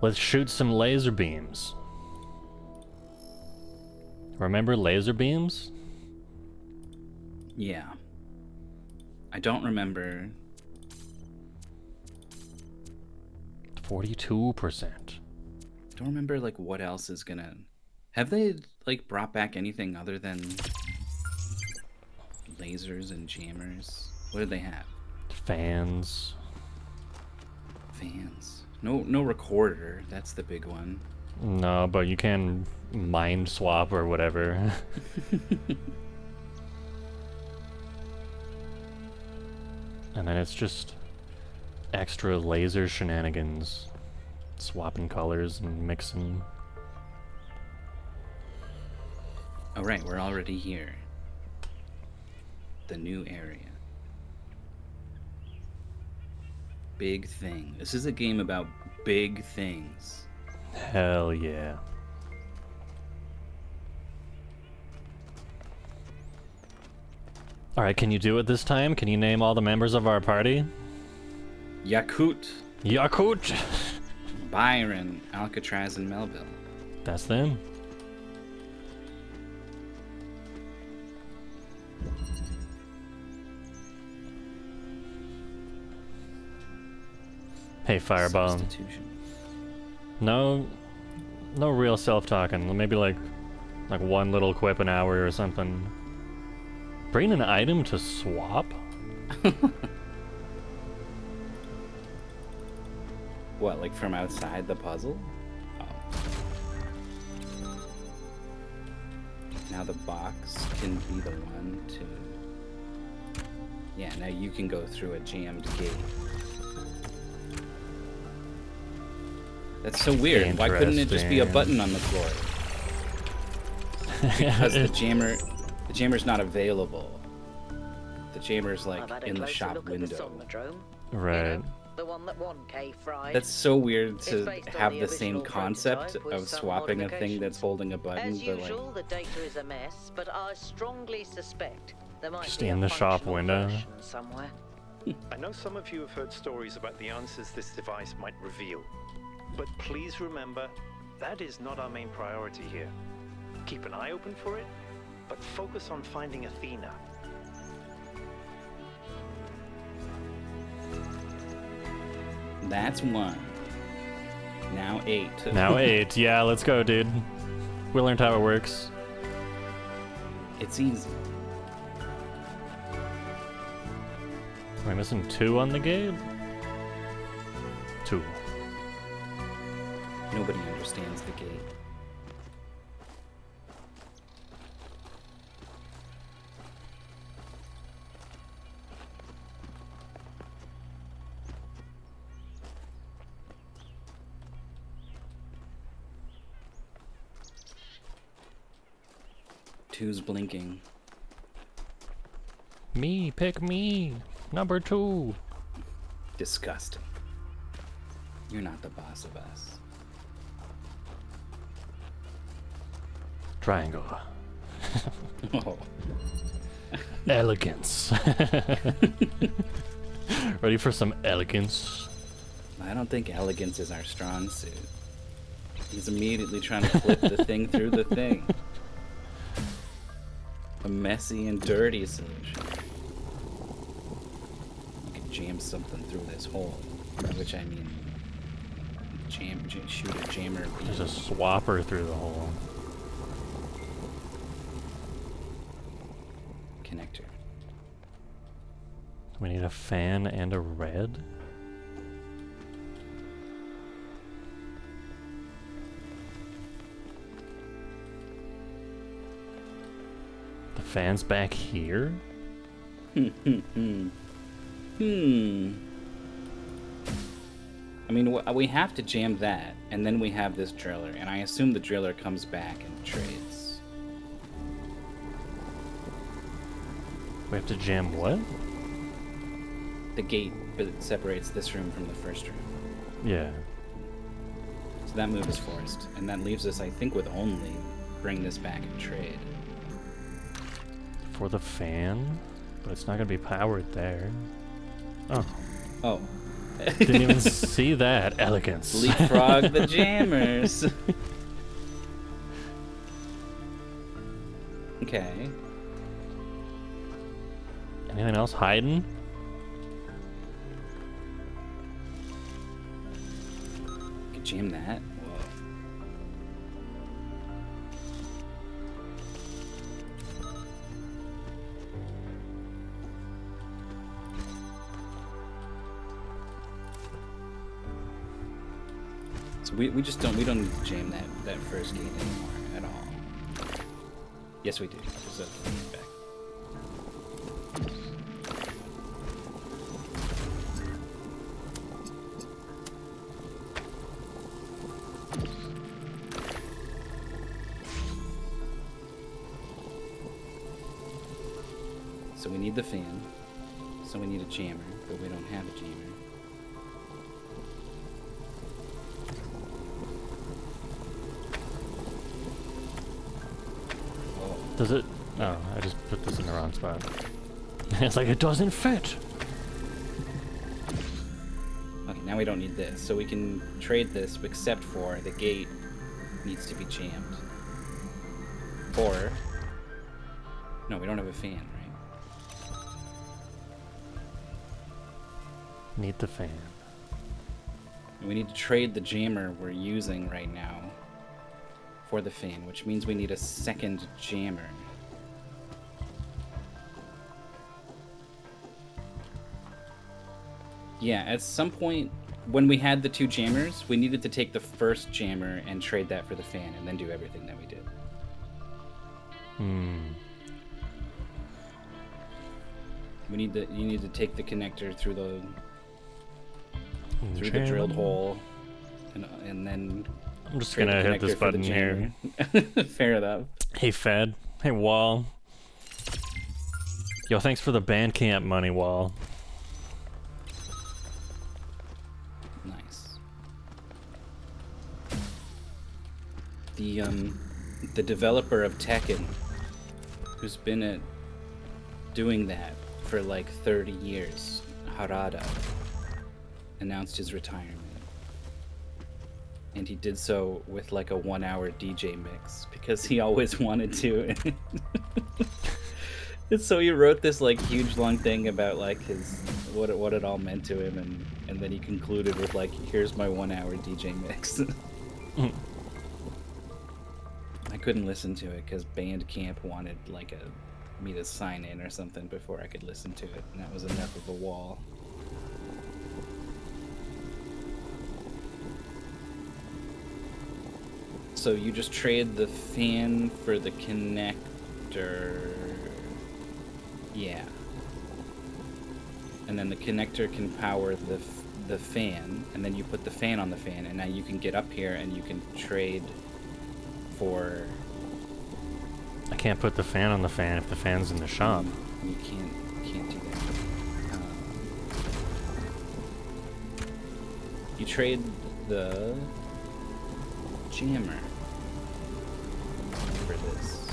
Let's shoot some laser beams. Remember laser beams? Yeah. I don't remember. 42%. Don't remember like what else is gonna. Have they like brought back anything other than lasers and jammers? What did they have? Fans. Fans. No recorder. That's the big one. No, but you can mind swap or whatever. And then it's just extra laser shenanigans. Swapping colors and mixing. Oh right, we're already here. The new area. Big thing. This is a game about big things. Hell yeah. Alright, can you do it this time? Can you name all the members of our party? Yakut, Yakut! Byron, Alcatraz, and Melville. That's them. Hey, Fireball. Substitution. No real self-talking. Maybe like one little quip an hour or something. Bring an item to swap? What, like from outside the puzzle? Oh. Now the box can be the one to... Yeah, now you can go through a jammed gate. That's so weird. Why couldn't it just be a button on the floor? Because the jammer's not available. The jammer's like in the shop window. Right. The one that won K Fried. That's so weird to It's based on have the the same original concept prototype with of some swapping a thing that's modifications. holding a button, As but usual, like... the data is a mess, but I strongly suspect there might Just be in a the shop functional window. version somewhere. I know some of you have heard stories about the answers this device might reveal, but please remember, that is not our main priority here. Keep an eye open for it, but focus on finding Athena. That's one. Now 8. Now 8. Yeah, let's go, dude. We learned how it works. It's easy. Am I missing 2 on the gate? 2. Nobody understands the gate. Two's blinking. Me, pick me. Number 2. Disgusting. You're not the boss of us. Triangle. Oh. Elegance. Ready for some elegance? I don't think elegance is our strong suit. He's immediately trying to flip the thing through the thing. A messy and dirty solution. You could jam something through this hole. By which I mean shoot a jammer beam. There's a swapper through the hole. Connector. We need a fan and a red. The fan's back here? I mean, we have to jam that, and then we have this driller, and I assume the driller comes back and trades. We have to jam what? The gate that separates this room from the first room. Yeah. So that move is forced, and that leaves us, I think, with only bring this back and trade. For the fan? But it's not gonna be powered there. Oh. Oh, Didn't even see that. Elegance. Leapfrog the jammers. Okay. Anything else hiding? Could jam that. Whoa. So we just don't need to jam that first gate anymore at all. Yes, we do. There's a feedback. So we need the fan. So we need a jammer, but we don't have a jammer. Does it? Oh, I just put this in the wrong spot. It's like it doesn't fit. Okay, now we don't need this. So we can trade this, except for the gate needs to be jammed. Or... No, we don't have a fan, right? Need the fan. We need to trade the jammer we're using right now for the fan, which means we need a second jammer. Yeah, at some point when we had the two jammers, we needed to take the first jammer and trade that for the fan and then do everything that we did. You need to take the connector through the drilled hole and then I'm just trade the gonna hit this connector for the button here. jammer. Fair enough. Hey Fed. Hey Wall. Yo, thanks for the Bandcamp money, Wall. Nice. The developer of Tekken, who's been at doing that for like 30 years, Harada, announced his retirement. And he did so with like a 1-hour DJ mix because he always wanted to. And so he wrote this like huge long thing about like his what it all meant to him, and then he concluded with like, here's my 1-hour DJ mix. I couldn't listen to it because Bandcamp wanted like me to sign in or something before I could listen to it, and that was enough of a wall. So you just trade the fan for the connector. Yeah. And then the connector can power the fan, and then you put the fan on the fan, and now you can get up here and you can trade for... I can't put the fan on the fan if the fan's in the shop. You can't do that. You trade the jammer for this.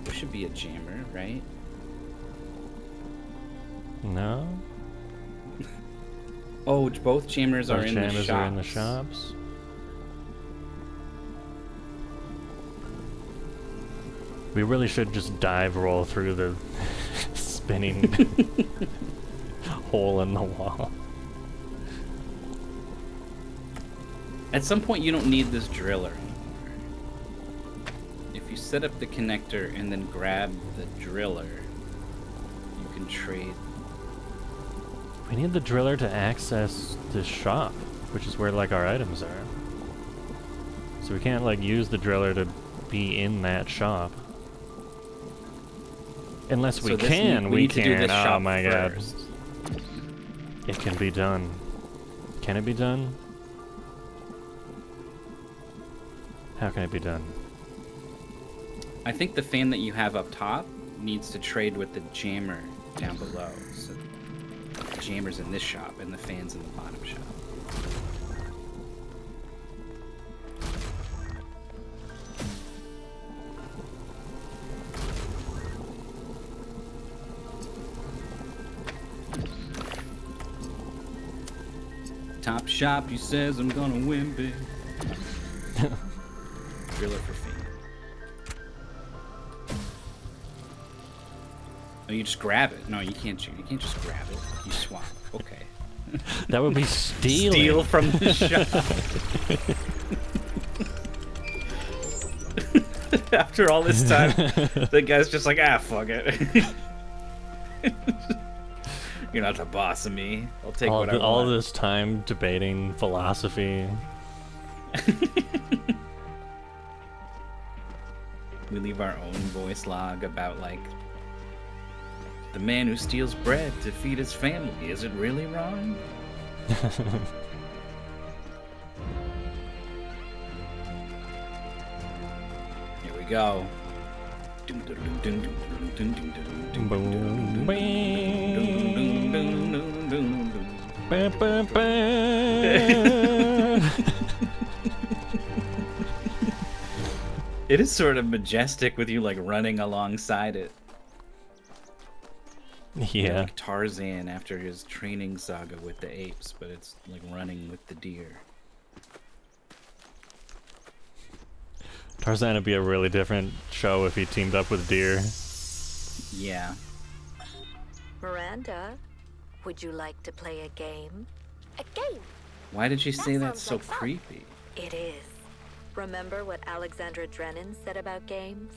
There should be a jammer, right? No? Oh, both jammers are Those in the jammers shops. are in the shops. We really should just dive roll through the spinning hole in the wall. At some point, you don't need this driller anymore. If you set up the connector and then grab the driller, you can trade. We need the driller to access this shop, which is where like our items are. So we can't like use the driller to be in that shop. Unless we can, we need to do can. this Oh shop my first. god. It can be done. Can it be done? How can it be done? I think the fan that you have up top needs to trade with the jammer down below. So the jammer's in this shop and the fan's in the bottom shop. Top shop, he says I'm gonna win big. Driller for fame. Oh, you just grab it. No, you can't shoot. You can't just grab it. You swap. Okay. That would be stealing. Steal from the shop. After all this time, the guy's just like, fuck it. You're not the boss of me. I'll take what I want. All this time debating philosophy. We leave our own voice log about, like, the man who steals bread to feed his family. Is it really wrong? Here we go. It is sort of majestic with you, like, running alongside it. Yeah. Like Tarzan after his training saga with the apes, but it's like running with the deer. Tarzan would be a really different show if he teamed up with deer. Yeah. Miranda, would you like to play a game? A game? Why did you say that sounds so like fun. creepy? It is. Remember what Alexandra Drennan said about games?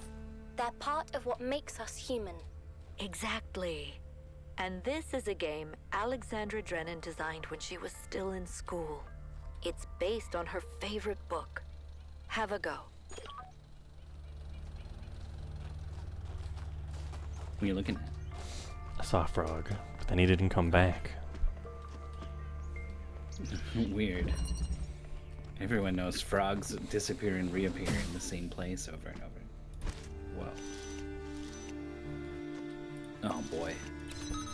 They're part of what makes us human. Exactly. And this is a game Alexandra Drennan designed when she was still in school. It's based on her favorite book. Have a go. What are you looking at? I saw a frog, but then he didn't come back. Weird. Everyone knows frogs disappear and reappear in the same place over and over. Whoa. Oh boy.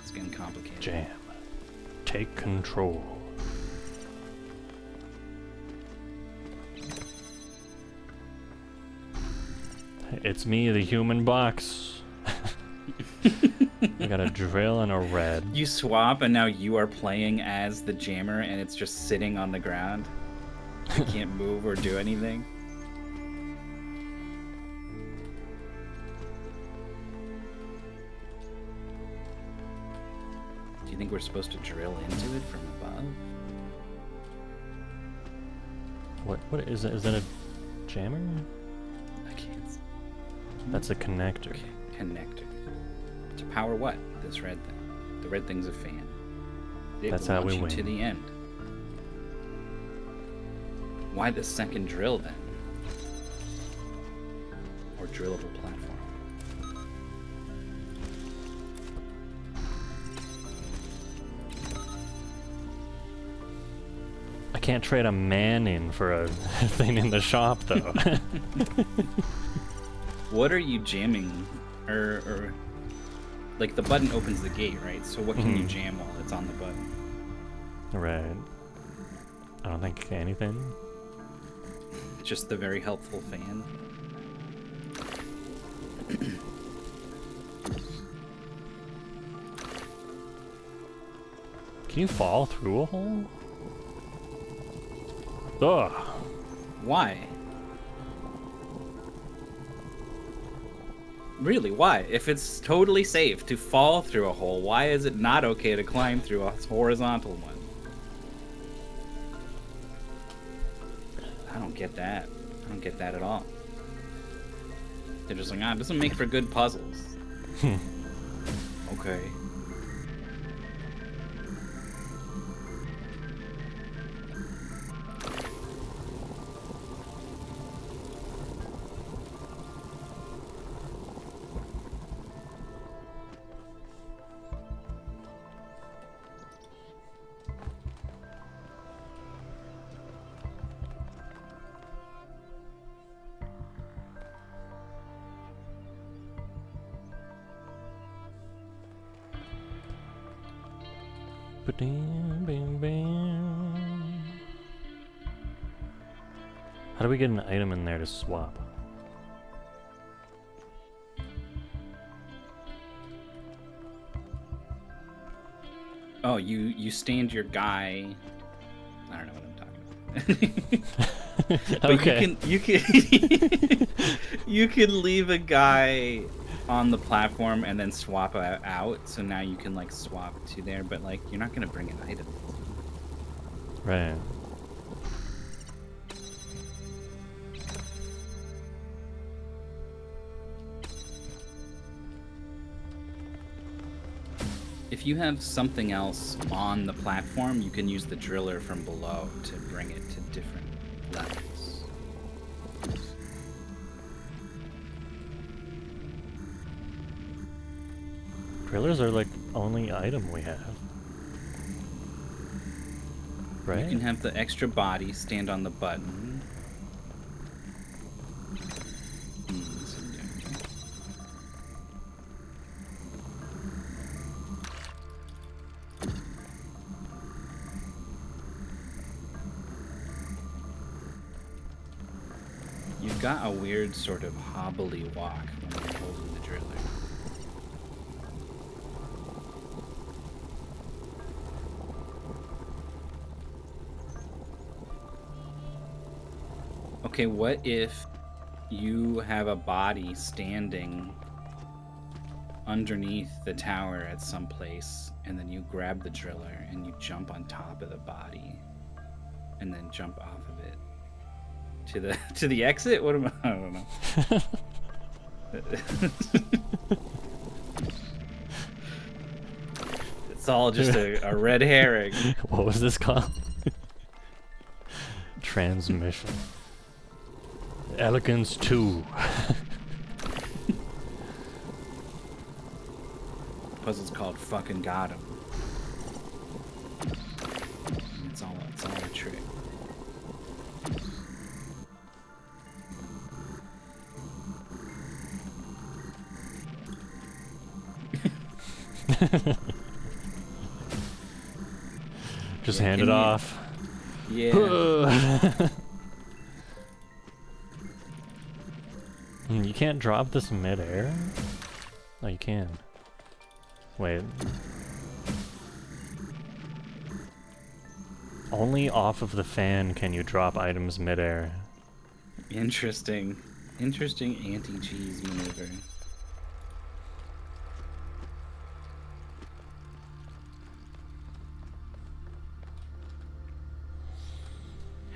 It's getting complicated. Jam. Take control. It's me, the human box. I got a drill and a red. You swap and now you are playing as the jammer and it's just sitting on the ground. It can't move or do anything. Do you think we're supposed to drill into it from above? What is that? Is that a jammer? I can't see. That's a connector. Okay, connector. To power what? This red thing. The red thing's a fan. It That's will how launch we you win. to the end. Why the second drill then? Or drillable platform? I can't trade a man in for a thing in the shop, though. What are you jamming? Or like the button opens the gate, right? So what can you jam while it's on the button? Right. I don't think anything. Just the very helpful fan. Can you fall through a hole? Ugh. Why? Really, why? If it's totally safe to fall through a hole, why is it not okay to climb through a horizontal one? I don't get that. I don't get that at all. They're just like, it doesn't make for good puzzles. Okay. How do we get an item in there to swap? Oh, you stand your guy. I don't know what I'm talking about. But Okay. you can leave a guy on the platform and then swap out. So now you can like swap to there, but like you're not gonna bring an item. Right. If you have something else on the platform, you can use the driller from below to bring it to different levels. Drillers are like only item we have. Right? You can have the extra body stand on the button. You've got a weird sort of hobbly walk when you're holding the driller. Okay, what if you have a body standing underneath the tower at some place, and then you grab the driller and you jump on top of the body, and then jump off of it to the exit? What am I don't know. It's all just a red herring. What was this called? Transmission. Elegance 2. Puzzle's called Fucking Got Him. It's all a trick. Just Yeah, hand it off. Yeah. You can't drop this mid-air? Oh, you can. Wait. Only off of the fan can you drop items mid-air. Interesting. Interesting anti-cheese maneuver.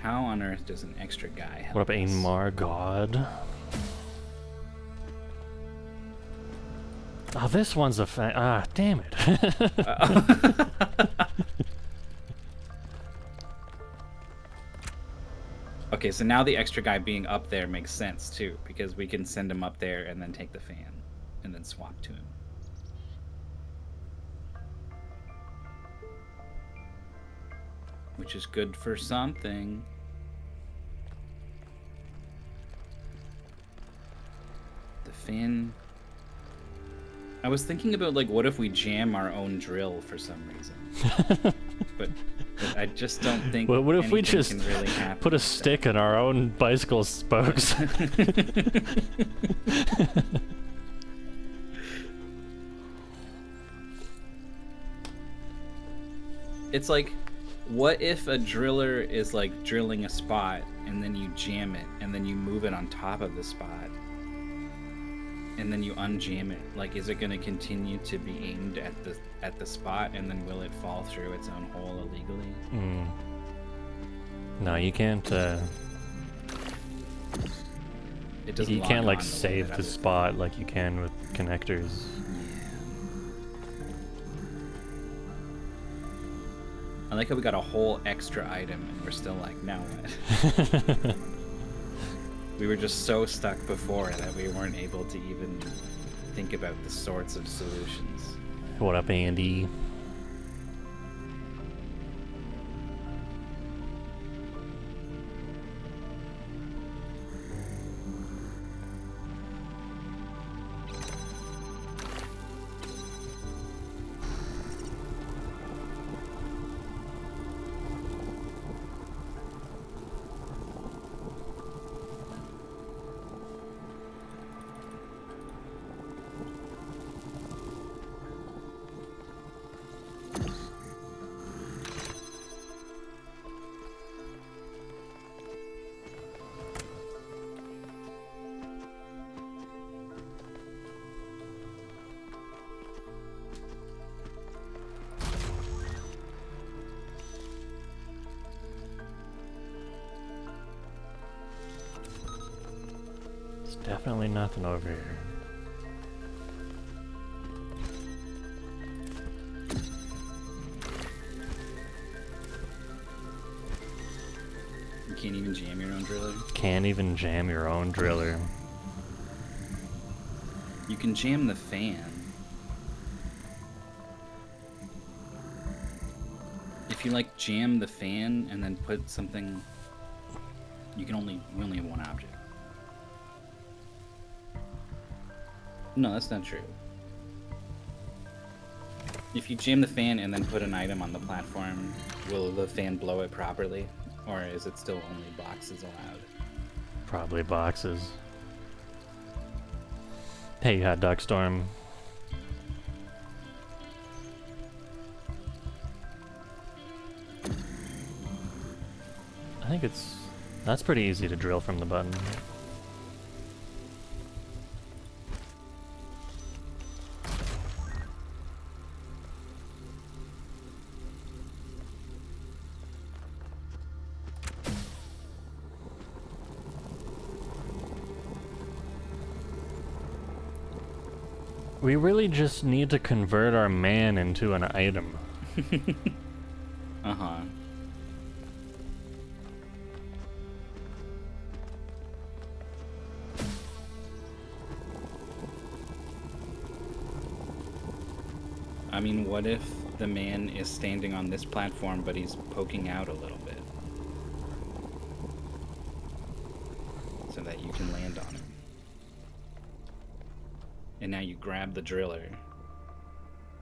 How on earth does an extra guy help What up, us? Ainmar God? Oh, this one's a damn it. Okay, so now the extra guy being up there makes sense too, because we can send him up there and then take the fan and then swap to him. Which is good for something. The fan... I was thinking about, like, what if we jam our own drill for some reason? but I just don't think What if we anything just can really happen put a with stick in our own bicycle spokes? It's like, what if a driller is like drilling a spot and then you jam it and then you move it on top of the spot and then you unjam it? Like, is it going to continue to be aimed at the spot, and then will it fall through its own hole illegally? No, you can't. It doesn't You log can't like on the way save that the other- spot like you can with connectors. I like how we got a whole extra item and we're still like, now what? We were just so stuck before that we weren't able to even think about the sorts of solutions. What up, Andy? definitely nothing over here. You can't even jam your own driller. Can't even jam your own driller. You can jam the fan. If you like jam the fan and then put something, we only have one object. No, that's not true. If you jam the fan and then put an item on the platform, will the fan blow it properly? Or is it still only boxes allowed? Probably boxes. Hey, Hot Dog Storm. I think that's pretty easy to drill from the button. We really just need to convert our man into an item. Uh-huh. I mean, what if the man is standing on this platform, but he's poking out a little bit? So that you can land on him. And now you grab the driller.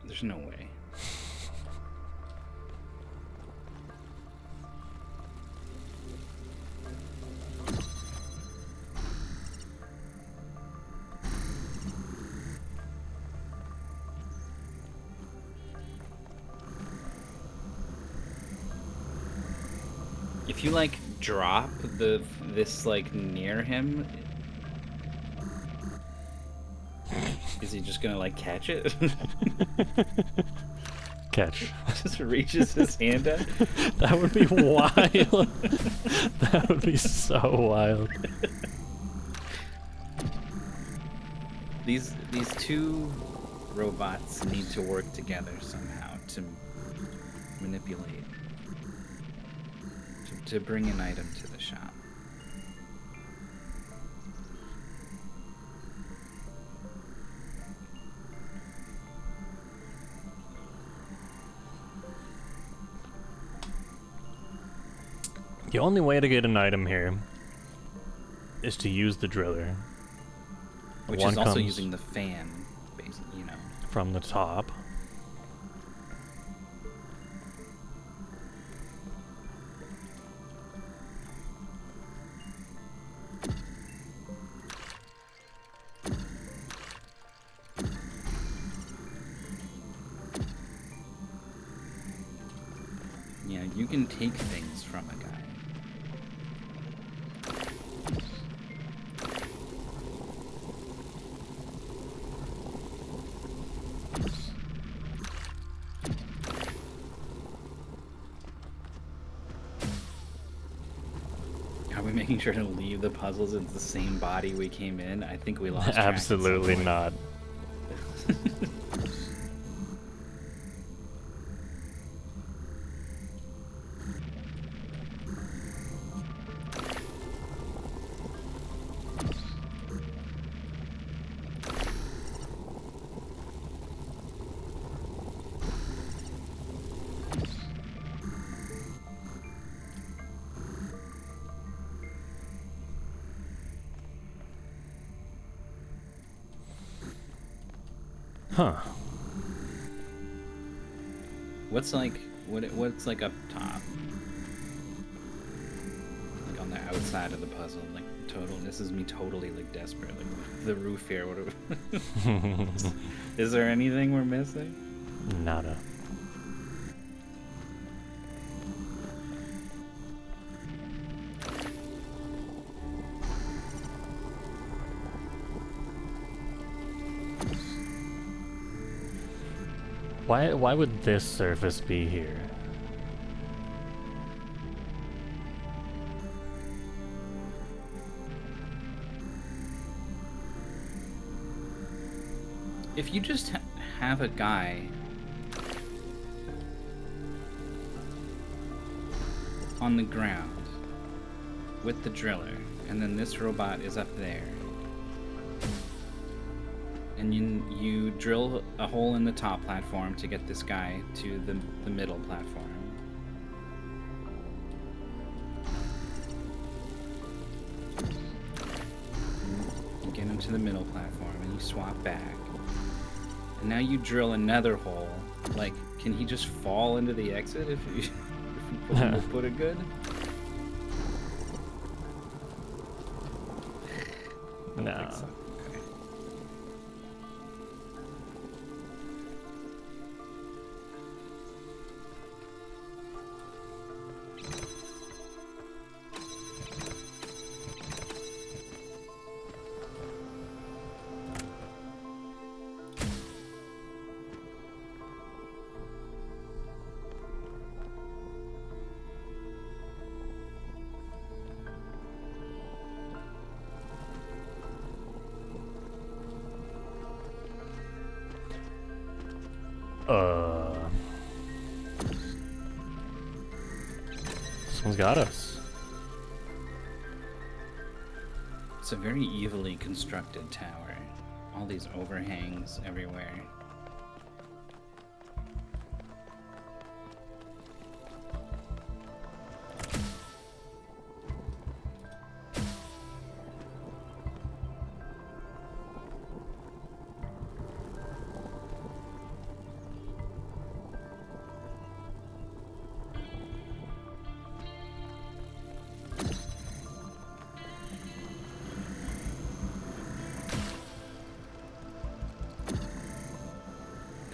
There's no way. If you like drop this like near him, is he just gonna like catch it? Catch. Just reaches his hand out. That would be wild. That would be so wild. These two robots need to work together somehow to manipulate, to bring an item to the shop. The only way to get an item here is to use the driller. Which One is also comes using the fan, basically, you know. from the top. Yeah, you can take things from a guy. Are we making sure to leave the puzzles in the same body we came in? I think we lost track at some Absolutely point. not. Huh. What's like up top? Like on the outside of the puzzle, like this is me totally like desperate. Like the roof here, is there anything we're missing? Nada. Why would this surface be here? If you just have a guy on the ground with the driller, and then this robot is up there, and you drill a hole in the top platform to get this guy to the middle platform. You get him to the middle platform, and you swap back. And now you drill another hole. Like, can he just fall into the exit if you put it good? No. Okay. Someone's got us. It's a very evilly constructed tower. All these overhangs everywhere.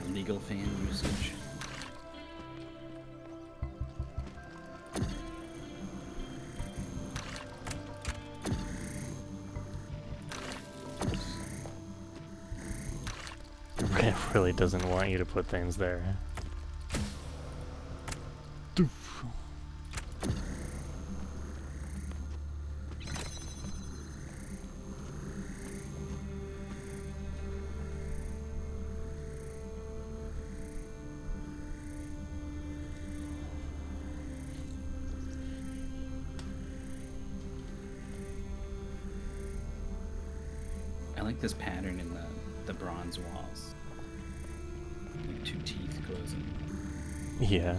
Illegal fan usage. It really doesn't want you to put things there. Doof. I like this pattern in the bronze walls. Like two teeth closing. Yeah.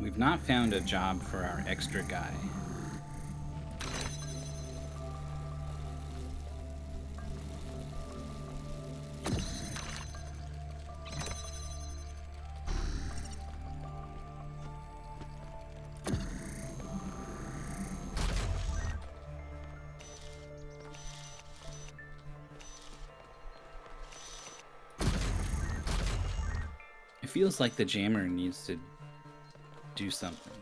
We've not found a job for our extra guy. It feels like the jammer needs to do something.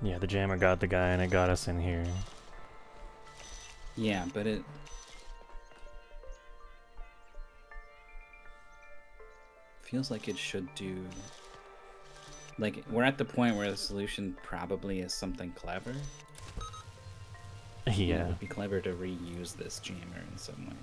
Yeah, the jammer got the guy and it got us in here. Yeah, but it... feels like it should do... Like, we're at the point where the solution probably is something clever. You know, Yeah. it would be clever to reuse this jammer in some way.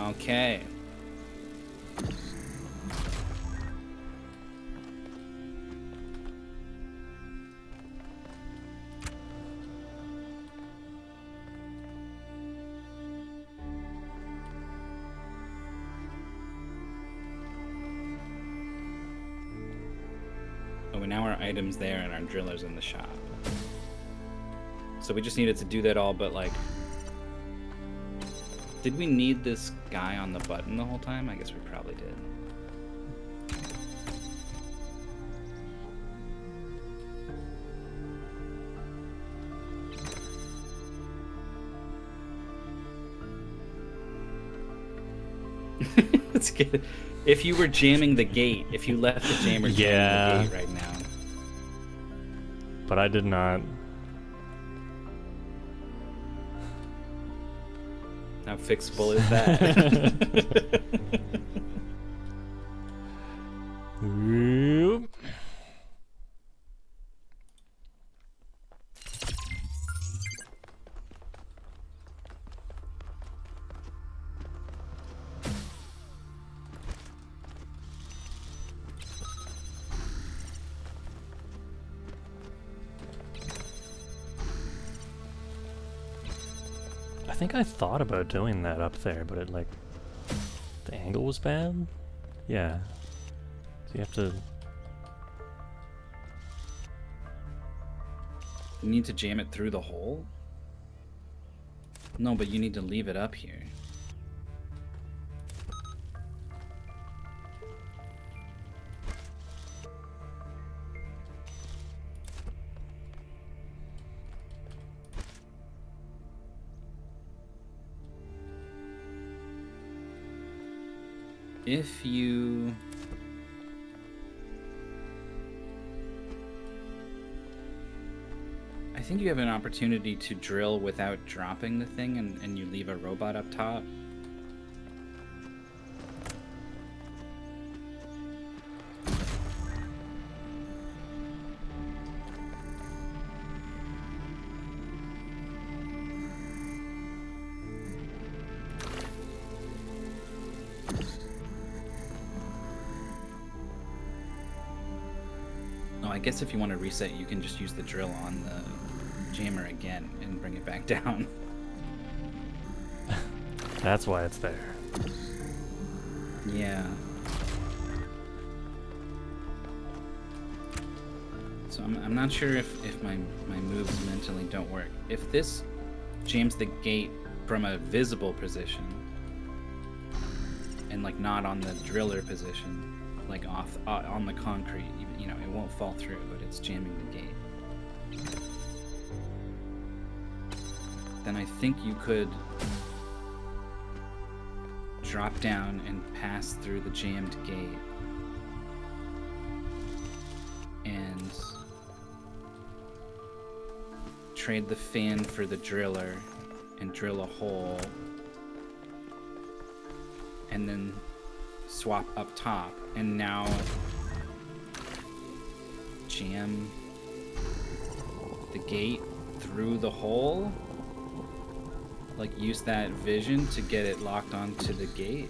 Okay. Oh, and now our item's there and our driller's in the shop. So we just needed to do that all, but like... Did we need this guy on the button the whole time? I guess we probably did. It's good. If you were jamming the gate, if you left the jammer jamming the gate right now. But I did not. How fixable is that? Whoop. I think I thought about doing that up there, but it like the angle was bad. Yeah. So you have to. You need to jam it through the hole? No, but you need to leave it up here. If you... I think you have an opportunity to drill without dropping the thing, and you leave a robot up top. I guess if you want to reset, you can just use the drill on the jammer again and bring it back down. That's why it's there. Yeah. So I'm not sure if my moves mentally don't work. If this jams the gate from a visible position and like not on the driller position, like off on the concrete, you know, it won't fall through, but it's jamming the gate. Then I think you could drop down and pass through the jammed gate and trade the fan for the driller and drill a hole and then swap up top, and now jam the gate through the hole, like use that vision to get it locked onto the gate.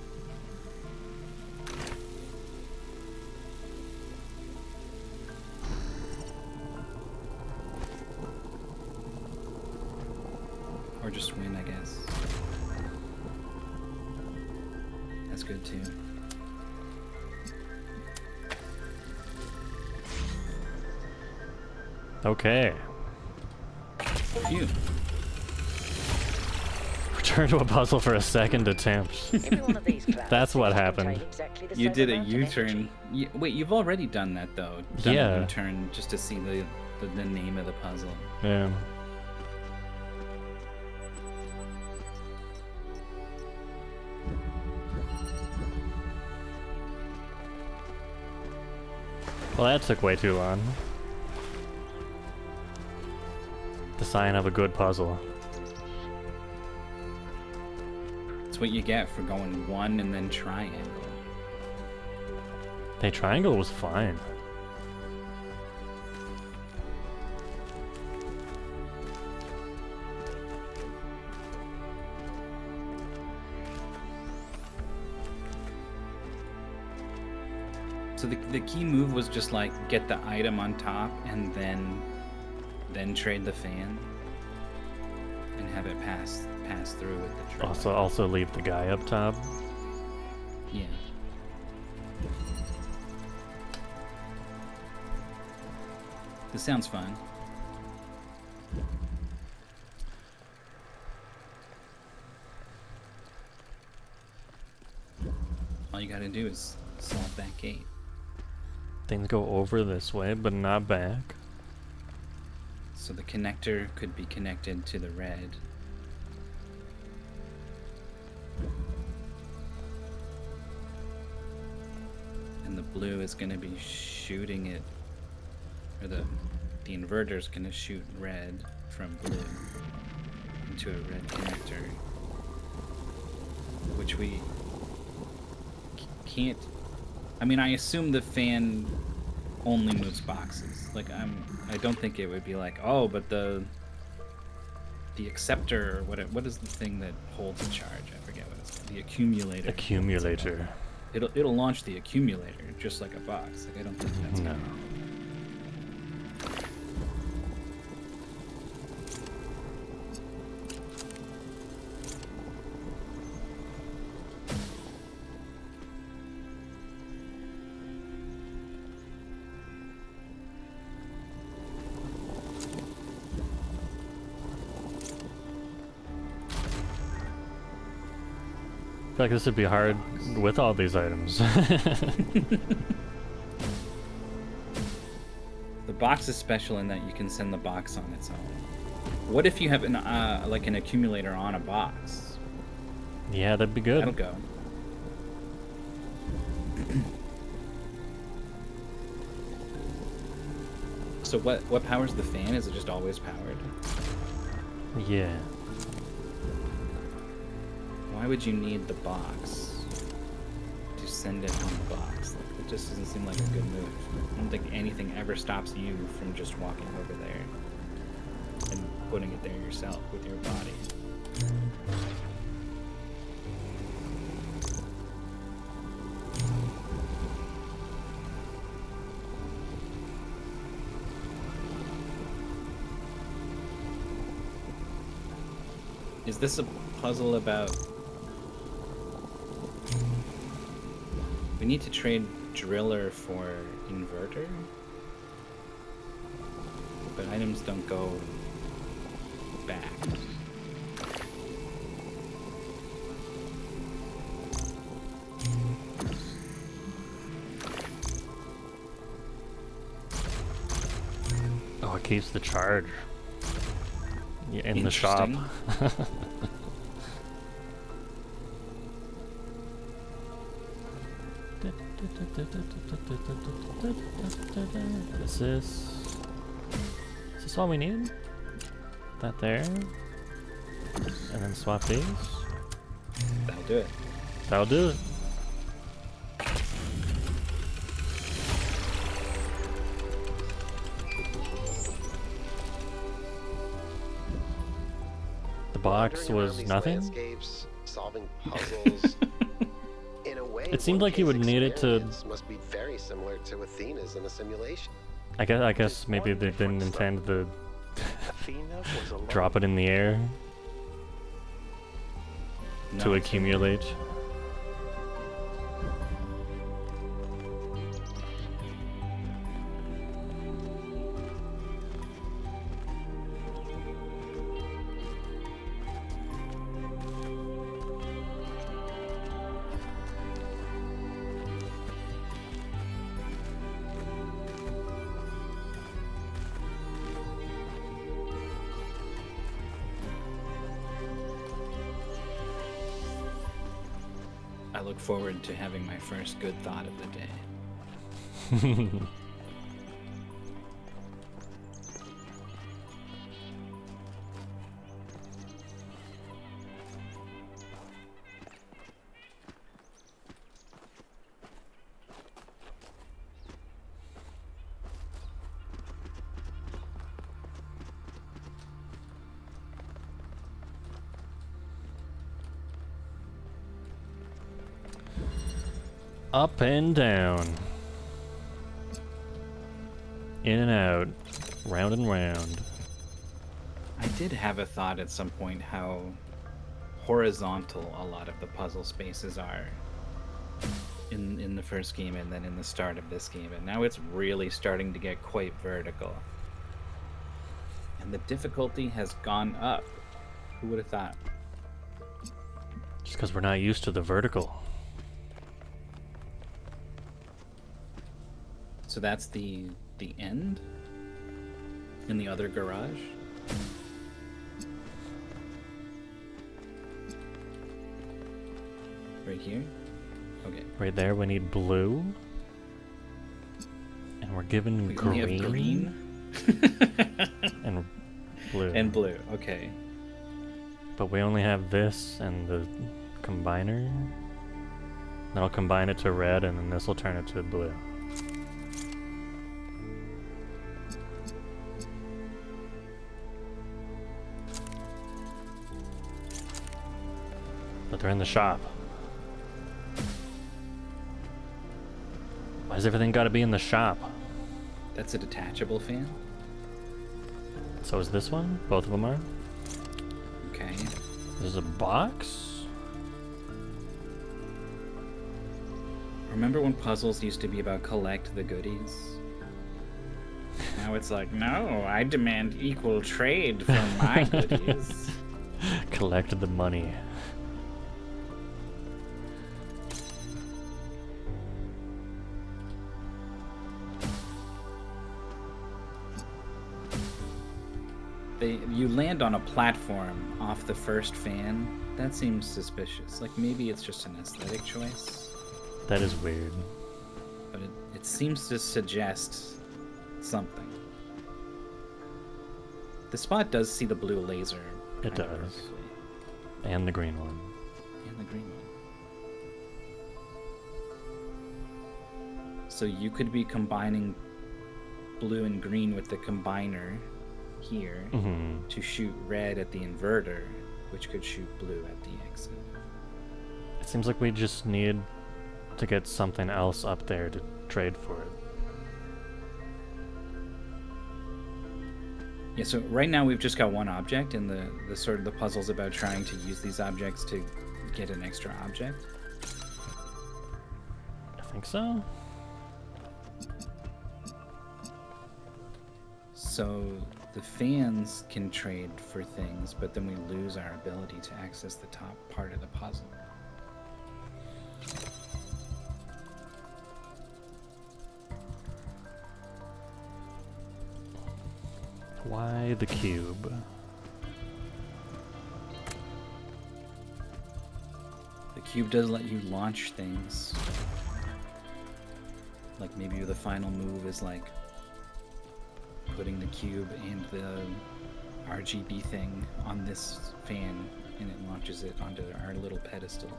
Or just win, I guess. That's good too. Okay. Phew. Return to a puzzle for a second attempt. Every one of these clouds That's what contain happened. exactly the You same did a amount of U-turn. energy. Wait, you've already done that though. Done Yeah. a U-turn just to see the name of the puzzle. Yeah. Well, that took way too long. The sign of a good puzzle. It's what you get for going one and then triangle. Hey, triangle was fine. So the key move was just like get the item on top and then trade the fan and have it pass through with the driller. Also leave the guy up top. Yeah. This sounds fun. All you gotta do is solve that gate. Things go over this way, but not back. So the connector could be connected to the red. And the blue is going to be shooting it, or the inverter is going to shoot red from blue into a red connector, which we can't. I mean, I assume the fan only moves boxes. Like I don't think it would be like, oh, but the acceptor, or what is the thing that holds the charge? I forget what it's called. The accumulator. Accumulator. It'll launch the accumulator just like a box. Like I don't think that's No. gonna. I feel like this would be hard with all these items. The box is special in that you can send the box on its own. What if you have an like an accumulator on a box? Yeah, that'd be good. That'll go. So what powers the fan? Is it just always powered? Yeah. Why would you need the box to send it on the box? Like, it just doesn't seem like a good move. I don't think anything ever stops you from just walking over there and putting it there yourself with your body. Is this a puzzle about... We need to trade driller for inverter? But items don't go back. Oh, it keeps the charge. Yeah, in the shop. Is this all we need? That there? And then swap these? That'll do it. That'll do it. The box was nothing? Escapes, solving puzzles. In a way, It seemed like he would need it to... must be very similar to Athena's in a simulation. I guess maybe they didn't intend to Athena was alone. drop it in the air to No, accumulate. I look forward to having my first good thought of the day. Up and down. In and out, round and round. I did have a thought at some point how horizontal a lot of the puzzle spaces are in the first game and then in the start of this game, and now it's really starting to get quite vertical. And the difficulty has gone up. Who would have thought? Just because we're not used to the vertical. So that's the end? In the other garage? Right here? Okay. Right there, we need blue. And we're given We only green. have green? And blue. And blue, okay. But we only have this and the combiner. Then I'll combine it to red, and then this will turn it to blue. But they're in the shop. Why does everything gotta be in the shop? That's a detachable fan? So is this one? Both of them are? Okay. There's a box? Remember when puzzles used to be about collect the goodies? Now it's like, no, I demand equal trade for my goodies. Collect the money. You land on a platform off the first fan. That seems suspicious. Like maybe it's just an aesthetic choice. That is weird. But it seems to suggest something. The spot does see the blue laser. It kind of does. perfectly. And the green one. And the green one. So you could be combining blue and green with the combiner here to shoot red at the inverter, which could shoot blue at the exit. It seems like we just need to get something else up there to trade for it. Yeah, so right now we've just got one object, and the sort of the puzzle's about trying to use these objects to get an extra object. I think so. So the fans can trade for things, but then we lose our ability to access the top part of the puzzle. Why the cube? The cube does let you launch things. Like maybe the final move is like putting the cube and the RGB thing on this fan, and it launches it onto our little pedestal.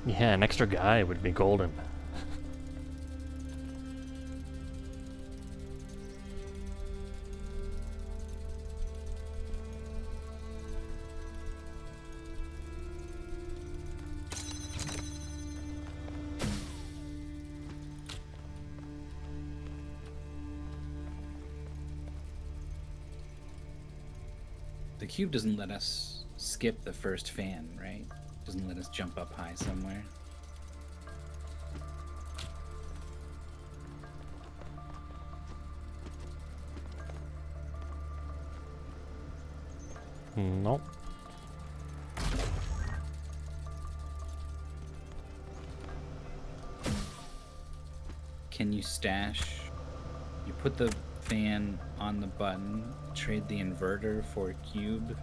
Yeah, an extra guy would be golden. The cube doesn't let us skip the first fan, right? Doesn't let us jump up high somewhere. Nope. Can you stash? You put the fan on the button, trade the inverter for a cube,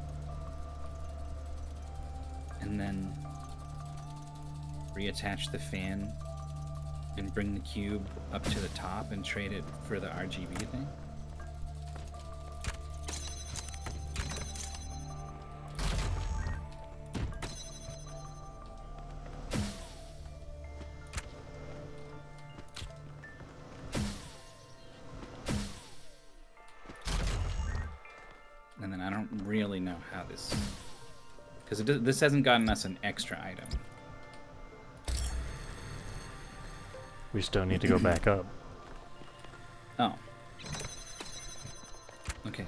and then reattach the fan and bring the cube up to the top and trade it for the RGB thing? really know how this... Because this hasn't gotten us an extra item. We still need to go back up. Oh. Okay.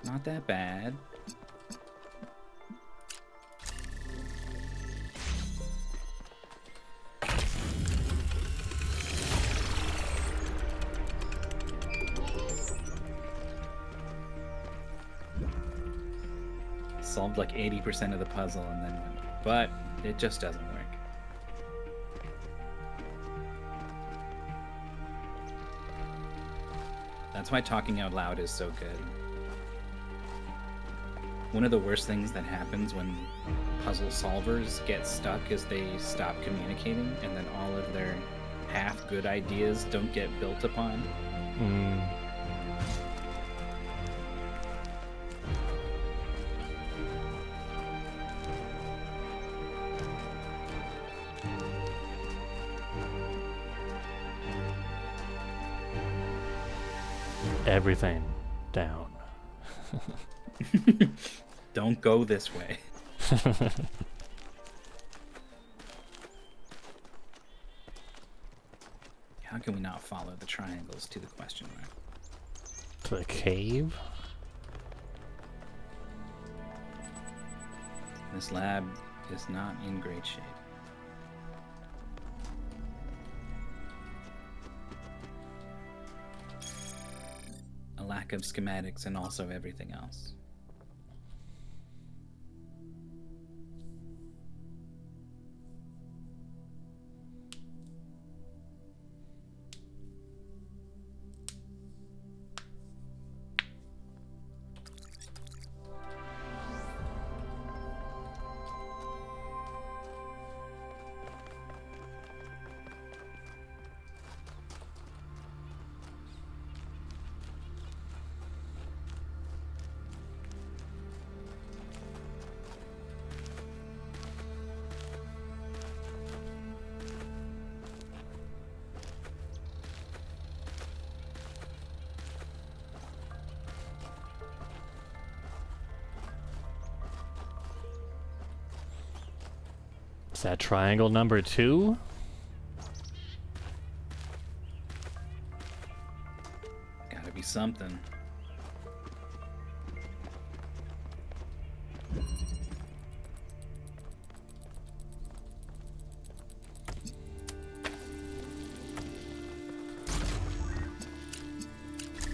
Not that bad. Solved like 80% of the puzzle and then went, but it just doesn't work. That's why talking out loud is so good. One of the worst things that happens when puzzle solvers get stuck is they stop communicating, and then all of their half-good ideas don't get built upon. Everything down. Don't go this way. How can we not follow the triangles to the question mark? To the cave? This lab is not in great shape. A lack of schematics and also everything else. Is that triangle number 2? Gotta be something.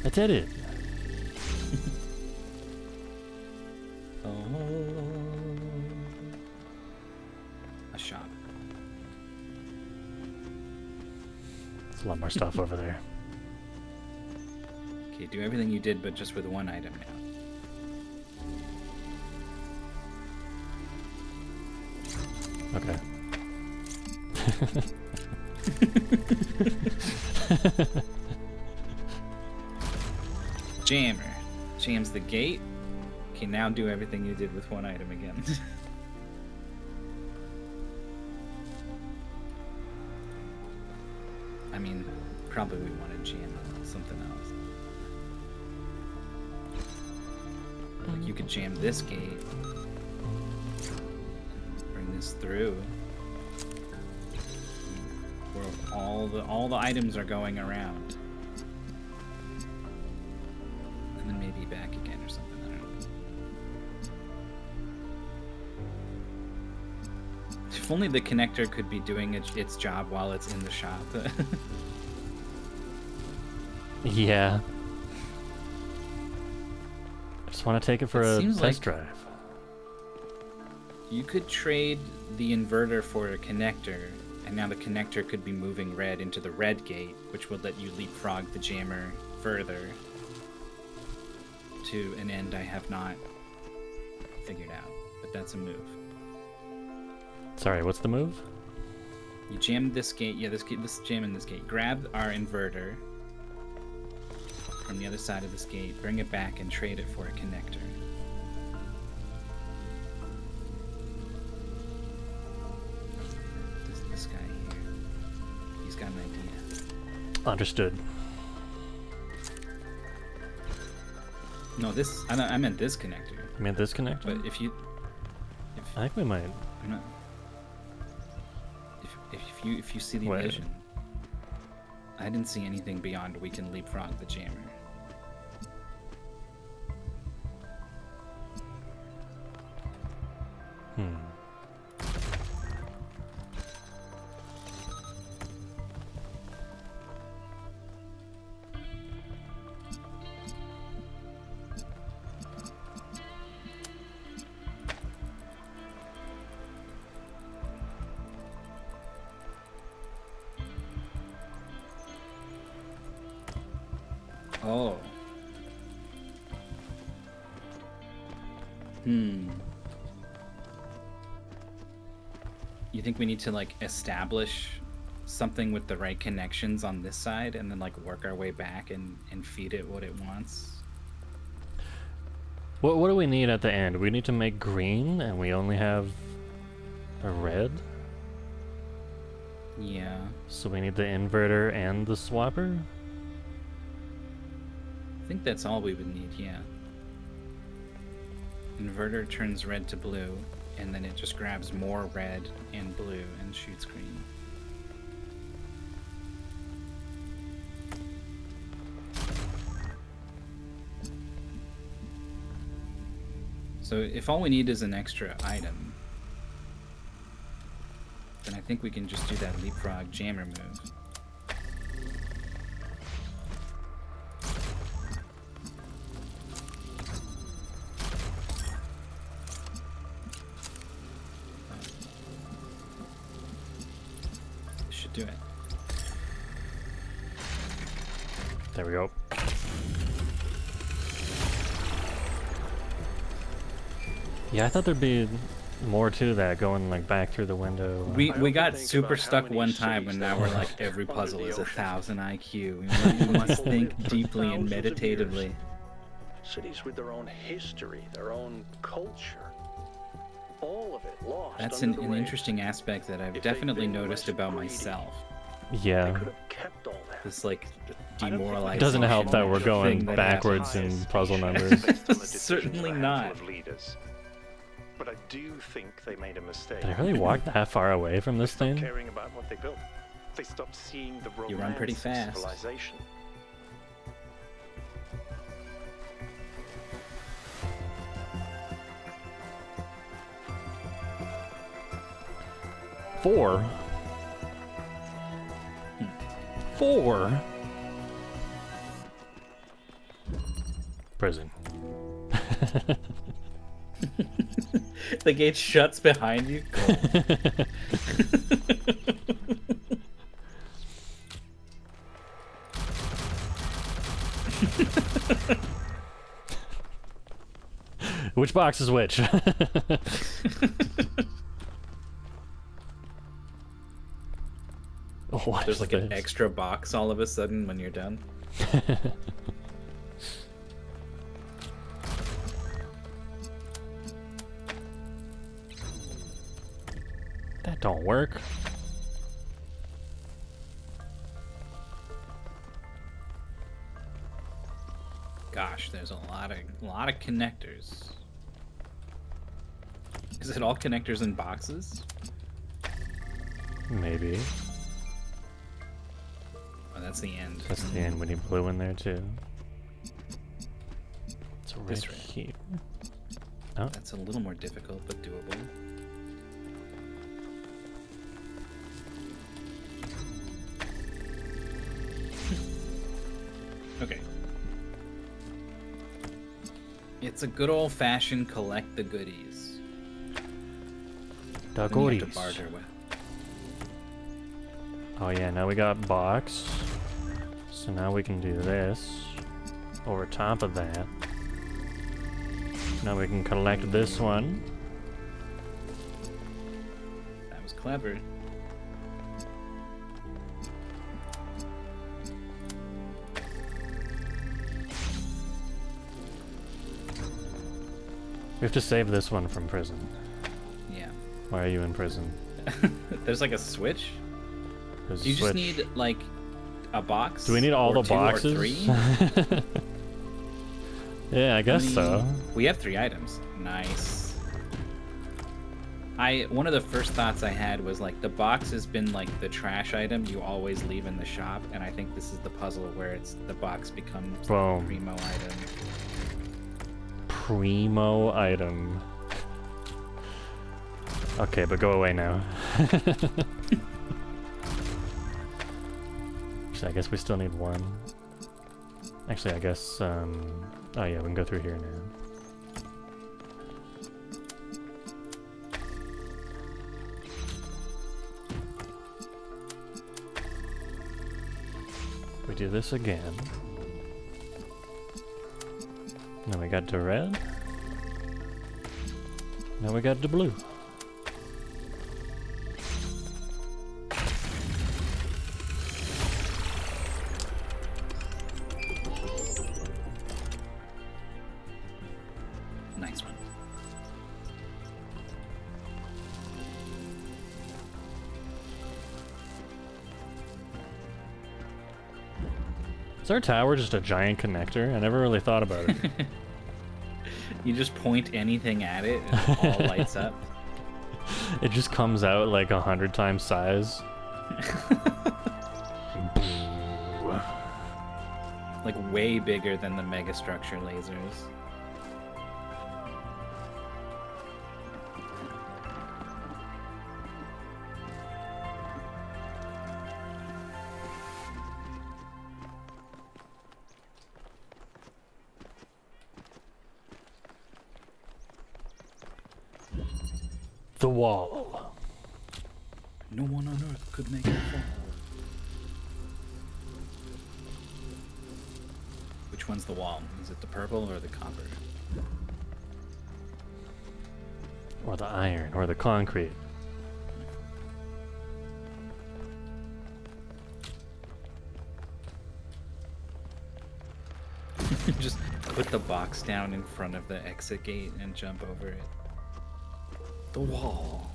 I did it. A shop. There's a lot more stuff over there. Okay, do everything you did, but just with one item now. Okay. Jammer. Jams the gate. Okay, now do everything you did with one item again. I mean, probably we want to jam something else. Like you could jam this gate. Bring this through. Where all the items are going around. And then maybe back again or something. I don't know. If only the connector could be doing its job while it's in the shop. Yeah. I just want to take it for a seems test like- drive. You could trade the inverter for a connector, and now the connector could be moving red into the red gate, which would let you leapfrog the jammer further to an end I have not figured out. But that's a move. Sorry, what's the move? You jam this gate, this jam in this gate. Grab our inverter from the other side of this gate, bring it back, and trade it for a connector. Understood. No, this I meant this connector. You meant this connector? But if I think we might. I'm not, if you see the Wait. vision, I didn't see anything beyond we can leapfrog the jammer. Hmm. Oh. You think we need to like establish something with the right connections on this side and then like work our way back and feed it what it wants? What do we need at the end? We need to make green, and we only have a red. Yeah. So we need the inverter and the swapper. I think that's all we would need, yeah. Inverter turns red to blue, and then it just grabs more red and blue and shoots green. So if all we need is an extra item, then I think we can just do that leapfrog jammer move. This should do it. There we go. Yeah, I thought there'd be more to that, going like back through the window. We often got think super about how stuck many one time, cities and there now we're are like every under puzzle the is ocean. 1,000 IQ. We must think deeply and meditatively. Cities with their own history, their own culture. All of it lost. That's under an the waves. interesting aspect that I've If they'd definitely been noticed less about greedy, myself. They Yeah, could have kept all that. This like I don't think demoralizing. it doesn't help that we're going thing that backwards happens. in puzzle numbers. Based on the decisions Certainly of a handful not. of leaders. But I do think they made a mistake. Did I really walk that far away from this Stopped thing? caring about what they built. They stopped seeing the romance You run pretty of fast. civilization. Four. 4. Prison. The gate shuts behind you. Go. Which box is which? What There's is like an this? extra box all of a sudden when you're done. That don't work. Gosh, there's a lot of connectors. Is it all connectors in boxes? Maybe. Oh, that's the end. That's the end. We need blue in there too. It's right This red. here. Oh, That's a little more difficult, but doable. Okay. It's a good old-fashioned collect the goodies. the Then you have to goodies. barter with. Oh yeah, now we got box. So now we can do this over top of that. Now we can collect this one. That was clever. We have to save this one from prison. Yeah. Why are you in prison? There's like a switch. There's a Do you just switch. need like a box? Do we need all or the 2 or boxes? 3? Yeah, I guess so. We have 3 items. Nice. One of the first thoughts I had was like the box has been like the trash item you always leave in the shop, and I think this is the puzzle where the box becomes Boom. the primo item. Primo item. Okay, but go away now. Actually, I guess we still need one. Actually, I guess, oh yeah, we can go through here now. We do this again. Now we got the red. Now we got the blue. Nice one. Is our tower just a giant connector? I never really thought about it. You just point anything at it and it all lights up. It just comes out like 100 times size. Like way bigger than the megastructure lasers. The wall. No one on Earth could make it fall. Which one's the wall? Is it the purple or the copper? Or the iron, or the concrete. Just put the box down in front of the exit gate and jump over it. The wall.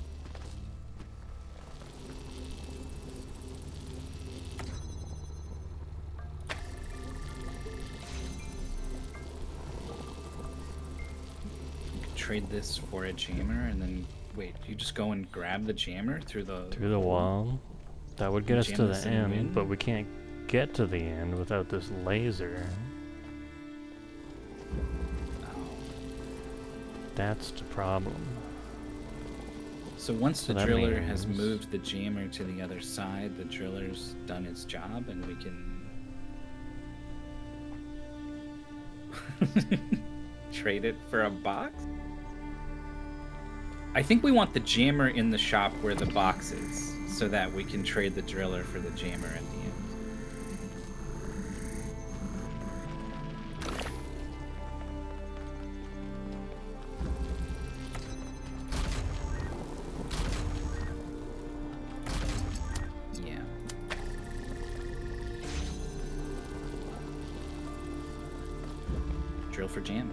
You could trade this for a jammer and then wait, you just go and grab the jammer through the wall. That would get us jam to this the and end, win? but we can't get to the end without this laser. Oh. That's the problem. So once So the that driller has means- moved the jammer to the other side, the driller's done its job and we can trade it for a box? I think we want the jammer in the shop where the box is, so that we can trade the driller for the jammer at the end. Yeah. Drill for jam.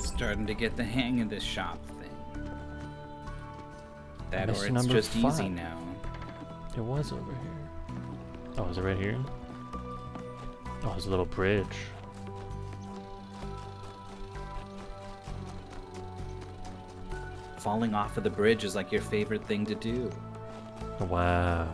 Starting to get the hang of this shop thing. That or Missed it's number just easy 5. now. It was over here. Oh, is it right here? Oh, there's a little bridge. Falling off of the bridge is like your favorite thing to do. Wow.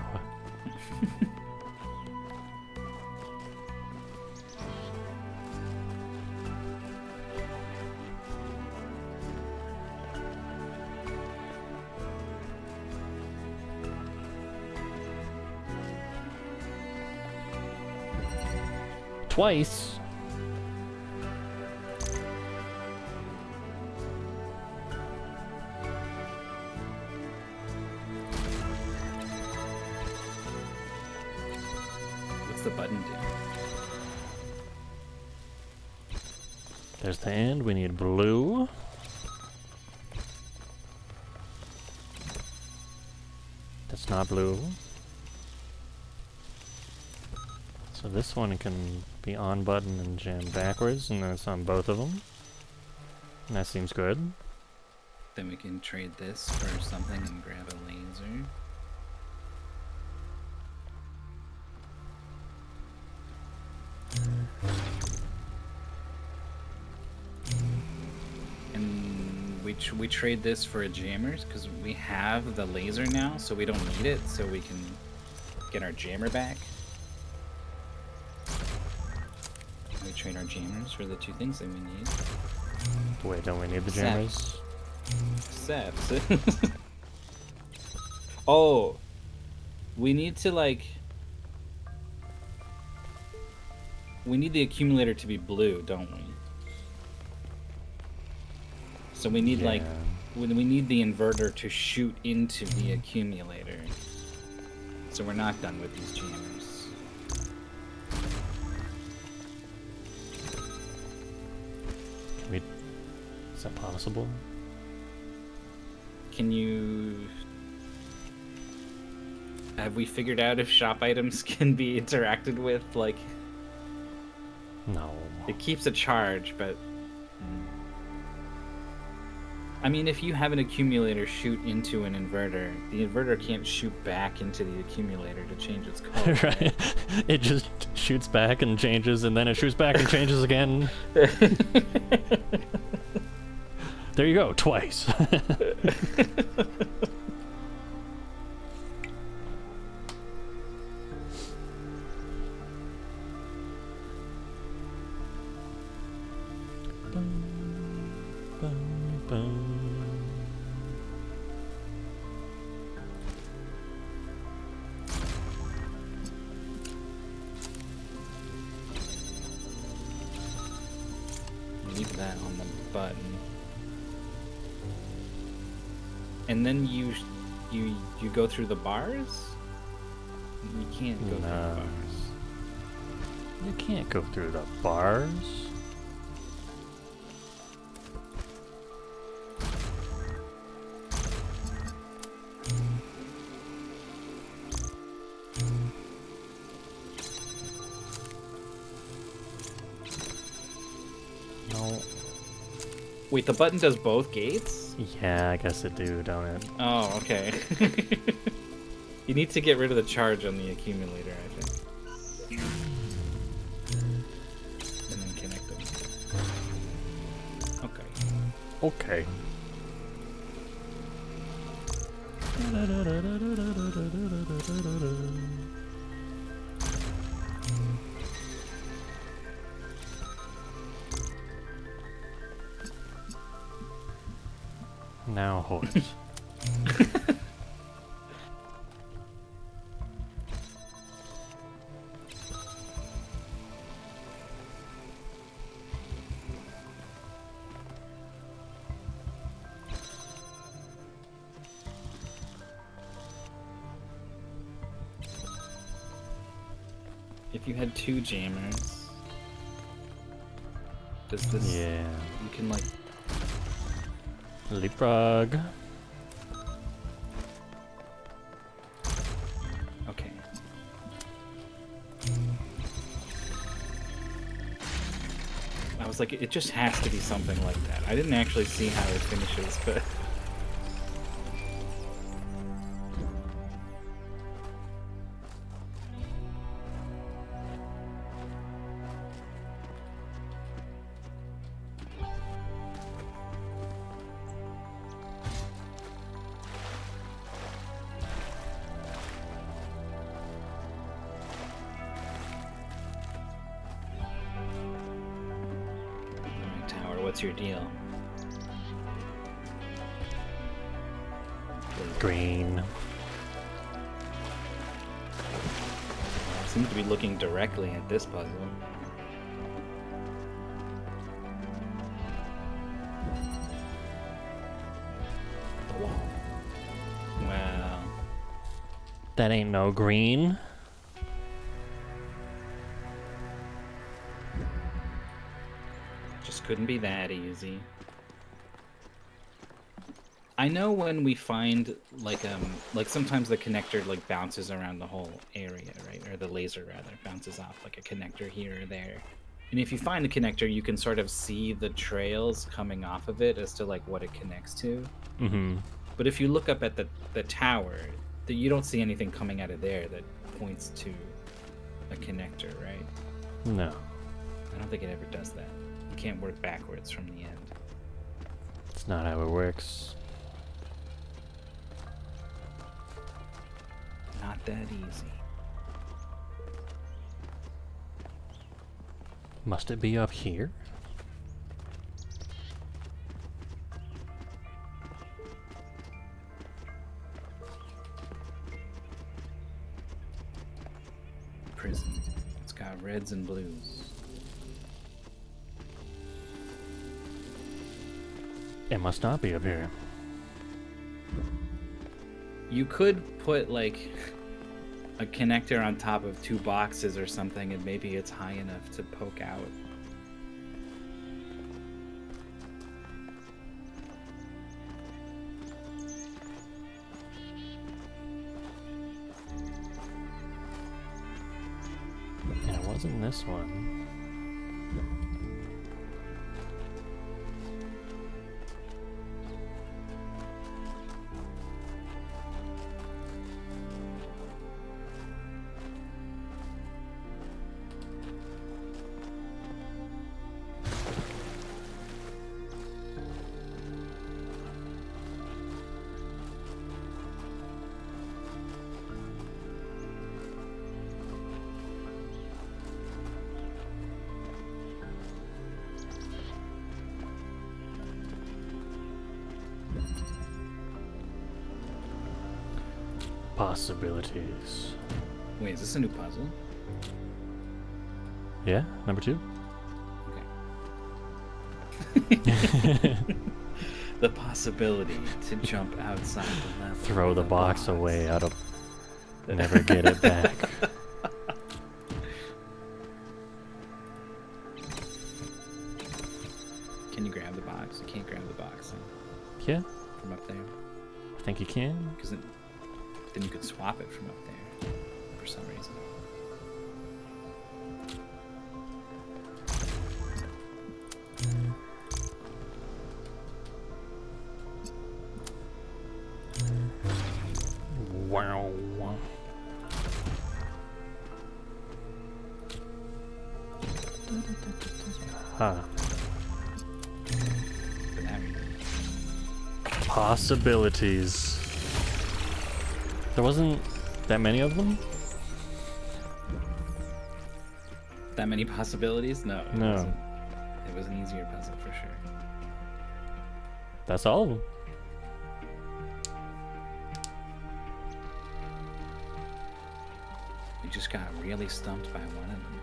Twice. What's the button do? There's the end. We need blue. That's not blue. So this one can be on button and jam backwards, and then it's on both of them. That seems good. Then we can trade this for something and grab a laser. And we trade this for a jammers because we have the laser now, so we don't need it, so we can get our jammer back. We trade our jammers for the two things that we need. Wait, don't we need the jammers? Except oh, we need to we need the accumulator to be blue, don't we? So we need we need the inverter to shoot into the accumulator. So we're not done with these jammers. Is that possible? Can you... Have we figured out if shop items can be interacted with, like... No. It keeps a charge, but... I mean, if you have an accumulator shoot into an inverter, the inverter can't shoot back into the accumulator to change its color. Right? It just shoots back and changes, and then it shoots back and changes again. There you go, twice. Leave that on the button. And then you go through the bars? You can't go through the bars. You can't go through the bars. No. Wait, the button does both gates? Yeah, I guess it do, don't it? Oh, okay. You need to get rid of the charge on the accumulator, I think. And then connect them. Okay. Okay. Now horse. If you had two jammers, does this... Yeah. You can, like... Leapfrog. Okay. I was like, it just has to be something like that. I didn't actually see how it finishes, but... What's your deal? Green. I seem to be looking directly at this puzzle. Well... That ain't no green. Couldn't be that easy. I know when we find like sometimes the connector like bounces around the whole area, right? Or the laser rather bounces off like a connector here or there. And if you find the connector, you can sort of see the trails coming off of it as to like what it connects to. Mm-hmm. But if you look up at the tower, you don't see anything coming out of there that points to a connector, right? No. I don't think it ever does that. You can't work backwards from the end. It's not how it works. Not that easy. Must it be up here? Prison. It's got reds and blues. It must not be up here. You could put like a connector on top of two boxes or something, and maybe it's high enough to poke out. Yeah, it wasn't this one. Possibilities. Wait, is this a new puzzle? Yeah, number 2. Okay. The possibility to jump outside the level. Throw the with a box away out of... Never get it back. Can you grab the box? You can't grab the box Yeah, from up there. I think you can. Because then you could swap it from up there for some reason. Wow. Huh. For that reason. Possibilities. There wasn't that many of them? That many possibilities? No. It No. wasn't. It was an easier puzzle for sure. That's all of them. We just got really stumped by one of them.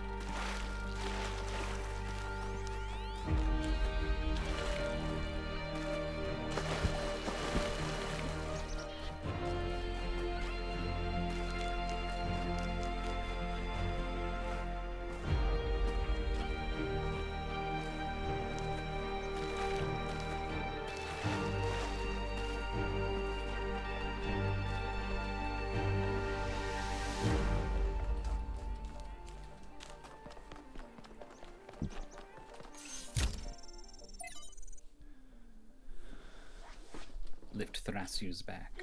Lift Thrasu's back.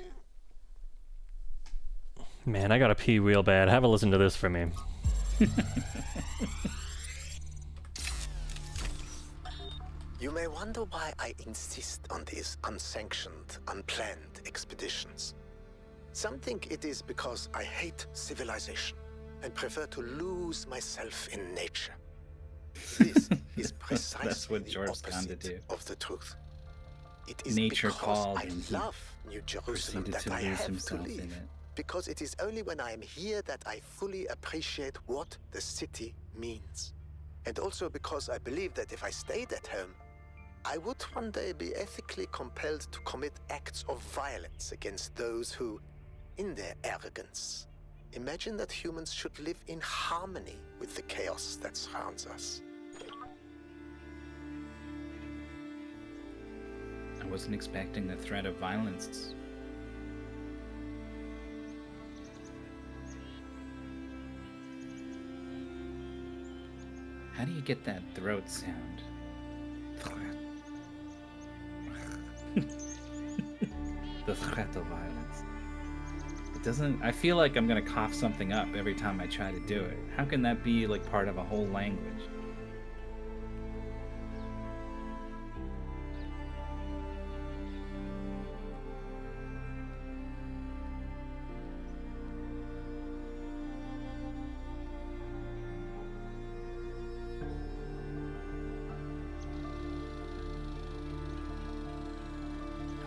Man, I gotta pee real bad. Have a listen to this for me. You may wonder why I insist on these unsanctioned, unplanned expeditions. Some think it is because I hate civilization and prefer to lose myself in nature. This is precisely That's what the Jorp's gone to opposite do. of the truth. It is Nature because called I and he love New Jerusalem proceeded that to I lose have to himself in leave. it. Because it is only when I am here that I fully appreciate what the city means. And also because I believe that if I stayed at home, I would one day be ethically compelled to commit acts of violence against those who, in their arrogance, imagine that humans should live in harmony with the chaos that surrounds us. I wasn't expecting the threat of violence. How do you get that throat sound? The threat of violence. It doesn't. I feel like I'm gonna cough something up every time I try to do it. How can that be like part of a whole language?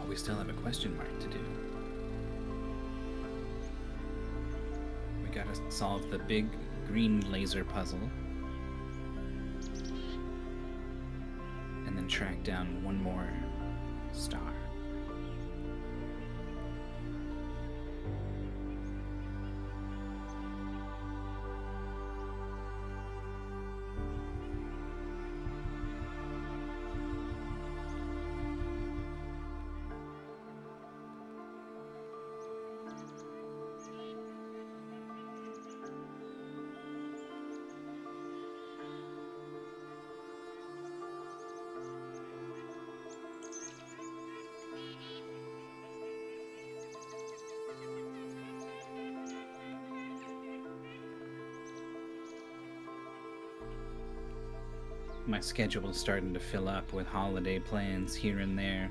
We still have a question mark to do. We gotta solve the big green laser puzzle. And then track down one more star. My schedule is starting to fill up with holiday plans here and there.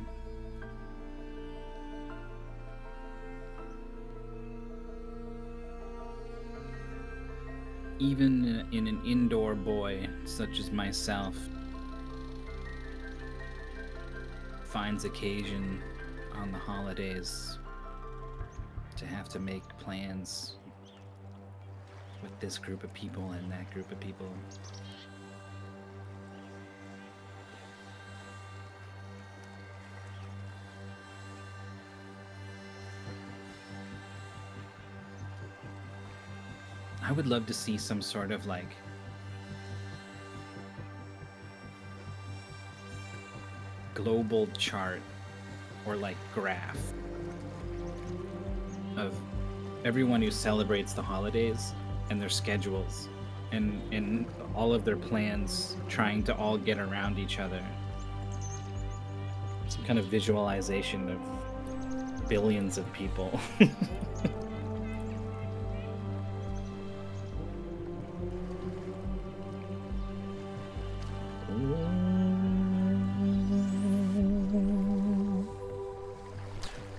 Even in an indoor boy such as myself finds occasion on the holidays to have to make plans with this group of people and that group of people. I would love to see some sort of like global chart or like graph of everyone who celebrates the holidays and their schedules and all of their plans trying to all get around each other. Some kind of visualization of billions of people.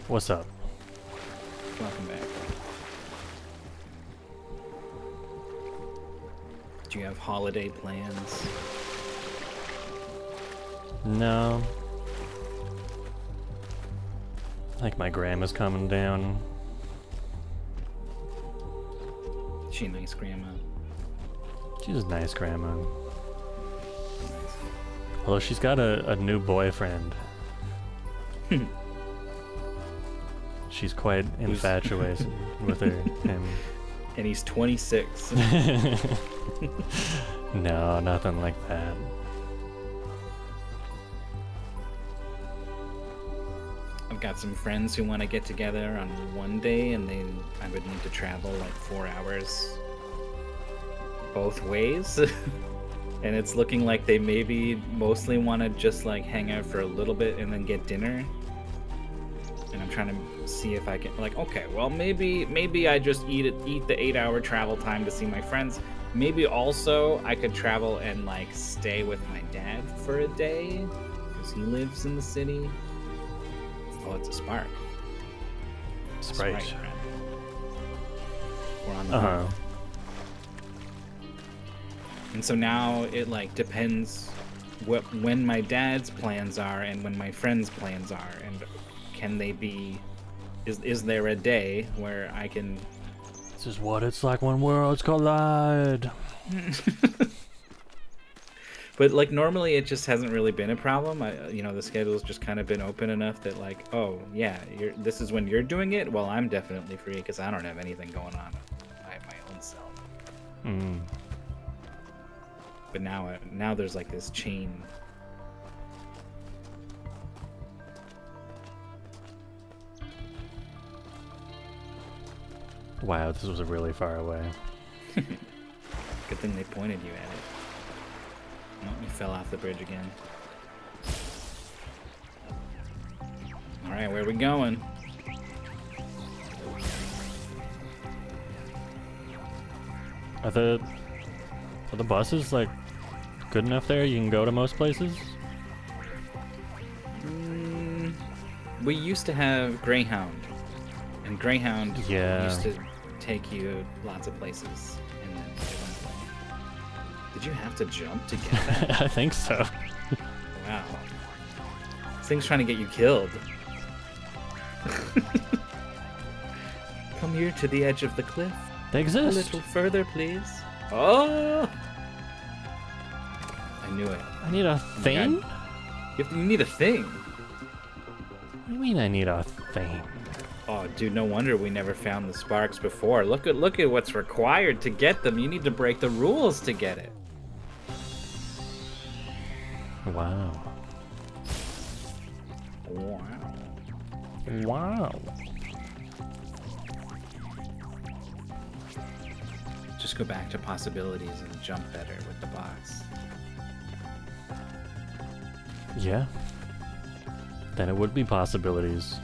What's up? Welcome back. Do you have holiday plans? No. I think my grandma's coming down. Is she a nice grandma? She's a nice grandma. Although she's got a new boyfriend. She's quite infatuated with him. And he's 26. No, nothing like that. I've got some friends who want to get together on one day, and I would need to travel like 4 hours both ways. And it's looking like they maybe mostly want to just like hang out for a little bit and then get dinner. And I'm trying to see if I can, like, okay, well, maybe I just eat the 8-hour travel time to see my friends. Maybe also I could travel and like stay with my dad for a day because he lives in the city. Oh, it's a spark. Sprite. Right? We're on the hook. And so now it like depends when my dad's plans are and when my friends' plans are, and can they be? Is there a day where I can? This is what it's like when worlds collide. But like normally it just hasn't really been a problem. The schedule's just kind of been open enough that like, oh yeah, this is when you're doing it. Well, I'm definitely free because I don't have anything going on by my own self. Mm. But now there's like this chain. Wow, this was really far away. Good thing they pointed you at it. Oh, we fell off the bridge again. Alright, where are we going? Are the buses like good enough there? You can go to most places? We used to have Greyhound. And Greyhound Yeah. used to take you lots of places. And then it went away. Did you have to jump to get that? I think so. Wow. This thing's trying to get you killed. Come here to the edge of the cliff. They A exist. little further, please. Oh! I knew it. I need a my thing? God. You need a thing. What do you mean I need a thing? Oh, dude, no wonder we never found the sparks before. Look at what's required to get them. You need to break the rules to get it. Wow. Wow. Wow. Just go back to possibilities and jump better with the box. Yeah. Then it would be possibilities.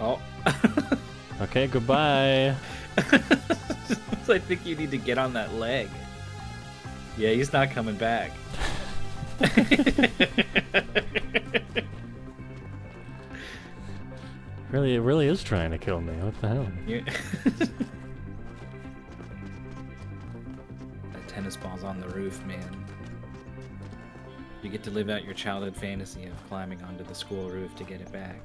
Oh. Okay, goodbye. I think you need to get on that leg. Yeah, he's not coming back. It really is trying to kill me. What the hell? That tennis ball's on the roof, man. You get to live out your childhood fantasy of climbing onto the school roof to get it back.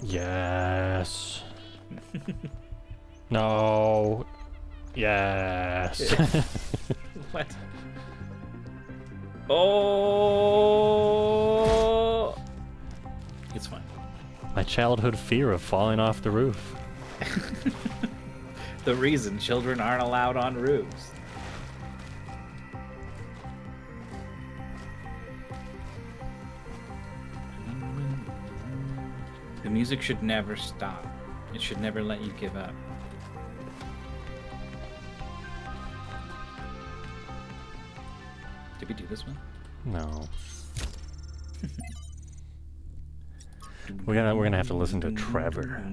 Yes. No. Yes. What? Oh! It's fine. My childhood fear of falling off the roof. The reason children aren't allowed on roofs. The music should never stop. It should never let you give up. Did we do this one? No. We're gonna have to listen to Trevor.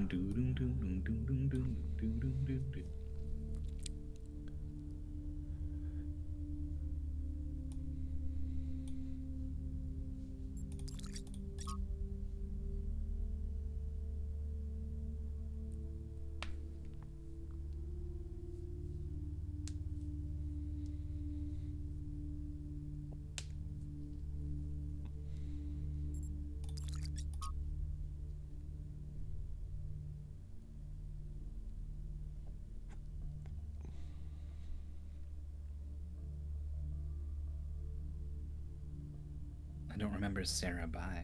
I don't remember Sarah Bye.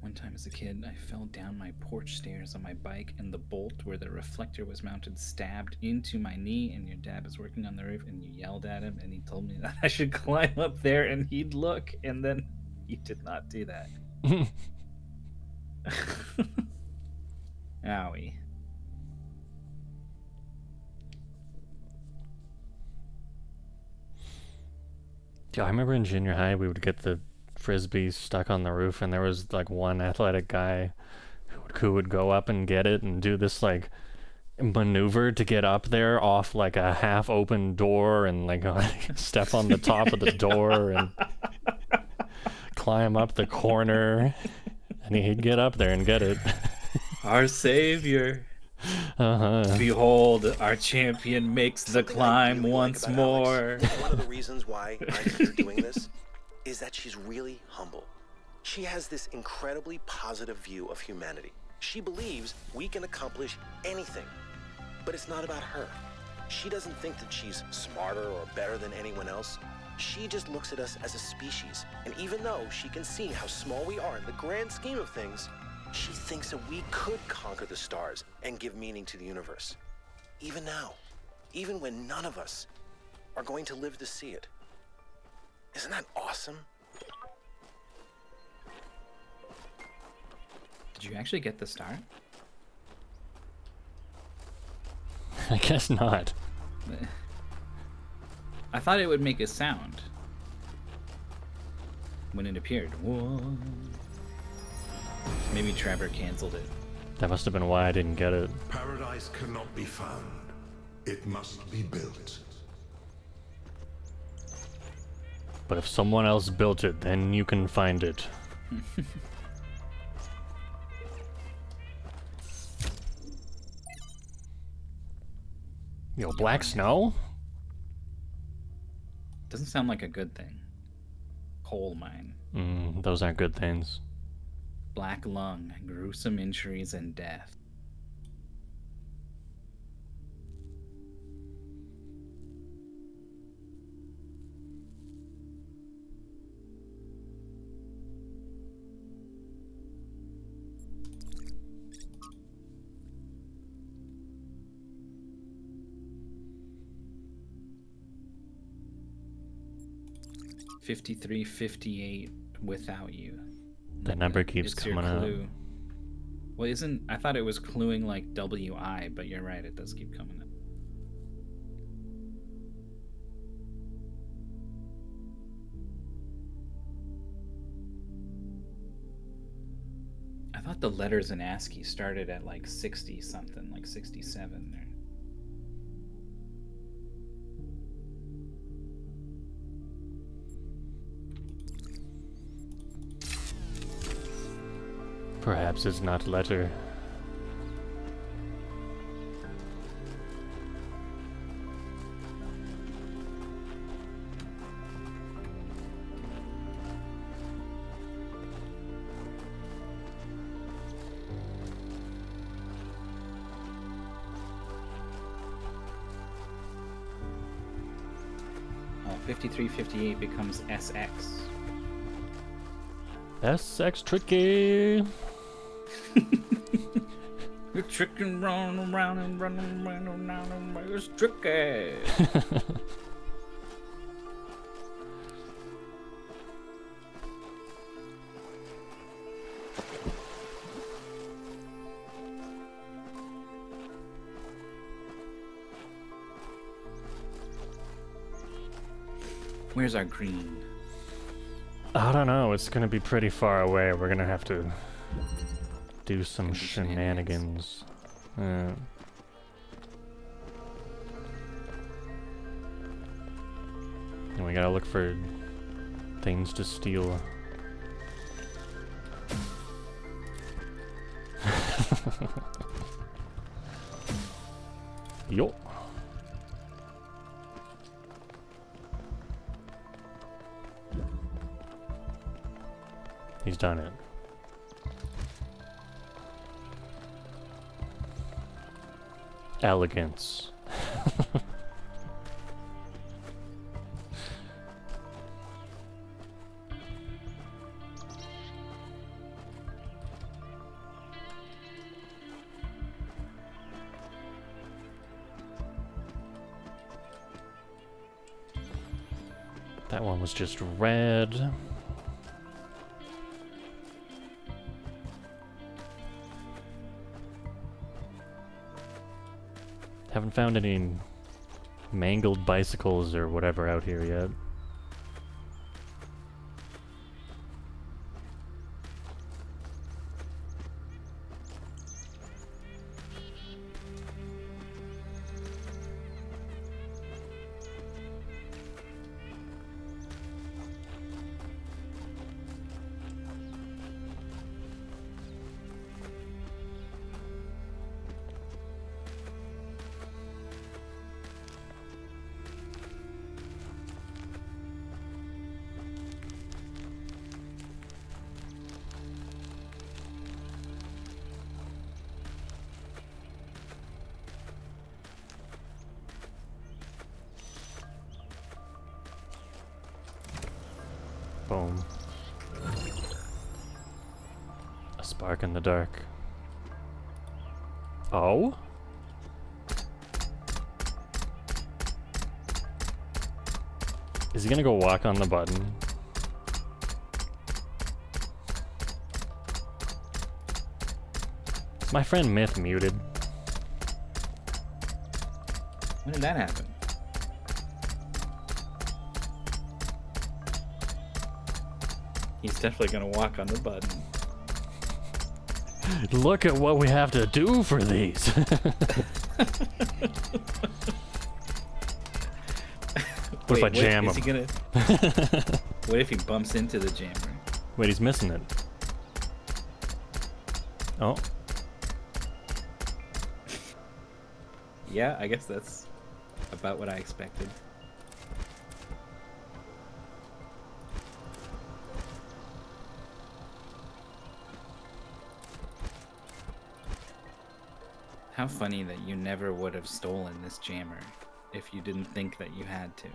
One time as a kid, I fell down my porch stairs on my bike, and the bolt where the reflector was mounted stabbed into my knee, and your dad was working on the roof, and you yelled at him, and he told me that I should climb up there, and he'd look, and then you did not do that. Owie. Yeah, I remember in junior high we would get the frisbee stuck on the roof, and there was like one athletic guy who would go up and get it and do this like maneuver to get up there off like a half open door and like step on the top of the door and climb up the corner, and he'd get up there and get it. Our savior. Uh-huh. Behold, our champion makes the climb once more. One of the reasons why I'm here doing this is that she's really humble. She has this incredibly positive view of humanity. She believes we can accomplish anything, but it's not about her. She doesn't think that she's smarter or better than anyone else. She just looks at us as a species, and even though she can see how small we are in the grand scheme of things, she thinks that we could conquer the stars and give meaning to the universe. Even now, even when none of us are going to live to see it. Isn't that awesome? Did you actually get the star? I guess not. I thought it would make a sound when it appeared. Whoa. Maybe Trevor canceled it. That must have been why I didn't get it. Paradise cannot be found. It must be built. But if someone else built it, then you can find it. Yo, black snow? Doesn't sound like a good thing. Coal mine. Those aren't good things. Black lung, gruesome injuries and death. $53, $58 without you. That number keeps It's your coming up. clue. Well, isn't... I thought it was cluing like WI, but you're right, it does keep coming up. I thought the letters in ASCII started at like 60 something, like 67 there. Perhaps it's not letter. Oh, 53, 58 becomes SX. SX tricky. You're tricking round and round and round and round and round and round. It's tricky. Where's our green? I don't know, it's gonna be pretty far away. We're gonna have to do some shenanigans. And we gotta look for things to steal. Yo. He's done it. Elegance. That one was just red. Haven't found any mangled bicycles or whatever out here yet. Boom. A spark in the dark. Oh? Is he gonna go walk on the button? Is my friend Myth muted? When did that happen? He's definitely gonna walk on the button. Look at what we have to do for these. What if I jam is him? he gonna... What if he bumps into the jammer? Wait, he's missing it. Oh. Yeah, I guess that's about what I expected. How funny that you never would have stolen this jammer if you didn't think that you had to.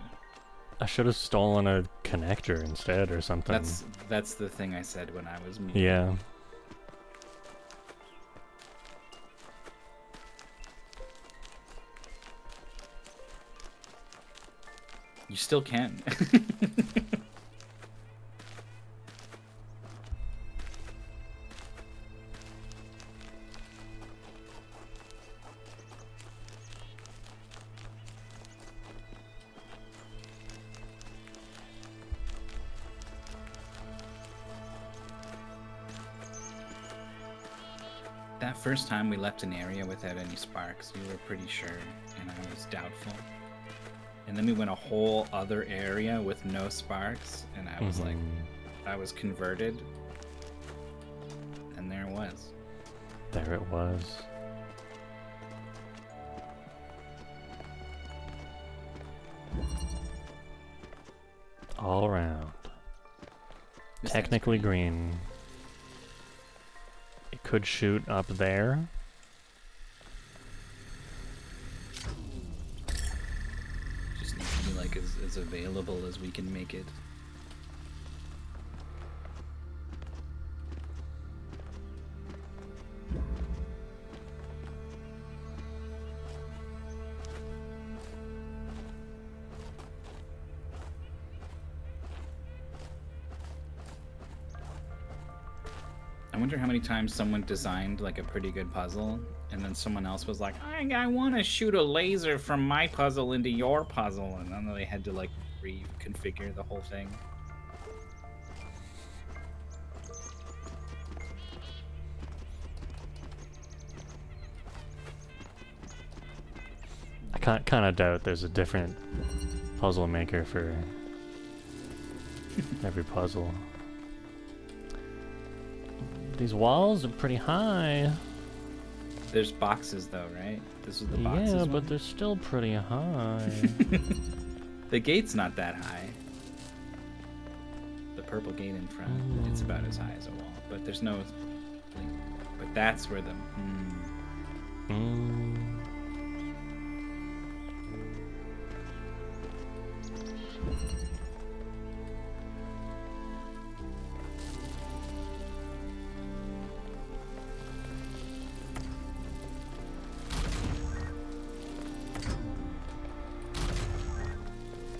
I should have stolen a connector instead or something. That's the thing I said when I was muted. Yeah. You still can. That first time we left an area without any sparks, you were pretty sure, and I was doubtful. And then we went a whole other area with no sparks, and I was like, I was converted. And there it was. There it was. All around. This Technically green. It could shoot up there. Just needs to be like as available as we can make it. I wonder how many times someone designed like a pretty good puzzle and then someone else was like, I want to shoot a laser from my puzzle into your puzzle, and then they had to like reconfigure the whole thing. I kind of doubt there's a different puzzle maker for every puzzle. These walls are pretty high. There's boxes though, right? This is the boxes Yeah, one? but they're still pretty high. The gate's not that high. The purple gate in front, it's about as high as a wall, but there's no. But that's where the.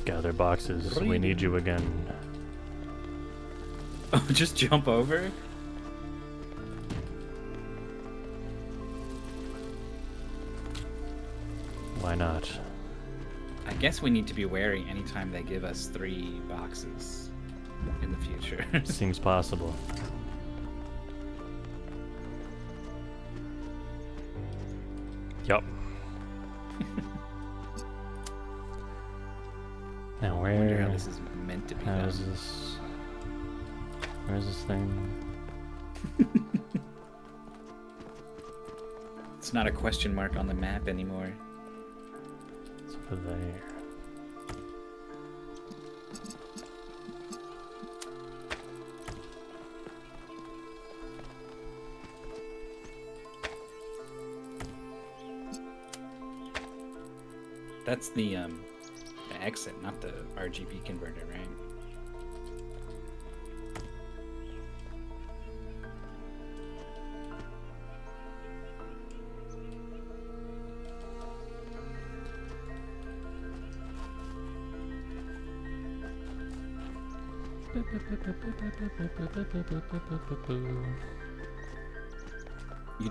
Gather boxes. We need you again. Oh, just jump over? Why not? I guess we need to be wary anytime they give us 3 boxes in the future. Seems possible. Yup. Now I wonder where? how this is meant to be How done. is this? Where's this thing? It's not a question mark on the map anymore. It's over there. That's the exit, not the RGB converter, right? You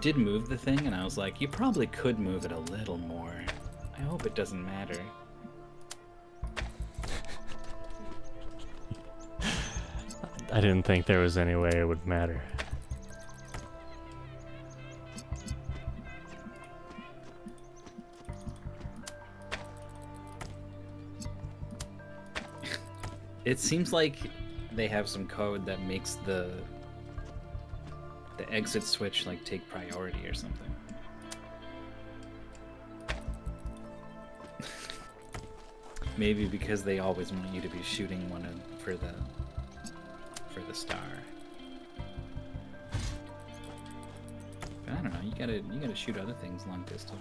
did move the thing, and I was like, you probably could move it a little more. I hope it doesn't matter. I didn't think there was any way it would matter. It seems like they have some code that makes the exit switch like take priority or something. Maybe because they always want you to be shooting one for the star. But I don't know. You gotta shoot other things long distance.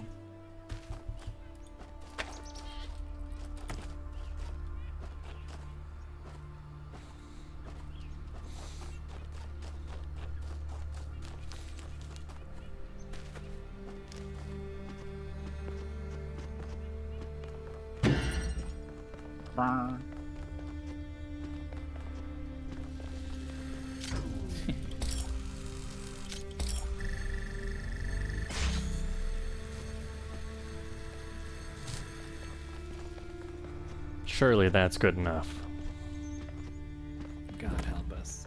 Surely that's good enough. God help us.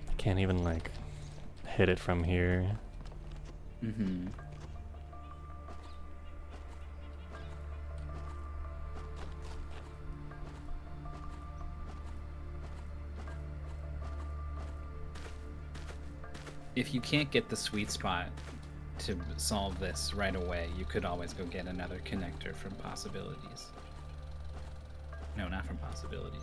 I can't even, like, hit it from here. Mm-hmm. If you can't get the sweet spot to solve this right away, you could always go get another connector from Possibilities. No, not from Possibilities.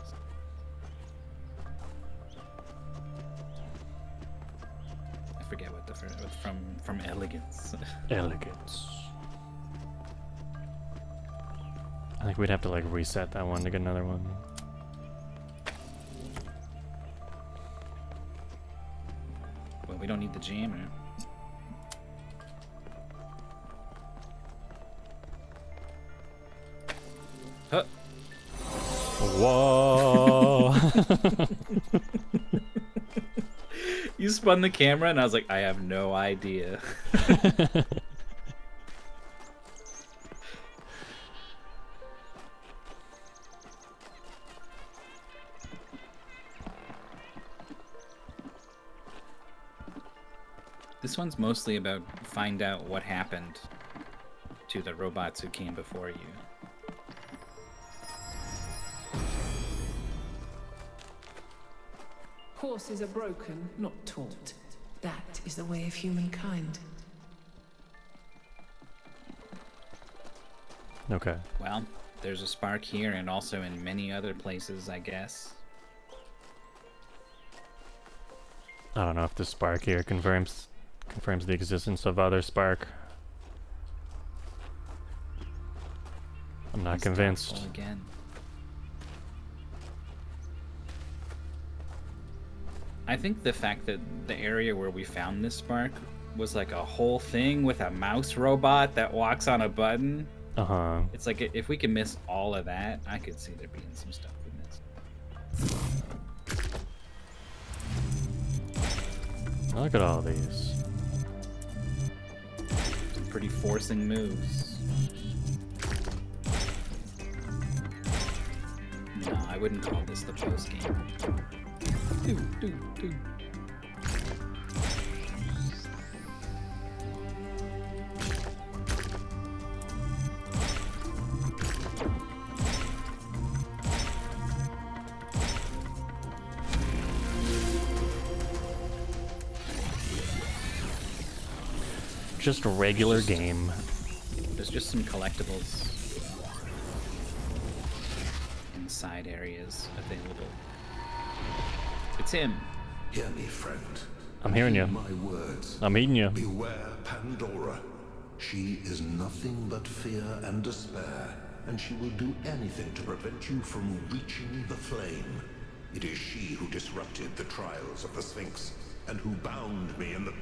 I forget what the first, from Elegance. Elegance. I think we'd have to, like, reset that one to get another one. Well, we don't need the jammer. Huh. Whoa! You spun the camera and I was like, I have no idea. This one's mostly about find out what happened to the robots who came before you. Horses are broken, not taught. That is the way of humankind. Okay. Well, there's a spark here and also in many other places, I guess. I don't know if the spark here confirms the existence of other spark. I'm not convinced. Doubtful again. I think the fact that the area where we found this spark was like a whole thing with a mouse robot that walks on a button. Uh-huh. It's like if we can miss all of that, I could see there being some stuff we missed. Look at all these. Some pretty forcing moves. No, I wouldn't call this the post game. Do. Just a regular game. There's just some collectibles in side areas available. It's him. Hear me, friend. I'm hearing you. Heed my words. I'm eating you. Beware Pandora. She is nothing but fear and despair, and she will do anything to prevent you from reaching the flame. It is she who disrupted the trials of the Sphinx, and who bound me in the...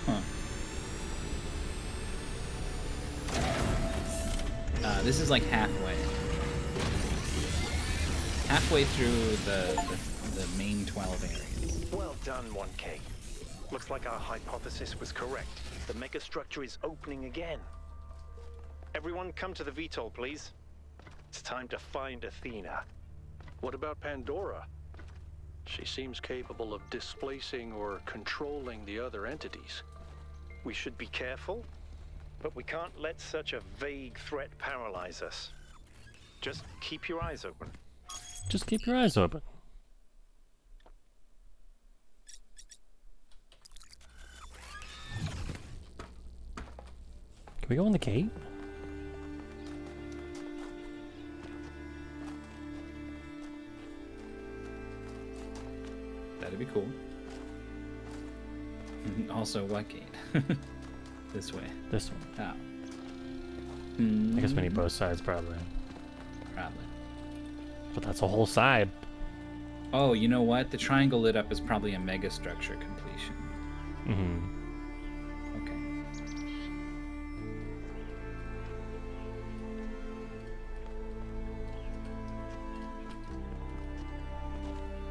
Huh. This is like halfway. Halfway through the main 12 areas. Well done, 1K. Looks like our hypothesis was correct. The megastructure is opening again. Everyone come to the VTOL, please. It's time to find Athena. What about Pandora? She seems capable of displacing or controlling the other entities. We should be careful, but we can't let such a vague threat paralyze us. Just keep your eyes open. Just keep your eyes open. Can we go in the gate? That'd be cool. Also, what gate? This way. This one. Oh. I guess we need both sides, probably. Probably. But that's a whole side. Oh, you know what? The triangle lit up is probably a mega structure completion. Mm-hmm. Okay.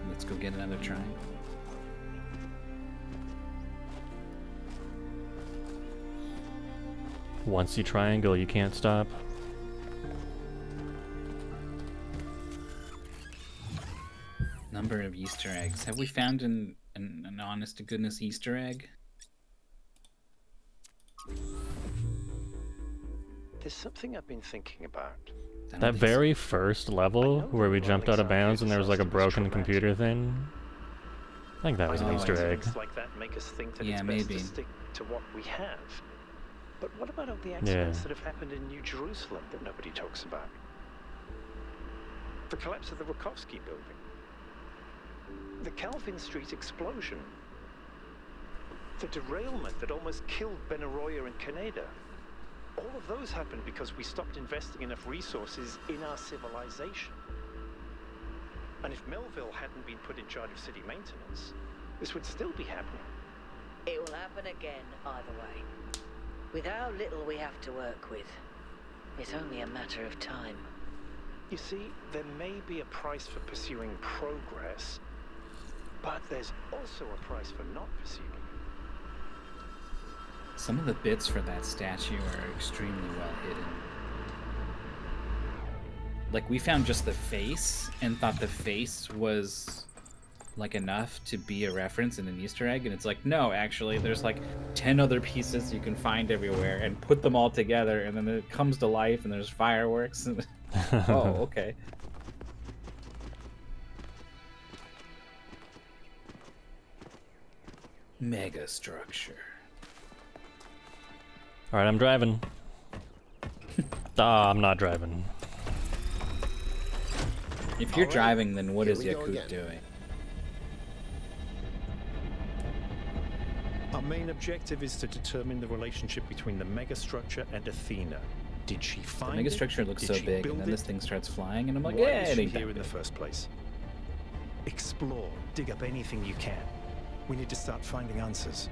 Let's go get another triangle. Once you triangle, you can't stop. Number of Easter eggs. Have we found an honest to goodness Easter egg? There's something I've been thinking about. That very first level where we jumped out of bounds and there was like a broken computer thing. I think that was an Easter egg. Things like that make us think that Yeah, it's best maybe. to stick to what we have. But what about all the accidents that have happened in New Jerusalem that nobody talks about? The collapse of the Rakovsky building. The Calvin Street explosion. The derailment that almost killed Benaroya and Kaneda. All of those happened because we stopped investing enough resources in our civilization. And if Melville hadn't been put in charge of city maintenance, this would still be happening. It will happen again, either way. With how little we have to work with, it's only a matter of time. You see, there may be a price for pursuing progress, but there's also a price for not pursuing it. Some of the bits for that statue are extremely well hidden. Like, we found just the face and thought the face was like enough to be a reference in an Easter egg, and it's like, no, actually there's like 10 other pieces you can find everywhere and put them all together, and then it comes to life and there's fireworks and oh, okay. Mega structure. Alright, I'm driving. I'm not driving. If you're Alright, driving, then what here is we go Yakut again. doing? Our main objective is to determine the relationship between the megastructure and Athena. Did she The find mega it? structure looks Did so she big, build and then it? this thing starts flying, and I'm like, Why yeah, is it she ain't here that in the big. first place? Explore, dig up anything you can. We need to start finding answers.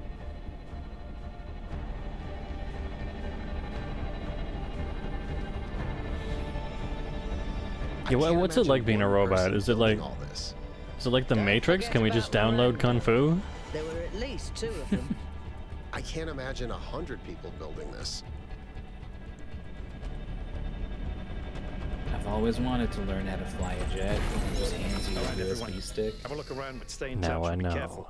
Yeah, what's it like being a robot? Is it like the Matrix? Can we just download Kung Fu? There were at least 2 of them. I can't imagine 100 people building this. I've always wanted to learn how to fly a jet, and it just hands you a Alright, USB everyone, stick. have a look around, but stay in Now touch I and be know. careful.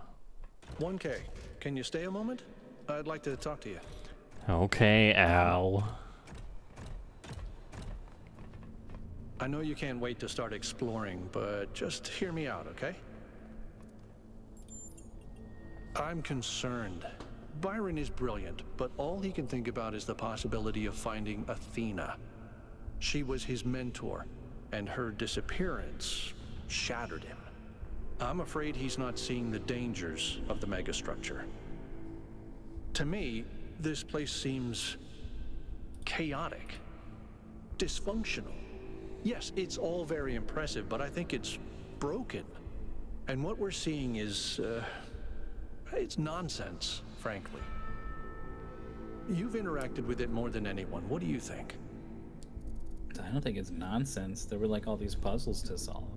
1K, can you stay a moment? I'd like to talk to you. Okay, Al. I know you can't wait to start exploring, but just hear me out, okay? I'm concerned. Byron is brilliant, but all he can think about is the possibility of finding Athena. She was his mentor, and her disappearance shattered him. I'm afraid he's not seeing the dangers of the megastructure. To me, this place seems chaotic, dysfunctional. Yes, it's all very impressive, but I think it's broken. And what we're seeing is, it's nonsense, frankly. You've interacted with it more than anyone. What do you think? I don't think it's nonsense. There were like all these puzzles to solve.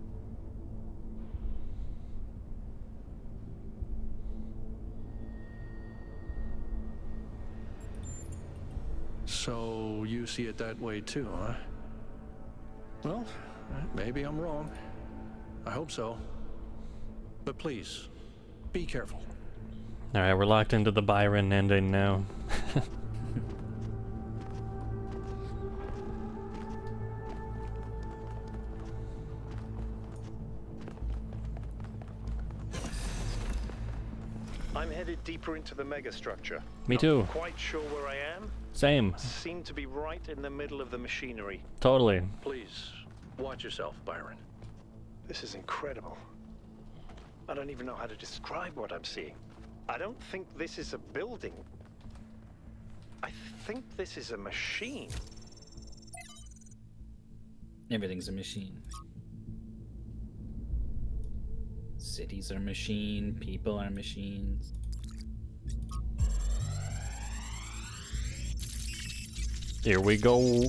So you see it that way too, huh? Well, maybe I'm wrong. I hope so. But please, be careful. Alright, we're locked into the Byron ending now. I'm headed deeper into the megastructure. Me too. Not quite sure where I am. Same. Seem to be right in the middle of the machinery. Totally. Please, watch yourself, Byron. This is incredible. I don't even know how to describe what I'm seeing. I don't think this is a building. I think this is a machine. Everything's a machine. Cities are machine, people are machines. Here we go.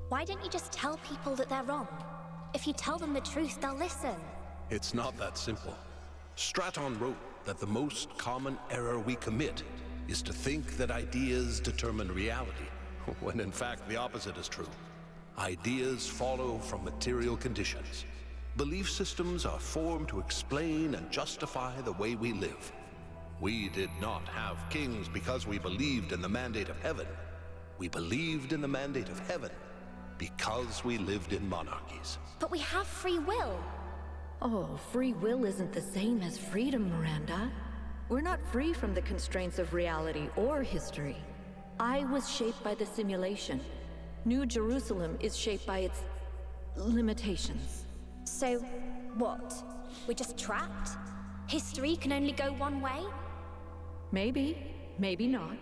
Why don't you just tell people that they're wrong? If you tell them the truth, they'll listen. It's not that simple. Straton wrote that the most common error we commit is to think that ideas determine reality, when in fact the opposite is true. Ideas follow from material conditions. Belief systems are formed to explain and justify the way we live. We did not have kings because we believed in the mandate of heaven. We believed in the mandate of heaven because we lived in monarchies. But we have free will. Oh, free will isn't the same as freedom, Miranda. We're not free from the constraints of reality or history. I was shaped by the simulation. New Jerusalem is shaped by its limitations. So, what? We're just trapped? History can only go one way? Maybe, maybe not.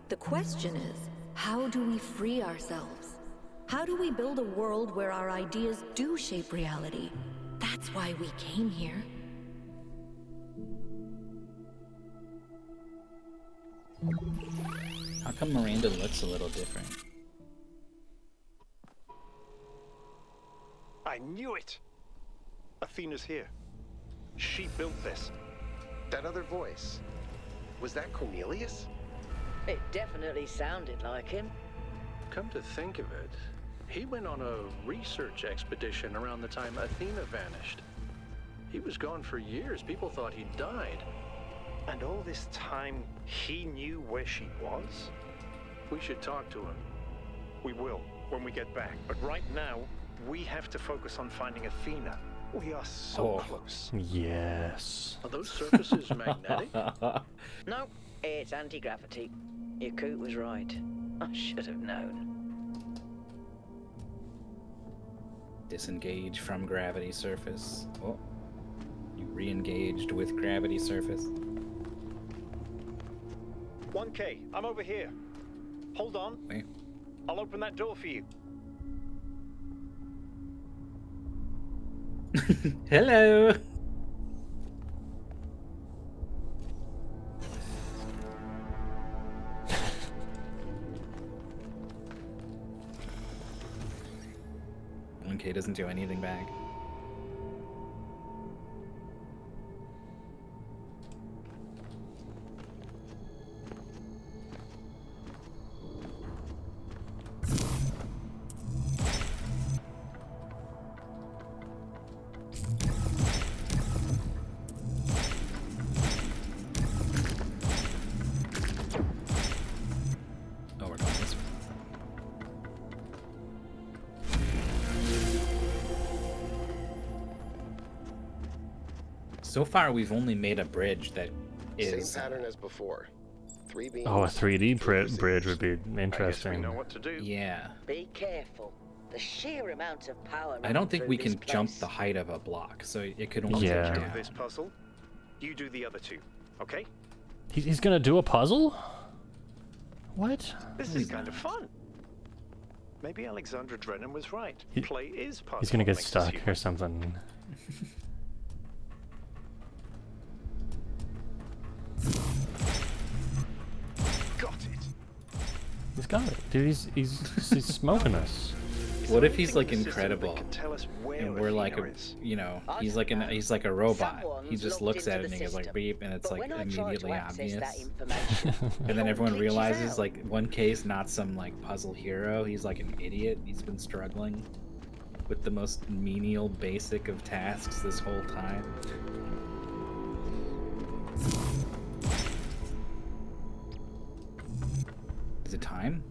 The question is, how do we free ourselves? How do we build a world where our ideas do shape reality? That's why we came here. How come Miranda looks a little different? I knew it! Athena's here. She built this. That other voice, was that Cornelius? It definitely sounded like him. Come to think of it, he went on a research expedition around the time Athena vanished. He was gone for years. People thought he died. And all this time, he knew where she was? We should talk to him. We will, when we get back. But right now, we have to focus on finding Athena. We are so close. Yes. Are those surfaces magnetic? No, it's anti-gravity. Your coot was right. I should have known. Disengage from gravity surface. Oh. You re-engaged with gravity surface. 1K, I'm over here. Hold on. Wait. I'll open that door for you. Hello. Okay, doesn't do anything back. Oh, we're going this way. So far, we've only made a bridge that is... Same pattern as before. 3 beams. Oh, a 3D two bridge would be I guess we interesting. know what to do. Yeah. Be careful. The sheer amount of power. I don't running think through we this can jump place. the height of a block, so it could only Yeah. go Do down. this puzzle. You do the other two, okay? He's gonna do a puzzle? What? This is kind of fun. Maybe Alexandra Drennan was right. Play is puzzle. He's gonna get makes us stuck human. or something. got it, dude. He's smoking us. What if he's like incredible, and we're like he's like a robot. He just looks at it and he goes like beep, and it's like immediately obvious. And then everyone realizes like one case, not some like puzzle hero. He's like an idiot. He's been struggling with the most menial, basic of tasks this whole time. Is it time?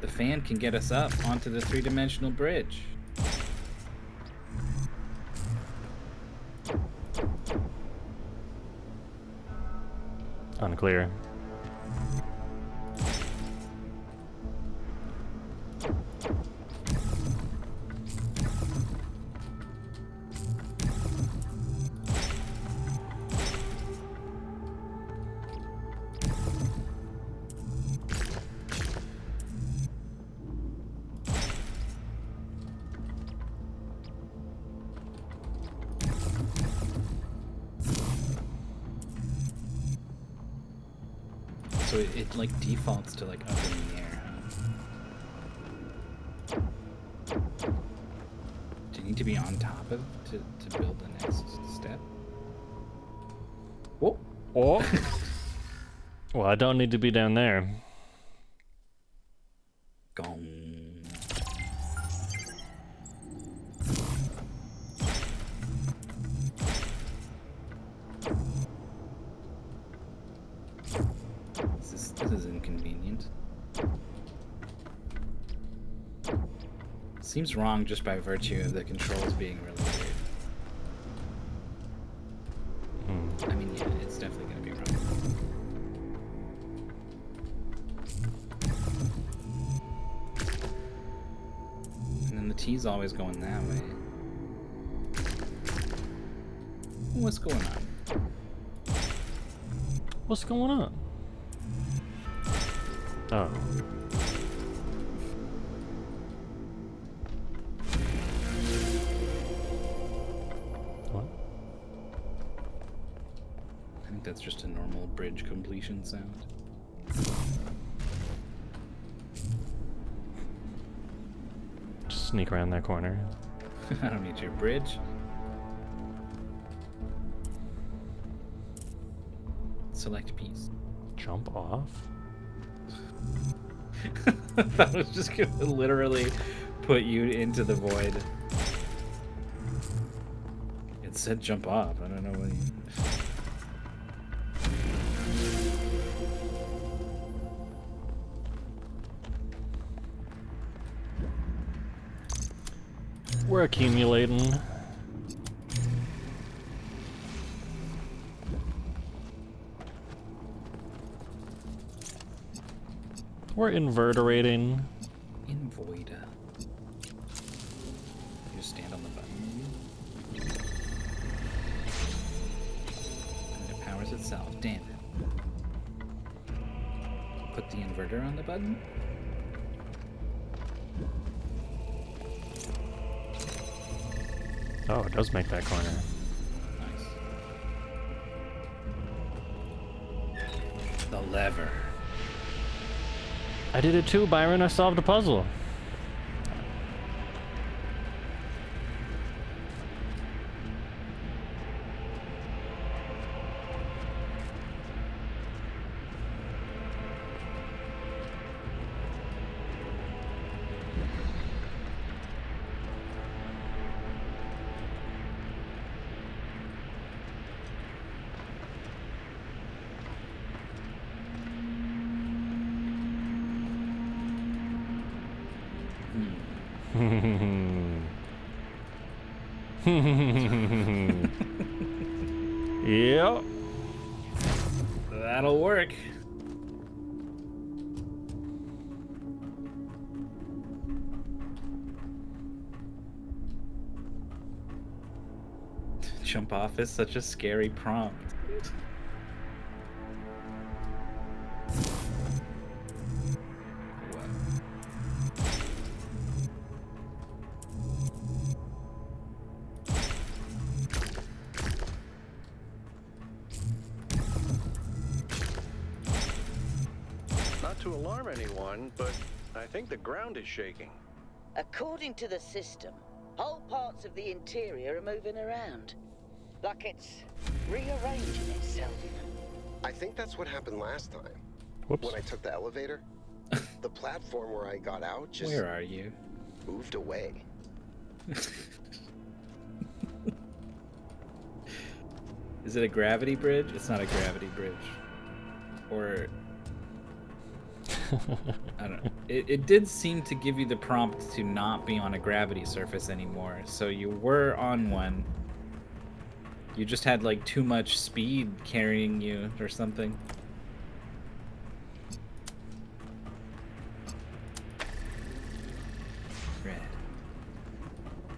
The fan can get us up onto the three-dimensional bridge. Unclear. So it like defaults to like up in the air. Do you need to be on top of to build the next step? Whoa. Oh. Well, I don't need to be down there. Gong. This is inconvenient. Seems wrong just by virtue of the controls being really weird. I mean, yeah, it's definitely gonna be wrong. And then the T's always going that way. What's going on? What's going on? Oh. What? I think that's just a normal bridge completion sound. Just sneak around that corner. I don't need your bridge. Select piece. Jump off? That was just gonna literally put you into the void. It said jump off. I don't know what you... We're accumulating. We're inverterating. Invoid. You just stand on the button. And it powers itself. Damn it. Put the inverter on the button. Oh, it does make that corner. Nice. The lever. I did it too, Byron. I solved a puzzle. Yep. That'll work. Jump off is such a scary prompt. to alarm anyone, but I think the ground is shaking. According to the system, whole parts of the interior are moving around. Like it's rearranging itself. I think that's what happened last time. Whoops. When I took the elevator, the platform where I got out just Where are you? moved away. Is it a gravity bridge? It's not a gravity bridge. Or... I don't know. It did seem to give you the prompt to not be on a gravity surface anymore. So you were on one. You just had like too much speed carrying you or something. Red.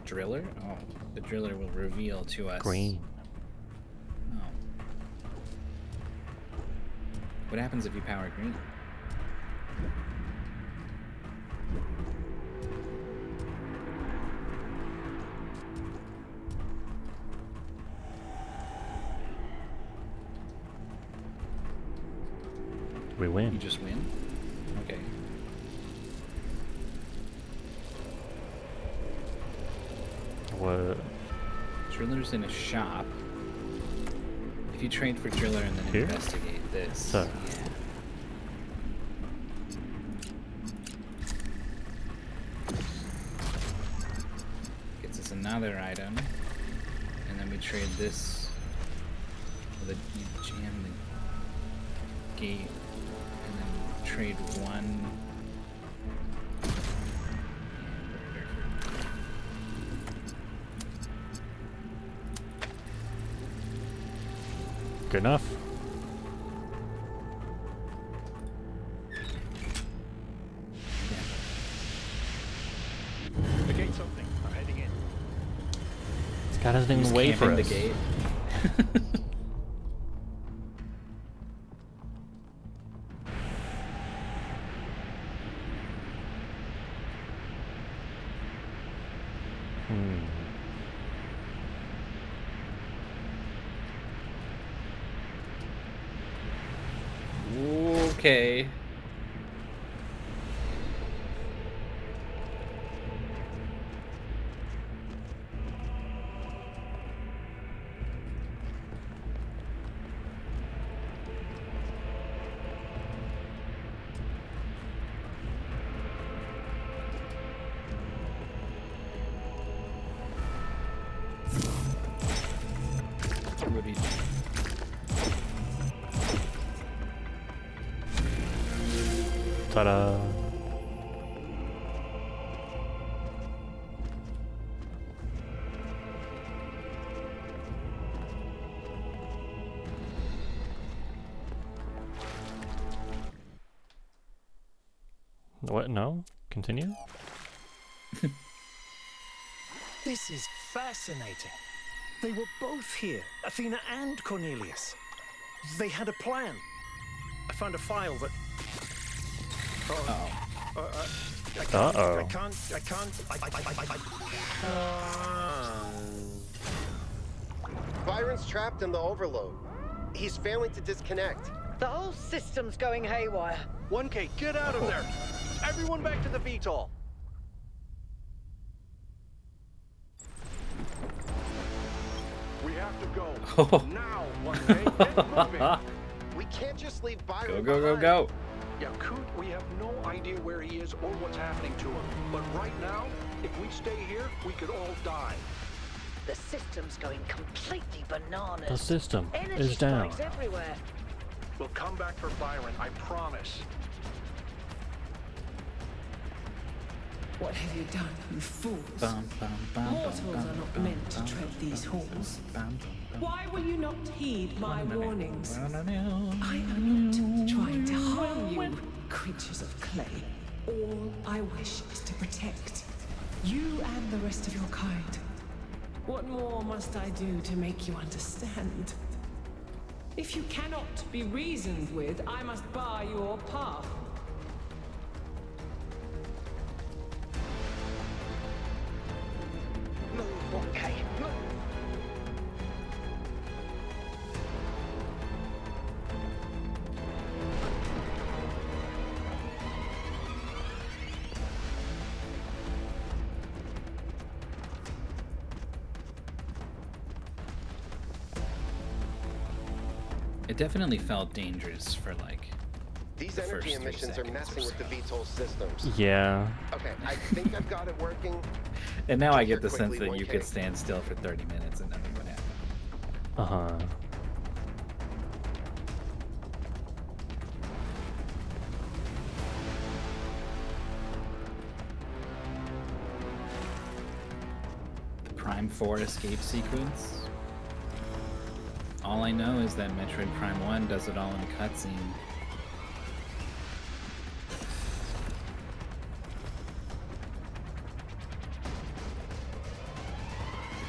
Driller? Oh, the driller will reveal to us. Green. Oh. What happens if you power green? We win. You just win? Okay. What? Driller's in a shop. If you trade for Driller and then Here? investigate this. So. Yeah. Gets us another item. And then we trade this. Well, you jam the gate. And then trade one. Good enough. The gate's opening. I'm heading in. This guy doesn't even He's wait for camping us. the gate. Okay. Ruby. Ta-da. What? No? Continue? This is fascinating. They were both here, Athena and Cornelius. They had a plan. I found a file that... Uh-oh. I can't... Byron's trapped in the overload. He's failing to disconnect. The whole system's going haywire. 1K, get out of there! Everyone back to the VTOL! We have to go. Now, 1K, get moving! We can't just leave Byron Go, go, behind. go. Yeah, Coot, we have no idea where he is or what's happening to him. But right now, if we stay here, we could all die. The system's going completely bananas. The system Energy is down. spikes everywhere. We'll come back for Byron, I promise. What have you done, you fools? Bum, bum, bum, Mortals bum, are not bum, meant to bum, tread these bum, halls. bum, bum, bum. Why will you not heed my warnings? I I am not trying to harm you, creatures of clay. All I wish is to protect you and the rest of your kind. What more must I do to make you understand? If you cannot be reasoned with, I must bar your path. Okay. It definitely felt dangerous for like These the energy first 3 emissions are seconds messing or with the so. VTOL systems. Yeah. Okay, I think I've got it working. And now I Check get here the sense quickly, that you 1K. could stand still for 30 minutes and nothing would happen. Uh-huh. The Prime 4 escape sequence. All I know is that Metroid Prime 1 does it all in a cutscene.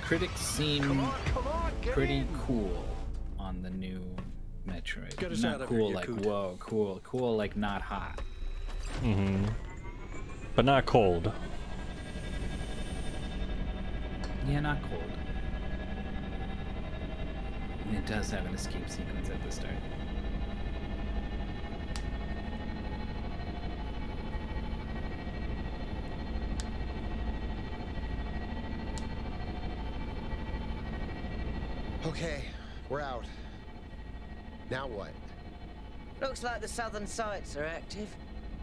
The critics seem pretty cool on the new Metroid. Get us Not out of cool here, like Yakut. whoa, cool. Cool like not hot. Mm-hmm. But not cold. Yeah, not cold. And it does have an escape sequence at the start. Okay, we're out. Now what? Looks like the southern sites are active.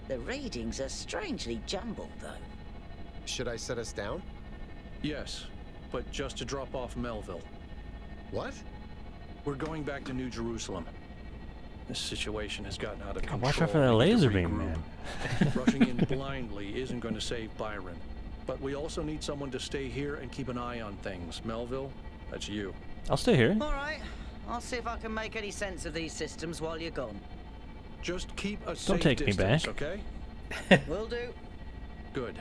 The readings are strangely jumbled, though. Should I set us down? Yes, but just to drop off Melville. What? We're going back to New Jerusalem. This situation has gotten out of control. Watch out for that We need to laser beam, regroup. man. Rushing in blindly isn't going to save Byron. But we also need someone to stay here and keep an eye on things. Melville, that's you. I'll stay here. All right. I'll see if I can make any sense of these systems while you're gone. Just keep a safe Don't take me distance, back. okay? Will do. Good.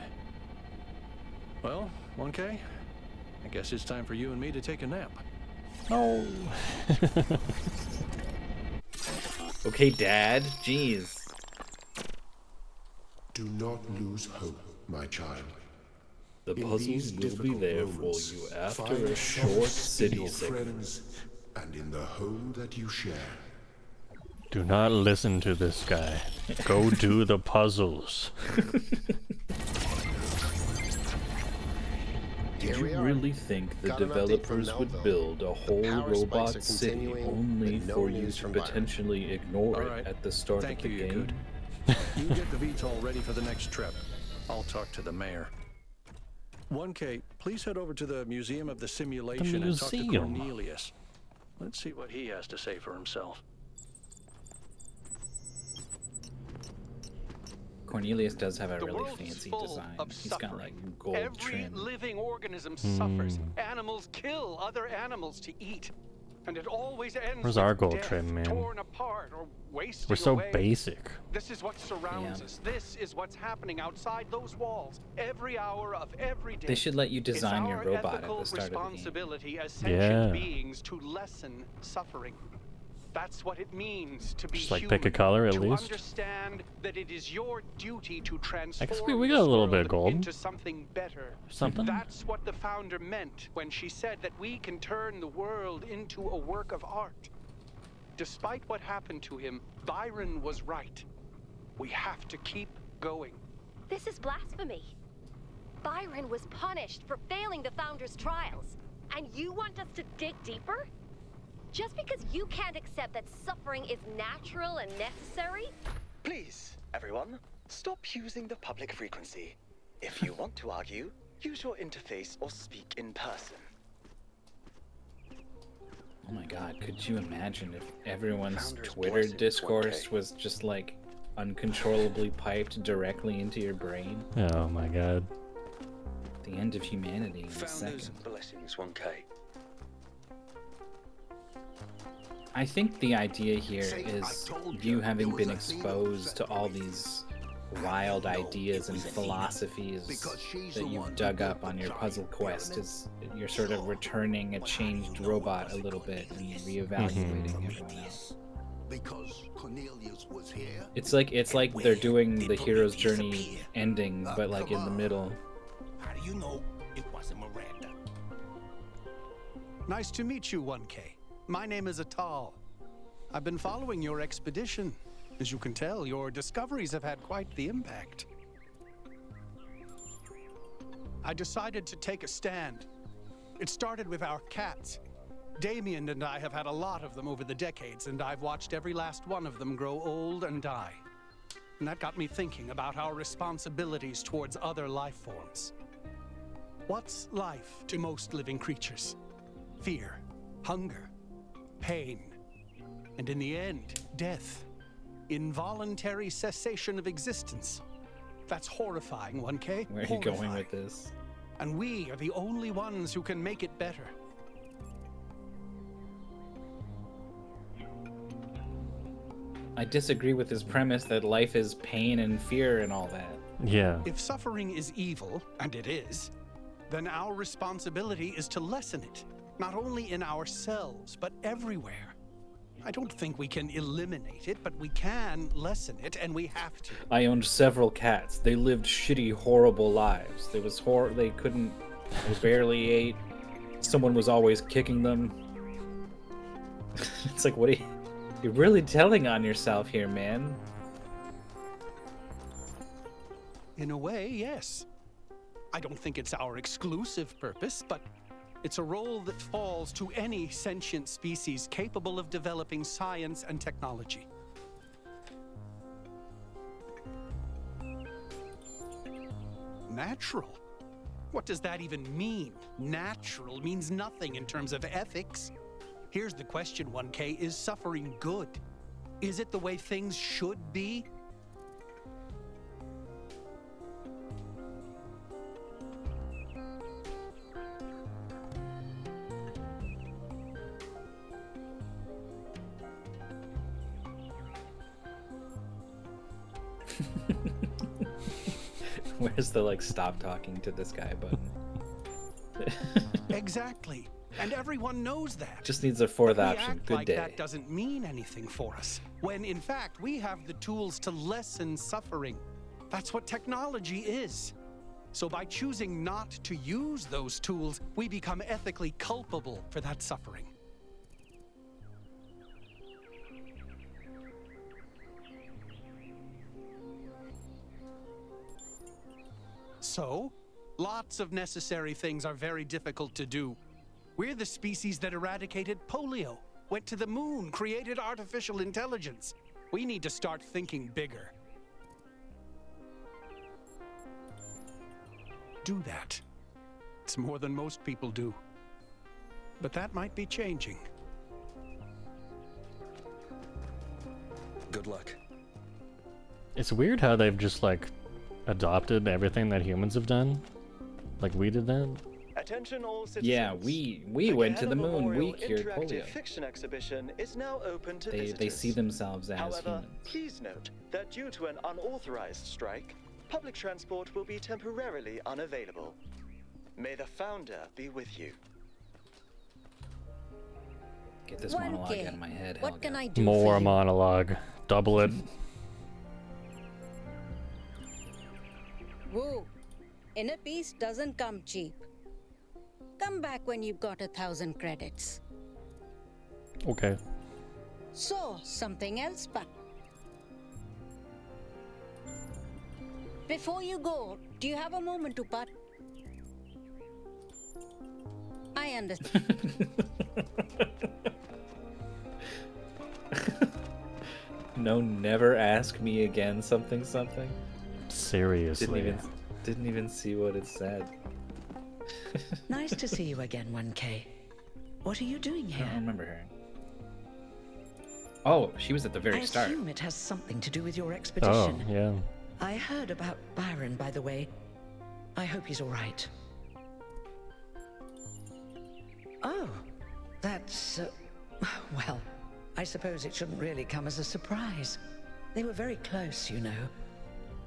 Well, 1K, I guess it's time for you and me to take a nap. No. Okay, Dad. Jeez. Do not lose hope, my child. The In puzzles these will be difficult there for moments, you after find a short solace in city your segment. friends and in the home that you share. Do not listen to this guy. Go do the puzzles. Did Here we you are. really think the Got an update from developers would Melville. build a whole power spikes robot are city continuing, only but no for you news to from Byron. potentially ignore All it right. at the start Thank of the you, game? You get the VTOL ready for the next trip. I'll talk to the mayor. 1K, please head over to the Museum of the Simulation and talk to museum. Cornelius. Let's see what he has to say for himself. Cornelius does have a The really world's fancy full design. of He's got like suffering. gold Every trim. living organism suffers. Animals kill other animals to eat. And it always ends Where's with our gold death, trim, man? torn apart or wasted We're so away. basic. This is what surrounds Yeah. us. This is what's happening outside those walls every hour of every day. They should let you design it's your our robot at ethical the start of the game. responsibility as sentient Yeah. beings to lessen suffering. That's what it means to be Just like human. pick a color at to least. understand that it is your duty to transform guess we got a this little bit world of gold. into something better. Something? That's what the founder meant when she said that we can turn the world into a work of art. Despite what happened to him, Byron was right. We have to keep going. This is blasphemy. Byron was punished for failing the Founder's trials. And you want us to dig deeper? Just because you can't accept that suffering is natural and necessary? Please, everyone, stop using the public frequency. If you want to argue, use your interface or speak in person. Oh my god, could you imagine if everyone's Founder's Twitter blessings, discourse 1K. was just like uncontrollably piped directly into your brain? Oh my god. The end of humanity in a Founders second. blessings, 1K. I think the idea here is you having been exposed to all these wild ideas and philosophies that you've dug up on your puzzle quest is you're sort of returning a changed robot a little bit and reevaluating everyone else. Because Cornelius was here. It's like they're doing the hero's journey ending, but like in the middle. How do you know it wasn't Miranda? Nice to meet you, 1K. My name is Atal. I've been following your expedition. As you can tell, your discoveries have had quite the impact. I decided to take a stand. It started with our cats. Damien and I have had a lot of them over the decades, and I've watched every last one of them grow old and die. And that got me thinking about our responsibilities towards other life forms. What's life to most living creatures? Fear, hunger, pain, and in the end, death. Involuntary cessation of existence. That's horrifying, 1K. Where are you going with this? And we are the only ones who can make it better. I disagree with his premise that life is pain and fear and all that. Yeah. If suffering is evil, and it is, then our responsibility is to lessen it, not only in ourselves, but everywhere. I don't think we can eliminate it, but we can lessen it, and we have to. I owned several cats. They lived shitty, horrible lives. There was they couldn't, they barely ate. Someone was always kicking them. It's like, what are you're really telling on yourself here, man. In a way, yes. I don't think it's our exclusive purpose, but it's a role that falls to any sentient species capable of developing science and technology. Natural? What does that even mean? Natural means nothing in terms of ethics. Here's the question, 1K. Is suffering good? Is it the way things should be? Where's the, like, stop talking to this guy button? Exactly. And everyone knows that. Just needs a fourth But we option. act Good like day. that doesn't mean anything for us, when in fact we have the tools to lessen suffering. That's what technology is. So by choosing not to use those tools, we become ethically culpable for that suffering. So, lots of necessary things are very difficult to do. We're the species that eradicated polio, went to the moon, created artificial intelligence. We need to start thinking bigger. Do that. It's more than most people do. But that might be changing. Good luck. It's weird how they've just like adopted everything that humans have done. Like we did that. Attention all citizens. Yeah, we went to the moon. We cured interactive polio. fiction exhibition is now open to They visitors. see themselves as However, humans. please note that due to an unauthorized strike, public transport will be temporarily unavailable. May the founder be with you. Get this monologue out of my head. What can I do More for you? monologue. Double it. Whoa. Inner peace doesn't come cheap. Come back when you've got 1,000 credits. Okay. So, something else, but before you go, do you have a moment to putt? I understand. No, never ask me again. Something. Seriously. Didn't even see what it said. Nice to see you again, 1K. What are you doing I here? don't remember her. Oh, she was at the very I start. assume it has something to do with your expedition. Oh, yeah. I heard about Byron, by the way. I hope he's all right. Oh, that's... well, I suppose it shouldn't really come as a surprise. They were very close, you know.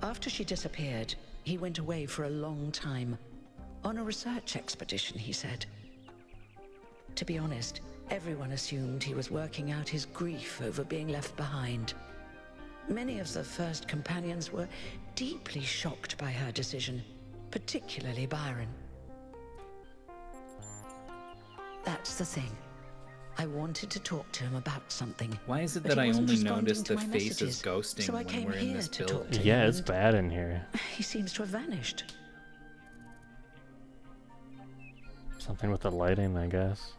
After she disappeared, he went away for a long time. On a research expedition, he said. To be honest, everyone assumed he was working out his grief over being left behind. Many of the first companions were deeply shocked by her decision, particularly Byron. That's the thing. I wanted to talk to him about something. Why is it but that he I wasn't only responding notice to the my faces messages, ghosting so I when came we're in here this to building? talk to Yeah, him, it's and bad in here. he seems to have vanished. Something with the lighting, I guess.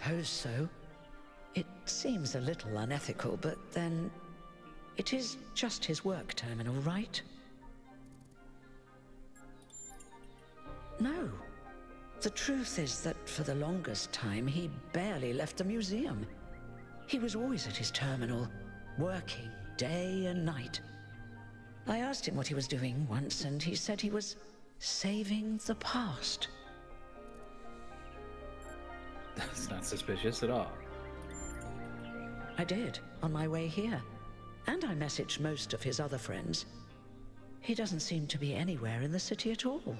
suppose so. It seems a little unethical, but then it is just his work terminal, right? No. The truth is that for the longest time, he barely left the museum. He was always at his terminal, working day and night. I asked him what he was doing once, and he said he was saving the past. That's not suspicious at all. I did, on my way here. And I messaged most of his other friends. He doesn't seem to be anywhere in the city at all.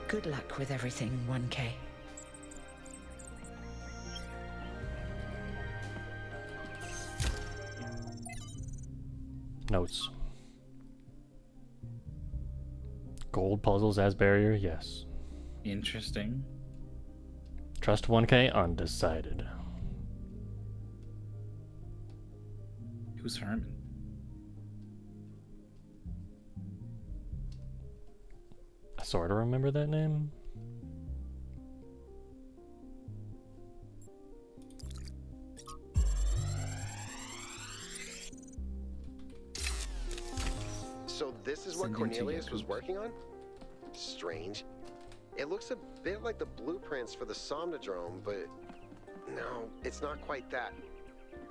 Good luck with everything, 1K. Notes. Gold puzzles as barrier, yes. Interesting. Trust 1K, undecided. Who's Herman? I sort of remember that name. So this is what Cornelius was working on? Strange. It looks a bit like the blueprints for the Somnodrome, but no, it's not quite that.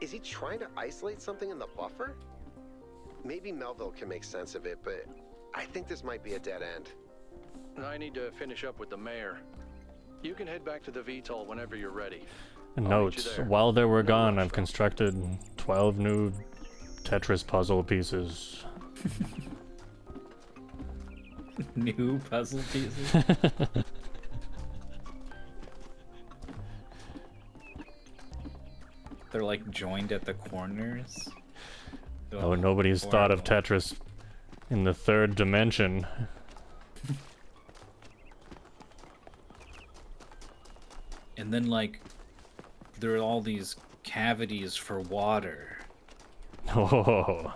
Is he trying to isolate something in the buffer? Maybe Melville can make sense of it, but I think this might be a dead end. I need to finish up with the mayor. You can head back to the VTOL whenever you're ready. Notes. While they were gone, I've constructed 12 new Tetris puzzle pieces. New puzzle pieces? They're like joined at the corners. Oh, nobody's thought of Tetris in the third dimension. And then like there are all these cavities for water. Oh.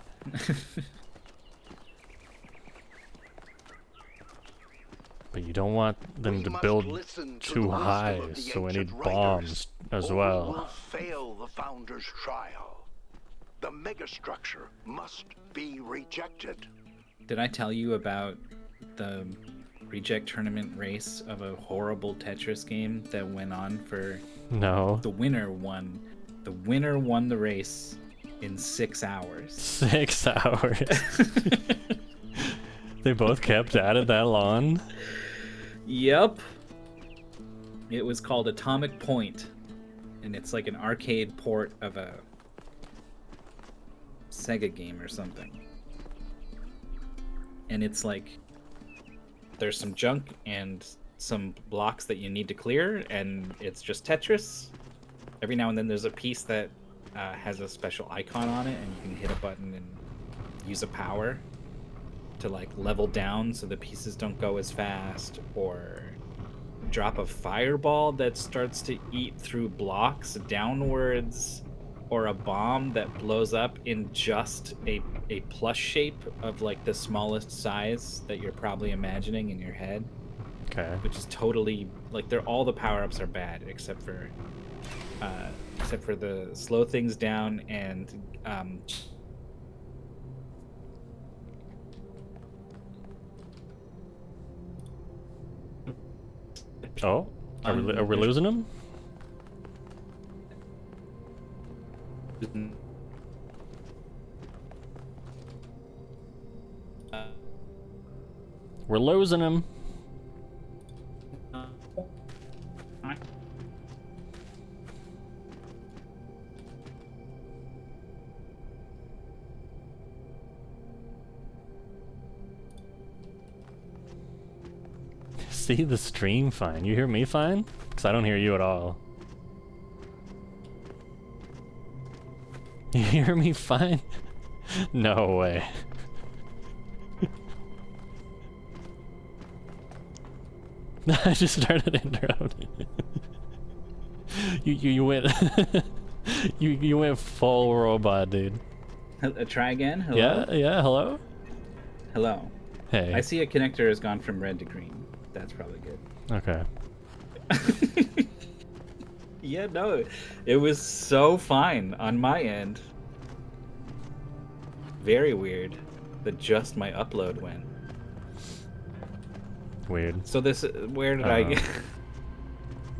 But you don't want them to build too high, so we need bombs as well. Will fail the Founder's trial. The megastructure must be rejected. Did I tell you about the reject tournament race of a horrible Tetris game that went on for... No. The winner won. The winner won the race in 6 hours. 6 hours? They both kept at it that long? Yep. It was called Atomic Point, and it's like an arcade port of a Sega game or something. And it's like there's some junk and some blocks that you need to clear, and it's just Tetris. Every now and then there's a piece that has a special icon on it, and you can hit a button and use a power to like level down so the pieces don't go as fast, or drop a fireball that starts to eat through blocks downwards, or a bomb that blows up in just a plus shape of like the smallest size that you're probably imagining in your head. Okay. Which is totally like all the power-ups are bad except for the slow things down and Oh, are we losing him? We're losing him. See the stream fine. You hear me fine? Because I don't hear you at all. You hear me fine? No way. I just started interrupting. You went you went full robot, dude. Try again. Hello? Yeah. Hello. Hello. Hey. I see a connector has gone from red to green. That's probably good. Okay. Yeah, no, it was so fine on my end. Very weird that just my upload went. Weird. So this, where did I get?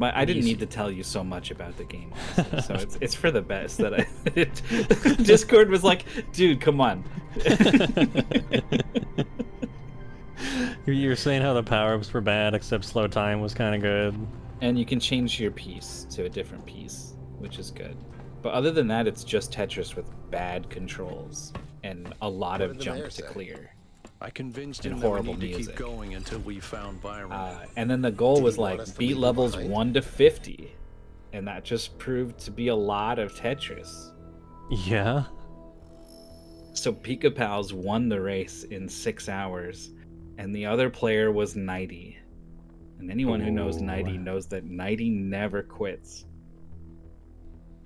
I didn't need to tell you so much about the game, honestly, so it's for the best that I. Discord was like, dude, come on. You were saying how the power-ups were bad, except slow time was kind of good. And you can change your piece to a different piece, which is good. But other than that, it's just Tetris with bad controls and a lot of jump to clear. I convinced and him that we horrible need to music. keep going until we found Byron. And then the goal was like us to beat leave him levels behind? 1 to 50, and that just proved to be a lot of Tetris. Yeah. So Pika Pals won the race in 6 hours, and the other player was Nighty. And anyone who knows Nighty knows that Nighty never quits.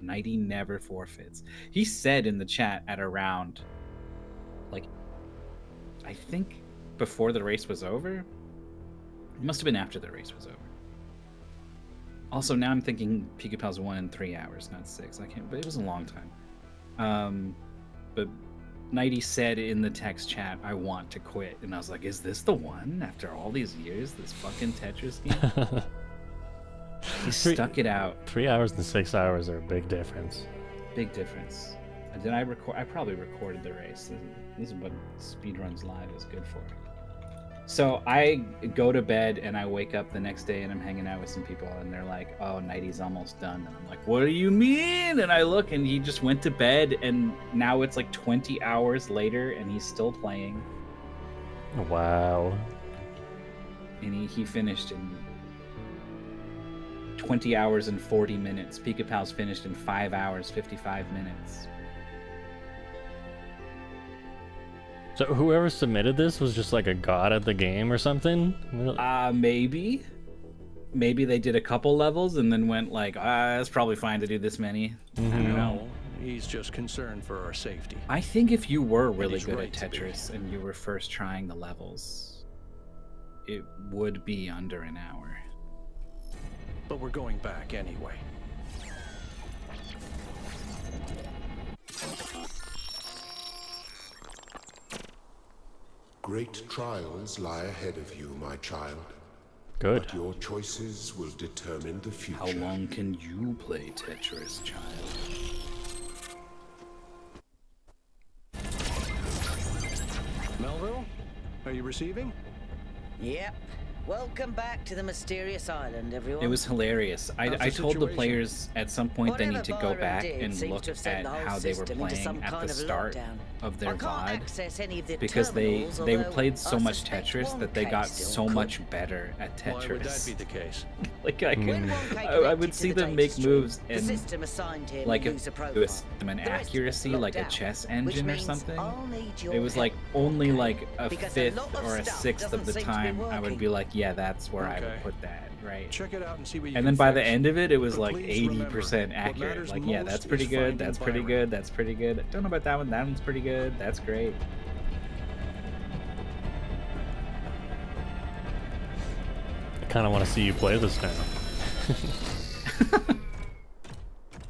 Nighty never forfeits. He said in the chat at around, like, I think before the race was over? It must have been after the race was over. Also, now I'm thinking Pika Pals won in 3 hours, not 6. I can't, but it was a long time. But Nighty said in the text chat, I want to quit. And I was like, is this the one? After all these years, this fucking Tetris game? He stuck it out. 3 hours and 6 hours are a big difference. Big difference. Did I record? I probably recorded the race. This is what Speedruns Live is good for. So I go to bed and I wake up the next day and I'm hanging out with some people and they're like, oh, Nighty's almost done. And I'm like, what do you mean? And I look and he just went to bed and now it's like 20 hours later and he's still playing. Wow. And he finished in 20 hours and 40 minutes. Pika Pal's finished in 5 hours, 55 minutes. So whoever submitted this was just like a god at the game or something? Maybe. Maybe they did a couple levels and then went like, it's probably fine to do this many. I don't know. He's just concerned for our safety. I think if you were really good right at to be. Tetris and you were first trying the levels, it would be under an hour. But we're going back anyway. Great trials lie ahead of you, my child. Good. But your choices will determine the future. How long can you play Tetris, child? Melville, are you receiving? Yep. Welcome back to the mysterious island, everyone. It was hilarious. I told the situation? players at some point they need to go Whatever back Byron and did seems look to have sent at the whole how they were system into playing some at kind the of start lockdown. of their I can't VOD access any of the because they terminals, played although so I much suspect Tetris one that they got case still so could. much better at Why would that Tetris. be the case? Like I When could, one case I connected would to see the them data make stream, moves the and system assigned him like a a user do profile. a system and The rest of us accuracy locked like a out, chess which engine or means something. I'll need your It was help, like only okay? like a Because a fifth lot of or a stuff sixth of doesn't the seem to be time I would working. be like, yeah, that's where I Okay. would put that, right? Check it out and see what you And can then by the fix. end of it, it was But like please remember, 80% what accurate. matters Like, yeah, most that's pretty is good. finding That's pretty Byron. good. That's pretty good. Don't know about that one. That one's pretty good. That's great. I kind of want to see you play this now.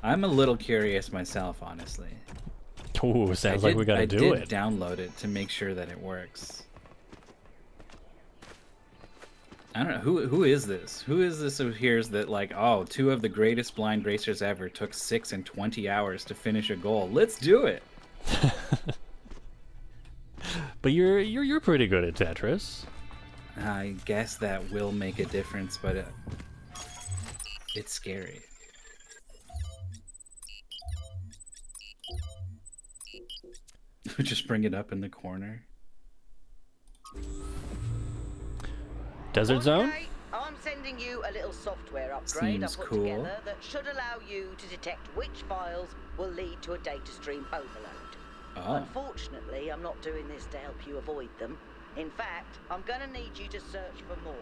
I'm a little curious myself, honestly. Ooh, sounds like we gotta do it. I did download it to make sure that it works. I don't know, who is this? Who is this who hears that, like, oh, 2 of the greatest blind racers ever took 6 and 20 hours to finish a goal. Let's do it. But you're pretty good at Tetris. I guess that will make a difference, but it's scary. Just bring it up in the corner. Desert Zone? Okay, I'm sending you a little software upgrade Seems I put cool. together that should allow you to detect which files will lead to a data stream overload. Oh. Unfortunately, I'm not doing this to help you avoid them. In fact, I'm going to need you to search for more.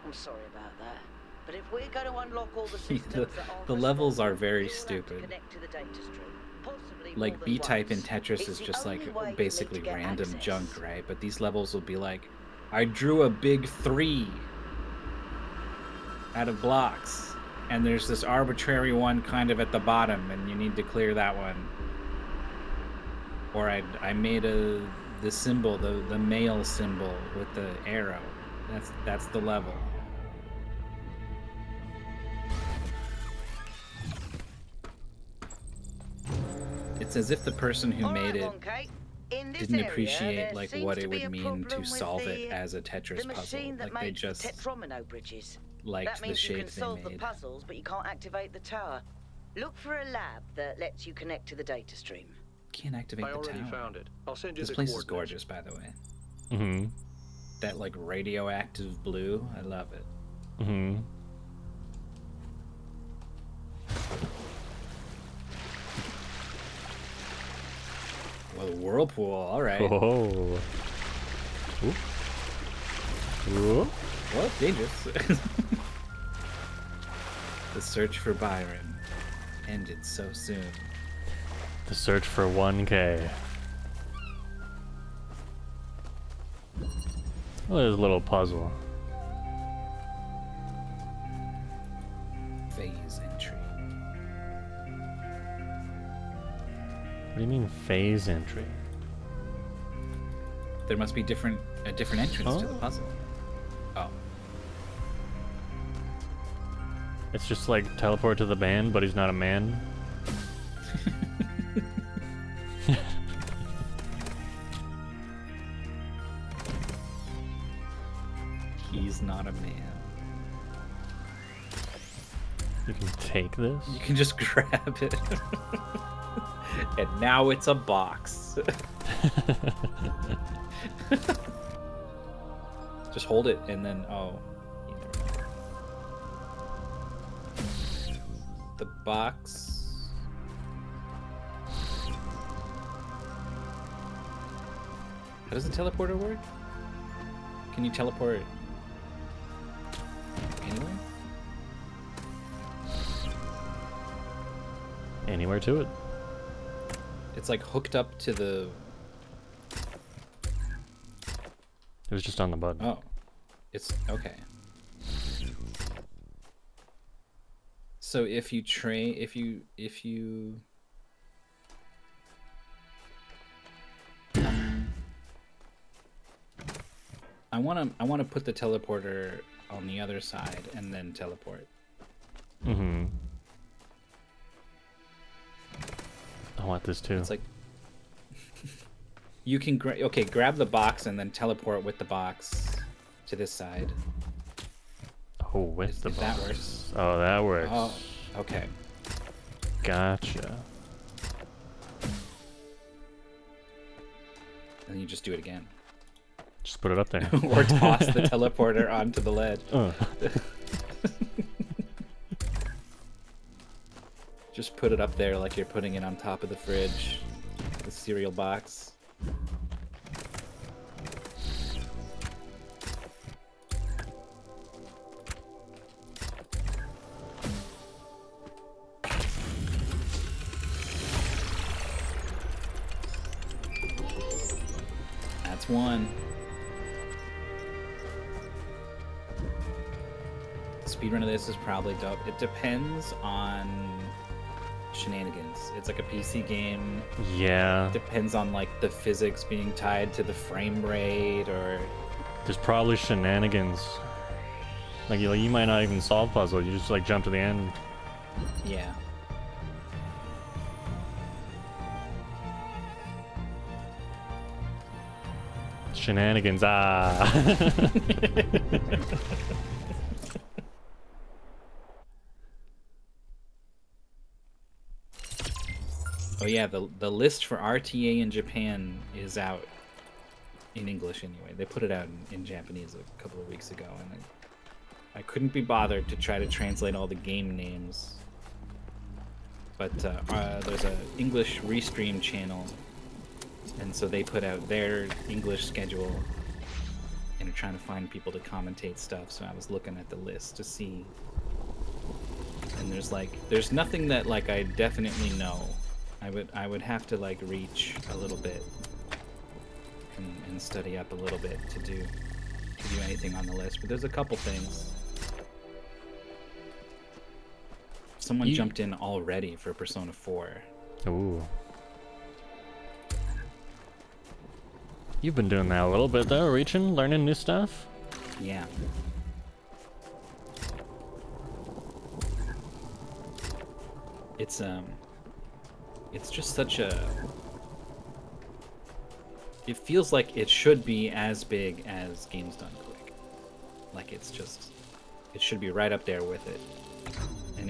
I'm sorry about that. But if we're going to unlock all the systems that aren't The levels are responsive, very you'll have to stupid. connect to the data stream, possibly Like more than B-type in once. Tetris It's is the just only like way you basically need to get random access. junk, right? But these levels will be like, I drew a big 3. out of blocks. And there's this arbitrary one kind of at the bottom, and you need to clear that one. Or I made the symbol, the male symbol with the arrow. That's the level. It's as if the person who made it didn't appreciate like what it would mean to solve it as a Tetris puzzle. Like they just liked that means the shape you can solve they the made. puzzles, but you can't activate the tower. Look for a lab that lets you connect to the data stream. Can't activate the tower. I already found it. I'll send you This the place is coordinates. gorgeous, by the way. Mm-hmm. That like radioactive blue, I love it. Mm-hmm. Well, the whirlpool, all right. Oh. Ooh. Ooh. Well, dangerous. The search for Byron ended so soon. The search for 1K. Well, there's a little puzzle. Phase entry. What do you mean phase entry? There must be a different entrance to the puzzle. Oh. It's just like teleport to the band, but he's not a man. He's not a man. You can take this? You can just grab it. And now it's a box. Just hold it and then, oh. The box. How does the teleporter work? Can you teleport anywhere? Anywhere to it. It's like hooked up to the... It was just on the button. Oh. It's... okay. So if you I want to put the teleporter on the other side and then teleport. Mm-hmm. I want this too. It's like you can grab the box and then teleport with the box to this side. Oh, with the if box. That works. Oh, that works. Oh, okay. Gotcha. And you just do it again. Just put it up there. Or toss the teleporter onto the ledge. Just put it up there like you're putting it on top of the fridge. The cereal box. That's one. Speedrun of this is probably dope. It depends on shenanigans. It's like a PC game. Yeah. Depends on like the physics being tied to the frame rate, or There's probably shenanigans. Like you might not even solve puzzle. You just like jump to the end. yeah. Shenanigans. Ah. Oh yeah, the list for RTA in Japan is out in English anyway. They put it out in Japanese a couple of weeks ago, and I couldn't be bothered to try to translate all the game names. But there's an English restream channel, and so they put out their English schedule and are trying to find people to commentate stuff. So I was looking at the list to see, and there's nothing that like I definitely know. I would have to like reach a little bit and study up a little bit to do anything on the list. But there's a couple things. Someone jumped in already for Persona 4. Ooh. You've been doing that a little bit though, reaching, learning new stuff. Yeah. It's just such a... It feels like it should be as big as Games Done Quick. Like it's just... It should be right up there with it. And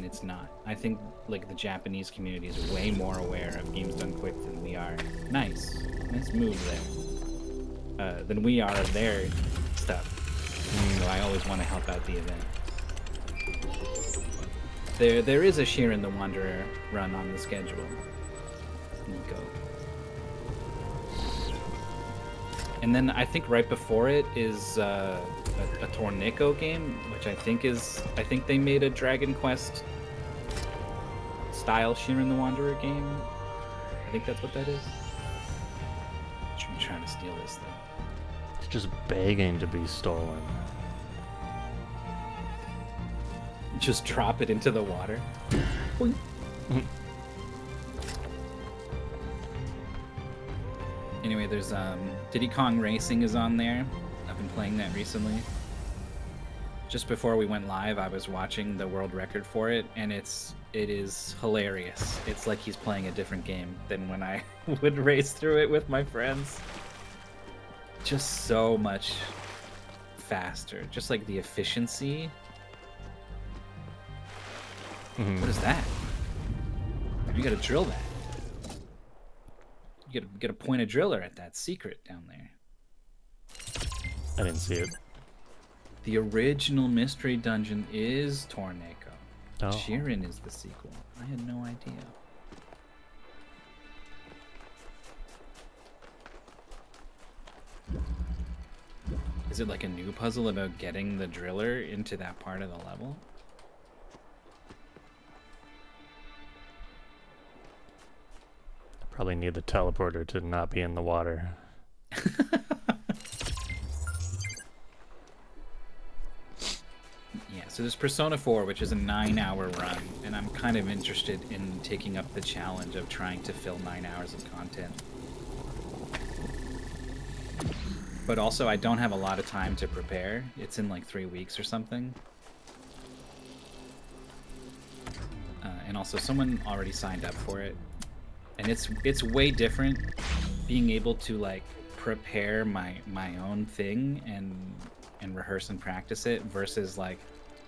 it's not. I think like the Japanese community is way more aware of Games Done Quick than we are. Nice move there. Than we are of their stuff. So I always want to help out the event. There is a Sheeran the Wanderer run on the schedule. Nico. And then I think right before it is a Torneko game, which I think they made a Dragon Quest style Sheeran the Wanderer game. I think that's what that is. I'm trying to steal this thing. It's just begging to be stolen. Just drop it into the water. Anyway, there's Diddy Kong Racing is on there. I've been playing that recently. Just before we went live, I was watching the world record for it, and it is hilarious. It's like he's playing a different game than when I would race through it with my friends. Just so much faster. Just like the efficiency. What is that? You gotta drill that. You gotta point a driller at that secret down there. I didn't see it. The original mystery dungeon is Torneko. Oh. Sheeran is the sequel. I had no idea. Is it like a new puzzle about getting the driller into that part of the level? Probably need the teleporter to not be in the water. Yeah, so there's Persona 4, which is a 9-hour run, and I'm kind of interested in taking up the challenge of trying to fill 9 hours of content. But also, I don't have a lot of time to prepare. It's in like 3 weeks or something. And also, someone already signed up for it. And it's way different being able to like prepare my own thing and rehearse and practice it versus like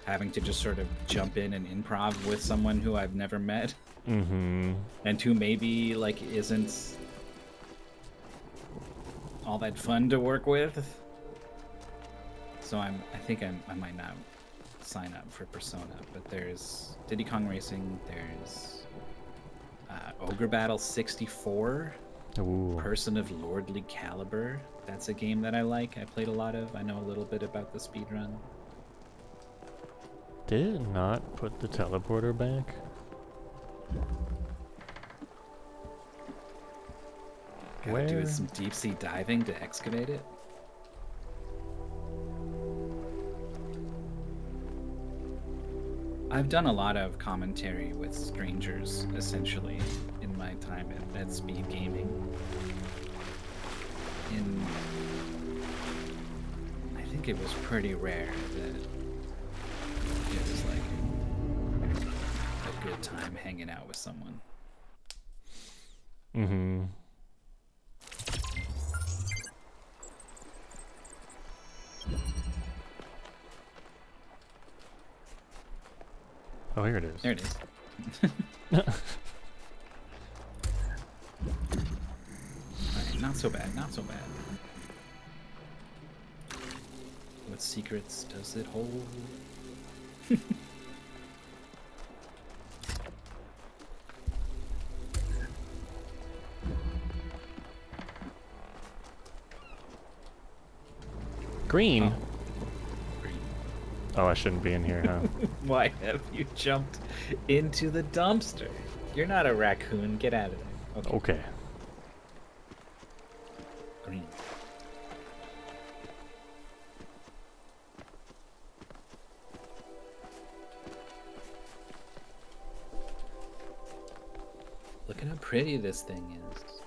having to just sort of jump in and improv with someone who I've never met and who maybe like isn't all that fun to work with. So I think I might not sign up for Persona, but there's Diddy Kong Racing, there's Ogre Battle 64. Ooh. Person of Lordly Caliber. That's a game that I like. I played a lot of. I know a little bit about the speedrun. Did it not put the teleporter back? Gotta do some deep sea diving to excavate it. I've done a lot of commentary with strangers, essentially, in my time at Speed Gaming. I think it was pretty rare that it was like a good time hanging out with someone. Oh, here it is. There it is. Alright, not so bad, not so bad. What secrets does it hold? Green? Oh, I shouldn't be in here, huh? Why have you jumped into the dumpster? You're not a raccoon. Get out of there. Okay. Green. pretty this thing is. Is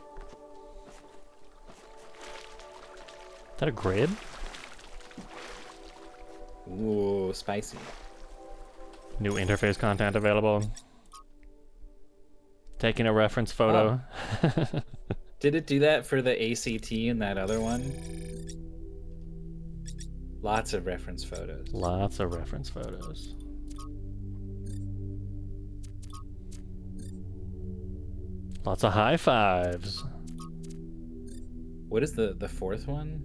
that a grid? Ooh, spicy. New interface content available. Taking a reference photo. Oh. Did it do that for the ACT and that other one? Lots of reference photos. Lots of reference photos. Lots of high fives. What is the fourth one?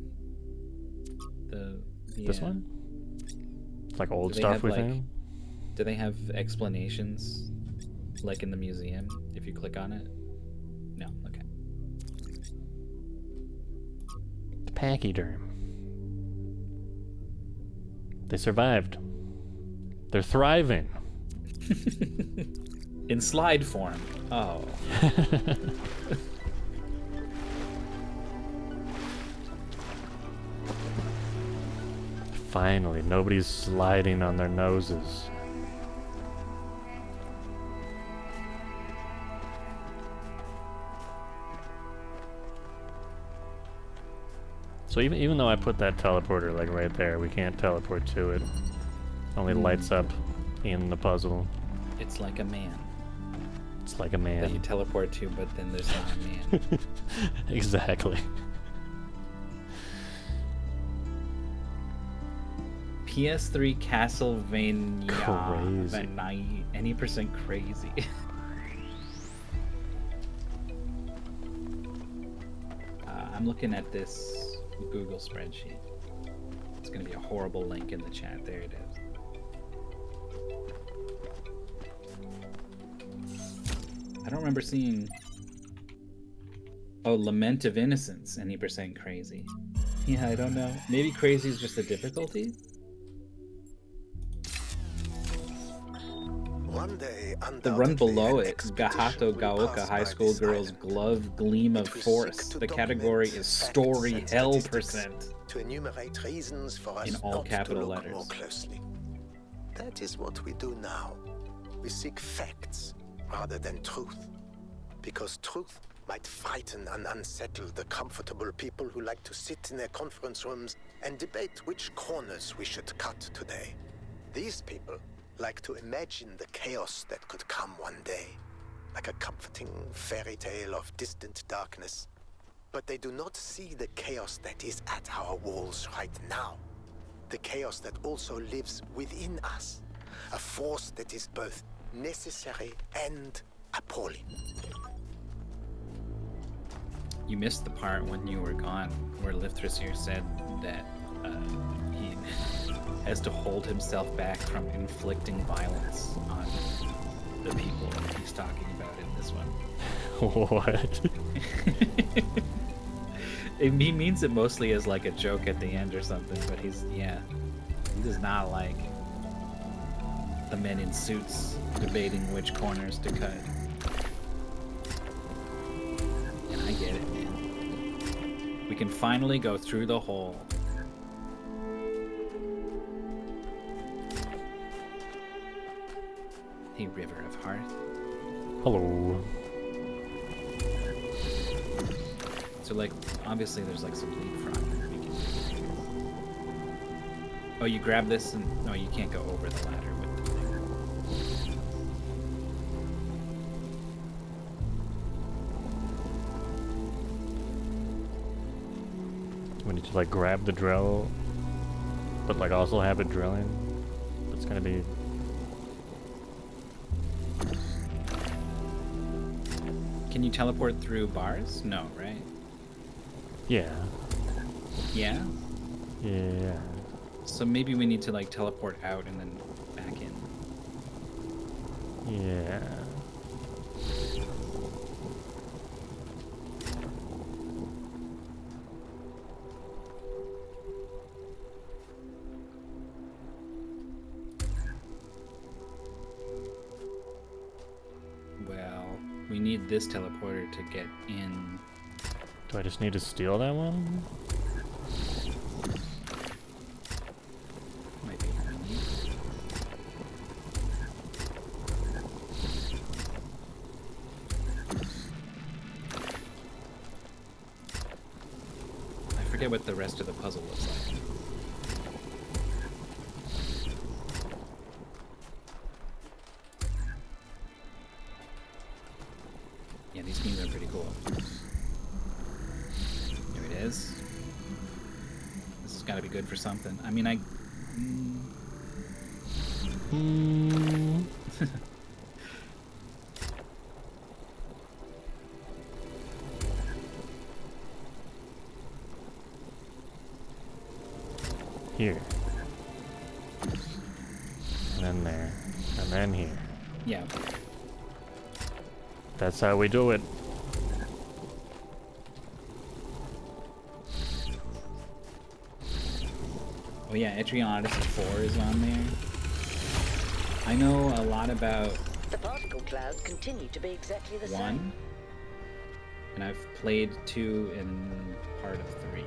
This one? It's like old stuff we found. Do they have explanations like in the museum if you click on it? No, okay. Pachyderm. They survived. They're thriving. In slide form. Oh. Finally, nobody's sliding on their noses. So even though I put that teleporter like right there, we can't teleport to it. Only lights up in the puzzle. It's like a man. It's like a man. That you teleport to, but then there's not a man. Exactly. PS3 Castlevania. Crazy. Any percent crazy. I'm looking at this Google spreadsheet. It's going to be a horrible link in the chat. There it is. I don't remember seeing... Oh, Lament of Innocence. Any percent crazy. Yeah, I don't know. Maybe crazy is just a difficulty? One day, the run below it, Gahato Gaoka High School Girls Glove Gleam of Force. The category is Story Hell percent. To enumerate reasons for us in all not capital to look letters. More closely. That is what we do now. We seek facts rather than truth. Because truth might frighten and unsettle the comfortable people who like to sit in their conference rooms and debate which corners we should cut today. These people like to imagine the chaos that could come one day, like a comforting fairy tale of distant darkness. But they do not see the chaos that is at our walls right now. The chaos that also lives within us. A force that is both necessary and appalling. You missed the part when you were gone, where Lifthrasir said that he has to hold himself back from inflicting violence on the people he's talking about in this one. What? He means it mostly as like a joke at the end or something, but he does not like the men in suits debating which corners to cut. And I get it, man. We can finally go through the hole. Hey, River of Hearth. Hello. So, like, obviously there's, like, some leapfrog that we can do. Oh, you grab this and... No, you can't go over the ladder with the thing. We need to, like, grab the drill, but, like, also have it drilling. It's gonna be... Can you teleport through bars? No, right? Yeah. Yeah? Yeah. So maybe we need to, like, teleport out and then back in. Yeah. Well, we need this teleporter to get in. Do I just need to steal that one? Might be handy. forget what the rest of the puzzle looks like. Yeah, these games are pretty cool. There it is. This has got to be good for something. I mean, Here. And then there. And then here. Yeah. That's how we do it. Oh yeah, Etrian Odyssey 4 is on there. I know a lot about The particle clouds continue to be exactly the 1, same. and I've played 2 and part of 3.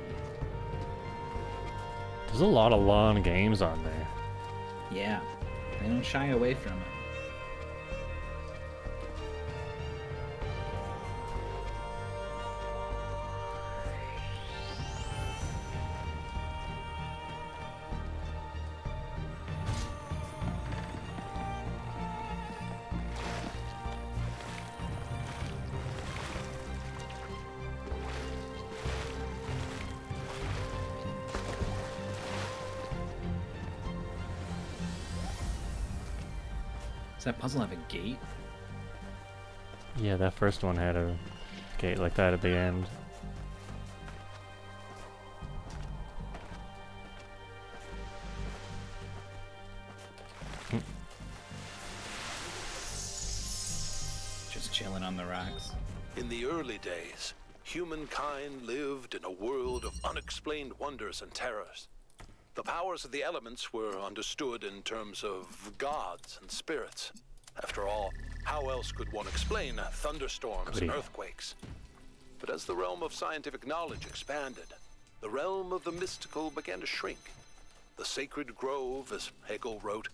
There's a lot of long games on there. Yeah, they don't shy away from it. Does that puzzle have a gate? Yeah, that first one had a gate like that at the end. Just chilling on the rocks. In the early days, humankind lived in a world of unexplained wonders and terrors. The powers of the elements were understood in terms of gods and spirits. After all, how else could one explain thunderstorms and earthquakes? But as the realm of scientific knowledge expanded, the realm of the mystical began to shrink. The sacred grove, as Hegel wrote,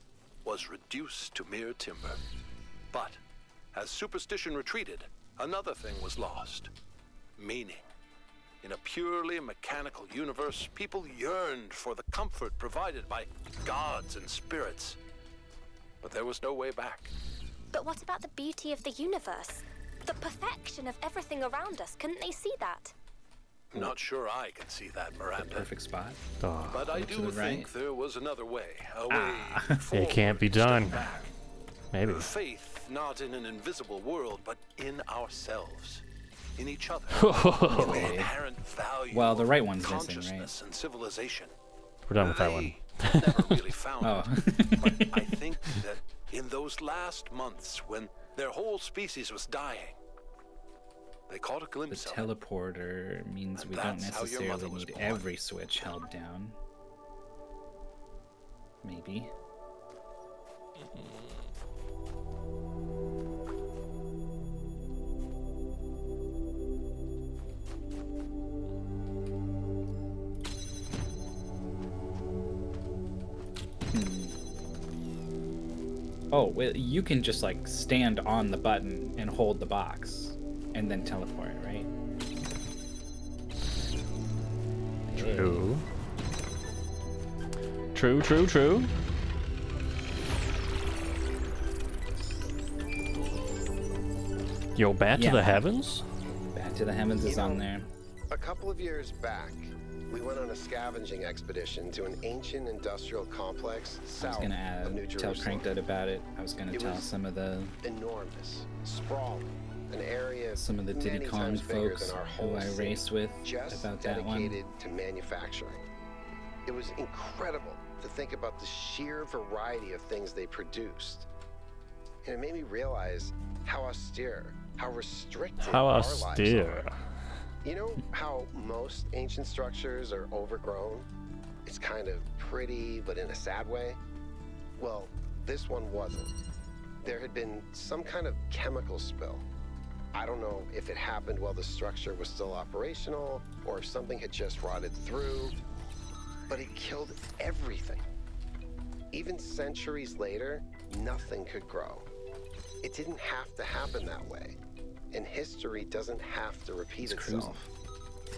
was reduced to mere timber. But as superstition retreated, another thing was lost: meaning. In a purely mechanical universe, people yearned for the comfort provided by gods and spirits. But there was no way back. But what about the beauty of the universe? The perfection of everything around us. Couldn't they see that? Not sure I can see that, Miranda. Perfect spot. Oh. But I do think there was another way. A way It can't be done. Maybe. Faith not in an invisible world, but in ourselves. In each other. In the inherent value well, the right one's of missing, consciousness right? and civilization. We're done with that one. Never really found Oh. it. But I think that in those last months when their whole species was dying, they caught a The glimpse of it. teleporter means we don't that's how your mother necessarily was need born. every switch held down. Maybe. Oh, well, you can just like stand on the button and hold the box and then teleport, right? True. True, true, true. Yo, Bat to the Heavens? Bat to the Heavens is on there. A couple of years back, we went on a scavenging expedition to an ancient industrial complex I was south gonna of New tell Jerusalem. Crankdad about it. I was gonna It tell was some of the enormous, sprawling, an area some of the Diddy many Kong times bigger folks than our who whole I city, race with just about that one. dedicated to manufacturing. It was incredible to think about the sheer variety of things they produced. And it made me realize how austere, how restricted How our austere. lives are. You know how most ancient structures are overgrown? It's kind of pretty, but in a sad way. Well, this one wasn't. There had been some kind of chemical spill. I don't know if it happened while the structure was still operational, or if something had just rotted through, but it killed everything. Even centuries later, nothing could grow. It didn't have to happen that way, and history doesn't have to repeat itself.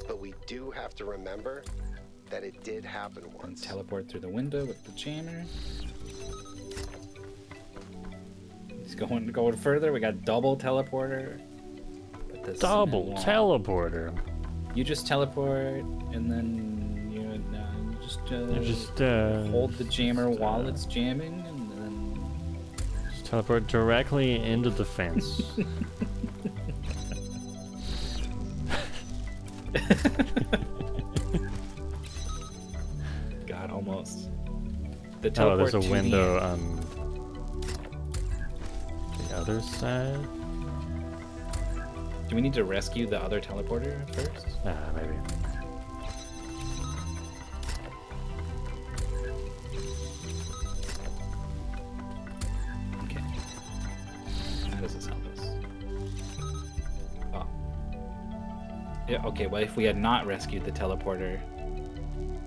But we do have to remember that it did happen once. And teleport through the window with the jammer. He's going further. We got double teleporter. Double teleporter. You just teleport, and then you just hold the jammer while it's jamming, and then just teleport directly into the fence. God, almost. The Oh, there's a teleport to window the on the other side. Do we need to rescue the other teleporter first? Maybe. Okay. How does this help us? Oh. Yeah, okay, well, if we had not rescued the teleporter,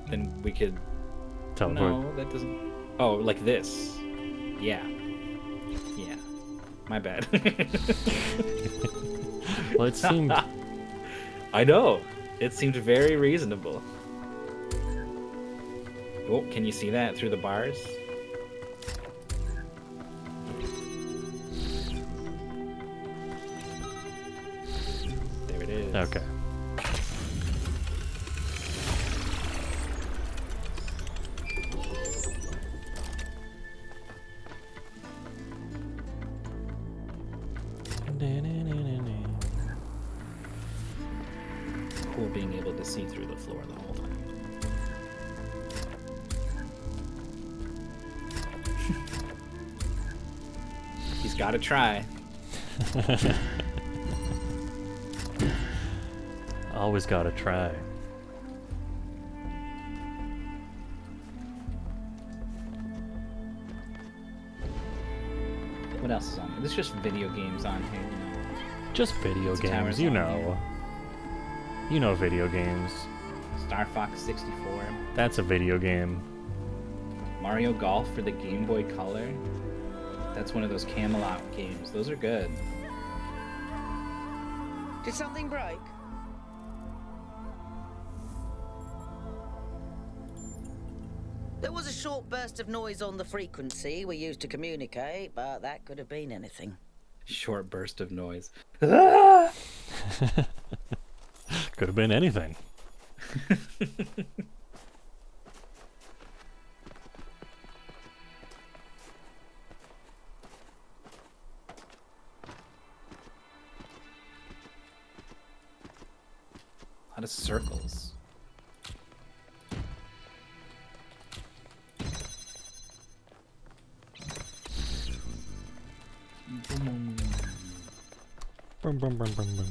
then we could... Teleport. No, that doesn't... Oh, like this. Yeah. Yeah. My bad. Well, it seemed... I know. It seemed very reasonable. Oh, can you see that through the bars? There it is. Okay. Cool being able to see through the floor the whole time. He's got to try. Always gotta try. What else is on here? There's just video games on here. Just video There's games, towers you on know. here. You know video games. Star Fox 64. That's a video game. Mario Golf for the Game Boy Color. That's one of those Camelot games. Those are good. Did something break? There was a short burst of noise on the frequency we used to communicate, but that could have been anything. Short burst of noise. Could have been anything. A lot of circles. Brum, brum, brum, brum, brum.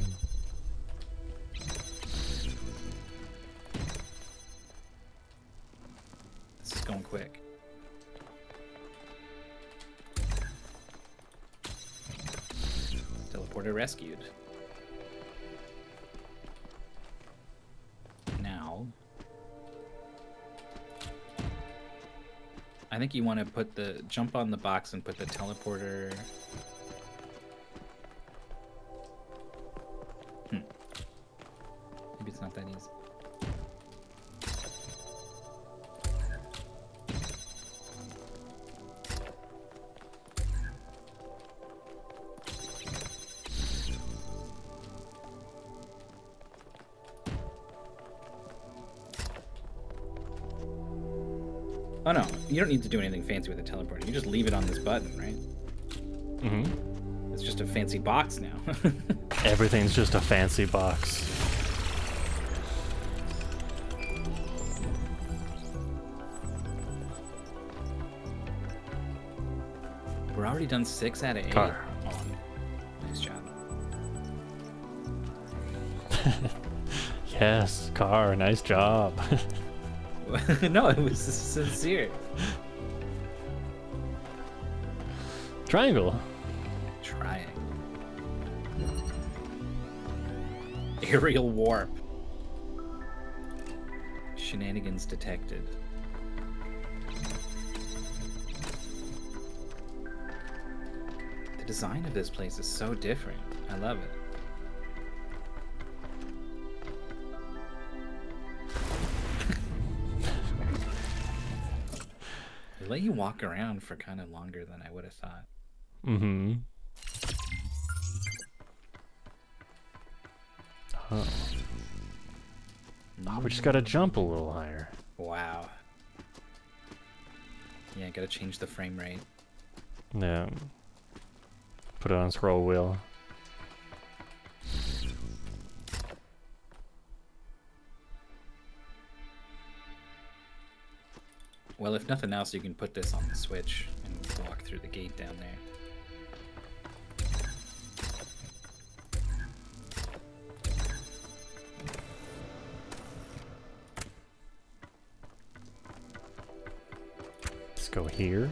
This is going quick. Teleporter rescued. Now, I think you want to put the jump on the box and put the teleporter. Maybe it's not that easy. Oh no, you don't need to do anything fancy with the teleporter. You just leave it on this button, right? Mm-hmm. It's just a fancy box now. Everything's just a fancy box. We're already done 6 out of 8. Car. Oh, nice job. Yes, car, nice job. No, it was sincere. Triangle. Triangle. Aerial warp. Shenanigans detected. The design of this place is so different. I love it. They let you walk around for kind of longer than I would have thought. Mm-hmm. Oh. Oh, we just gotta jump a little higher. Wow. Yeah, gotta change the frame rate. Yeah. Put it on scroll wheel. Well, if nothing else, you can put this on the Switch and walk through the gate down there. Let's go here.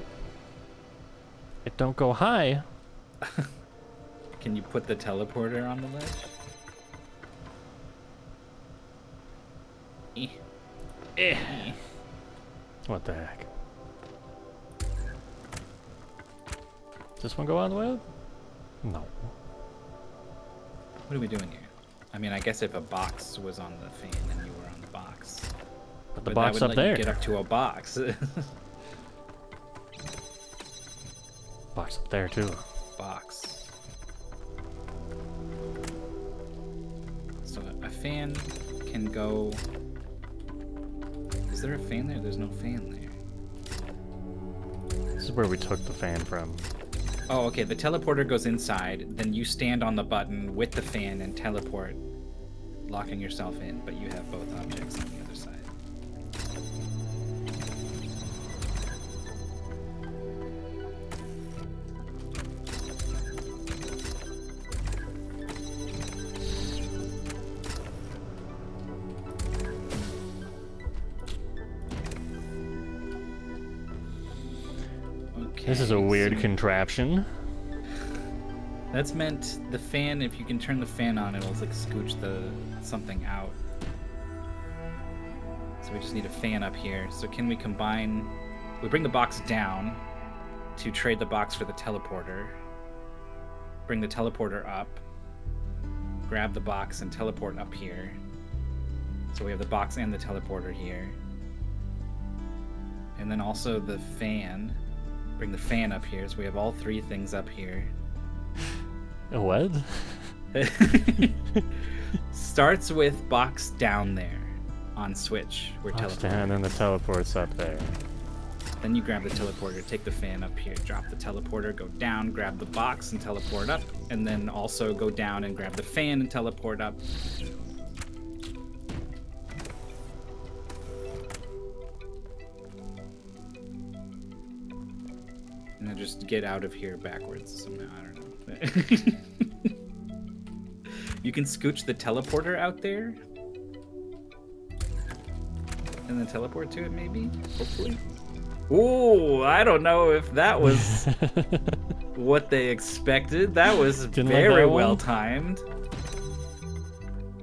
It don't go high. Can you put the teleporter on the ledge? What the heck? Does this one go all the way up? No. What are we doing here? I mean, I guess if a box was on the fan, then you were on the box. But the But box that would up let there. you get up to a box. Box up there too. Box. So a fan can go... Is there a fan there? There's no fan there. This is where we took the fan from. Oh, okay. The teleporter goes inside, then you stand on the button with the fan and teleport, locking yourself in, but you have both objects on the other side. This is a weird so- contraption. That's meant the fan, if you can turn the fan on, it'll like scooch the something out. So we just need a fan up here. So can we combine... We bring the box down to trade the box for the teleporter. Bring the teleporter up. Grab the box and teleport up here. So we have the box and the teleporter here. And then also the fan. Bring the fan up here, so we have all three things up here. What? Starts with box down there on Switch. Where Box teleport. down and the teleport's up there. Then you grab the teleporter, take the fan up here, drop the teleporter, go down, grab the box and teleport up, and then also go down and grab the fan and teleport up. And then just get out of here backwards somehow, I don't know. You can scooch the teleporter out there. And then teleport to it, maybe? Hopefully. Ooh, I don't know if that was what they expected. That was Didn't like very that one? well timed.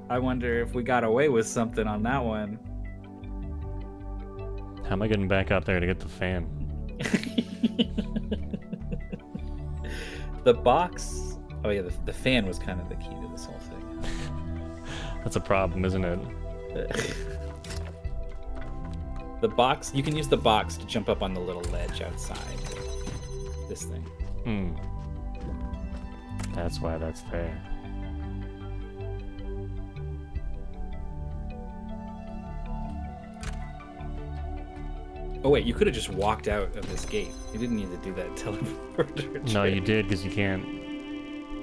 I wonder if we got away with something on that one. How am I getting back up there to get the fan? The box... Oh yeah, the fan was kind of the key to this whole thing. That's a problem, isn't it? The box... You can use the box to jump up on the little ledge outside. This thing. Hmm. That's why that's there. Oh wait, you could have just walked out of this gate. You didn't need to do that teleporter No, trick. you did, because you can't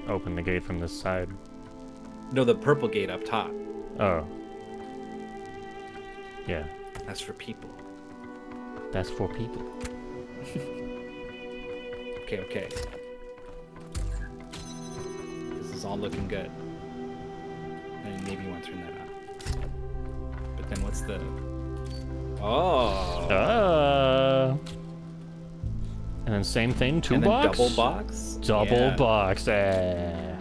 open the gate from this side. No, the purple gate up top. Oh. Yeah. That's for people. That's for people. Okay, okay. This is all looking good. I mean, maybe you want to turn that on. But then what's the... Oh! And then same thing, two And then box? double box? Double Yeah. box. Yeah.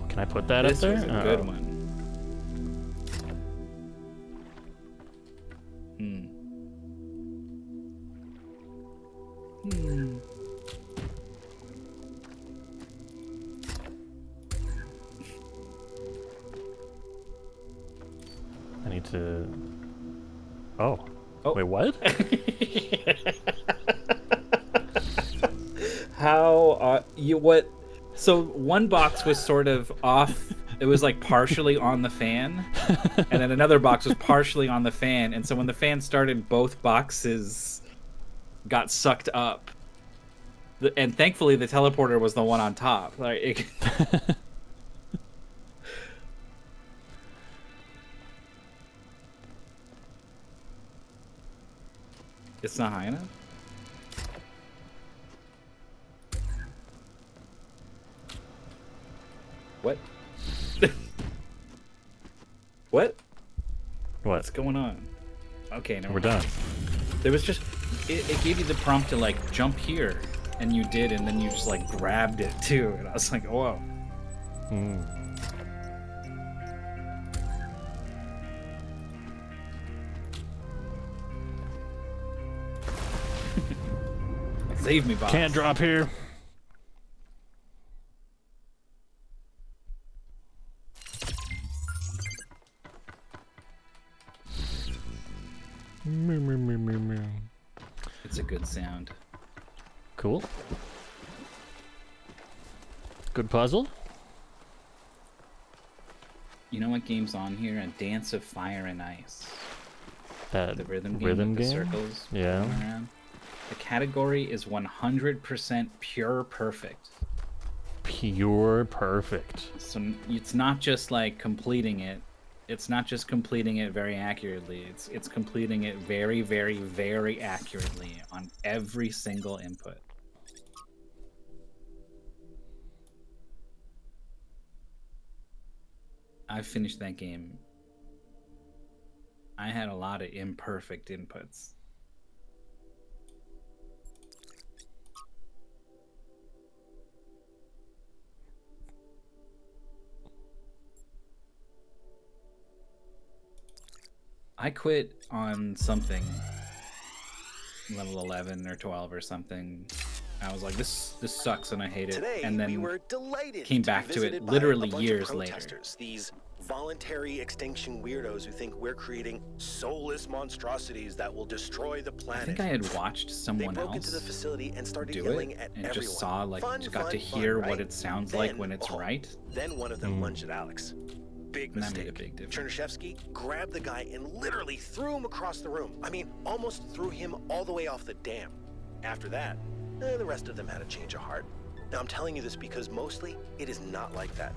Can I put that This up there? was a good Oh. one. Hmm. to... Oh. Wait, what? How you what? So one box was sort of off. It was like partially on the fan, and then another box was partially on the fan. And so when the fan started, both boxes got sucked up. And thankfully, the teleporter was the one on top. Like, it's not high enough. What? What? What's going on? Okay, We're done. There was just it gave you the prompt to like jump here, and you did, and then you just like grabbed it too, and I was like, whoa. Save me, boss. Can't drop here. It's a good sound. Cool. Good puzzle. You know what game's on here? A Dance of Fire and Ice. That the rhythm game rhythm with the game? circles Yeah. going around. The category is 100% pure perfect. Pure perfect. So it's not just like completing it. It's not just completing it very accurately. It's completing it very, very, very accurately on every single input. I finished that game. I had a lot of imperfect inputs. I quit on something, level 11 or 12 or something. I was like, this sucks and I hate it. Today, and then we were delighted came to be back to it visited by literally a bunch years of later. protesters, these voluntary extinction weirdos who think we're creating soulless monstrosities that will destroy the planet. I think I had watched someone they broke else into the facility and started do yelling it at and everyone. just saw, like, Fun, got to fun, hear right? what it sounds Then, like when it's right. Then one of them lunged at Alex. Big And that mistake. made a big difference. Chernyshevsky grabbed the guy and literally threw him across the room. I mean, almost threw him all the way off the dam. After that, the rest of them had a change of heart. Now, I'm telling you this because mostly it is not like that.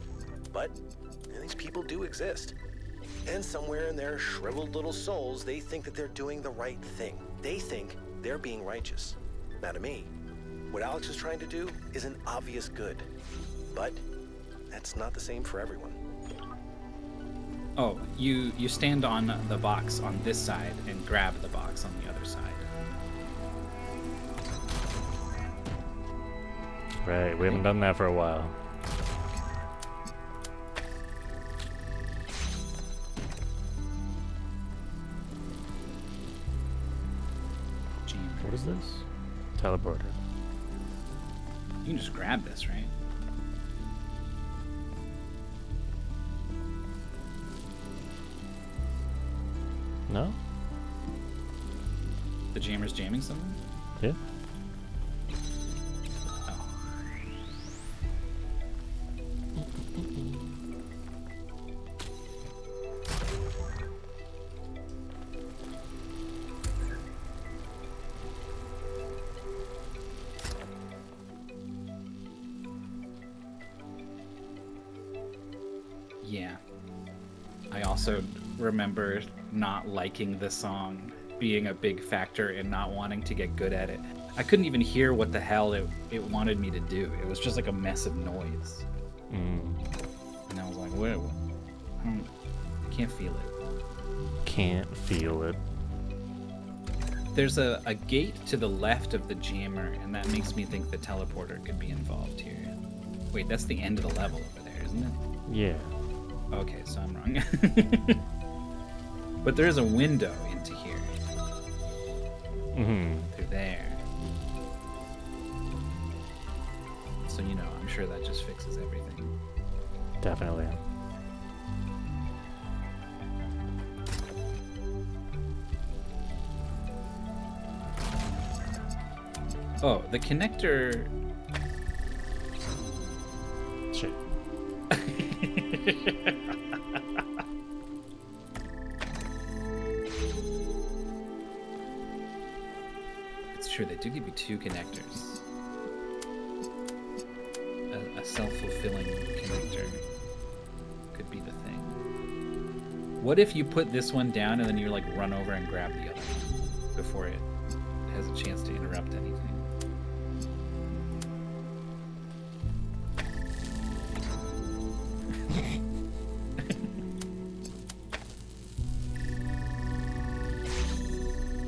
But these people do exist. And somewhere in their shriveled little souls, they think that they're doing the right thing. They think they're being righteous. Now, to me, what Alex is trying to do is an obvious good. But that's not the same for everyone. Oh, you stand on the box on this side and grab the box on the other side. Right, we haven't done that for a while. What is this? Teleporter. You can just grab this, right? No? The jammer's jamming something? Yeah. Yeah. I also remember not liking the song being a big factor in not wanting to get good at it. I couldn't even hear what the hell it wanted me to do. It was just like a mess of noise. And I was like, whoa, I can't feel it. Can't feel it. There's a gate to the left of the jammer, and that makes me think the teleporter could be involved here. Wait, that's the end of the level over there, isn't it? Yeah. Okay, so I'm wrong. But there is a window into here. Through there. So, you know, I'm sure that just fixes everything. Definitely. Oh, the connector. Shit. It's true, they do give you 2 connectors. A self-fulfilling connector could be the thing. What if you put this one down and then you like run over and grab the other one before it has a chance to interrupt anything?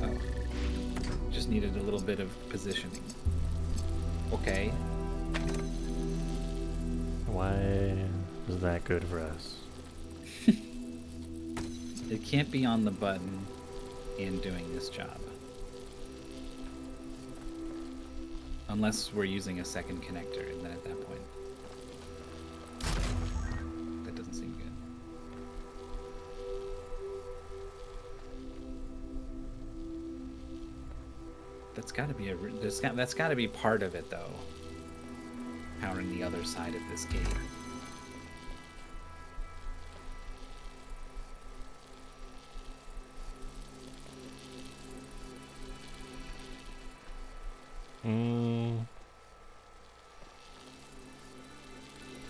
Oh, just needed a little bit of positioning. Okay. Why is that good for us? It can't be on the button and doing this job. Unless we're using a second connector, and then at that point, that doesn't seem good. That's got to be that's got to be part of it, though. Powering the other side of this gate.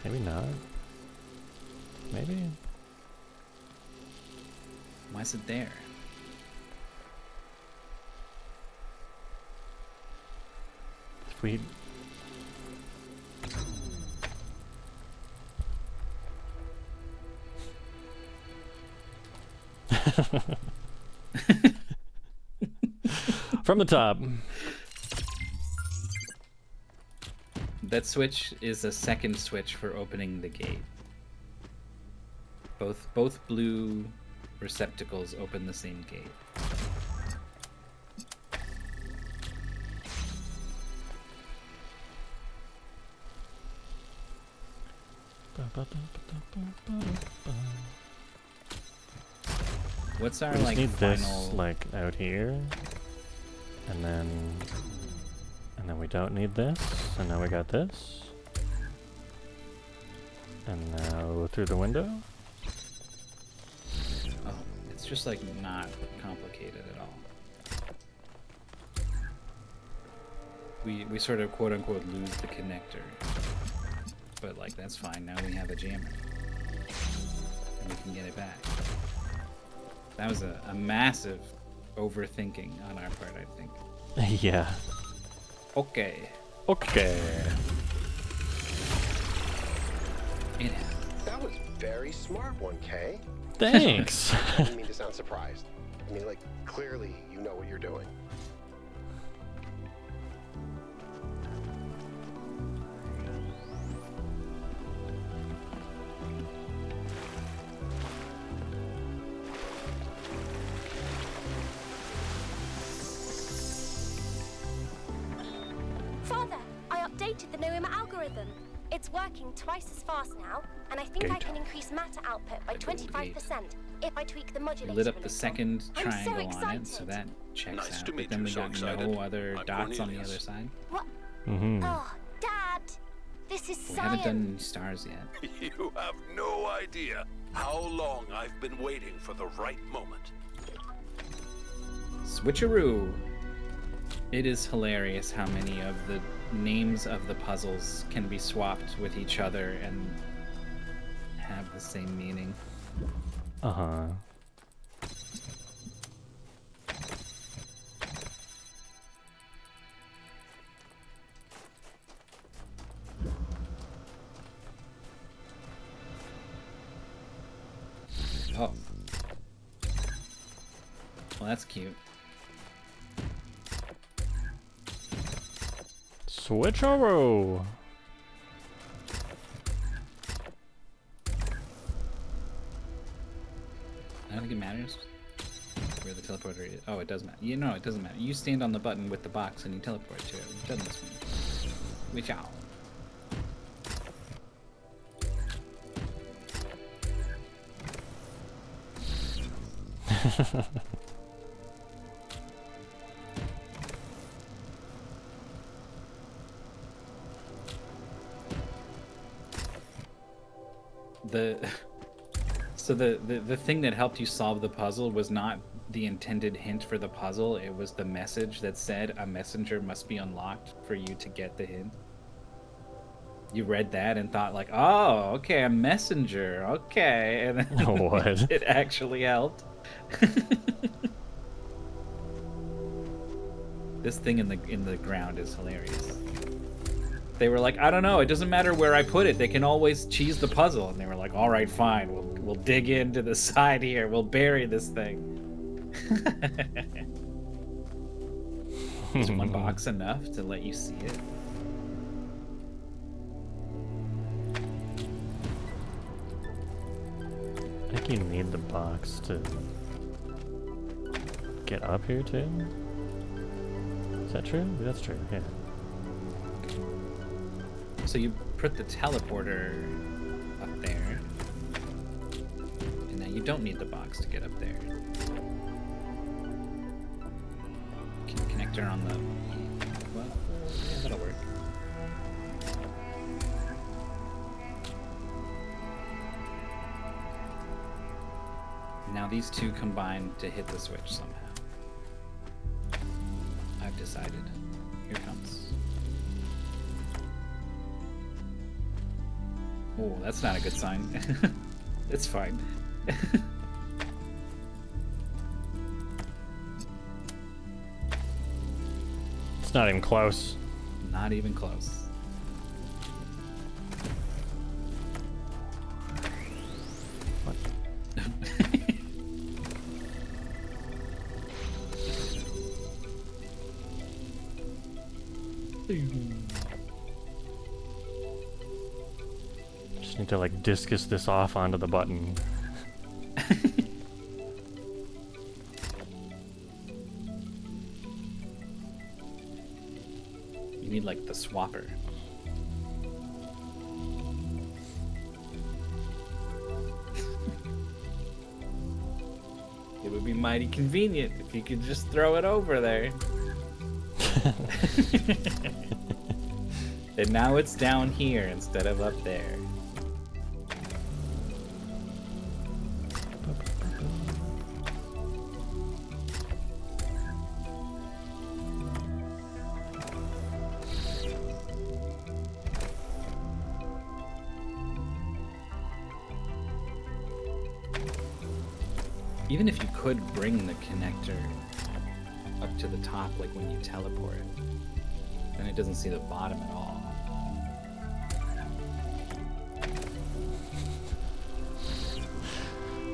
Maybe not. Maybe. Why is it there? If we... From the top. That switch is a second switch for opening the gate. Both blue receptacles open the same gate. What's our we just like need final this like out here, and then we don't need this, and now we got this, and now through the window. Oh, it's just like not complicated at all. We sort of quote unquote lose the connector, but like that's fine. Now we have a jammer, and we can get it back. That was a massive overthinking on our part, I think. Yeah. Okay. Okay. That was very smart, 1K. Thanks. I didn't mean to sound surprised. I mean, like, clearly you know what you're doing. Father, I updated the Noema algorithm. It's working twice as fast now, and I think I can increase matter output by 25% if I tweak the modulator. Lit up the second I'm so triangle on excited. it, so that checks Nice out. to But meet then you, we so got excited. no other I'm dots on the Cornelius. other side. What? Mm-hmm. Oh, Dad, this is We science. haven't done any stars yet. You have no idea how long I've been waiting for the right moment. Switcheroo! It is hilarious how many of the names of the puzzles can be swapped with each other and have the same meaning. Uh-huh. Oh. Well, that's cute. Switcheroo! I don't think it matters where the teleporter is. Oh, it does matter. You know, it doesn't matter. You stand on the button with the box and you teleport to it. It doesn't matter. Which owl? So the thing that helped you solve the puzzle was not the intended hint for the puzzle. It was the message that said a messenger must be unlocked for you to get the hint. You read that and thought like, oh, okay, a messenger, okay, and then What? it actually helped. This thing in the ground is hilarious. They were like, I don't know, it doesn't matter where I put it. They can always cheese the puzzle. And they were like, all right, fine. We'll dig into the side here. We'll bury this thing. Is one box enough to let you see it? I think you need the box to get up here too. Is that true? That's true, yeah. So you put the teleporter up there. And now you don't need the box to get up there. Connector on the... Well, yeah, that'll work. Now these two combine to hit the switch somehow. I've decided. Here it comes. Oh, that's not a good sign. It's fine. It's not even close. Not even close. What? Just need to like discus this off onto the button. You need like the swapper. It would be mighty convenient if you could just throw it over there. And now it's down here instead of up there. Even if you could bring the connector up to the top, like when you teleport, then it doesn't see the bottom at all.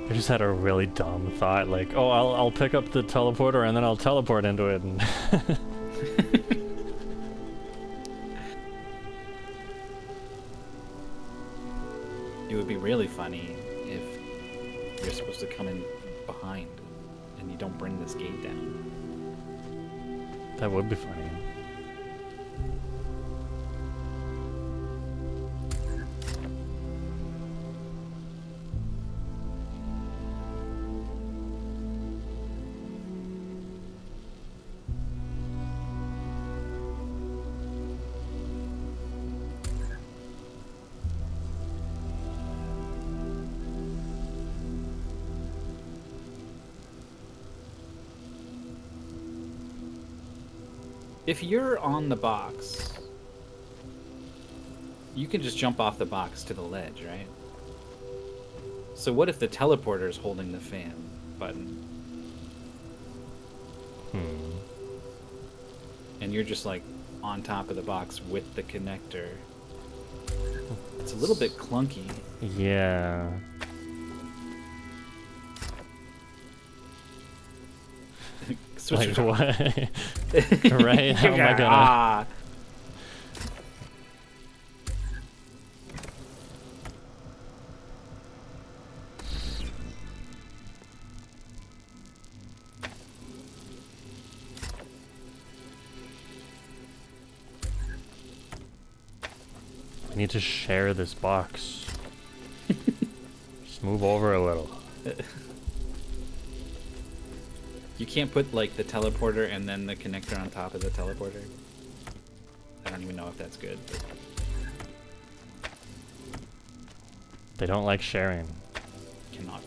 I just had a really dumb thought, like, oh, I'll pick up the teleporter and then I'll teleport into it. And It would be really funny if you're supposed to come in behind and you don't bring this gate down. that would be funny. If you're on the box, you can just jump off the box to the ledge, right? So what if the teleporter is holding the fan button? And you're just like on top of the box with the connector. It's a little bit clunky. Yeah. Switch like what? Right? How am I gonna? Ah. I need to share this box. Just move over a little. You can't put like the teleporter and then the connector on top of the teleporter. I don't even know if that's good. But... They don't like sharing. Cannot.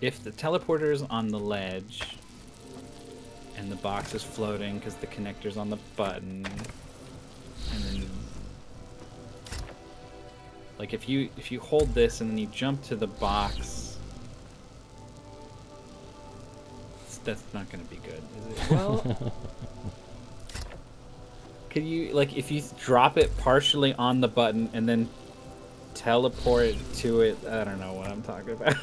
If the teleporter is on the ledge and the box is floating because the connector's on the button, and then like if you hold this and then you jump to the box, that's not going to be good, is it? Well, could you, like, if you drop it partially on the button and then teleport to it? I don't know what I'm talking about.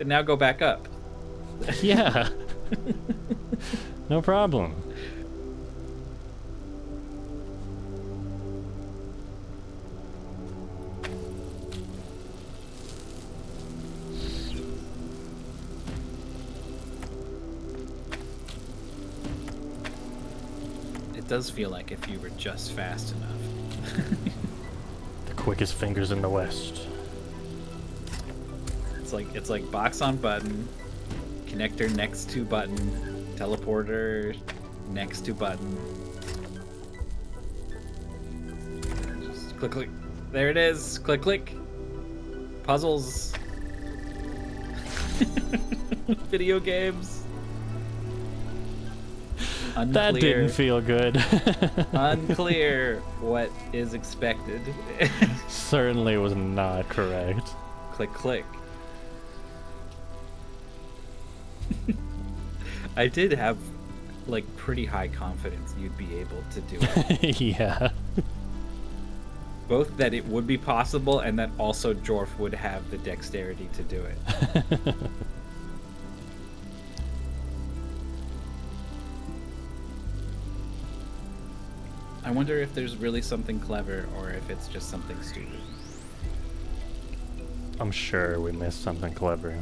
And now go back up. Yeah. No problem. It does feel like if you were just fast enough. The quickest fingers in the West. It's like box on button, connector next to button, teleporter next to button. Just click, click. There it is. Click, click. Puzzles. Video games. Unclear. That didn't feel good. Unclear what is expected. Certainly was not correct. Click, click. I did have, like, pretty high confidence you'd be able to do it. Yeah. Both that it would be possible and that also Jorf would have the dexterity to do it. I wonder if there's really something clever or if it's just something stupid. I'm sure we missed something clever.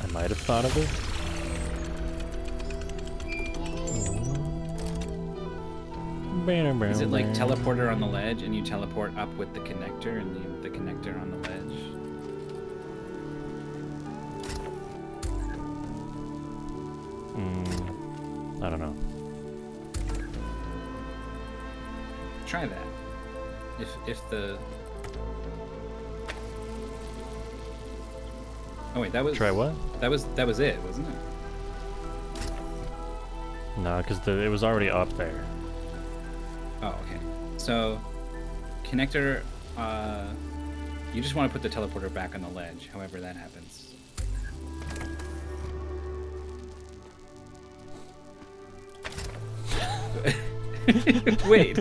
I might have thought of it. Is it like teleporter on the ledge and you teleport up with the connector and leave the connector on the ledge? I don't know. Try that. If the... Oh wait, that was... Try what? That was it, wasn't it? No, because it was already up there. Oh, okay. So, connector, you just want to put the teleporter back on the ledge, however that happens. Wait.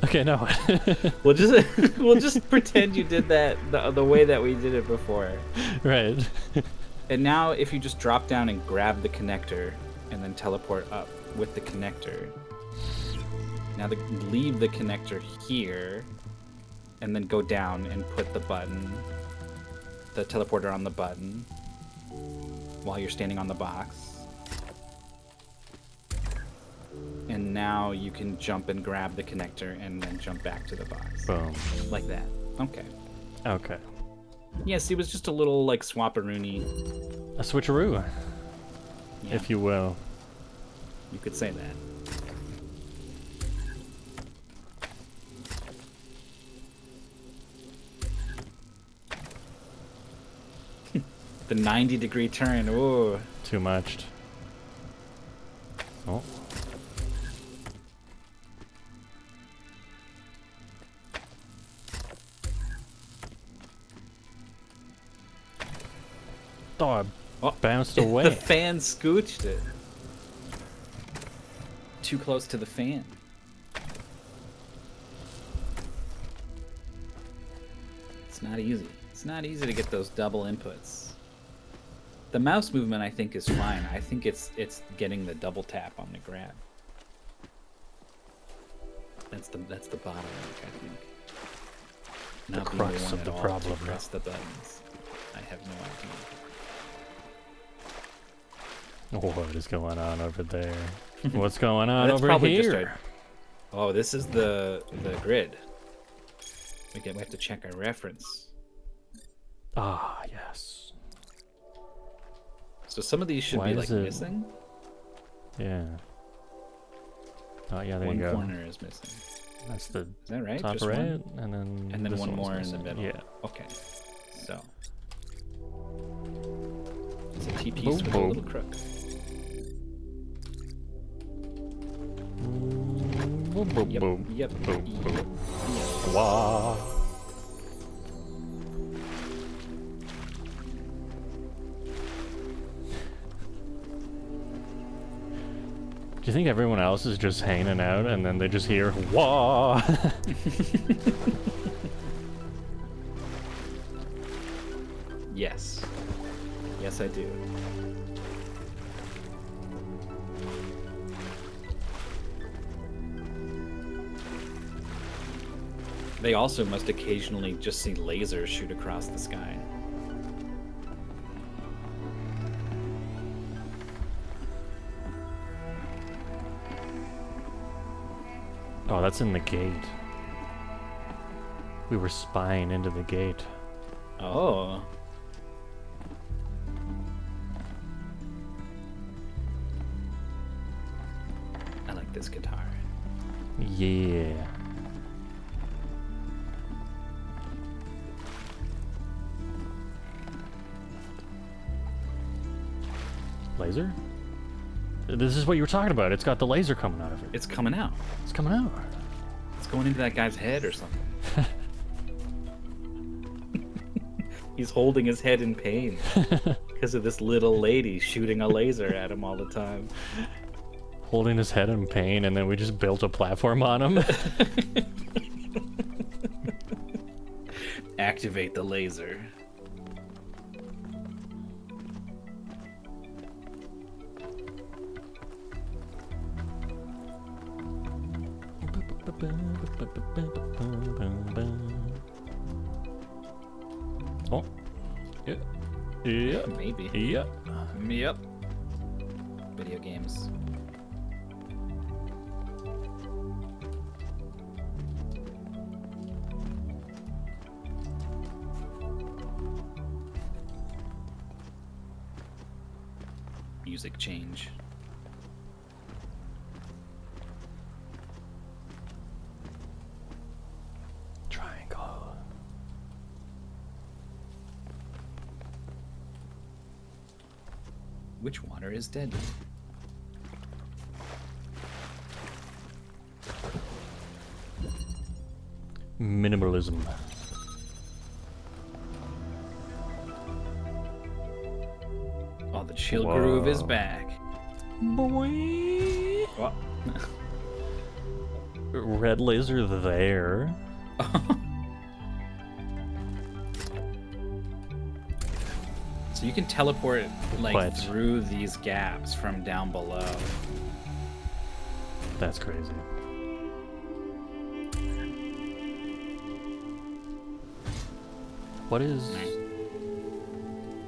Okay, no. we'll just pretend you did that the way that we did it before. Right. And now if you just drop down and grab the connector and then teleport up with the connector. Now leave the connector here and then go down and put the teleporter on the button while you're standing on the box. And now you can jump and grab the connector and then jump back to the box. Boom. Like that. Okay. Okay. Yes, it was just a little, like, swap-a-rooney. A switcheroo, yeah. if you will. You could say that. The 90-degree turn, ooh. Too much. Oh. Oh, I bounced away. The fan scooched it. Too close to the fan. It's not easy. It's not easy to get those double inputs. The mouse movement, I think, is fine. I think it's getting the double tap on the grab. That's the bottleneck, I think. Not The being crux one of at the all problem. to press the buttons. I have no idea. What is going on over there? What's going on That's over probably here? Just Oh, this is the grid. We have to check our reference. Ah, yes. So some of these should be like missing. Yeah. Oh yeah, there you go. One corner is missing. That's the Is that right? top Just right, one? and then one this one's more missing. in the middle. Yeah. Okay. So it's a T piece Boom, with a boom. little crook. Boom, boom, Yep, boom. yep, Boom, yep, boom. yep. Wah. Do you think everyone else is just hanging out and then they just hear wah? Yes. Yes, I do. They also must occasionally just see lasers shoot across the sky. Oh, that's in the gate. We were spying into the gate. Oh. I like this guitar. Yeah. Laser? This is what you were talking about. It's got the laser coming out of it. It's coming out. It's coming out. It's going into that guy's head or something. He's holding his head in pain because of this little lady shooting a laser at him all the time. Holding his head in pain, and then we just built a platform on him. Activate the laser. Oh. Yeah. Yeah. Maybe. Yeah. Yep. Video games. Music change. Triangle. Which water is dead? Minimalism. Oh, the chill groove is back. Boy. What? Red laser there. So you can teleport like What? through these gaps from down below. That's crazy. What is...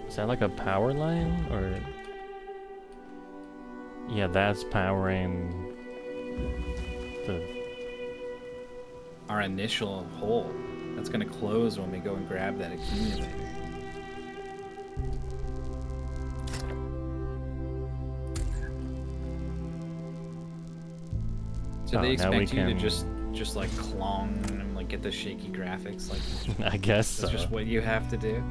Is that like a power line, or... Yeah, that's powering... the... Our initial hole. That's gonna close when we go and grab that accumulator. So they expect you to just like clong and like get the shaky graphics, like I guess that's so. just what you have to do.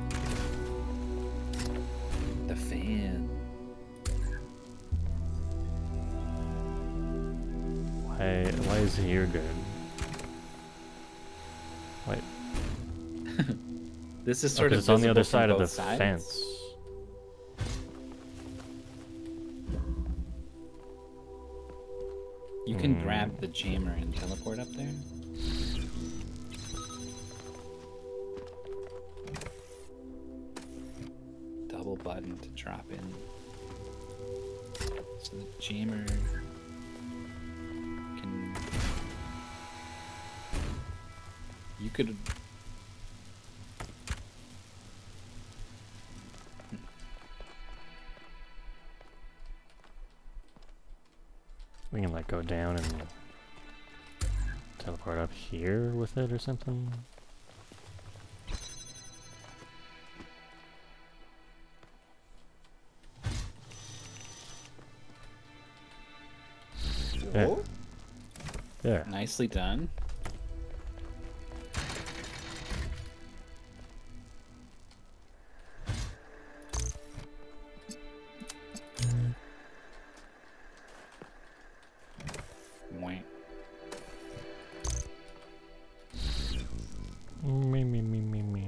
The fan. Why is here good? Wait. This is sort of it's on the other visible from side of the both sides. fence. You can grab the jammer and teleport up there. Double button to drop in. So the jammer can... You could... We can like go down and Teleport up here with it or something? There. There. Nicely done. Wait. Me.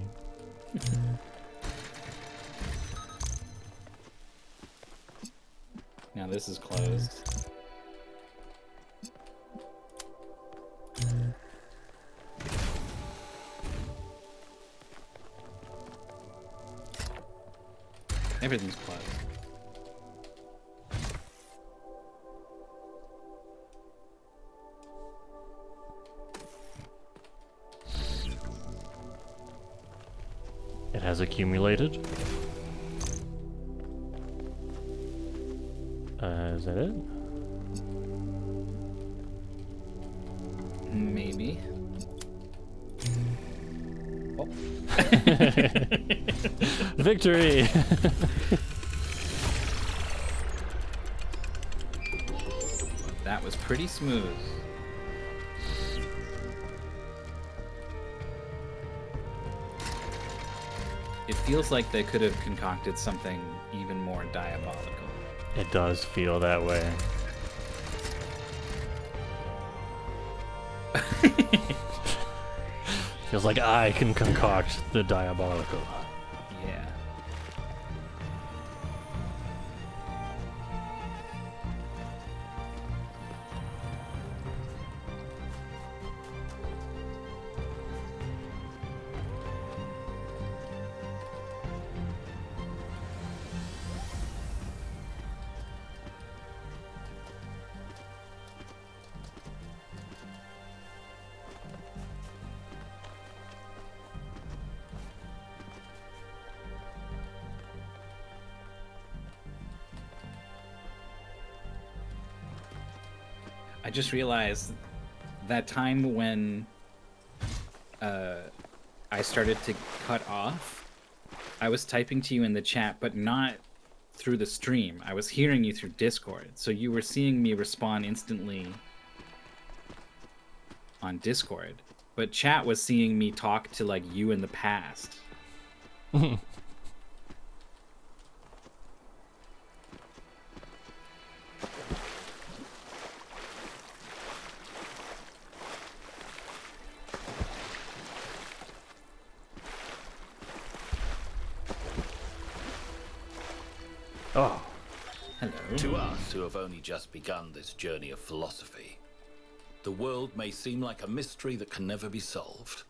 Now this is closed. Everything's closed. It has accumulated. Is that it? Maybe. Oh. Victory! That was pretty smooth. It feels like they could have concocted something even more diabolical. It does feel that way. Feels like I can concoct the diabolical. Yeah. I just realized that time when I started to cut off, I was typing to you in the chat, but not through the stream. I was hearing you through Discord. So you were seeing me respond instantly on Discord, but chat was seeing me talk to like you in the past. Oh. Hello. To us who have only just begun this journey of philosophy, the world may seem like a mystery that can never be solved.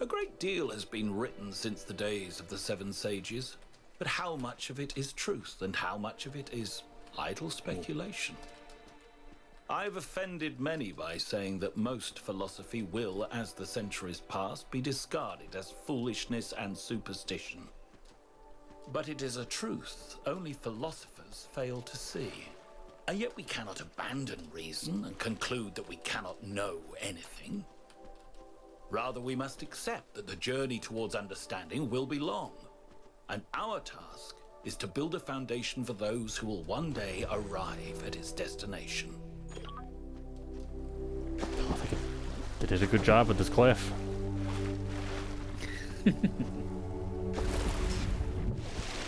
A great deal has been written since the days of the Seven Sages, but how much of it is truth and how much of it is idle speculation? I've offended many by saying that most philosophy will, as the centuries pass, be discarded as foolishness and superstition. But it is a truth only philosophers fail to see. And yet we cannot abandon reason and conclude that we cannot know anything. Rather, we must accept that the journey towards understanding will be long. And our task is to build a foundation for those who will one day arrive at its destination. They did a good job with this cliff.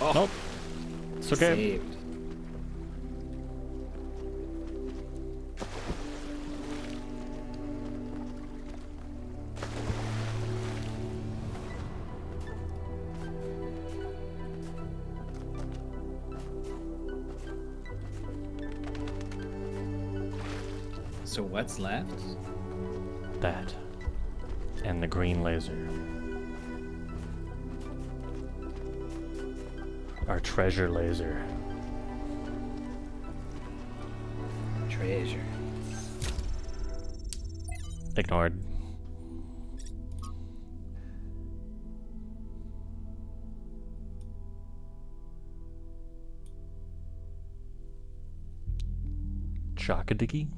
Oh, nope. It's okay. Saved. So what's left? That. And the green laser. Our treasure laser. Treasure. Ignored. Chockadickie?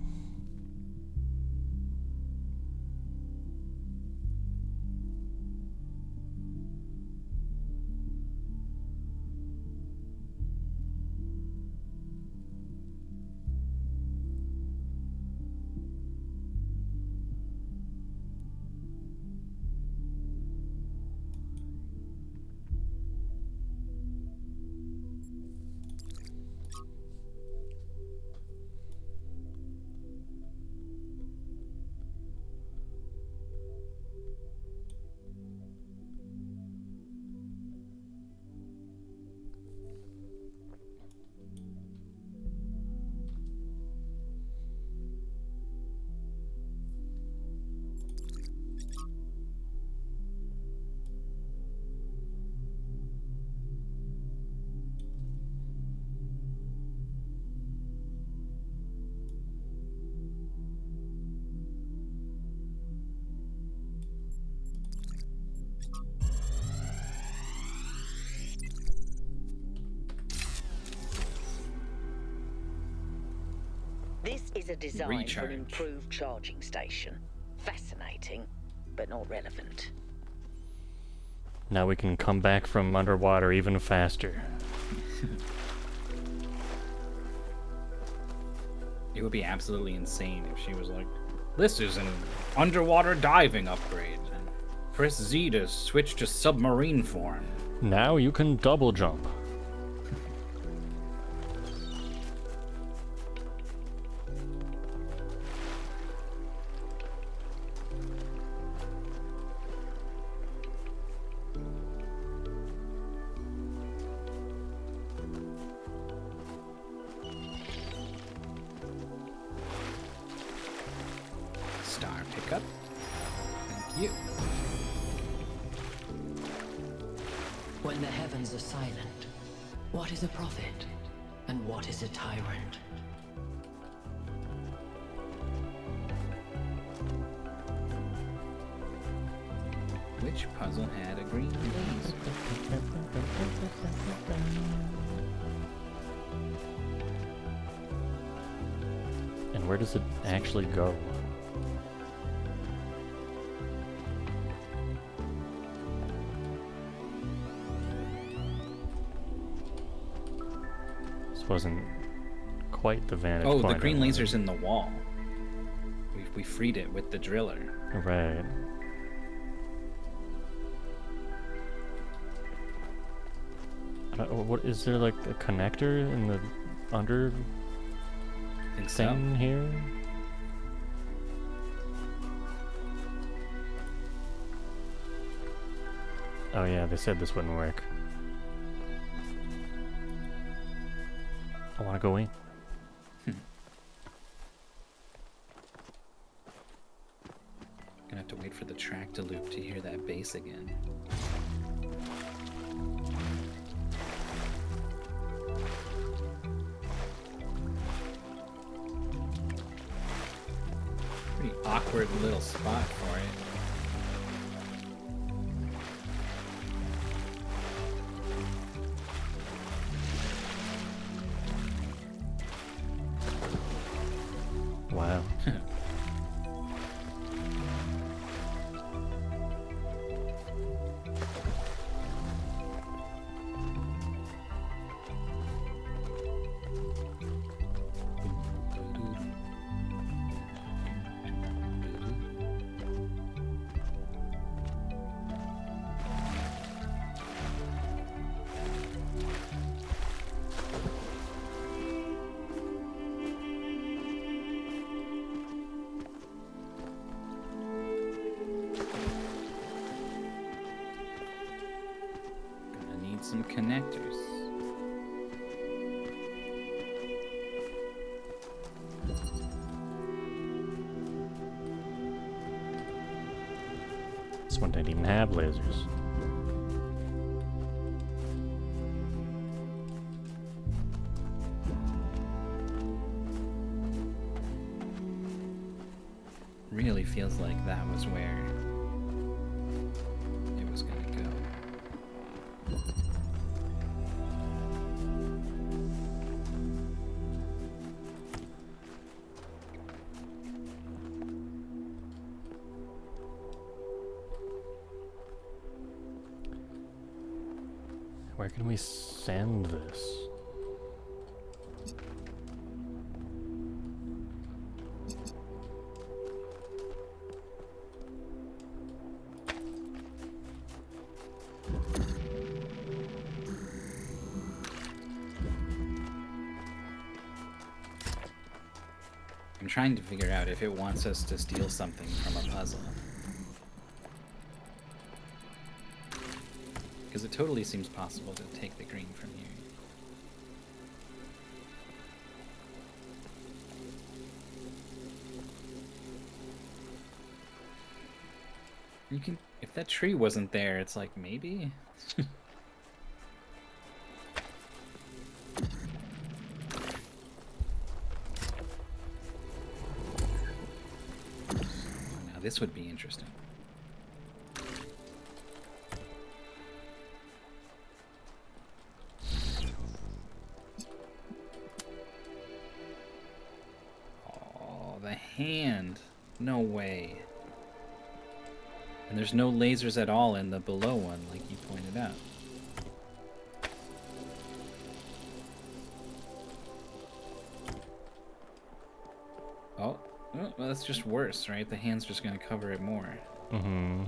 This is a design for Recharge. an improved charging station. Fascinating, but not relevant. Now we can come back from underwater even faster. It would be absolutely insane if she was like, this is an underwater diving upgrade. Press Z to switch to submarine form. Now you can double jump. Star pickup. Thank you. When the heavens are silent, what is a prophet and what is a tyrant? Which puzzle had a green laser? And where does it actually go? This wasn't quite the vantage point. Oh, the green laser's in the wall. We freed it with the driller. Right. What is there, like a connector in the under thing here? Oh yeah, they said this wouldn't work. I want to go in. Gonna have to wait for the track to loop to hear that bass again. Pretty awkward little spot for it. Wow. Gonna need some connectors. This one didn't even have lasers. Really feels like that was where it was gonna go. Where can we send this? I'm trying to figure out if it wants us to steal something from a puzzle. Because it totally seems possible to take the green from here. You can, if that tree wasn't there, it's like, maybe? Now this would be interesting. hand. No way. And there's no lasers at all in the below one, like you pointed out. Oh, well, that's just worse, right? The hand's just gonna cover it more. Mm-hmm.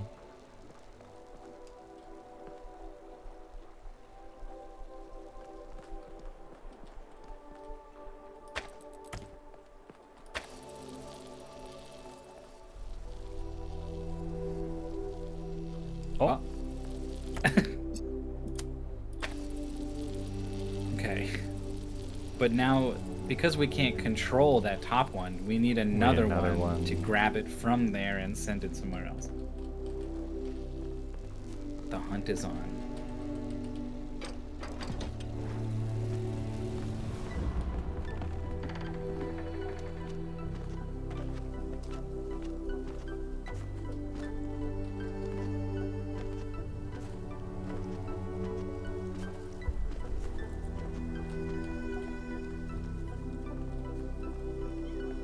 Oh. Okay. But now, because we can't control that top one, we need another one to grab it from there and send it somewhere else. The hunt is on.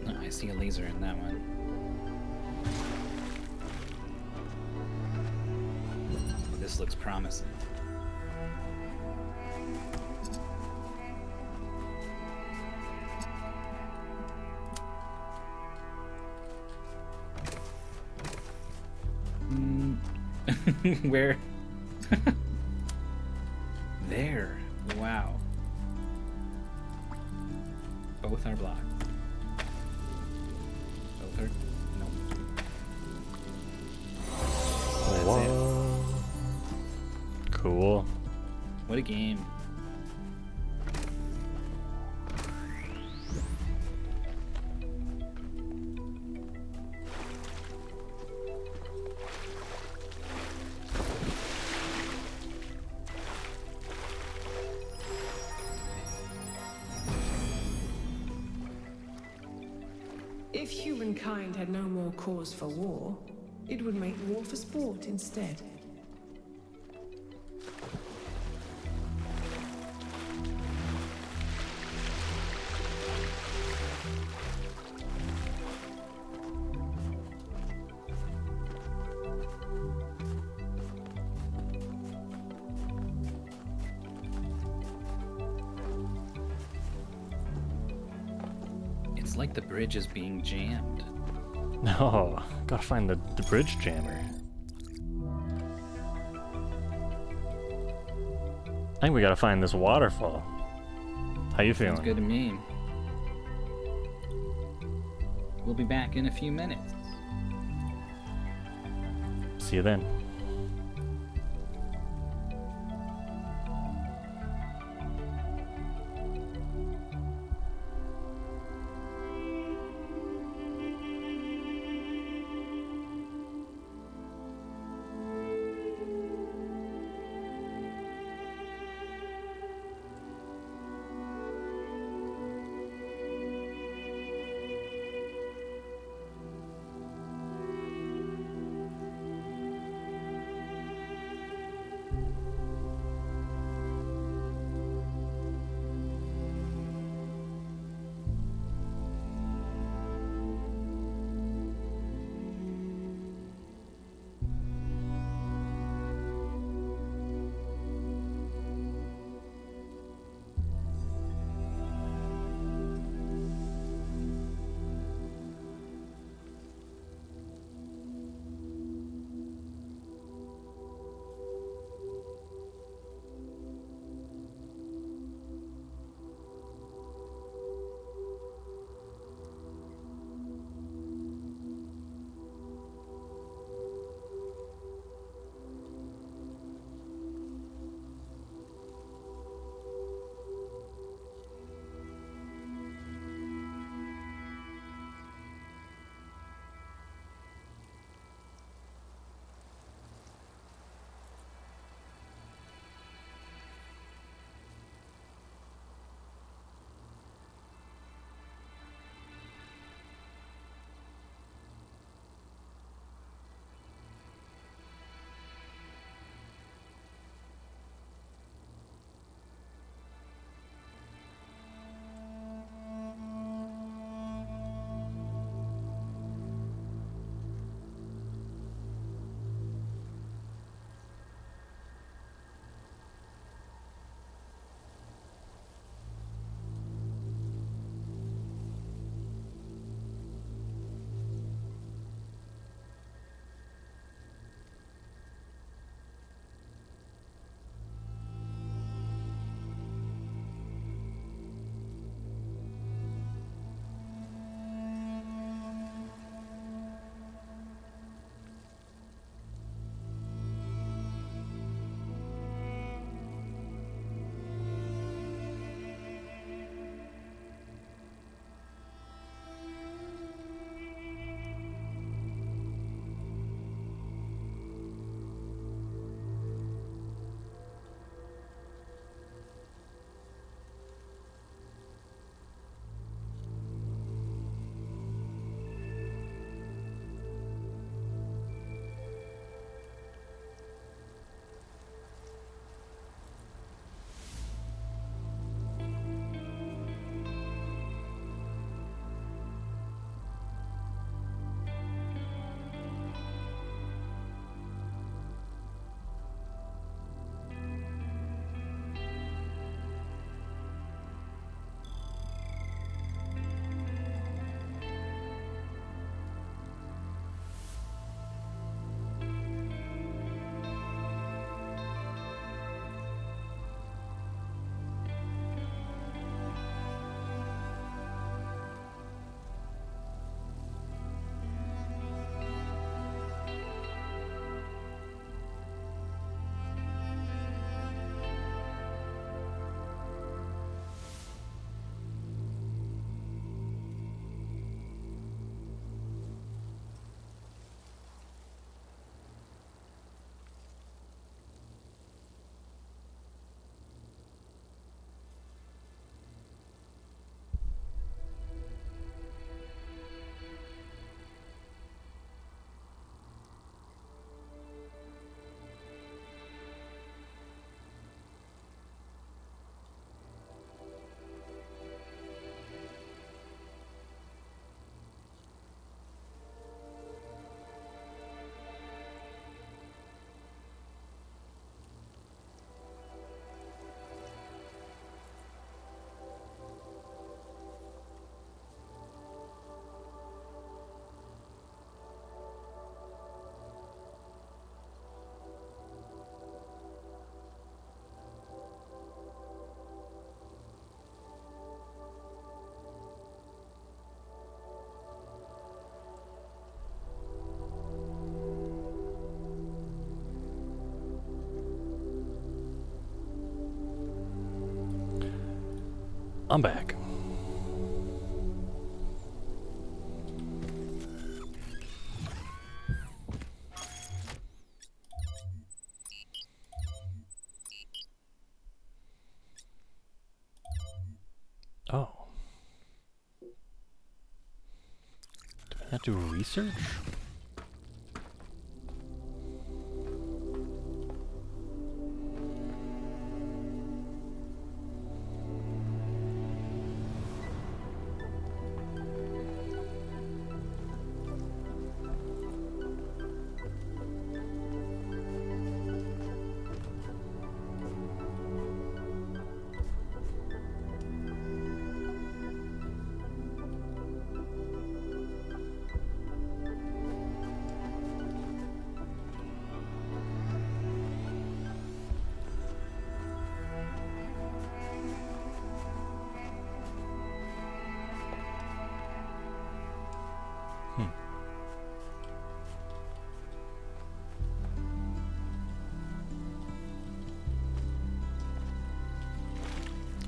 Oh, I see a laser in that one. Oh, this looks promising. Where? There. Wow. Both are blocked. Both are... Nope. That's it. Cool. What a game. If humankind had no more cause for war, it would make war for sport instead. It's like the bridge is being jammed. No, gotta find the bridge jammer. I think we gotta find this waterfall. How you feeling? Sounds good to me. We'll be back in a few minutes. See you then. I'm back. Oh. Do I have to research?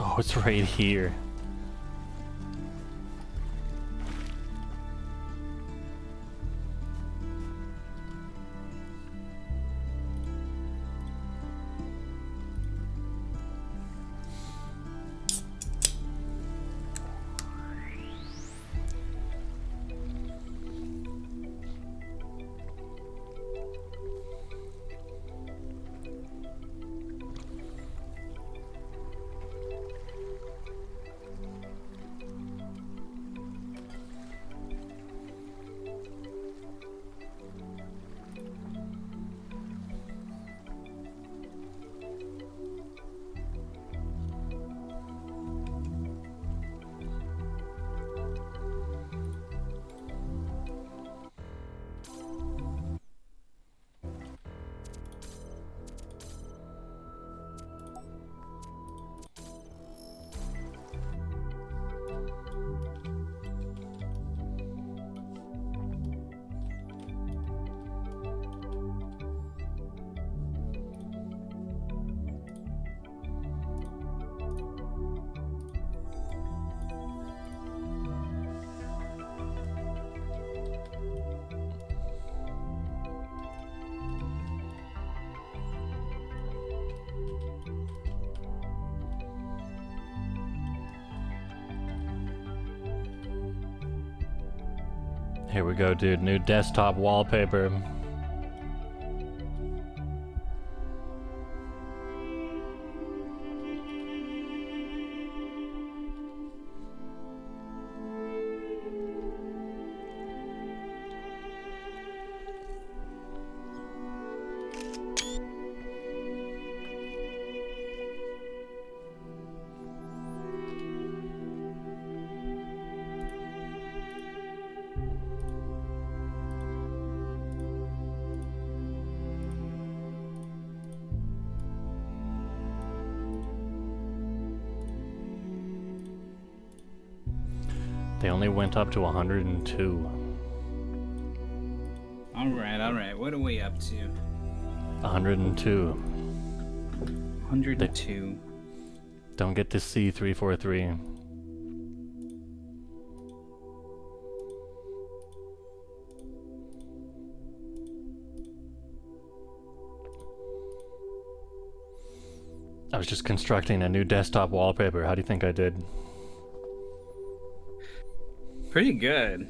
Oh, it's right here. Here we go, dude. New desktop wallpaper. They only went up to 102. Alright. What are we up to? 102. 102. Don't get to see 343. I was just constructing a new desktop wallpaper. How do you think I did? Pretty good.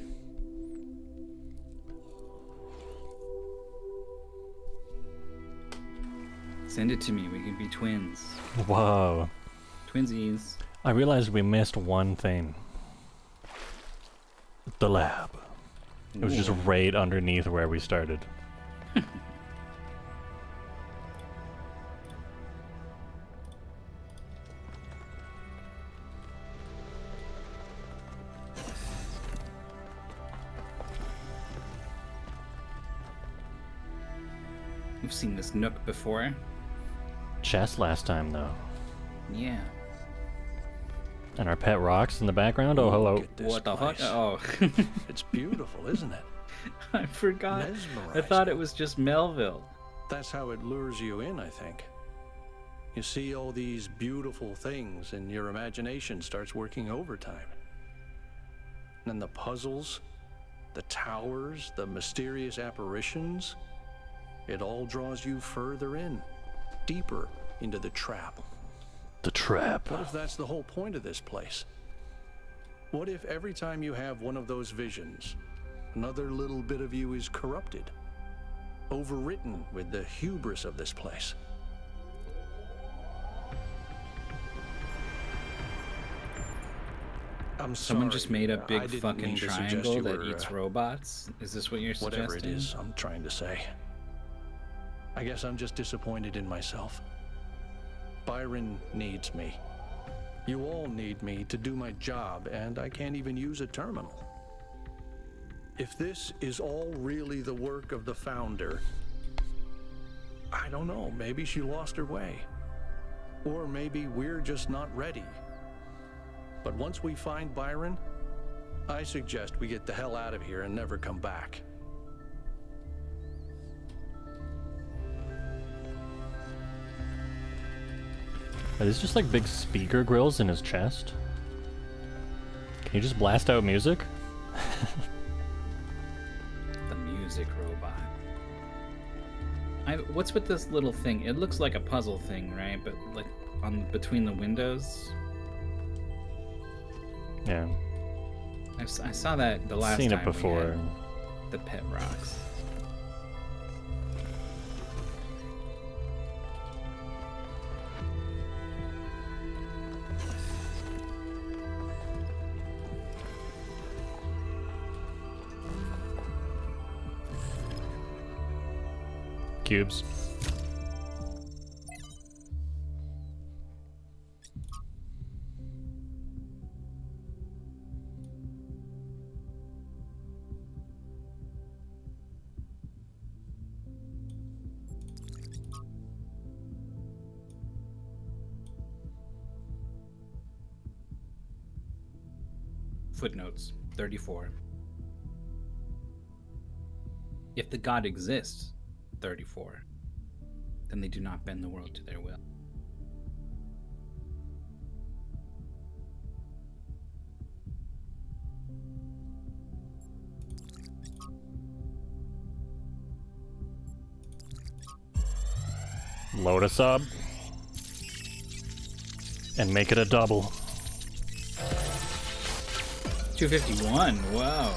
Send it to me. We could be twins. Whoa. Twinsies. I realized we missed one thing. The lab. It was just right underneath where we started. We've seen this nook before. Chest last time, though. Yeah. And our pet rocks in the background? Oh, hello. What the fuck? Oh. It's beautiful, isn't it? I forgot. Mesmerizing. I thought it was just Melville. That's how it lures you in, I think. You see all these beautiful things and your imagination starts working overtime. And the puzzles, the towers, the mysterious apparitions, it all draws you further in, deeper into the trap. The trap. What if that's the whole point of this place? What if every time you have one of those visions, another little bit of you is corrupted, overwritten with the hubris of this place? Someone just made a big fucking triangle that were, eats robots? Is this what you're suggesting? Whatever it is I'm trying to say. I guess I'm just disappointed in myself. Byron needs me. You all need me to do my job, and I can't even use a terminal. If this is all really the work of the Founder, I don't know, maybe she lost her way. Or maybe we're just not ready. But once we find Byron, I suggest we get the hell out of here and never come back. Are these just like big speaker grills in his chest? Can you just blast out music? The music robot. What's with this little thing? It looks like a puzzle thing, right? But like on between the windows. Yeah. I saw that the last Seen time it before. we had the pet rocks. Cubes. Footnotes 34. If the god exists, 34, then they do not bend the world to their will. Load us up. And make it a double. 251, wow.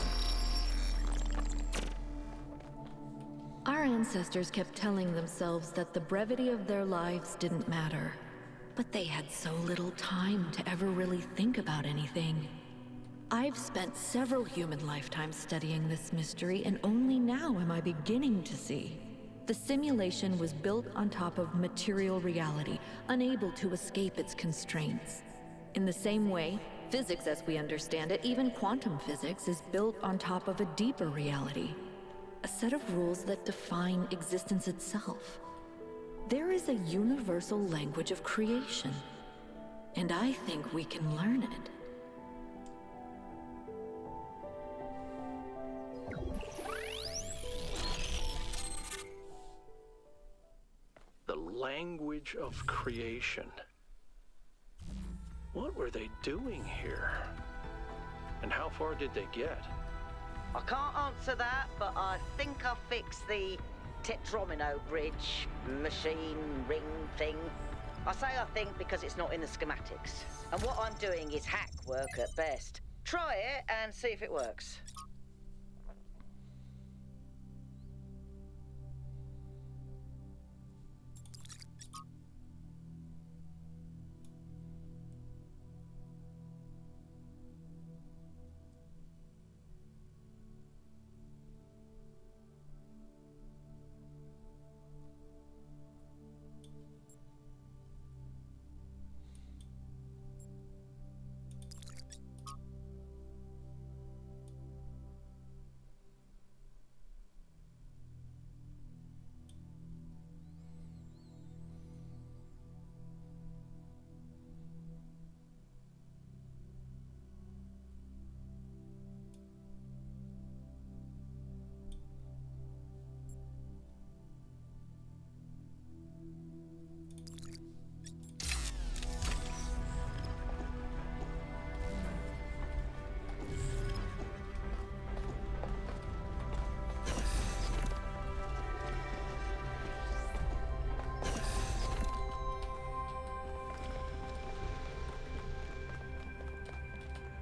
Our ancestors kept telling themselves that the brevity of their lives didn't matter. But they had so little time to ever really think about anything. I've spent several human lifetimes studying this mystery, and only now am I beginning to see. The simulation was built on top of material reality, unable to escape its constraints. In the same way, physics as we understand it, even quantum physics, is built on top of a deeper reality. A set of rules that define existence itself. There is a universal language of creation, and I think we can learn it. The language of creation. What were they doing here? And how far did they get? I can't answer that, but I think I fixed the Tetromino bridge, machine, ring thing. I say I think because it's not in the schematics. And what I'm doing is hack work at best. Try it and see if it works.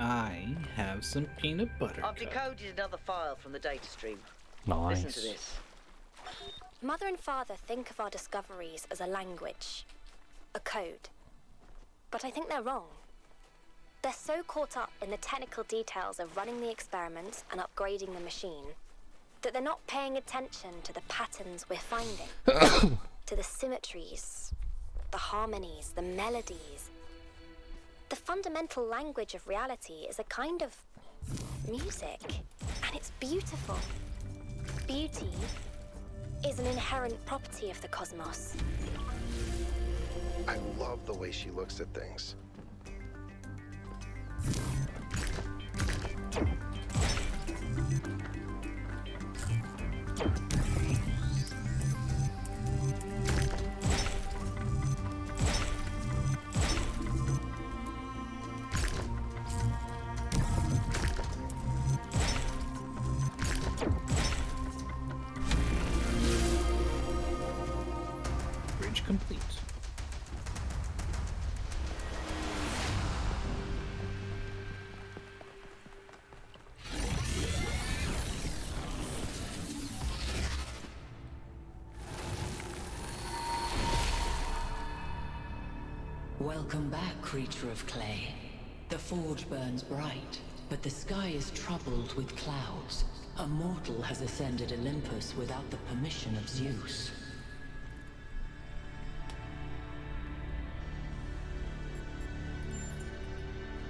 I have some peanut butter. I've decoded another file from the data stream. Nice. Listen to this. Mother and Father think of our discoveries as a language, a code. But I think they're wrong. They're so caught up in the technical details of running the experiments and upgrading the machine that they're not paying attention to the patterns we're finding, to the symmetries, the harmonies, the melodies. The fundamental language of reality is a kind of music, and it's beautiful. Beauty is an inherent property of the cosmos. I love the way she looks at things. Bridge complete. Welcome back, creature of clay. The forge burns bright, but the sky is troubled with clouds. A mortal has ascended Olympus without the permission of Zeus.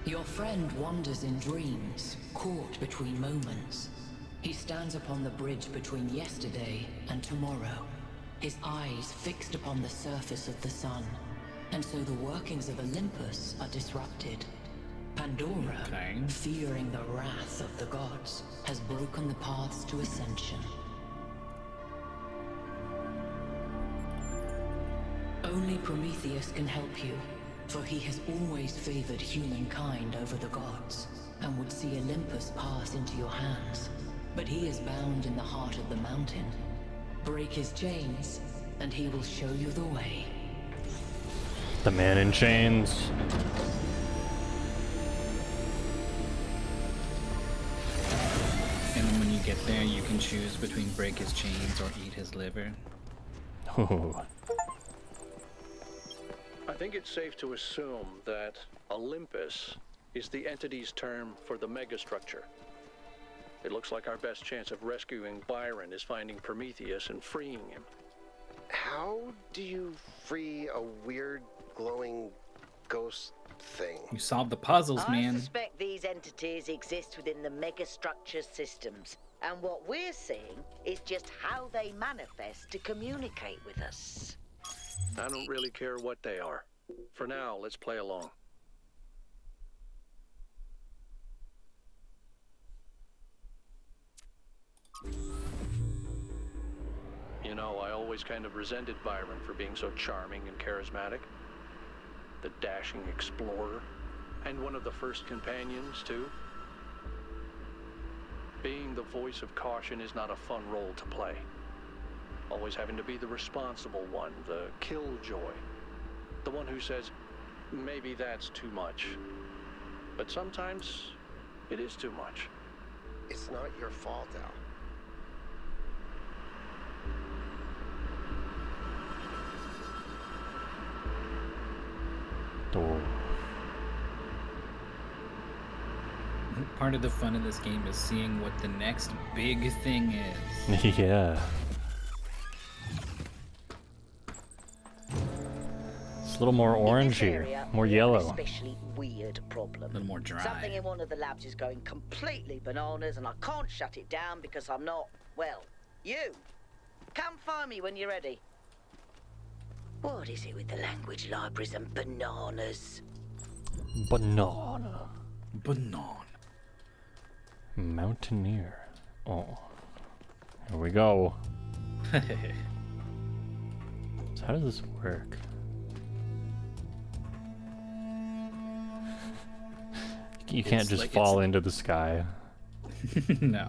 Your friend wanders in dreams, caught between moments. He stands upon the bridge between yesterday and tomorrow, his eyes fixed upon the surface of the sun. And so the workings of Olympus are disrupted. Pandora, fearing the wrath of the gods, has broken the paths to ascension. Only Prometheus can help you, for he has always favored humankind over the gods, and would see Olympus pass into your hands. But he is bound in the heart of the mountain. Break his chains, and he will show you the way. The man in chains. And then when you get there, you can choose between break his chains or eat his liver. Oh. I think it's safe to assume that Olympus is the entity's term for the megastructure. It looks like our best chance of rescuing Byron is finding Prometheus and freeing him. How do you free a weird glowing ghost thing? You solve the puzzles, I man. suspect these entities exist within the megastructure systems. And what we're seeing is just how they manifest to communicate with us. I don't really care what they are. For now, let's play along. You know, I always kind of resented Byron for being so charming and charismatic. The dashing explorer, and one of the first companions, too. Being the voice of caution is not a fun role to play. Always having to be the responsible one, the killjoy. The one who says, maybe that's too much. But sometimes, it is too much. It's not your fault, Al. Oh. Part of the fun of this game is seeing what the next big thing is. Yeah. It's a little more orange here, more yellow. Especially weird problem. A little more dry. Something in one of the labs is going completely bananas, and I can't shut it down because I'm not, well, you. Come find me when you're ready. What is it with the language libraries and bananas? Banana. Banana. Mountaineer. Oh. Here we go. So how does this work? You can't It's just like fall into the sky. No.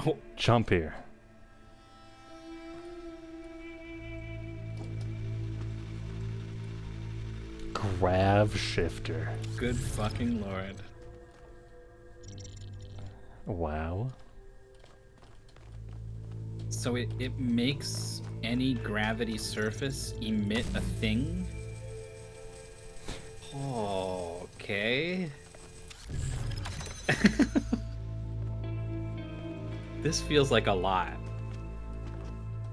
Oh, jump here. grav shifter. Good fucking lord. Wow. So it makes any gravity surface emit a thing? Oh, okay. This feels like a lot.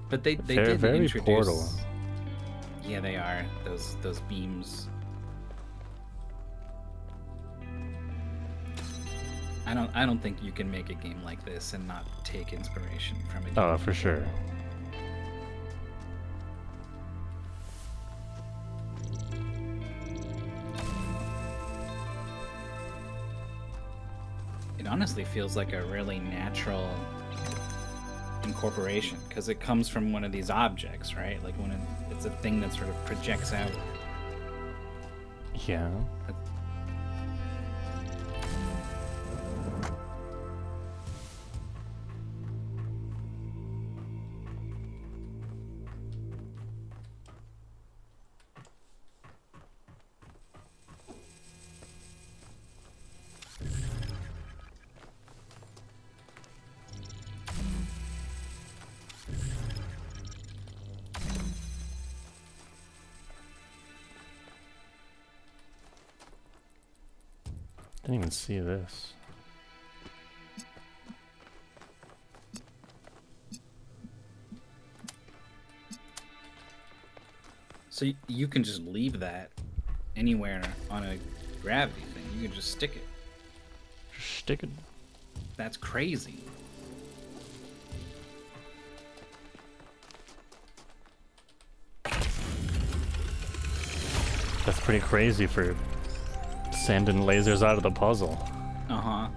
But they did very introduce Portal. Yeah, they are. Those beams. I don't think you can make a game like this and not take inspiration from it. Oh, for sure. It honestly feels like a really natural incorporation because it comes from one of these objects, right? Like when it's a thing that sort of projects out. Yeah. I didn't even see this. So you can just leave that anywhere on a gravity thing. You can just stick it. Just stick it. That's crazy. That's pretty crazy for sending lasers out of the puzzle. Uh-huh.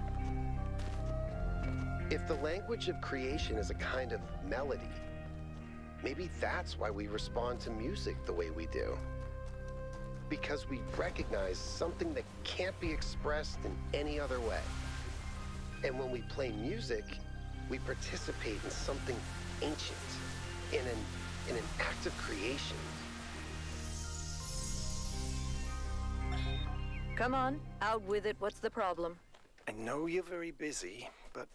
If the language of creation is a kind of melody, maybe that's why we respond to music the way we do. Because we recognize something that can't be expressed in any other way. And when we play music, we participate in something ancient, in an act of creation. Come on, out with it. What's the problem? I know you're very busy, but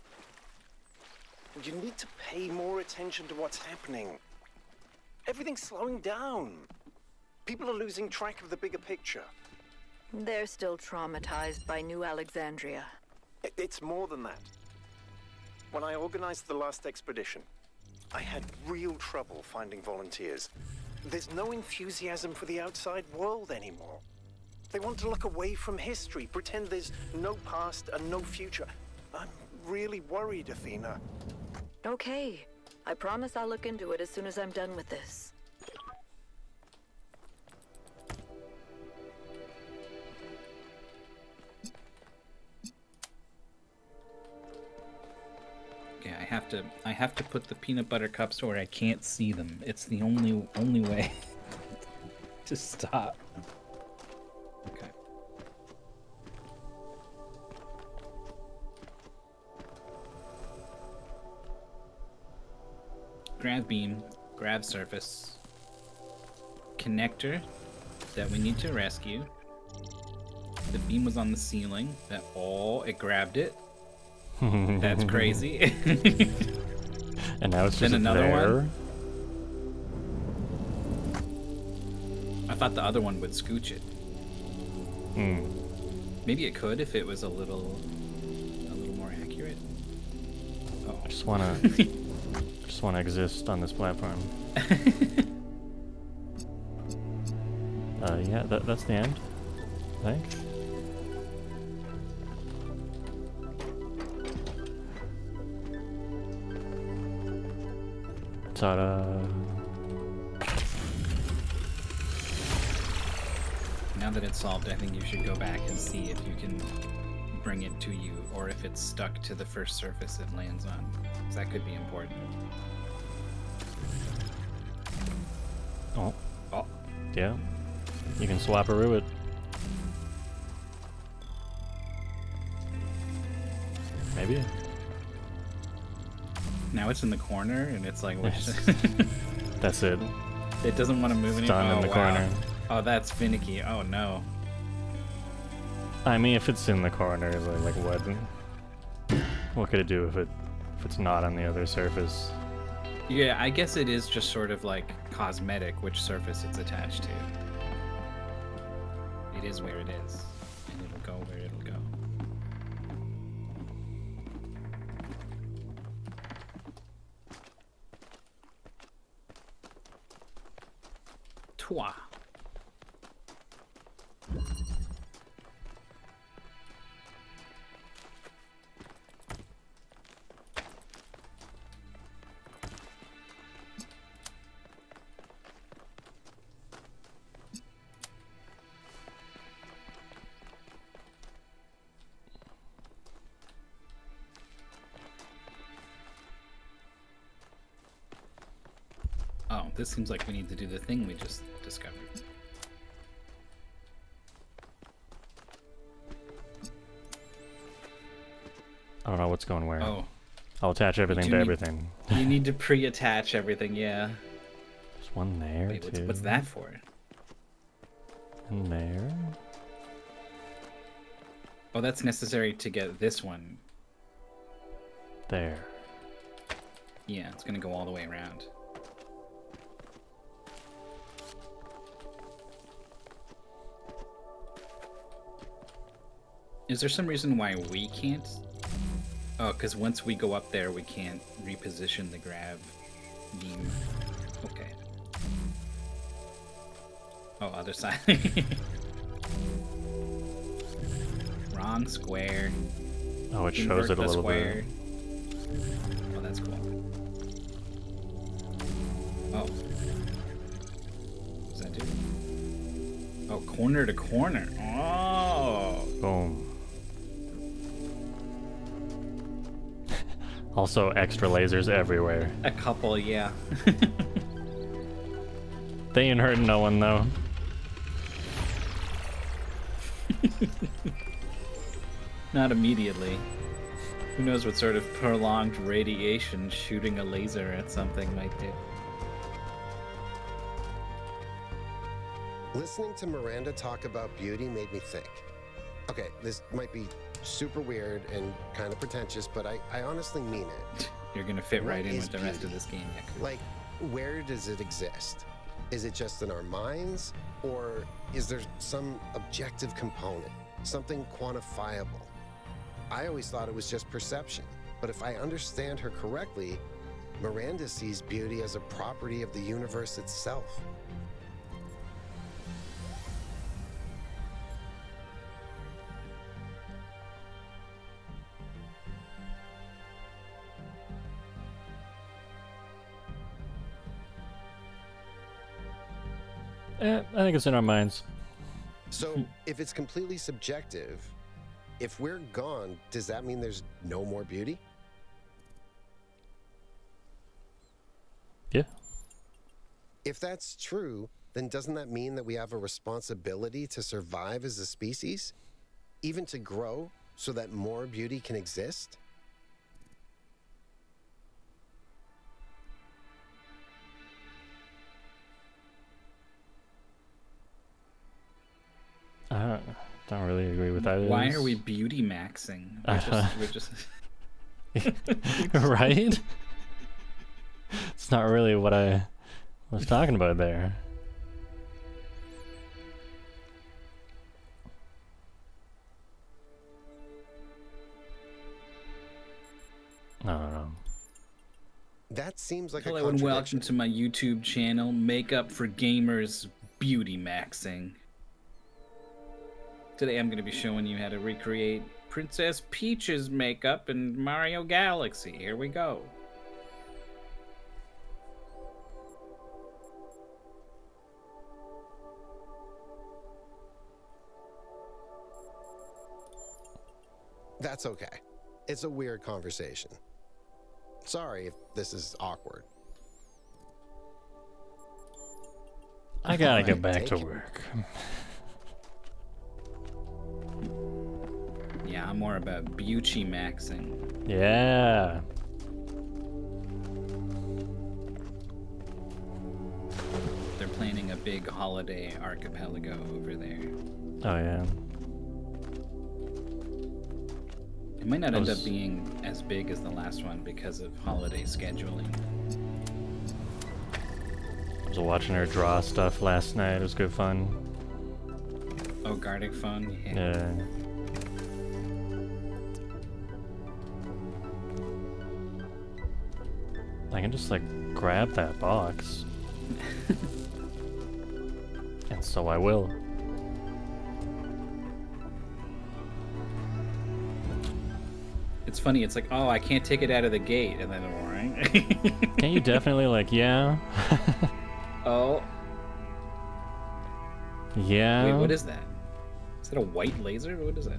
you need to pay more attention to what's happening. Everything's slowing down. People are losing track of the bigger picture. They're still traumatized by New Alexandria. It's more than that. When I organized the last expedition, I had real trouble finding volunteers. There's no enthusiasm for the outside world anymore. They want to look away from history, pretend there's no past and no future. I'm really worried, Athena. Okay. I promise I'll look into it as soon as I'm done with this. Okay, I have to put the peanut butter cups where I can't see them. It's the only way to stop. Okay. Grav beam, grav surface, connector that we need to rescue. The beam was on the ceiling. It grabbed it. That's crazy. And now it's just another there. one. I thought the other one would scooch it. Maybe it could if it was a little more accurate. Oh. I just wanna exist on this platform. Yeah, that's the end, I think. Ta-da! Now that it's solved, I think you should go back and see if you can bring it to you, or if it's stuck to the first surface it lands on, because that could be important. Oh. Oh. Yeah. You can swap-a-roo it. Maybe. Now it's in the corner, and it's like, That's it. It doesn't want to move It's anymore. done in the corner. Oh, that's finicky. Oh no. I mean, if it's in the corner, like what could it do if it's not on the other surface? Yeah, I guess it is just sort of like cosmetic which surface it's attached to. It is where it is, and it'll go where it'll go. Toi. Oh, this seems like we need to do the thing we just discovered. I don't know what's going where. Oh. I'll attach everything to everything. You need to pre-attach everything, yeah. There's one there, Wait, too. what's that for? And there? Oh, that's necessary to get this one. There. Yeah, it's gonna go all the way around. Is there some reason why we can't? Oh, because once we go up there, we can't reposition the grav beam. Okay. Oh, other side. Wrong square. Oh, it shows it a little bit. Oh, that's cool. Oh. What does that do? Oh, corner to corner. Oh. Boom. Also, extra lasers everywhere. A couple, yeah. They ain't hurting no one, though. Not immediately. Who knows what sort of prolonged radiation shooting a laser at something might do. Listening to Miranda talk about beauty made me think. Okay, this might be super weird and kind of pretentious, but I honestly mean it. You're gonna fit right What in is with the rest of beauty? this game, Yaku. Like, where does it exist? Is it just in our minds? Or is there some objective component? Something quantifiable? I always thought it was just perception. But if I understand her correctly, Miranda sees beauty as a property of the universe itself. I think it's in our minds. So, if it's completely subjective, if we're gone, does that mean there's no more beauty? Yeah. If that's true, then doesn't that mean that we have a responsibility to survive as a species? Even to grow so that more beauty can exist? I don't really agree with that. Why are we beauty maxing? We're just... Right? It's not really what I was talking about there. I don't know. That seems like Hello a and contradiction. welcome to my YouTube channel, Makeup for Gamers Beauty Maxing. Today I'm going to be showing you how to recreate Princess Peach's makeup in Mario Galaxy. Here we go. That's okay. It's a weird conversation. Sorry if this is awkward. I gotta get Alright, back take to it. work. Yeah, I'm more about beauty maxing. Yeah. They're planning a big holiday archipelago over there. Oh yeah. It might not end up being as big as the last one because of holiday scheduling. I was watching her draw stuff last night. It was good fun. Oh, Gardic fun? Yeah. I can just like grab that box. And so I will. It's funny, it's like, oh, I can't take it out of the gate, and then, alright. Can you definitely like, yeah? Oh. Yeah. Wait, what is that? Is that a white laser? What is that?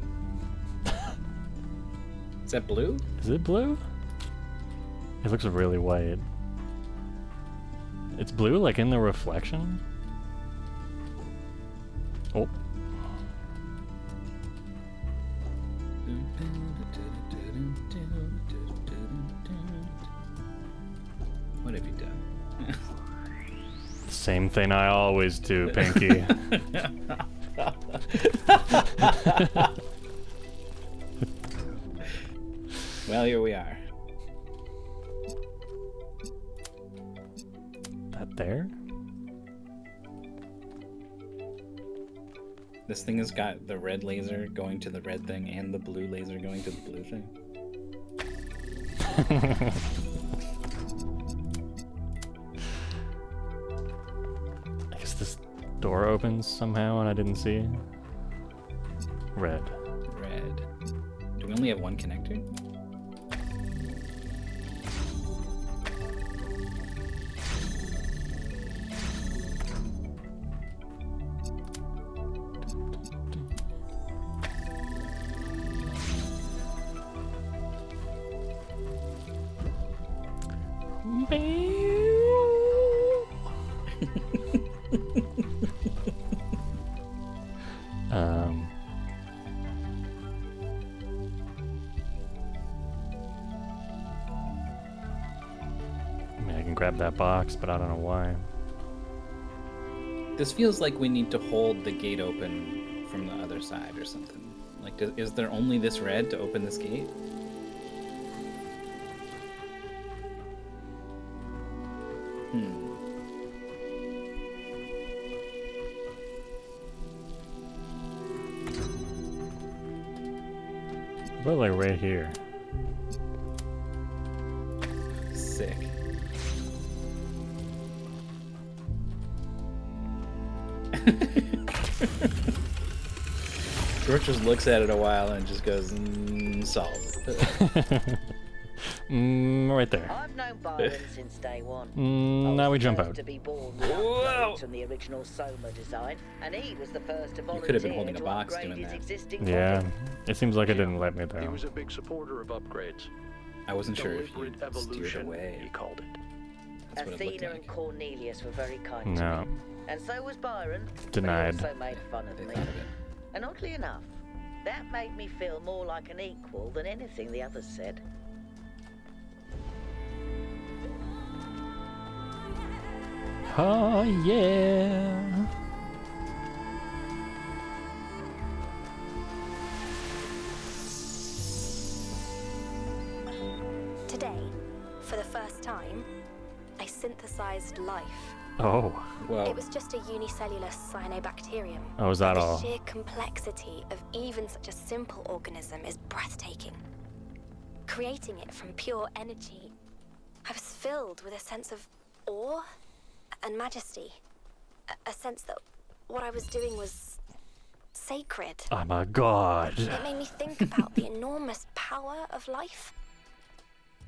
Is that blue? Is it blue? It looks really white. It's blue, like in the reflection? Oh. What have you done? Same thing I always do, Pinky. Well, here we are. That there? This thing has got the red laser going to the red thing and the blue laser going to the blue thing. I guess this door opens somehow and I didn't see. Red. Red. Do we only have one connector? I mean, I can grab that box, but I don't know why. This feels like we need to hold the gate open from the other side or something. Like, is there only this red to open this gate? What about like right here? Sick. George just looks at it a while and just goes, solved. Right there. I've known Byron since day one. Now we jump out. To be born with upgrades from the original Soma design, and he was the first to volunteer could have been holding a to box upgrade doing his that. existing Yeah, body. it seems like it didn't let me He though. was a big supporter of upgrades. I wasn't sure if you Deliberate steered evolution, away. he called it. That's what it looked Athena like. and Cornelius were very kind No. to me. And so was Byron. Denied. They also made fun of me. And oddly enough, that made me feel more like an equal than anything the others said. Oh yeah. Today, for the first time, I synthesized life. Oh. It was just a unicellular cyanobacterium. Oh, is that but all? the sheer complexity of even such a simple organism is breathtaking. Creating it from pure energy, I was filled with a sense of awe and majesty. A sense that what I was doing was sacred. I'm a god. It made me think about the enormous power of life.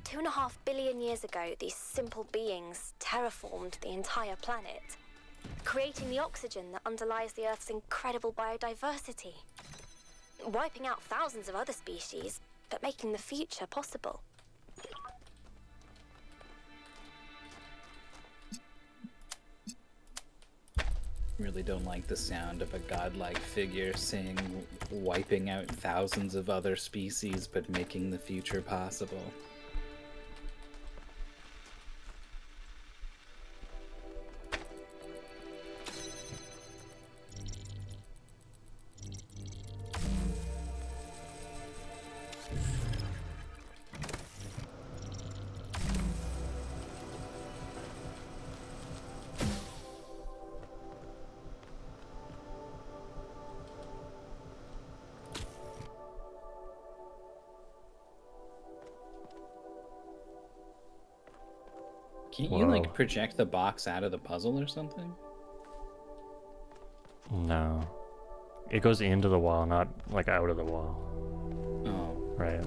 2.5 billion years ago, these simple beings terraformed the entire planet, creating the oxygen that underlies the Earth's incredible biodiversity, wiping out thousands of other species, but making the future possible. Really don't like the sound of a godlike figure saying wiping out thousands of other species but making the future possible. Can't you like project the box out of the puzzle or something? No. It goes into the wall, not like out of the wall. Oh. Right.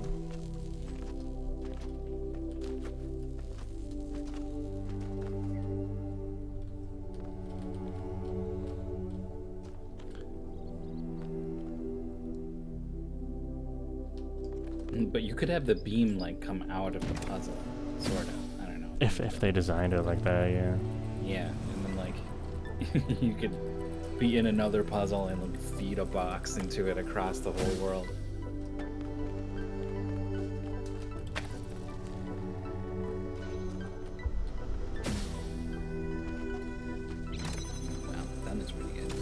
But you could have the beam like come out of the puzzle, sort of. I don't know. If they designed it like that, yeah. Yeah, and then like you could be in another puzzle and like feed a box into it across the whole world. Wow, that is pretty good.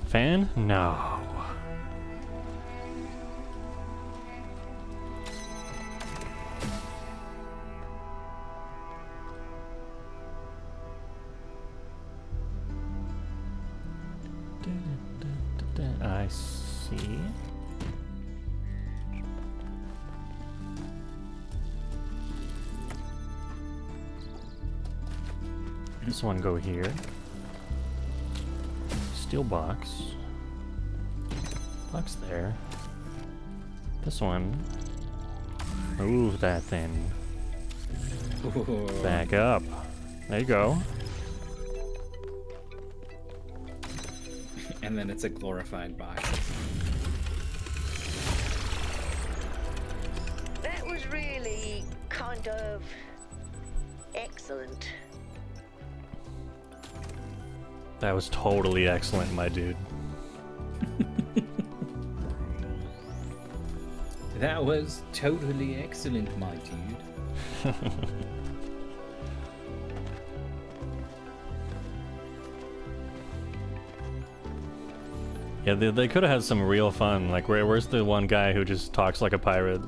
Fan? No. I see. This one go here. Steel box. Box there. This one. Move that thing. Ooh. Back up. There you go. And then it's a glorified box. That was really kind of excellent. That was totally excellent, my dude. That was totally excellent, my dude. Yeah, they could have had some real fun. Like, where's the one guy who just talks like a pirate?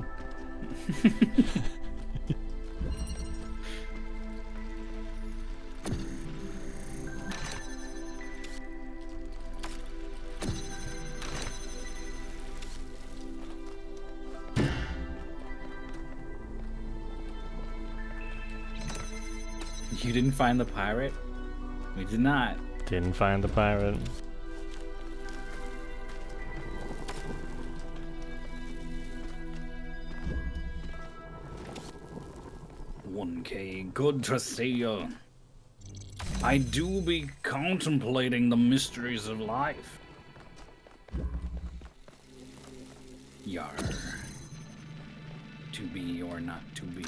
You didn't find the pirate? We did not. Didn't find the pirate. Good to see you. I do be contemplating the mysteries of life. Yar. To be or not to be.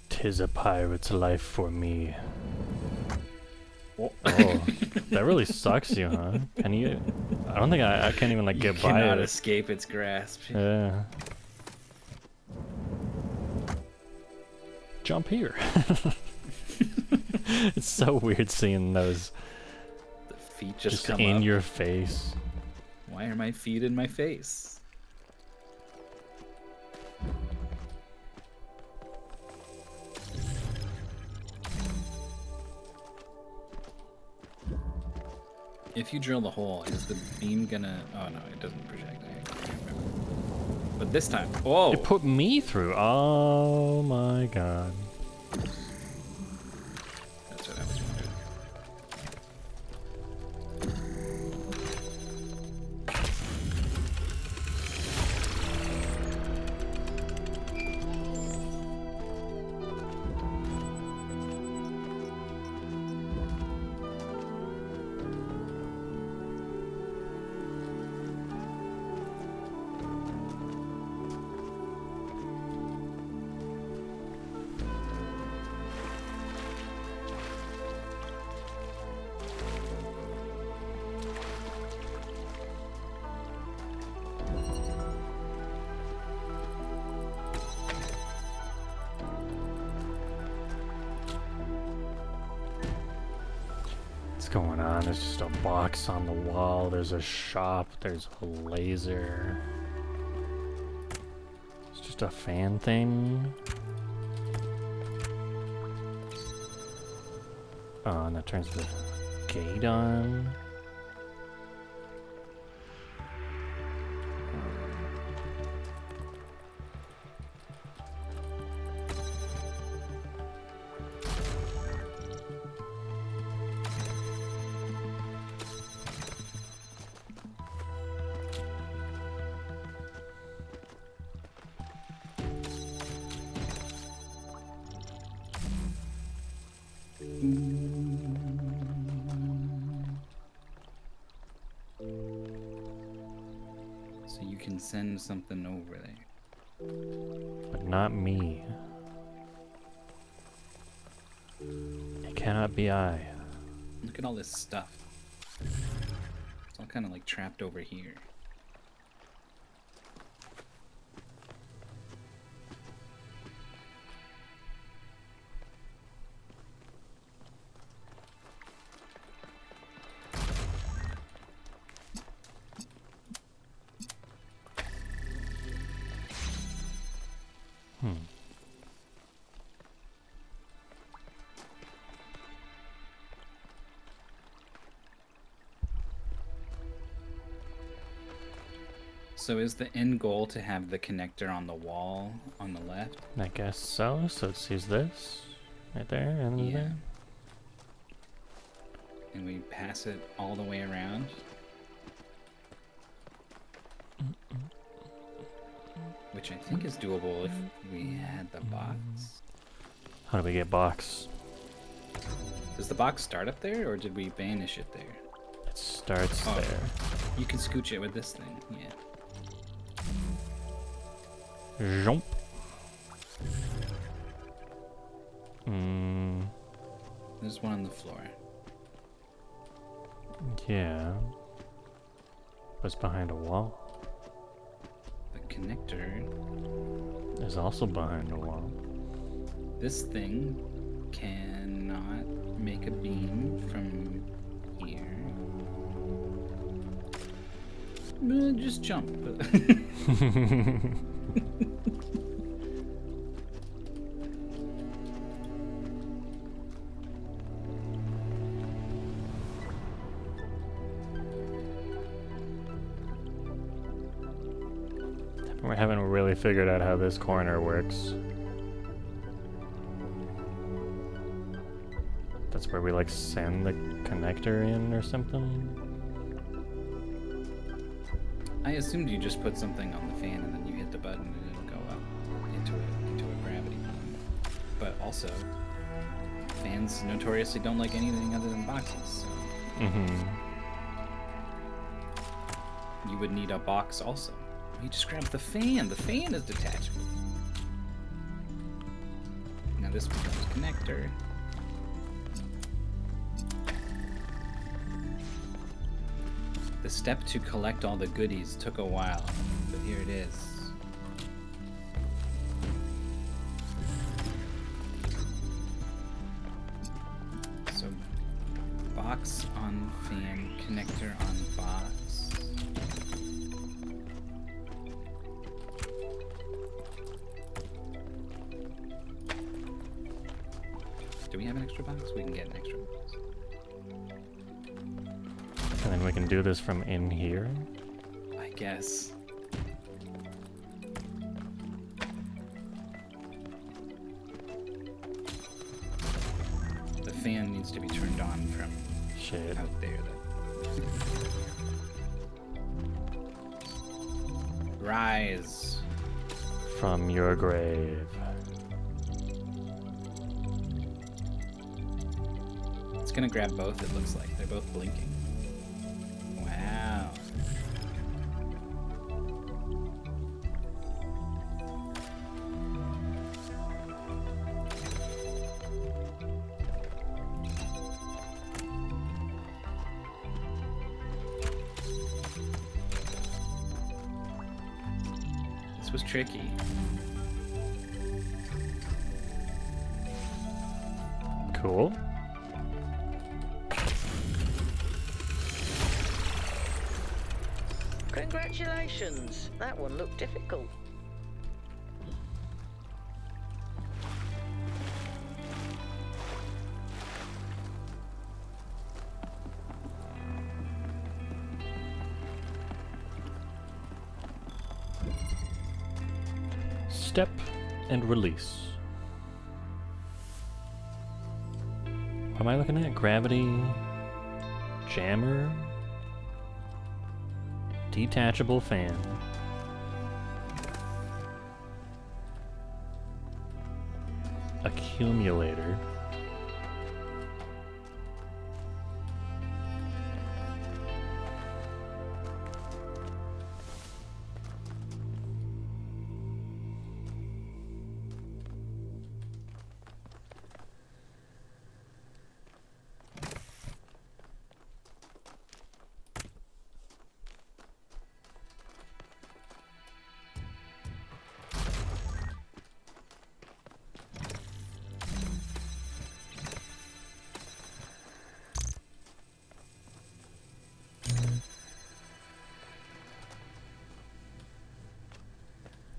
Tis a pirate's life for me. Oh, that really sucks you, huh? Can you? I don't think I can't even like get by it. Cannot escape its grasp. Yeah. Jump here. It's so weird seeing those. The feet just come in up. your face. Why are my feet in my face? If you drill the hole, is the beam gonna... Oh no, it doesn't project. I can't remember. But this time... Whoa! It put me through. Oh my god. That's what I was wondering. Going on? There's just a box on the wall. There's a shop. There's a laser. It's just a fan thing. Oh, and that turns the gate on. So you can send something over there. But not me. It cannot be I. Look at all this stuff. It's all kind of like trapped over here. So is the end goal to have the connector on the wall on the left? I guess so. So it sees this right there and there. And we pass it all the way around. Which I think is doable if we had the box. How do we get box? Does the box start up there, or did we banish it there? It starts there. You can scooch it with this thing, yeah. Jump. There's one on the floor. Yeah. It's behind a wall. The connector is also behind a wall. This thing cannot make a beam from here. Just jump. We haven't really figured out how this corner works. That's where we like send the connector in or something? I assumed you just put something on the fan and then you hit the button and it'll go up into a gravity pump. But also, fans notoriously don't like anything other than boxes. So you would need a box also. You just grab the fan. The fan is detachable. Now this becomes connector. The step to collect all the goodies took a while, but here it is. So, box on fan, connector on box. Do we have an extra box? We can get an extra box. And then we can do this from in here? I guess. The fan needs to be turned on from out there. Rise. From your grave. It's gonna grab both, it looks like. They're both blinking. Wow. This was tricky. Cool. Congratulations. That one looked difficult. Step and release. What am I looking at? Gravity jammer. Detachable fan. Accumulator.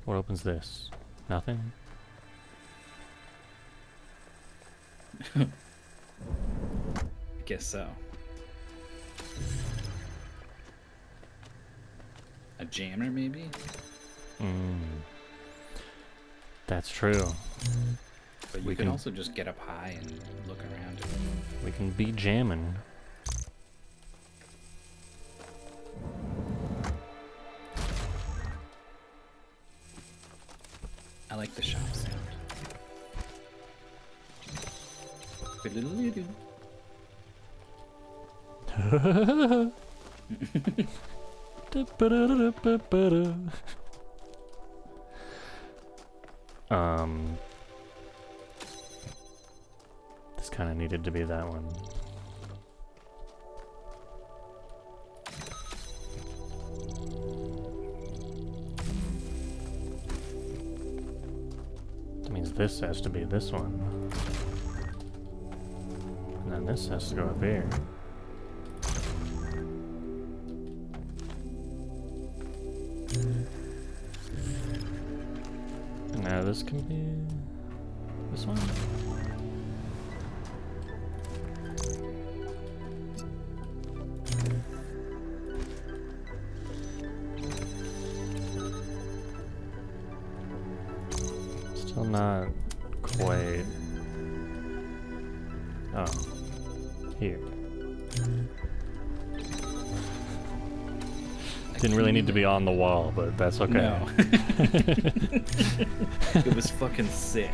What opens this? Nothing? I guess so. A jammer, maybe? That's true. But you can also just get up high and look around. We can be jamming. I like the shop sound. This kind of needed to be that one. That means this has to be this one. And then this has to go up here. And now this can be this one. Still not quite. Oh, here. Didn't really need to be on the wall, but that's okay. No. It was fucking sick.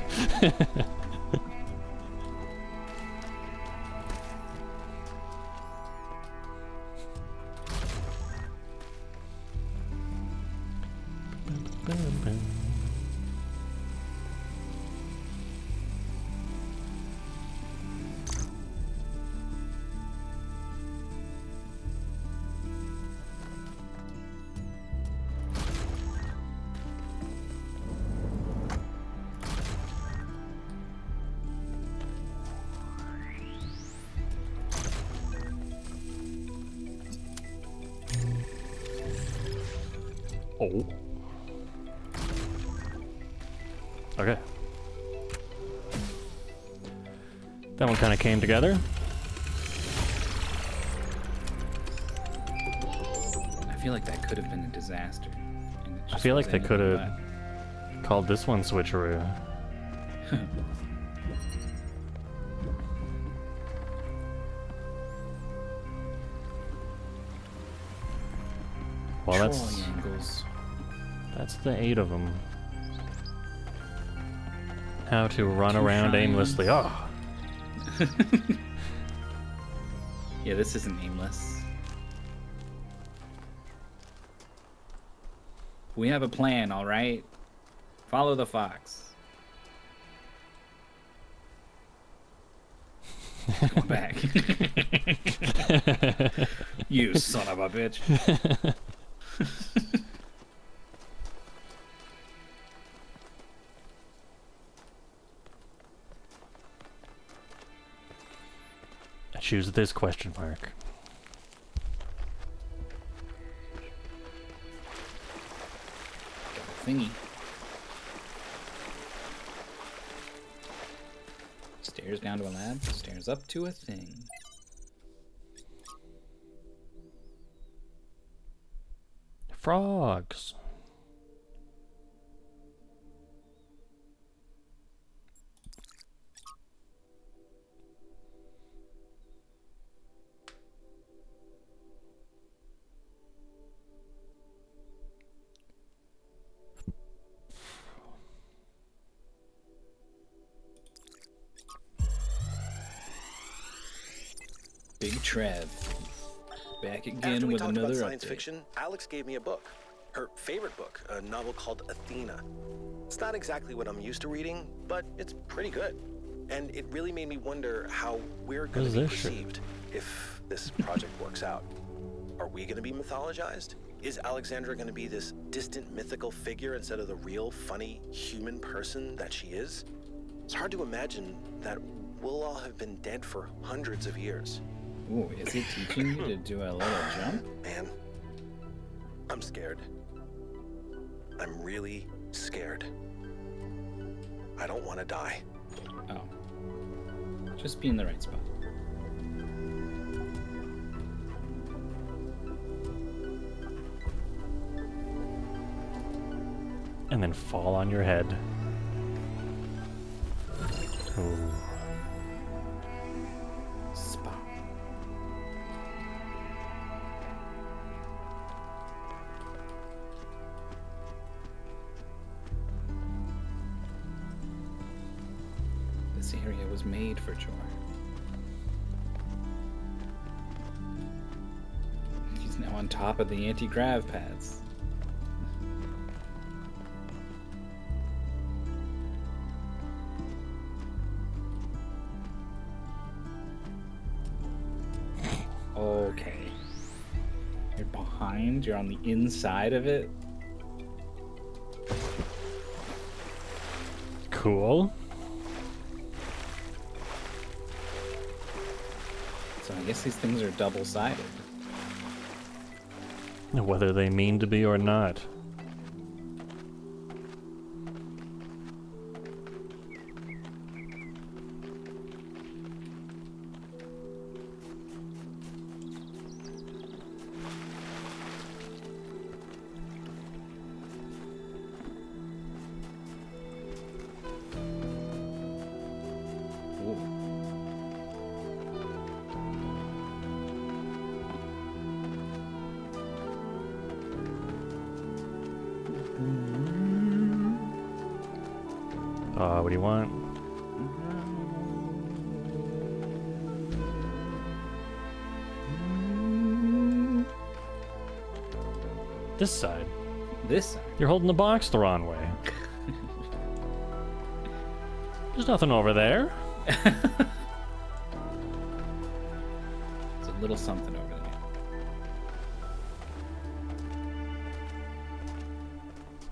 Oh. Okay. That one kind of came together. I feel like that could have been a disaster. And it I just feel was like they anything could have called this one switcheroo. Well, that's the 8 of them. How to run around aimlessly. Oh. Yeah, this isn't aimless. We have a plan, all right? Follow the fox. Come back. You son of a bitch. I choose this question mark. Got a thingy. Stairs down to a lab, stairs up to a thing. Frogs. Big Trev. Back After again we with talked about another science update. fiction, Alex gave me a book. Her favorite book, a novel called Athena. It's not exactly what I'm used to reading, but it's pretty good. And it really made me wonder how we're going is to be this shit? perceived if this project works out. Are we going to be mythologized? Is Alexandra going to be this distant mythical figure instead of the real, funny, human person that she is? It's hard to imagine that we'll all have been dead for hundreds of years. Ooh, is he teaching you to do a little jump? Man, I'm scared. I'm really scared. I don't want to die. Oh. Just be in the right spot. And then fall on your head. Ooh. Spot. This area was made for Jor. He's now on top of the anti-grav pads. Okay. You're behind, you're on the inside of it. Cool. So I guess these things are double-sided. Whether they mean to be or not. What do you want? This side. This side? You're holding the box the wrong way. There's nothing over there. It's a little something over there.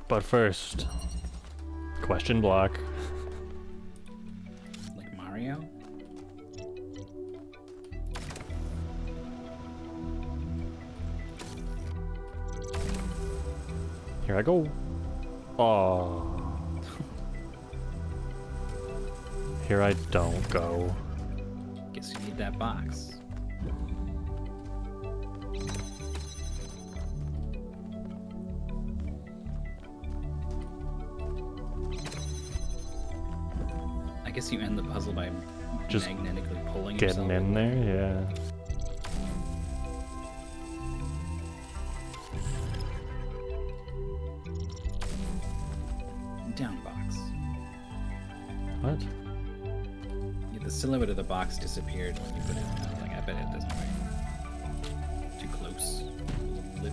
But first, question block. Like Mario? Here I go. Oh. Here I don't go. Guess you need that box. I guess you end the puzzle by Just magnetically pulling getting yourself in there, yeah. Down box. What? Yeah, the silhouette of the box disappeared when you put it in. I was like, I bet it doesn't work. Too close. Lip.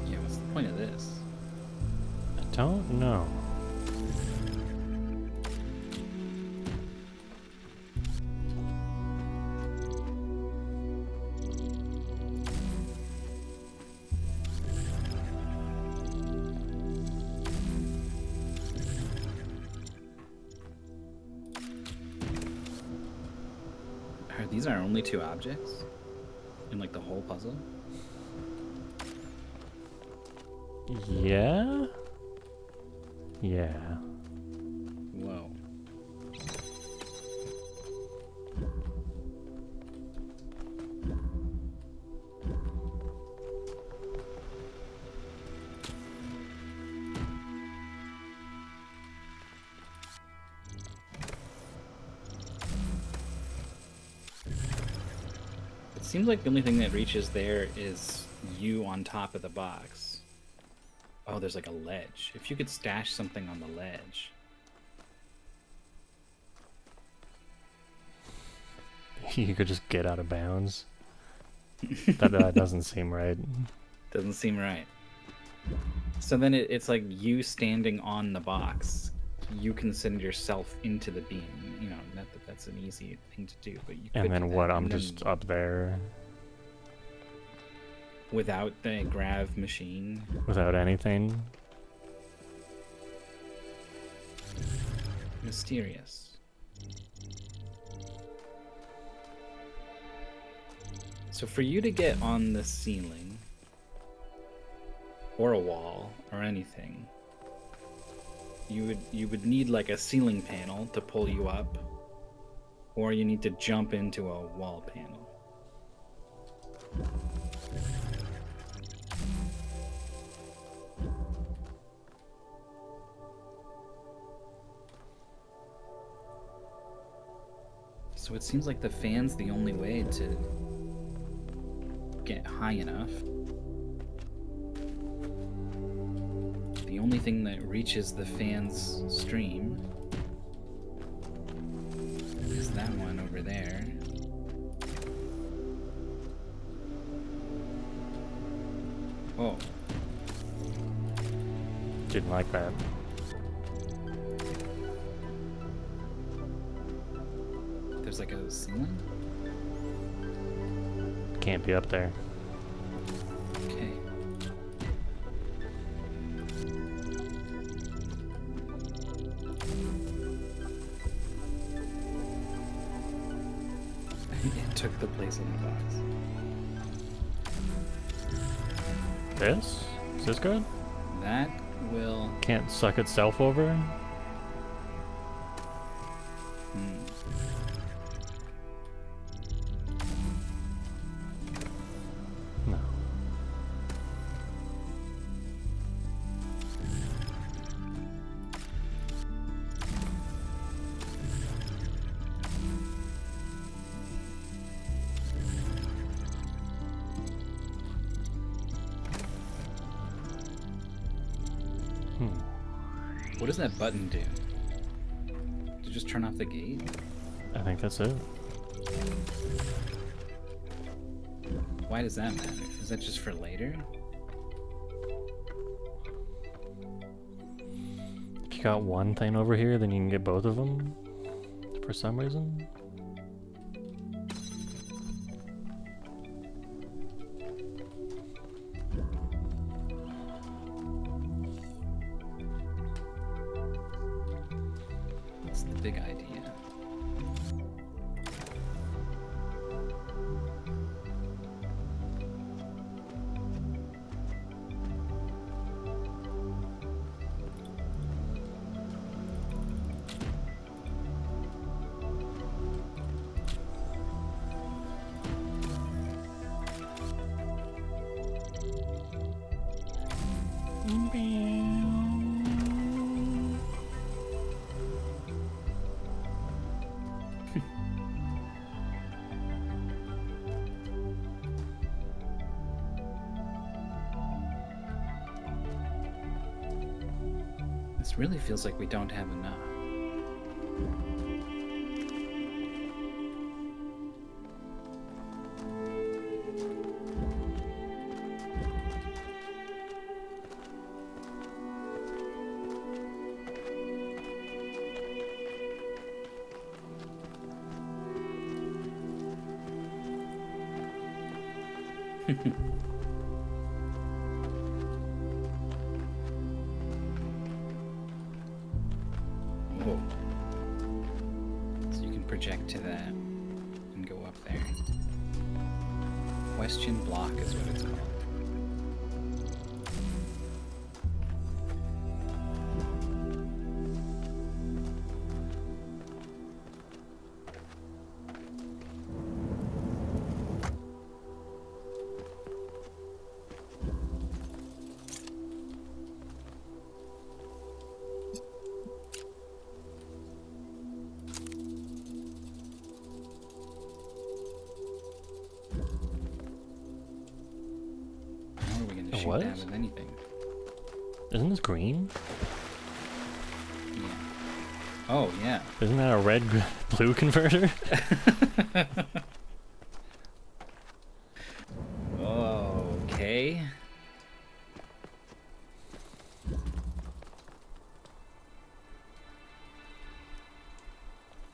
Yeah, what's the point of this? I don't know. These are only two objects? In like the whole puzzle? Yeah? Yeah. Whoa. Seems like the only thing that reaches there is you on top of the box. Oh, there's like a ledge. If you could stash something on the ledge. You could just get out of bounds. That doesn't seem right. Doesn't seem right. So then it's like you standing on the box. You can send yourself into the beam. You know, not that that's an easy thing to do, but you could And then do that. what? I'm And then just up there. without the grav machine. Without anything. Mysterious. So for you to get on the ceiling, or a wall, or anything, you would need like a ceiling panel to pull you up, or you need to jump into a wall panel. So it seems like the fan's the only way to get high enough. The only thing that reaches the fan's stream is that one over there. Oh. Didn't like that. There's like a ceiling? Can't be up there. Okay. It took the place of the box. This? Is this good? That will... Can't suck itself over? No. What does that button do? To just turn off the gate? I think that's it. Why does that matter? Is that just for later? If you got one thing over here, then you can get both of them. For some reason. What's the big idea? This really feels like we don't have enough. Whoa. So you can project to that and go up there. Question block is what it's called. shoot was? that with anything. Isn't this green? Yeah. Oh, yeah. Isn't that a red-blue converter? Okay.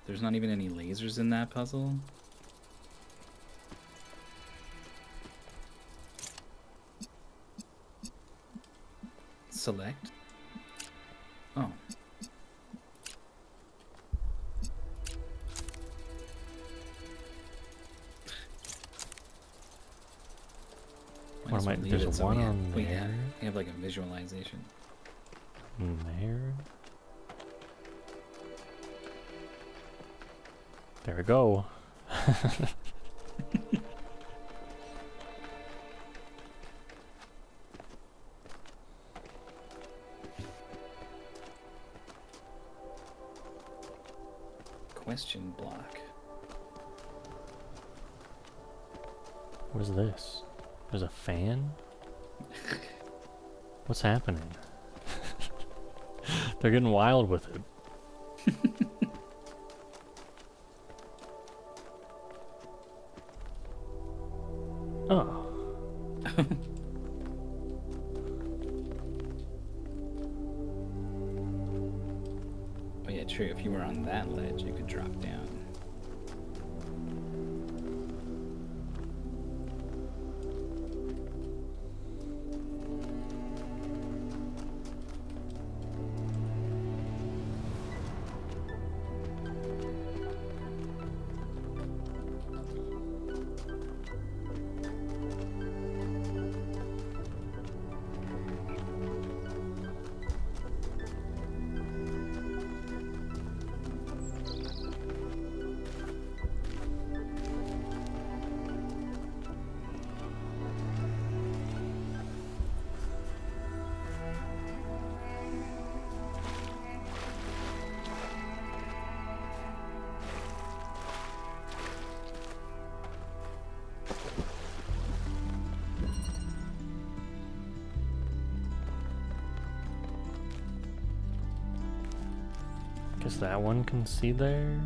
There's not even any lasers in that puzzle. Select. Oh. What am I? Leave There's it so one we have- on we there. have, we have like a visualization. There. There we go. Question block. What is this? There's a fan? What's happening? They're getting wild with it. Oh. Oh yeah, true. If you were on that ledge, you could drop down. Guess that one can see there.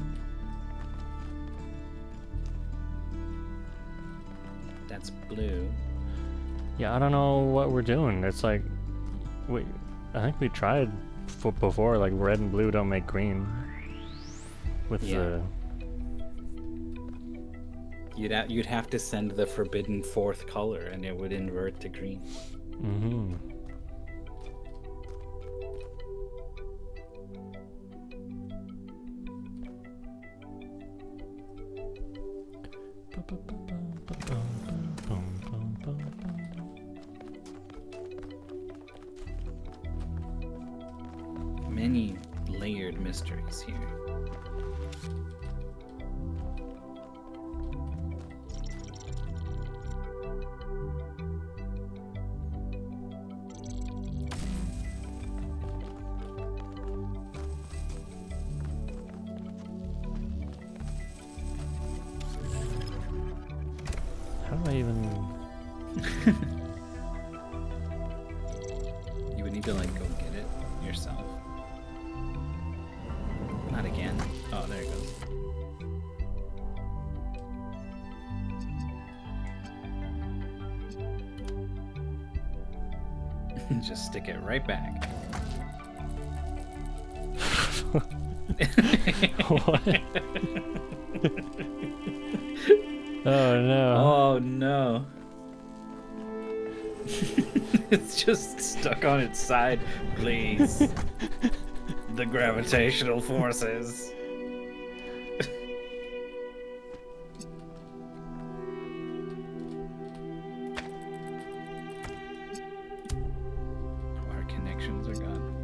That's blue. Yeah, I don't know what we're doing. It's like, I think we tried before, like red and blue don't make green. With Yeah. You'd have to send the forbidden fourth color, and it would invert to green. Mm-hmm. Many layered mysteries here. How do I even... You would need to like go get it yourself. Not again. Oh, there it goes. Just stick it right back. What? Oh no. Oh no. It's just stuck on its side. Please. The gravitational forces. Our connections are gone.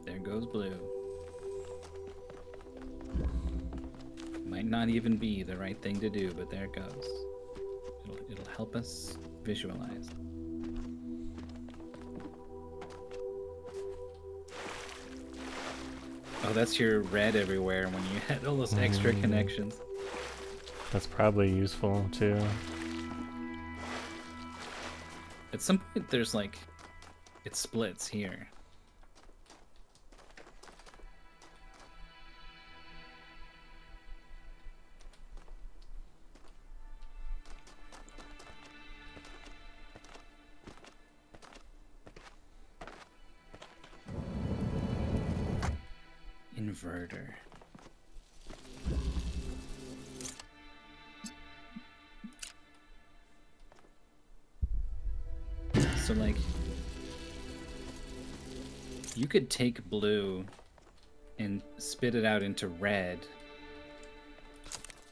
There goes blue. Might not even be the right thing to do, but there it goes. It'll help us visualize. Oh, that's your red everywhere when you had all those extra connections. That's probably useful too. At some point, there's like, it splits here. Inverter. So like, you could take blue and spit it out into red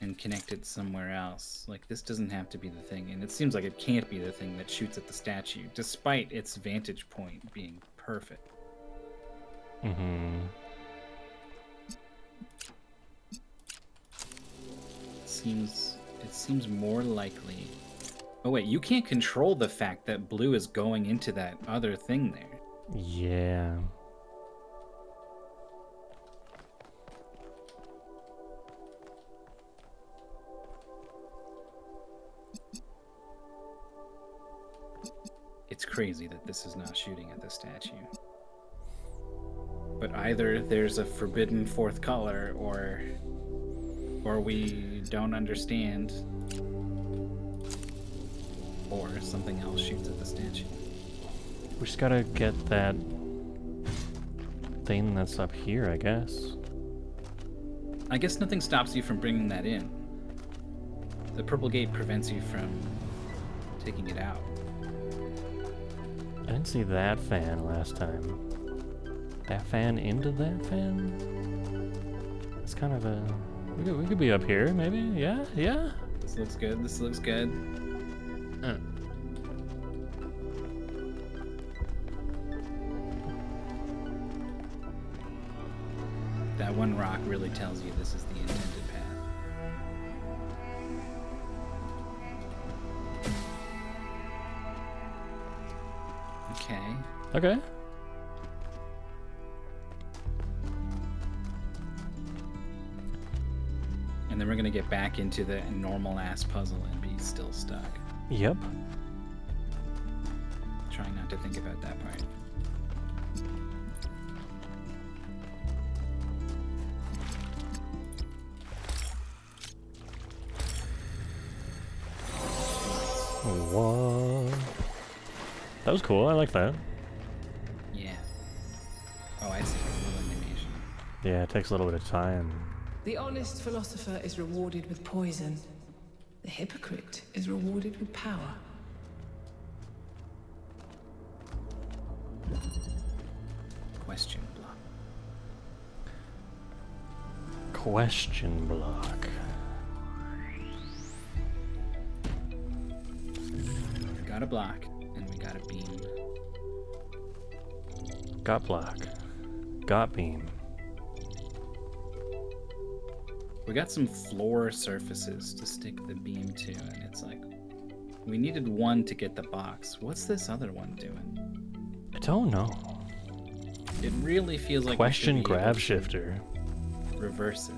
and connect it somewhere else. Like, this doesn't have to be the thing, and it seems like it can't be the thing that shoots at the statue, despite its vantage point being perfect. Mm-hmm. It seems more likely. Oh wait, you can't control the fact that blue is going into that other thing there. Yeah. It's crazy that this is not shooting at the statue. But either there's a forbidden fourth color, or we don't understand, or something else shoots at the statue. We just gotta get that thing that's up here, I guess. I guess nothing stops you from bringing that in. The purple gate prevents you from taking it out. I didn't see that fan last time. That fan into that fan? It's kind of a... We could be up here, maybe? Yeah? Yeah? This looks good. This looks good. That one rock really tells you this is the intended path. Okay. Okay. And then we're gonna get back into the normal ass puzzle and be still stuck. Yep. Trying not to think about that part. What? That was cool. I like that. Yeah. Oh, I see. A little animation. Yeah, it takes a little bit of time. The honest philosopher is rewarded with poison. The hypocrite is rewarded with power. Question block. Question block. We got a block, and we got a beam. Got block. Got beam. We got some floor surfaces to stick the beam to, and it's like, we needed one to get the box. What's this other one doing? I don't know. It really feels like Question grab shifter. Reverse it.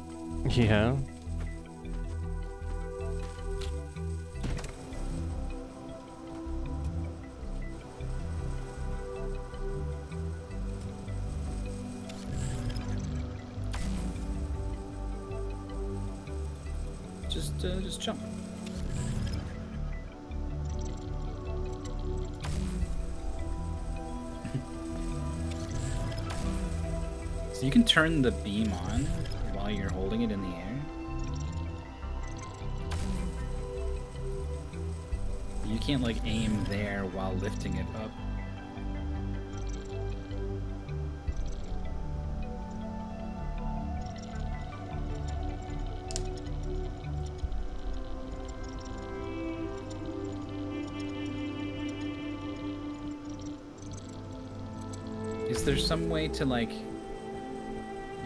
Yeah. Just jump. So you can turn the beam on while you're holding it in the air. You can't like aim there while lifting it up. Is there some way to like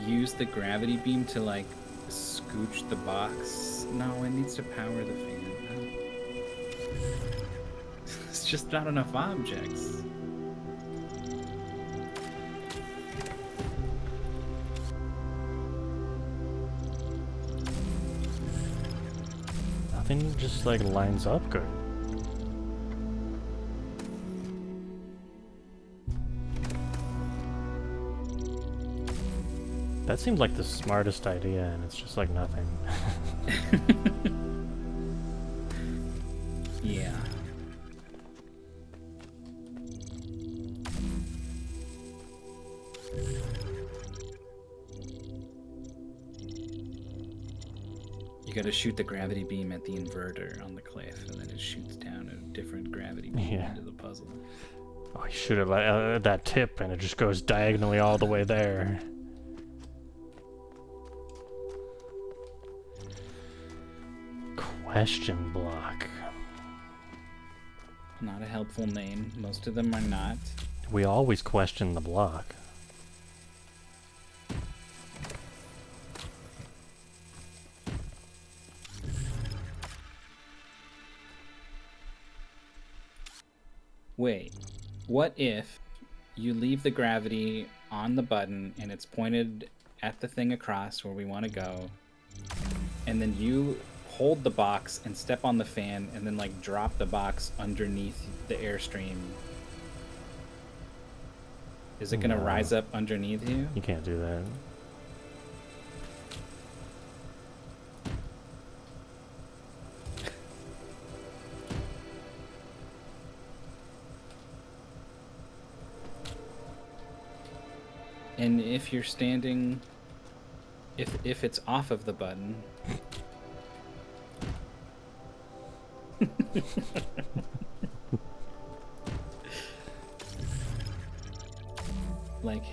use the gravity beam to like Scooch the box. No, it needs to power the fan. It's just not enough objects. Nothing just like lines up good. That seemed like the smartest idea, and it's just like nothing. Yeah. You gotta shoot the gravity beam at the inverter on the cliff, and then it shoots down a different gravity beam into the puzzle. Oh, you shoot it at that tip, and it just goes diagonally all the way there. Question block. Not a helpful name. Most of them are not. We always question the block. Wait, what if you leave the gravity on the button and it's pointed at the thing across where we want to go, and then you hold the box and step on the fan and then like drop the box underneath the airstream? Is it gonna rise up underneath you? You can't do that. And if you're standing, if it's off of the button, like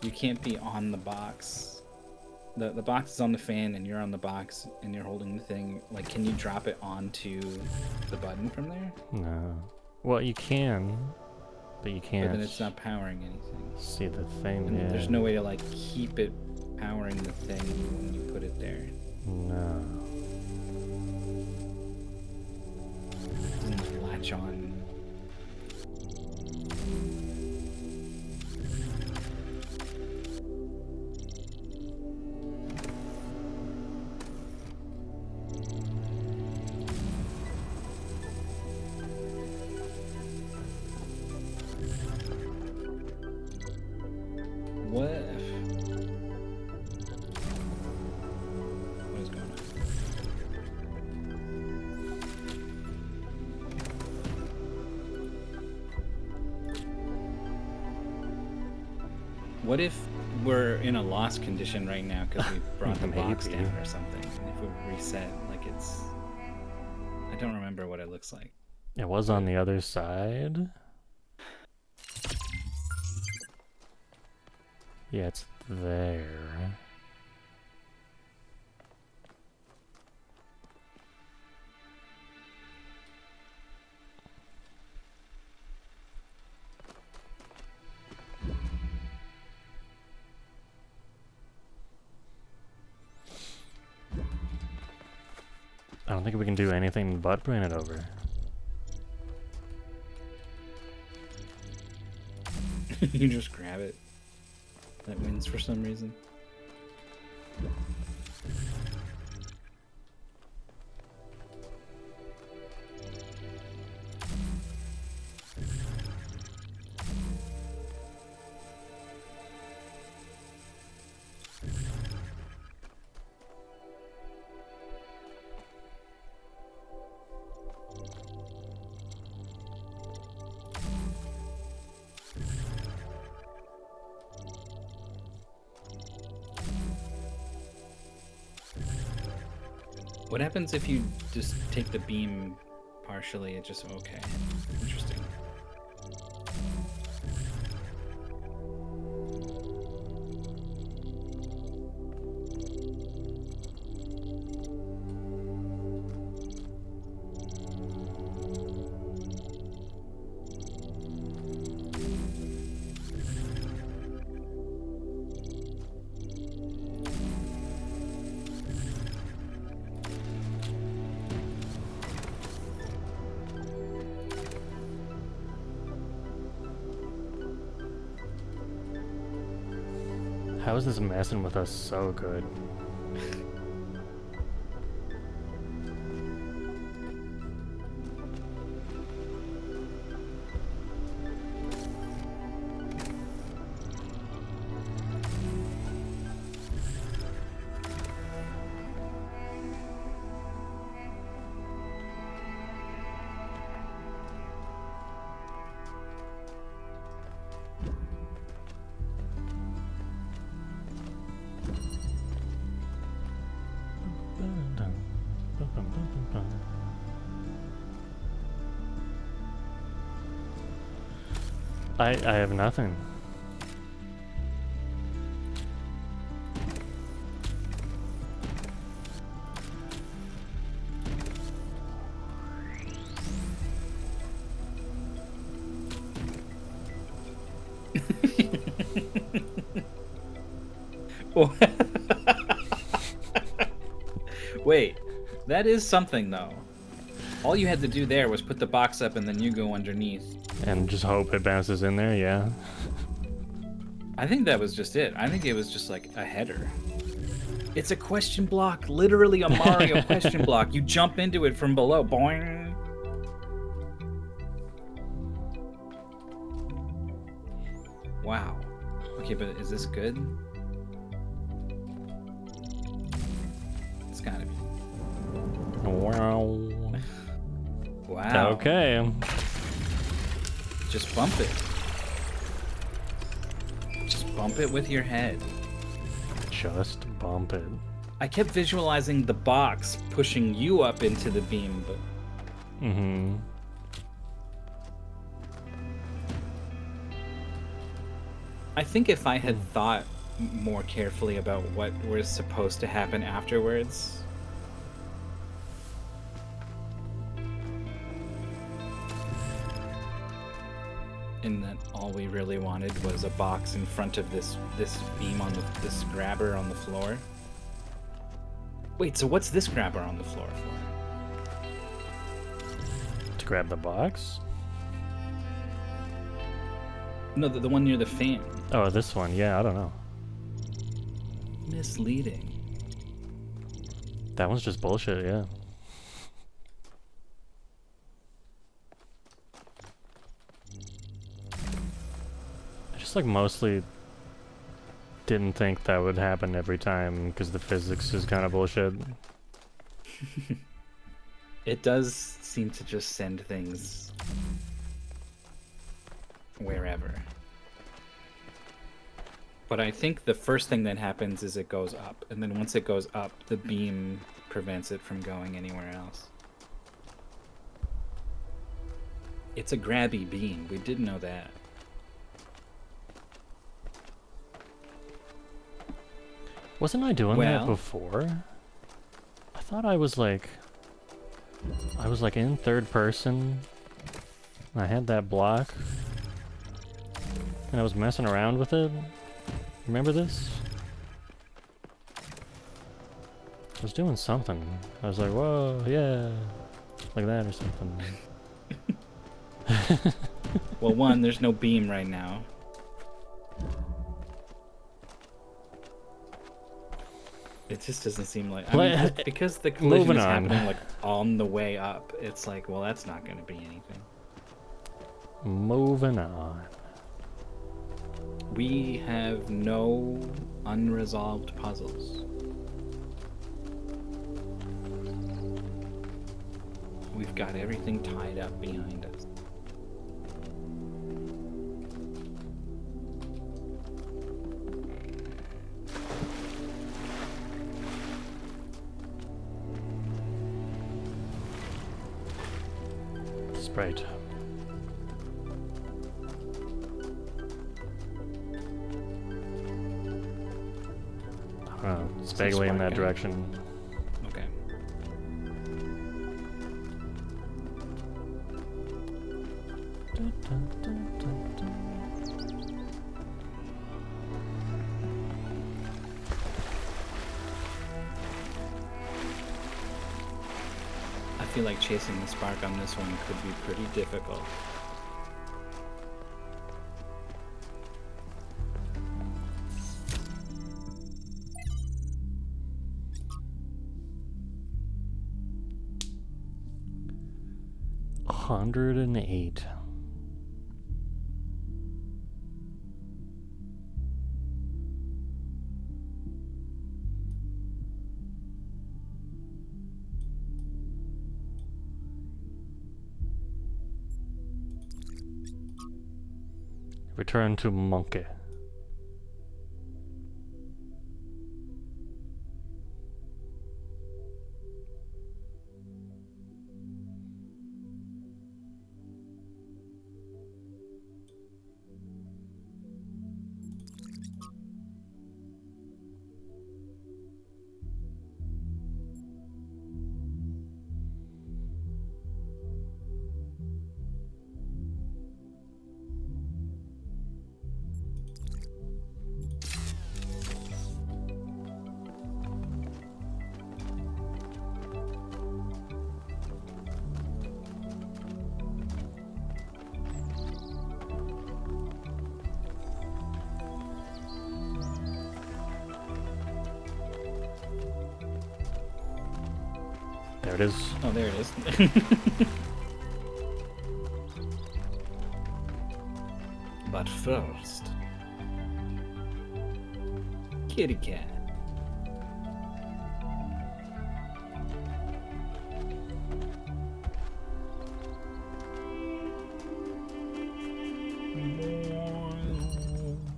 you can't be on the box. The box is on the fan and you're on the box and you're holding the thing. Like, can you drop it onto the button from there? No. Well, you can, but you can't. But then it's not powering anything. See the thing, And yeah. there's no way to like keep it powering the thing when you put it there. No. It doesn't latch on. What is going on? What if we're in a lost condition right now because we brought the box Maybe. down or something? And if we reset, like it's... I don't remember what it looks like. It was on the other side. Yeah, it's there. I don't think we can do anything but bring it over. You just grab it. That wins for some reason. What happens if you just take the beam partially? It just okay. Interesting. How is this messing with us so good? I have nothing. Wait, that is something though. All you had to do there was put the box up and then you go underneath. And just hope it bounces in there, yeah. I think that was just it. I think it was just like a header. It's a question block, literally a Mario question block. You jump into it from below. Boing. Wow. Okay, but is this good? It's gotta be. Wow. Wow. Okay. Just bump it. Just bump it with your head. Just bump it. I kept visualizing the box pushing you up into the beam, but... Mm-hmm. I think if I had thought more carefully about what was supposed to happen afterwards... and that all we really wanted was a box in front of this beam on this grabber on the floor. Wait, so what's this grabber on the floor for? To grab the box? No, the one near the fan. Oh, this one. Yeah, I don't know. Misleading. That one's just bullshit, yeah. Like mostly didn't think that would happen every time because the physics is kind of bullshit. It does seem to just send things wherever. But I think the first thing that happens is it goes up, and then once it goes up, the beam prevents it from going anywhere else. It's a grabby beam. We did know that. Wasn't I doing that before? I thought I was like in third person. I had that block. And I was messing around with it. Remember this? I was doing something. I was like, whoa, yeah. Like that or something. Well, one, there's no beam right now. It just doesn't seem like... I mean, because the collision is happening like on the way up, it's like, well, that's not going to be anything. Moving on. We have no unresolved puzzles. We've got everything tied up behind us. Right. It's vaguely in that direction. Okay. I feel like chasing the spark on this one could be pretty difficult. 108. Return to Monkey. There it is. Oh, there it is. But first, kitty cat.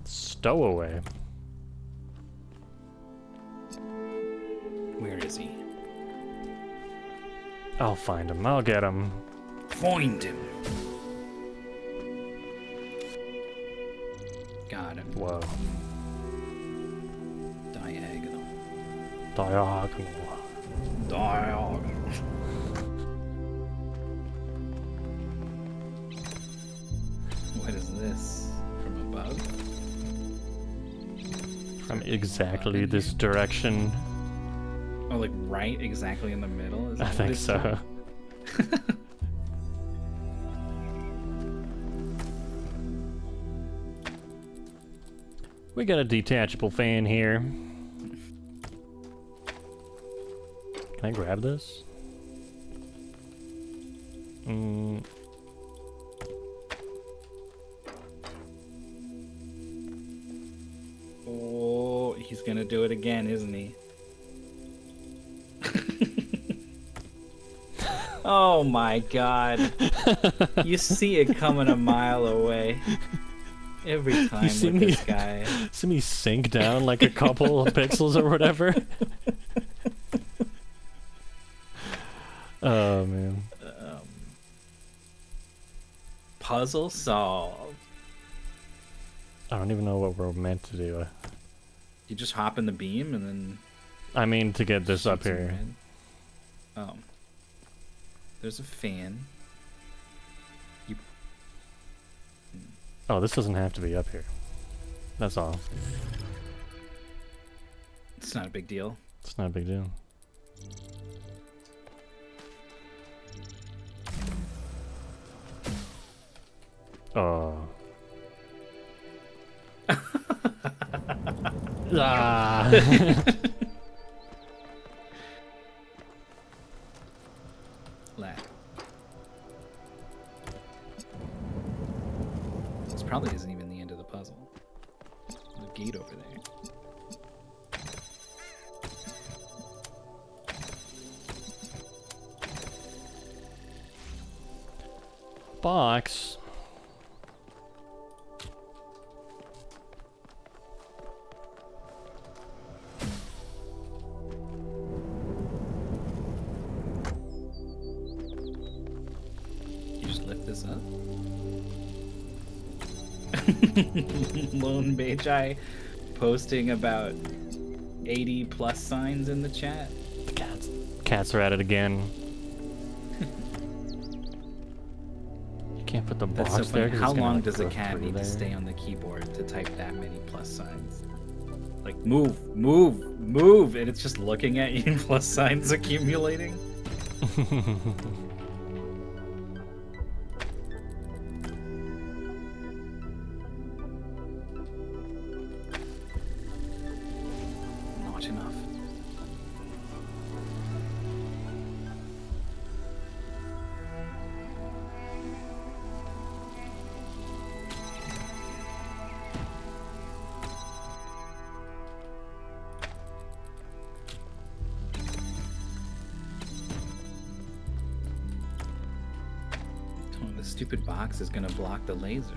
Stowaway. Where is he? I'll find him. I'll get him. Find him. Got him. Whoa. Diagonal. Diagonal. Diagonal. What is this? From above? From exactly this direction. Oh, like right exactly in the middle? Is I that think what it's so. doing? We got a detachable fan here. Can I grab this? Oh, he's gonna do it again, isn't he? Oh my god. You see it coming a mile away. Every time You with this guy. See me sink down like a couple of pixels or whatever? Oh, man. Puzzle solved. I don't even know what we're meant to do. You just hop in the beam and then... I mean, to get this up shoot some here. red. Oh. There's a fan. You... Oh, this doesn't have to be up here. That's all. It's not a big deal. It's not a big deal. Oh. Ah. Lag. This probably isn't even the end of the puzzle. There's a gate over there. Box. You just lift this up. Lone Beijai posting about 80 plus signs in the chat. The cats are at it again. You can't put the That's box so there. funny. 'Cause How it's gonna, long like, does a go cat through need there. to stay on the keyboard to type that many plus signs? Like, move, move, move, and it's just looking at you, plus signs accumulating. Not enough. The stupid box is gonna block the laser.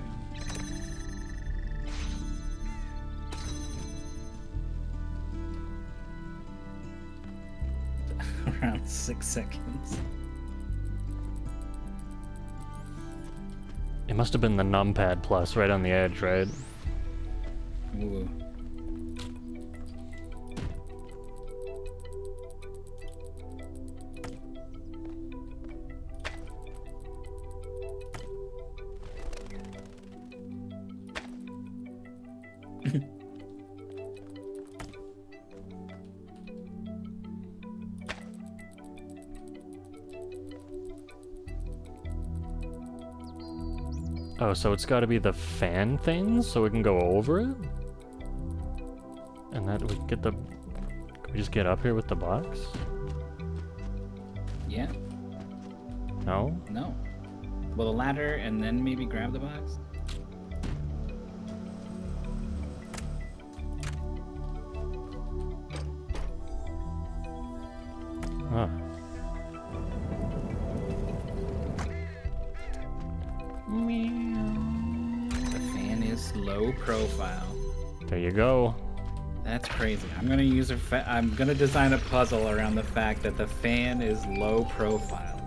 Around 6 seconds. It must have been the numpad plus right on the edge, right? Ooh. Oh, so it's gotta be the fan things so we can go over it? And that we get the... Can we just get up here with the box? Yeah. No? No. Well, the ladder and then maybe grab the box? Huh. The fan is low profile. There you go. That's crazy. I'm gonna use I'm gonna design a puzzle around the fact that the fan is low profile.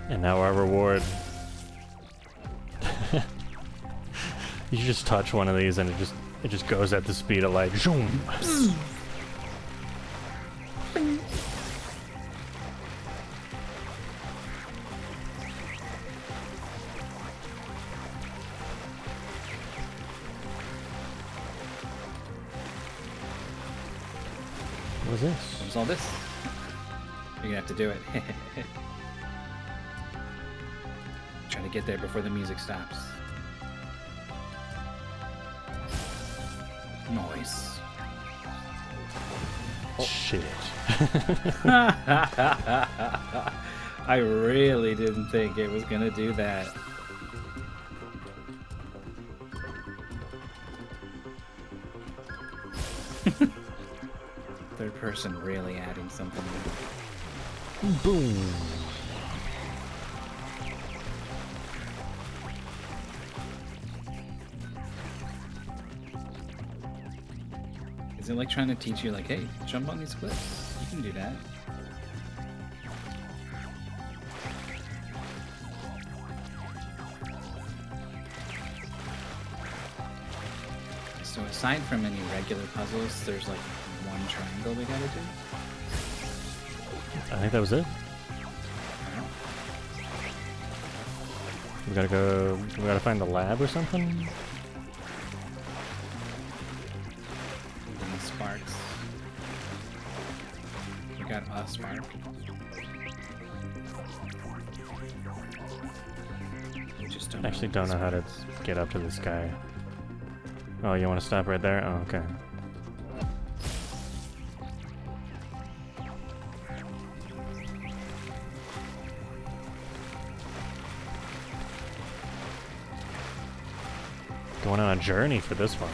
And now our reward. You just touch one of these and it just goes at the speed of light. Zoom. What was this? What was all this? You're gonna have to do it. Try to get there before the music stops. Noise. Oh. Shit. I really didn't think it was gonna do that. Third person really adding something. Boom. Is it like trying to teach you, like, hey, jump on these cliffs? You can do that. So aside from any regular puzzles, there's like one triangle we gotta do? I think that was it. We gotta find the lab or something? Sparks. We got a spark. We just don't Actually don't know how to get up to this guy. Oh, you want to stop right there? Oh, okay. Going on a journey for this one.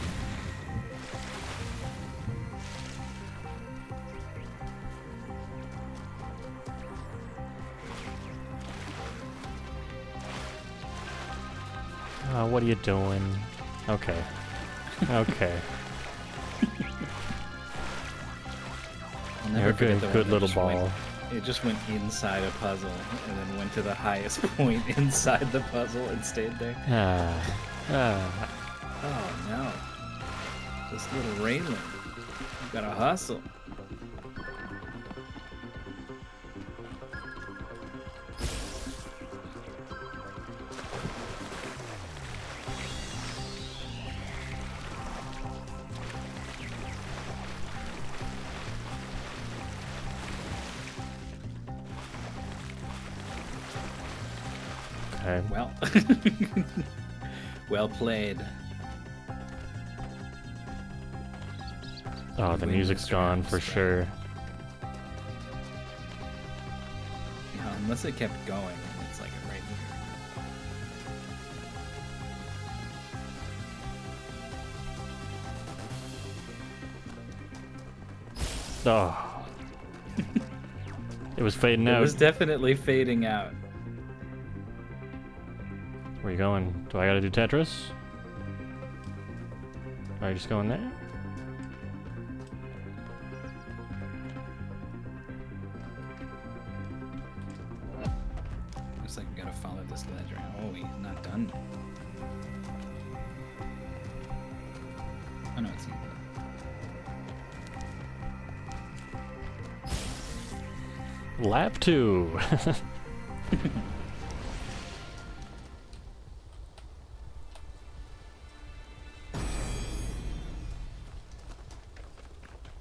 Oh, what are you doing? Okay. Okay. You're a good little ball. It just went inside a puzzle and then went to the highest point inside the puzzle and stayed there. Oh no. This little Raylan. Gotta hustle. Okay. Well. Well played. Oh, the music's gone for sure. Yeah, unless it kept going, it's like right here. Oh. It was fading out. It was definitely fading out. Where you going? Do I gotta do Tetris? Are you just going there? Looks like we gotta follow this ledger. Oh, he's not done. Oh no, it's easy. Lap 2.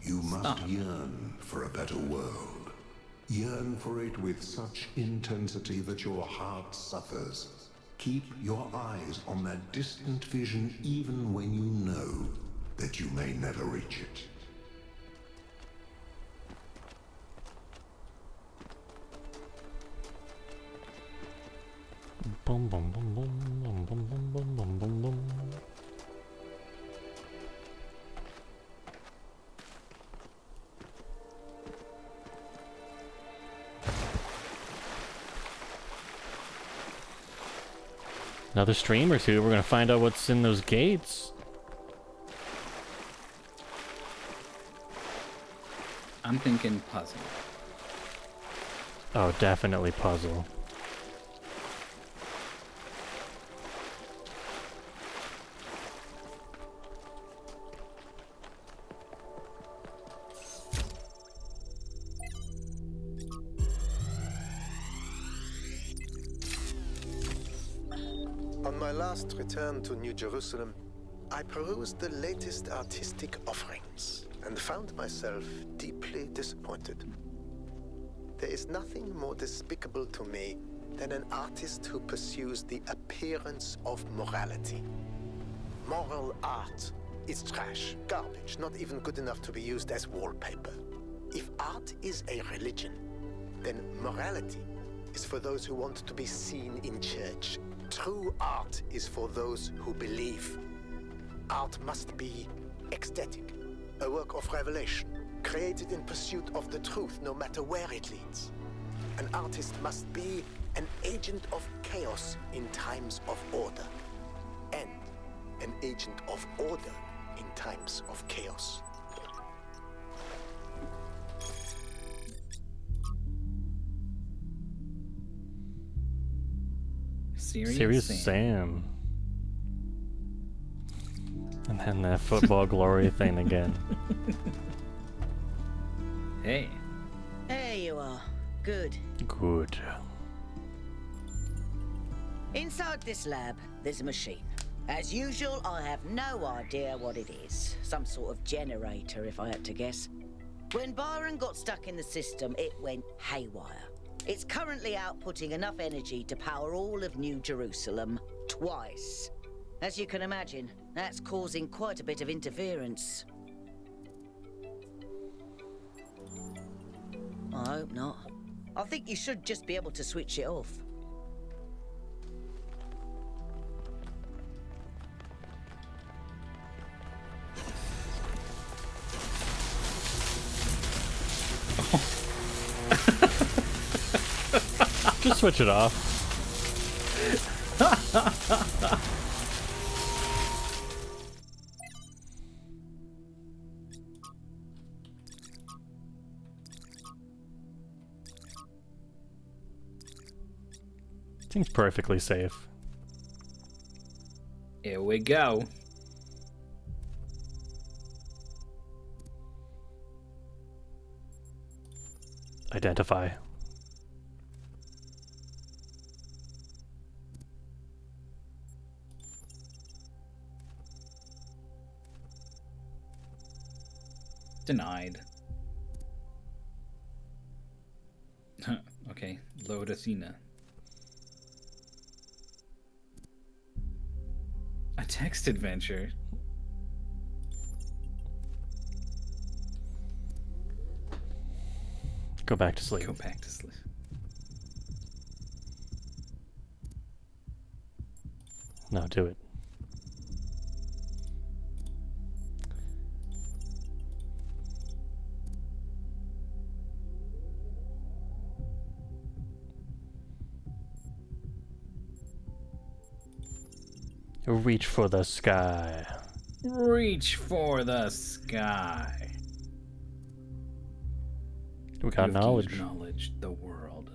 You must yearn for a better world. Yearn for it with such intensity that your heart suffers. Keep your eyes on that distant vision even when you know that you may never reach it. Boom, boom, boom, boom, boom, boom, boom, boom, boom, boom, boom. Another stream or two, we're gonna find out what's in those gates. I'm thinking puzzle. Oh, definitely puzzle. On my last return to New Jerusalem, I perused the latest artistic offerings and found myself deeply disappointed. There is nothing more despicable to me than an artist who pursues the appearance of morality. Moral art is trash, garbage, not even good enough to be used as wallpaper. If art is a religion, then morality is for those who want to be seen in church. True art is for those who believe. Art must be ecstatic, a work of revelation, created in pursuit of the truth, no matter where it leads. An artist must be an agent of chaos in times of order, and an agent of order in times of chaos. Serious Sam. And then that football glory thing again. Hey. There you are. Good. Good. Inside this lab, there's a machine. As usual, I have no idea what it is. Some sort of generator, if I had to guess. When Byron got stuck in the system, it went haywire. It's currently outputting enough energy to power all of New Jerusalem twice. As you can imagine, that's causing quite a bit of interference. I hope not. I think you should just be able to switch it off. Just switch it off. Seems perfectly safe. Here we go. Identify. Denied. Okay, load Athena. A text adventure. Go back to sleep. Go back to sleep. No, do it. Reach for the sky. Reach for the sky. We got knowledge. Knowledge the world.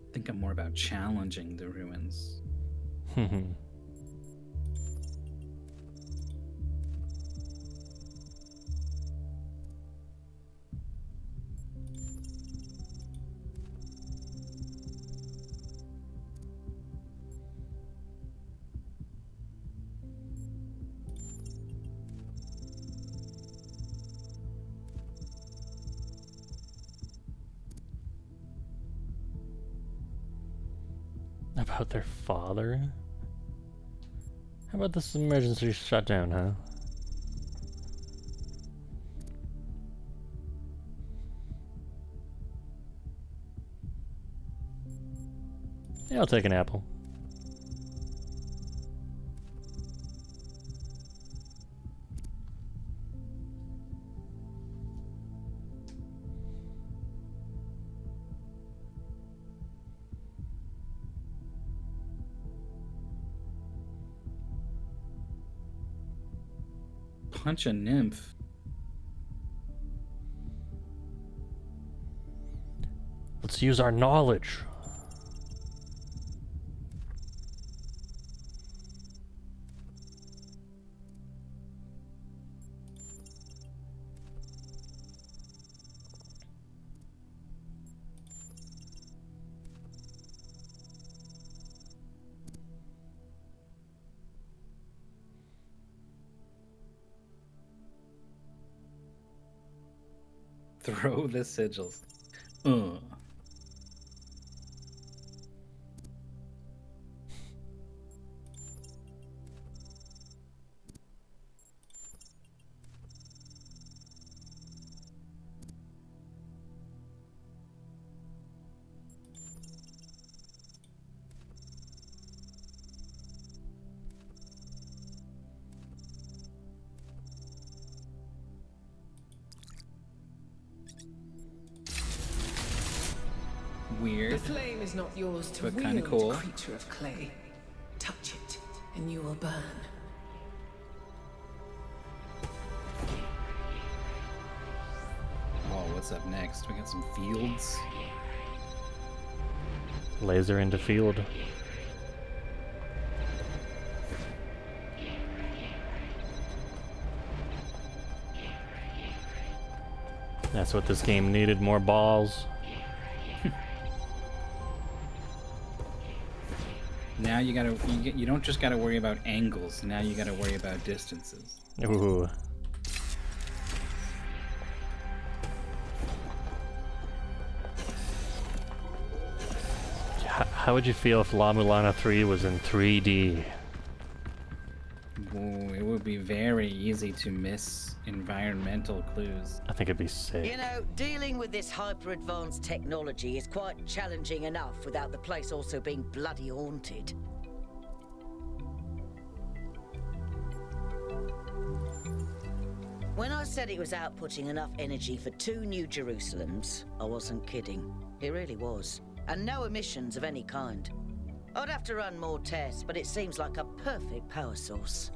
I think I'm more about challenging the ruins. About their father? How about this emergency shutdown, huh? Yeah, I'll take an apple. Punch a nymph. Let's use our knowledge. Throw the sigils. Weird. The flame is not yours to but wield, kinda cool. creature of clay. Touch it, and you will burn. Oh, what's up next? We got some fields. Laser into field. That's what this game needed, more balls. Now you don't just gotta worry about angles. Now you gotta worry about distances. Ooh. How would you feel if La Mulana 3 was in 3D? Ooh, it would be very easy to miss environmental clues. I think it'd be sick. You know, dealing with this hyper-advanced technology is quite challenging enough without the place also being bloody haunted. When I said it was outputting enough energy for 2 new Jerusalems, I wasn't kidding. It really was. And no emissions of any kind. I'd have to run more tests, but it seems like a perfect power source.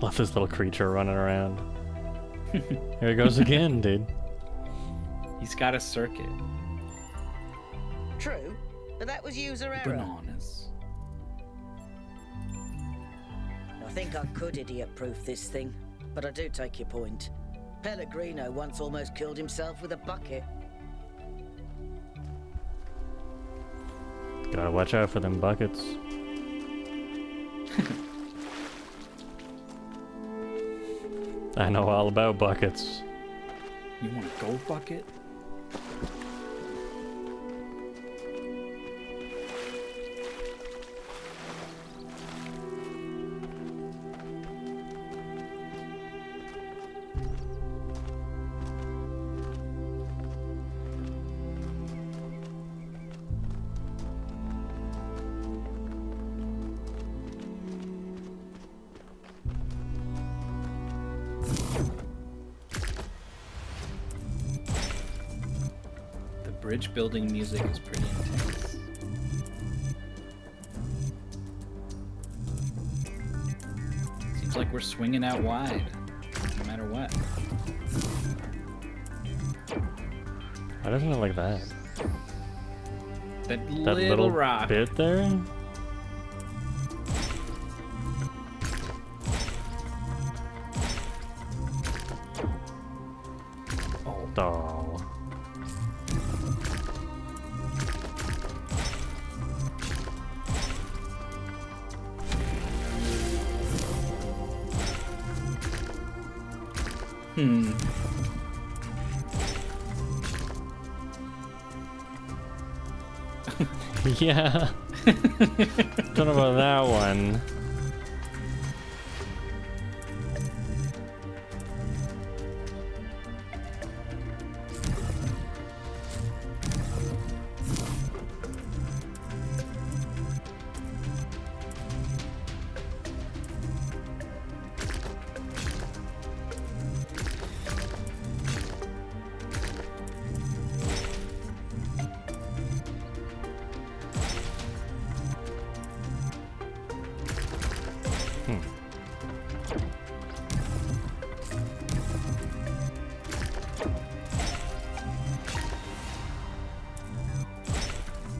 Love this little creature running around. Here he goes again, dude. He's got a circuit. True, but that was user error. Bananas. I think I could idiot-proof this thing, but I do take your point. Pellegrino once almost killed himself with a bucket. Gotta watch out for them buckets. I know all about buckets. You want a gold bucket? Bridge building music is pretty intense. Seems like we're swinging out wide, no matter what. Why doesn't it like that? That little rock bit there? Oh. Yeah. Don't know about that one.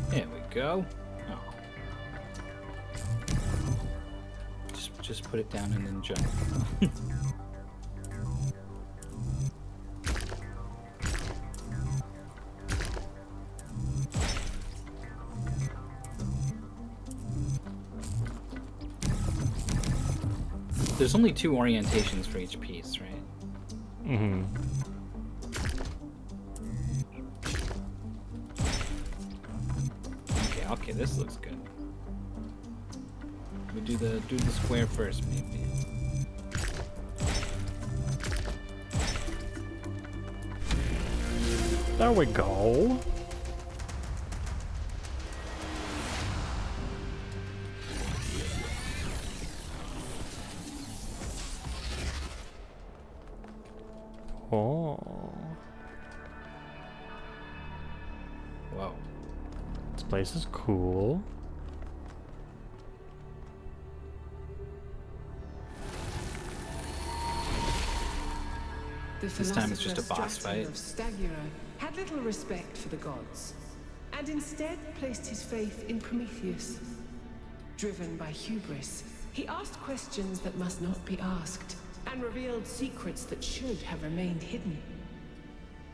There we go. Oh. Just put it down and then jump. There's only 2 orientations for each piece, right? Mm-hmm. Okay, this looks good. We do the square first, maybe. There we go. Oh. Whoa. This place is cool. This time it's just a boss fight. Of Stagira had little respect for the gods, and instead placed his faith in Prometheus. Driven by hubris, he asked questions that must not be asked, and revealed secrets that should have remained hidden.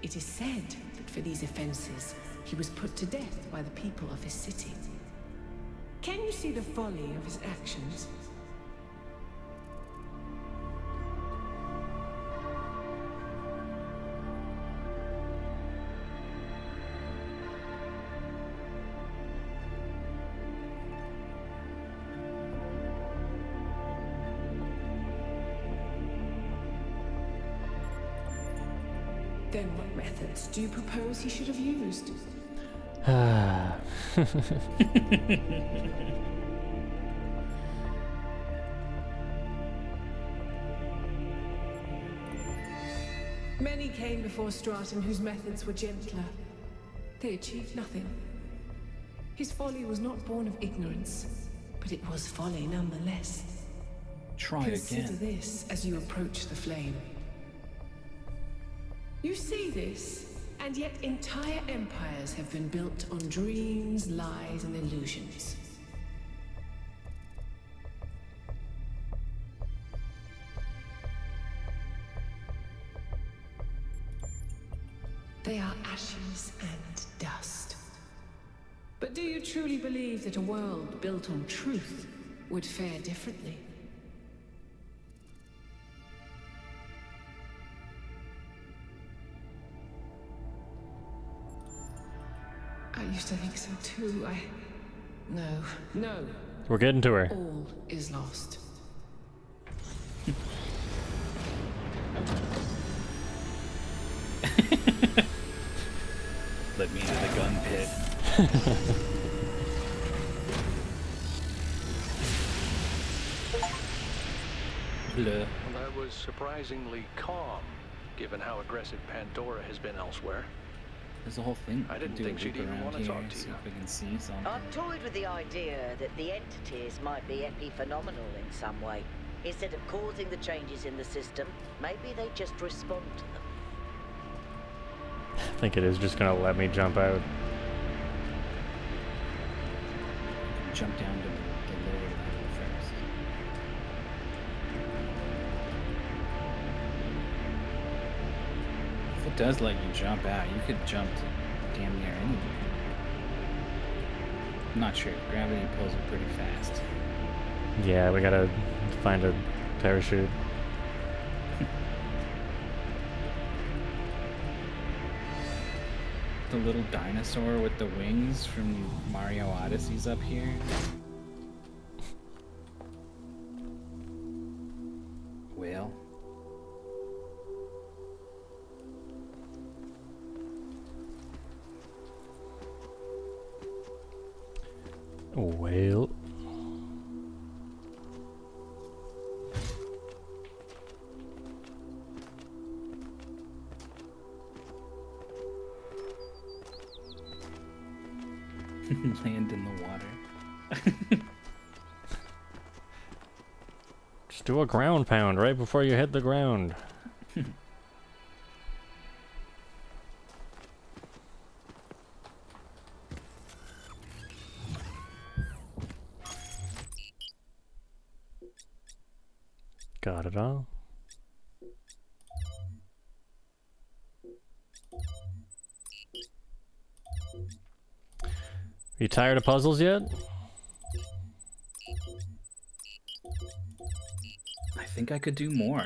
It is said that for these offenses, he was put to death by the people of his city. Can you see the folly of his actions? Then what methods do you propose he should have used? Many came before Straton whose methods were gentler. They achieved nothing. His folly was not born of ignorance, but it was folly nonetheless. Try Consider again. this as you approach the flame. You see this, and yet entire empires have been built on dreams, lies, and illusions. They are ashes and dust. But do you truly believe that a world built on truth would fare differently? I used to think so too. No. We're getting to her. All is lost. Let me into the gun pit. Well, that was surprisingly calm, given how aggressive Pandora has been elsewhere. There's a whole thing. I didn't think she'd even want to talk to see you. if we can see something. I've toyed with the idea that the entities might be epiphenomenal in some way. Instead of causing the changes in the system, maybe they just respond to them. I think it is just gonna let me jump out. Jump down to the lower level first. If it does let you jump out, you could jump to damn near anywhere. I'm not sure. Gravity pulls it pretty fast. Yeah, we gotta find a parachute. The little dinosaur with the wings from Mario Odyssey's up here. Well. Well. Land in the water. Just do a ground pound right before you hit the ground. Got it all. You tired of puzzles yet? I think I could do more.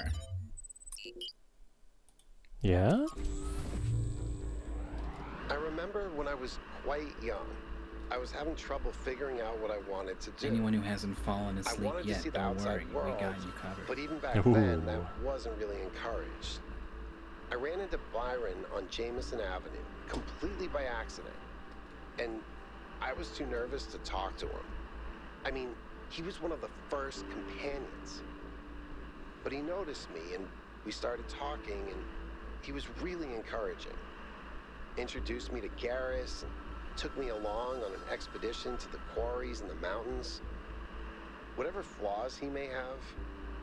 Yeah? I remember when I was quite young, I was having trouble figuring out what I wanted to do. Anyone who hasn't fallen I asleep wanted yet, to see the don't outside worry, world, we got you covered. but even back then, that wasn't really encouraged. I ran into Byron on Jameson Avenue, completely by accident, and I was too nervous to talk to him. I mean, he was one of the first companions. But he noticed me, and we started talking, and he was really encouraging. Introduced me to Garrus, and took me along on an expedition to the quarries in the mountains. Whatever flaws he may have,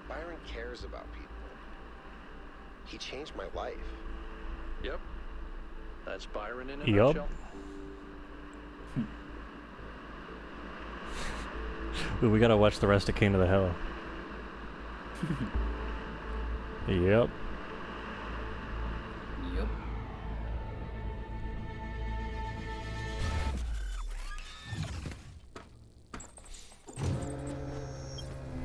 Byron cares about people. He changed my life. Yep. That's Byron in a Yup. nutshell. Ooh, we gotta watch the rest of King of the Hill. Yep. Yep.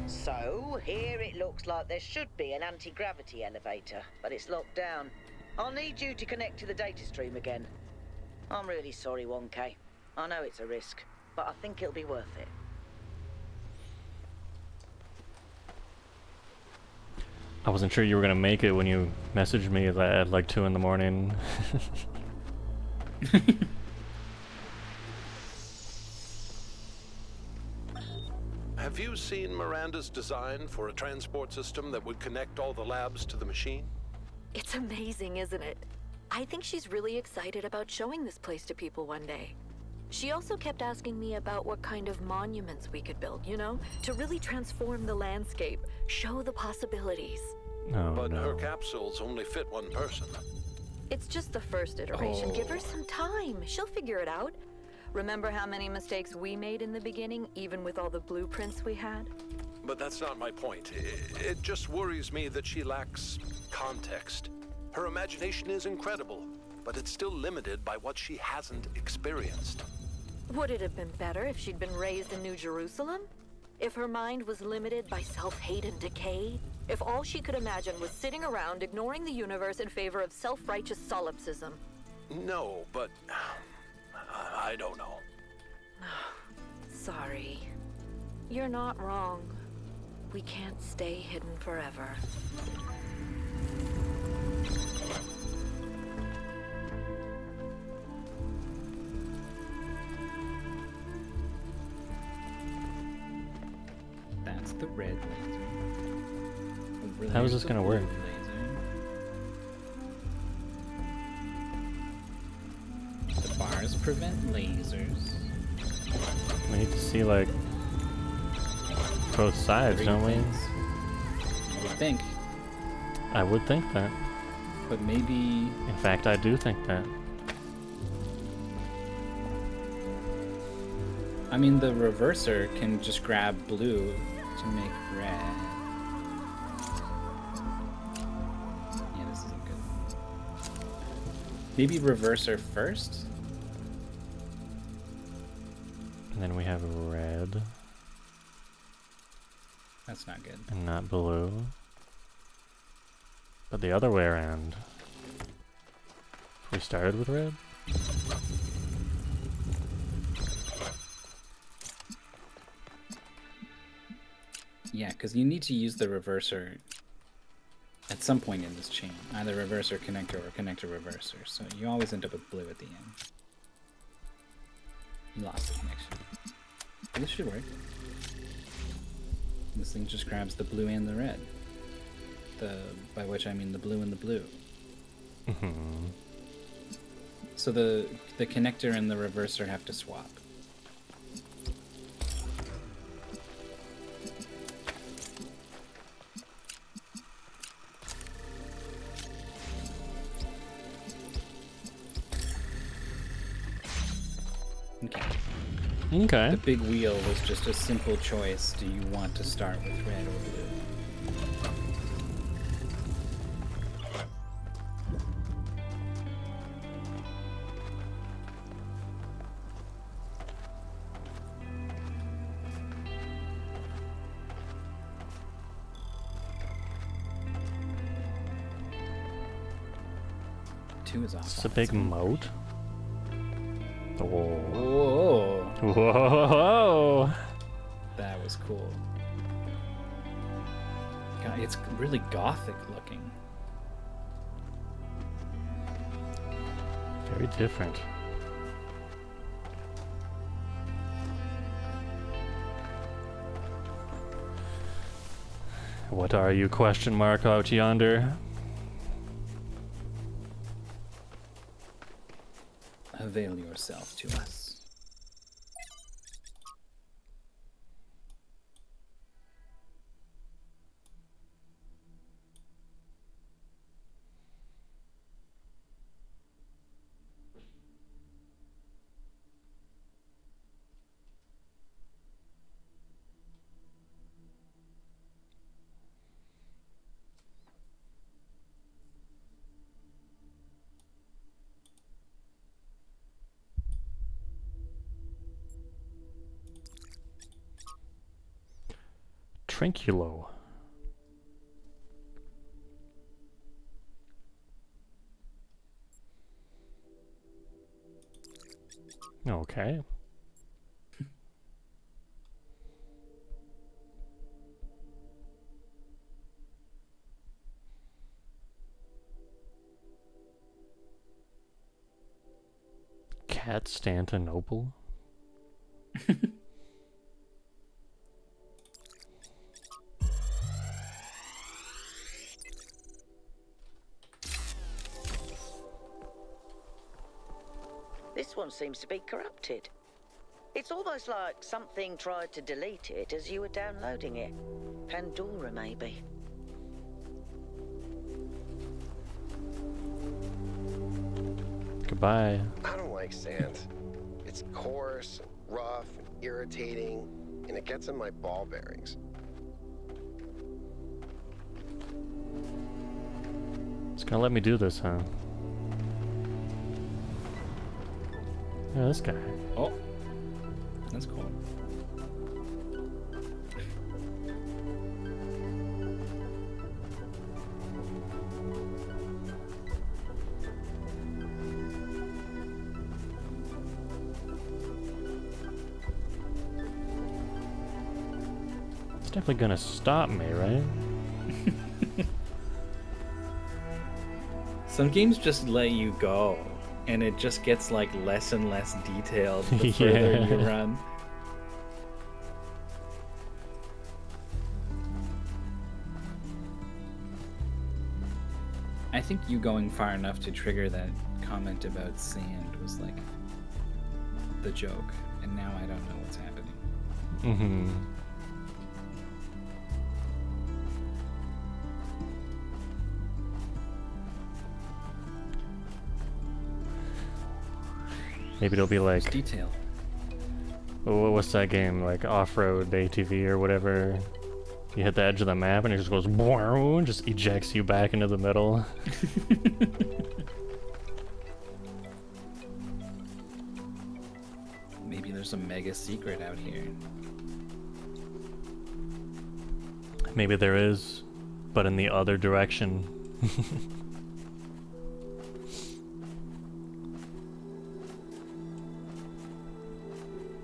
So, here it looks like there should be an anti-gravity elevator, but it's locked down. I'll need you to connect to the data stream again. I'm really sorry, 1K. I know it's a risk, but I think it'll be worth it. I wasn't sure you were gonna make it when you messaged me at like 2 in the morning. Have you seen Miranda's design for a transport system that would connect all the labs to the machine? It's amazing, isn't it? I think she's really excited about showing this place to people one day. She also kept asking me about what kind of monuments we could build, you know? To really transform the landscape, show the possibilities. Oh, But no. her capsules only fit one person. It's just the first iteration. Give her some time. She'll figure it out. Remember how many mistakes we made in the beginning, even with all the blueprints we had? But that's not my point. It just worries me that she lacks context. Her imagination is incredible, but it's still limited by what she hasn't experienced. Would it have been better if she'd been raised in New Jerusalem? If her mind was limited by self-hate and decay? If all she could imagine was sitting around ignoring the universe in favor of self-righteous solipsism? No, but I don't know. Sorry. You're not wrong. We can't stay hidden forever. That's the red laser. Over How is there's this the gonna blue work? laser. The bars prevent lasers. We need to see, like, both sides, don't we? You would think. I would think that. But maybe... In fact, I do think that. I mean, the reverser can just grab blue to make red. Yeah, this isn't good. Maybe reverser first? And then we have red. That's not good. And not blue. But the other way around. We started with red? Yeah, because you need to use the reverser at some point in this chain. Either reverser connector or connector reverser. So you always end up with blue at the end. You lost the connection. This should work. This thing just grabs the blue and the red. By which I mean the blue and the blue. Mm-hmm. So the connector and the reverser have to swap. Okay. Okay. The big wheel was just a simple choice. Do you want to start with red or blue? Two is off. It's a big moat. Whoa. Whoa. That was cool. God, it's really gothic looking. Very different. What are you, question mark, out yonder? Avail yourself to us. Trinculo. Okay. Constantinople? This one seems to be corrupted. It's almost like something tried to delete it as you were downloading it. Pandora, maybe. Goodbye. I don't like sand. It's coarse, rough, irritating, and it gets in my ball bearings. It's gonna let me do this, huh? Yeah, this guy. Oh. That's cool. It's definitely gonna stop me, right? Some games just let you go, and it just gets like less and less detailed the further you run. I think you going far enough to trigger that comment about sand was like the joke, and now I don't know what's happening. Mm-hmm. Maybe it'll be like detail. What's that game? Like Off-Road ATV or whatever. You hit the edge of the map and it just goes and just ejects you back into the middle. Maybe there's a mega secret out here. Maybe there is, but in the other direction.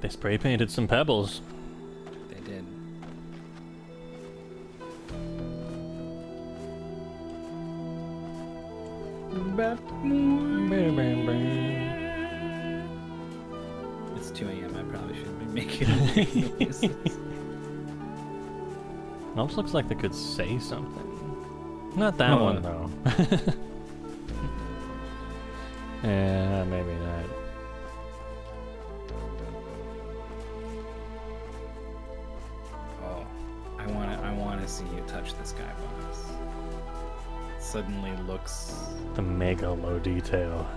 They spray painted some pebbles. They did. It's 2 a.m. I probably shouldn't be making noises. It almost looks like they could say something. Not that one though. Yeah, maybe not. Oh, I wanna see you touch the skybox. Suddenly looks The mega low detail.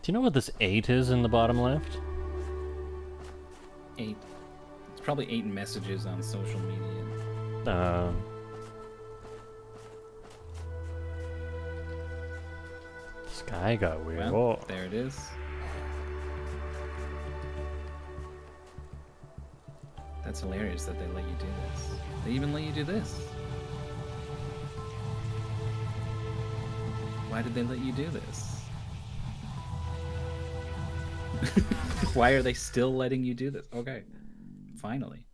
Do you know what this 8 is in the bottom left? 8. It's probably 8 messages on social media. Sky got weird. Well, Whoa. there it is. That's hilarious that they let you do this. They even let you do this. Why did they let you do this? Why are they still letting you do this? Okay. Finally.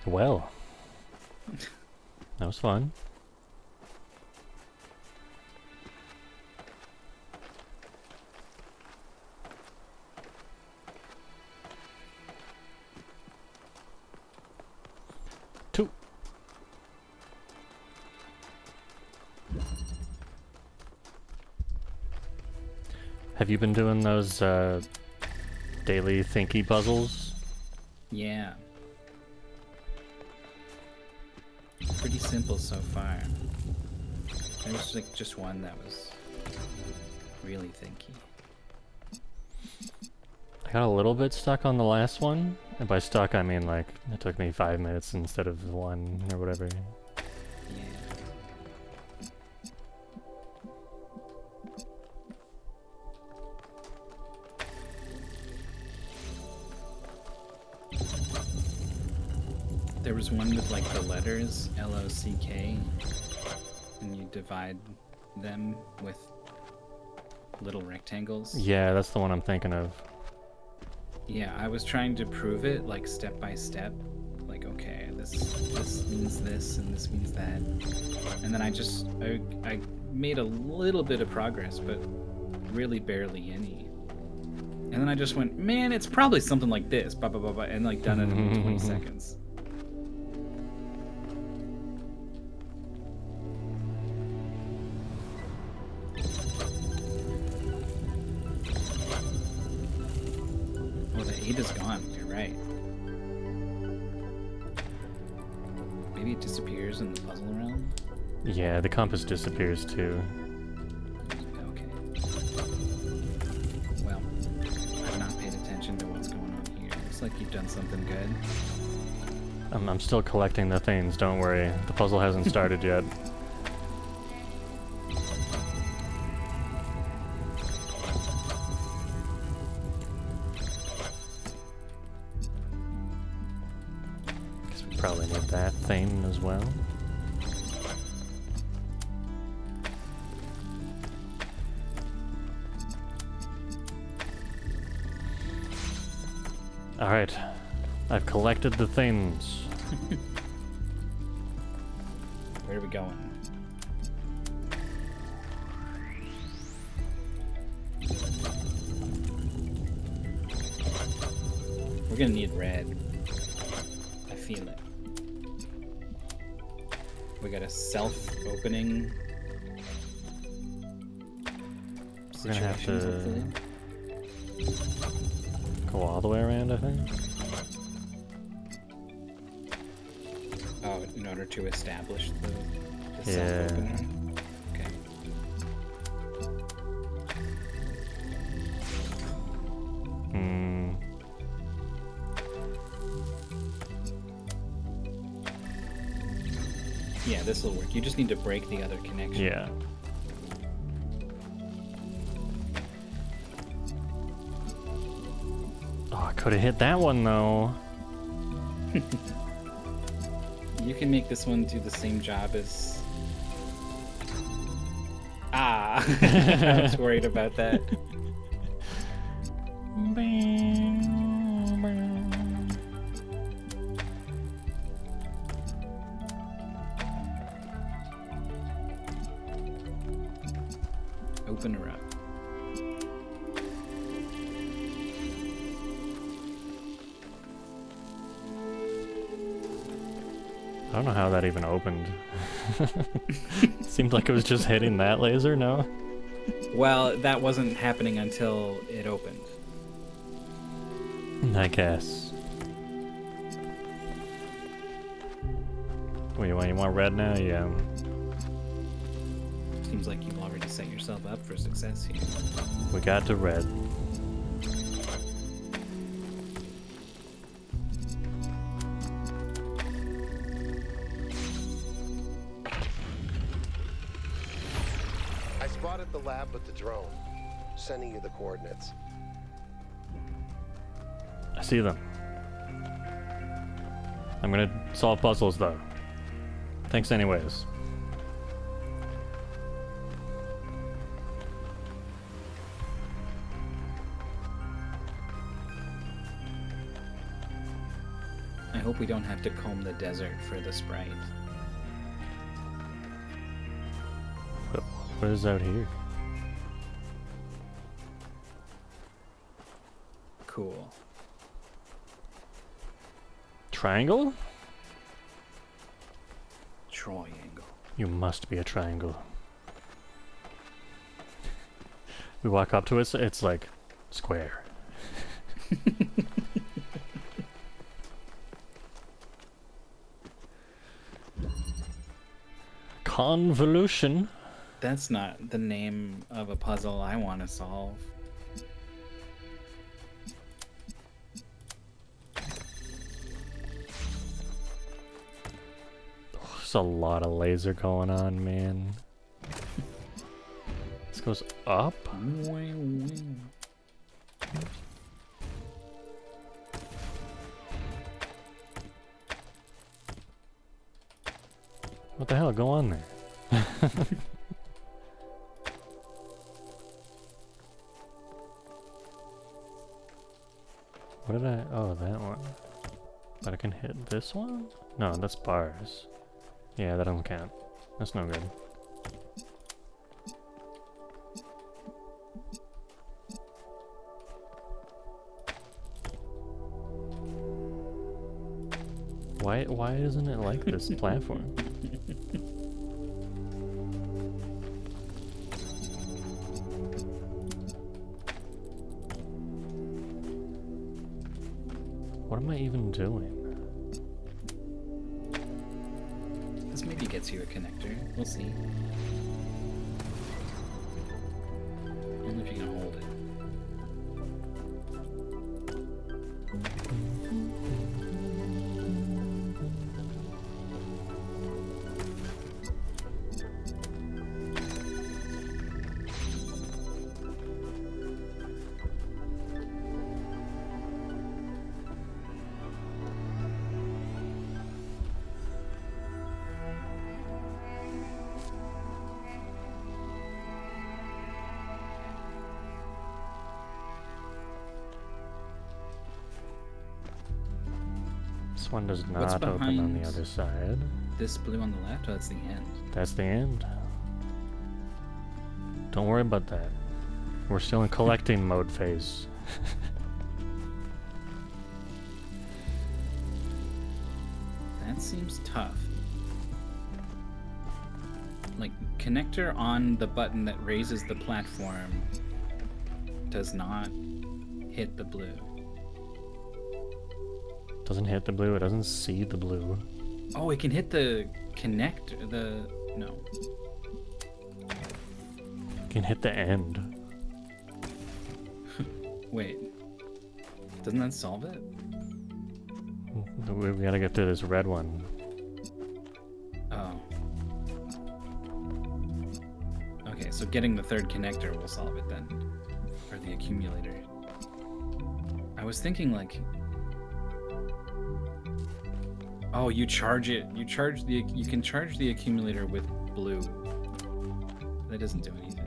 Well. That was fun. Have you been doing those daily thinky puzzles? Yeah. Pretty simple so far. There was like just one that was really thinky. I got a little bit stuck on the last one. And by stuck, I mean like it took me 5 minutes instead of 1 or whatever. There was one with like the letters L-O-C-K, and you divide them with little rectangles. Yeah, that's the one I'm thinking of. Yeah, I was trying to prove it like step by step. Like, okay, this means this and this means that. And then I made a little bit of progress, but really barely any. And then I just went, man, it's probably something like this, blah, blah, blah, blah, and like done it in 20 seconds. Oh, the 8 is gone, you're right. Maybe it disappears in the puzzle realm? Yeah, the compass disappears too. Okay. Well, I've not paid attention to what's going on here. Looks like you've done something good. I'm still collecting the things, don't worry. The puzzle hasn't started yet. Guess we probably need that thing as well. Alright, I've collected the things. Where are we going? We're gonna need red. I feel it. We got a self-opening We're gonna have situation, to hopefully. go all the way around, I think. Oh, in order to establish the Yeah. self-opener? Okay. Hmm. Yeah, this will work. You just need to break the other connection. Yeah. Oh, I could have hit that one though. You can make this one do the same job as... Ah! I was worried about that. Open her up. I don't know how that even opened. Seemed like it was just hitting that laser, no? Well, that wasn't happening until it opened. I guess. Wait, you want red now? Yeah. Seems like you've already set yourself up for success here. We got to red. I spotted the lab with the drone, sending you the coordinates. I see them. I'm gonna solve puzzles though. Thanks anyways. I hope we don't have to comb the desert for the sprite. What is out here? Cool. Triangle? Triangle. You must be a triangle. We walk up to it, it's like square. Convolution. That's not the name of a puzzle I want to solve. There's a lot of laser going on, man. This goes up? What the hell? Go on there. What did I... Oh, that one. But I can hit this one? No, that's bars. Yeah, that doesn't count. That's no good. Why isn't it like this platform? What am I even doing? This maybe gets you a connector. We'll see. I don't know if you can hold it. This one does What's not open on the behind other side. this blue on the left? Oh, that's the end. That's the end. Don't worry about that. We're still in collecting mode phase. That seems tough. Like, connector on the button that raises the platform does not hit the blue. Doesn't hit the blue, it doesn't see the blue. Oh, it can hit the connector, no. It can hit the end. Wait. Doesn't that solve it? We gotta get through this red one. Oh. Okay, so getting the third connector will solve it then. Or the accumulator. I was thinking like... Oh, you charge it. You can charge the accumulator with blue. That doesn't do anything.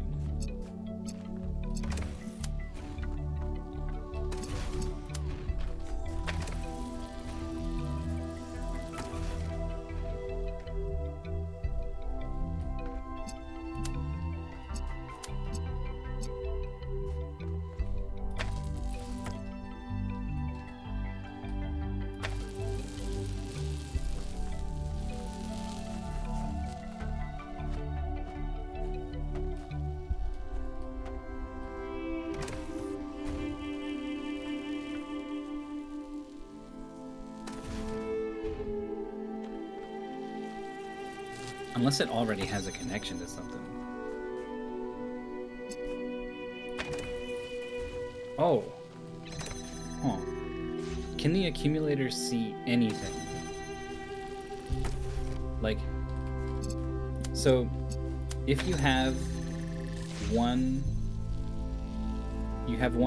Unless it already has a connection to something. Oh. Huh. Can the accumulator see anything? Like, so if you have one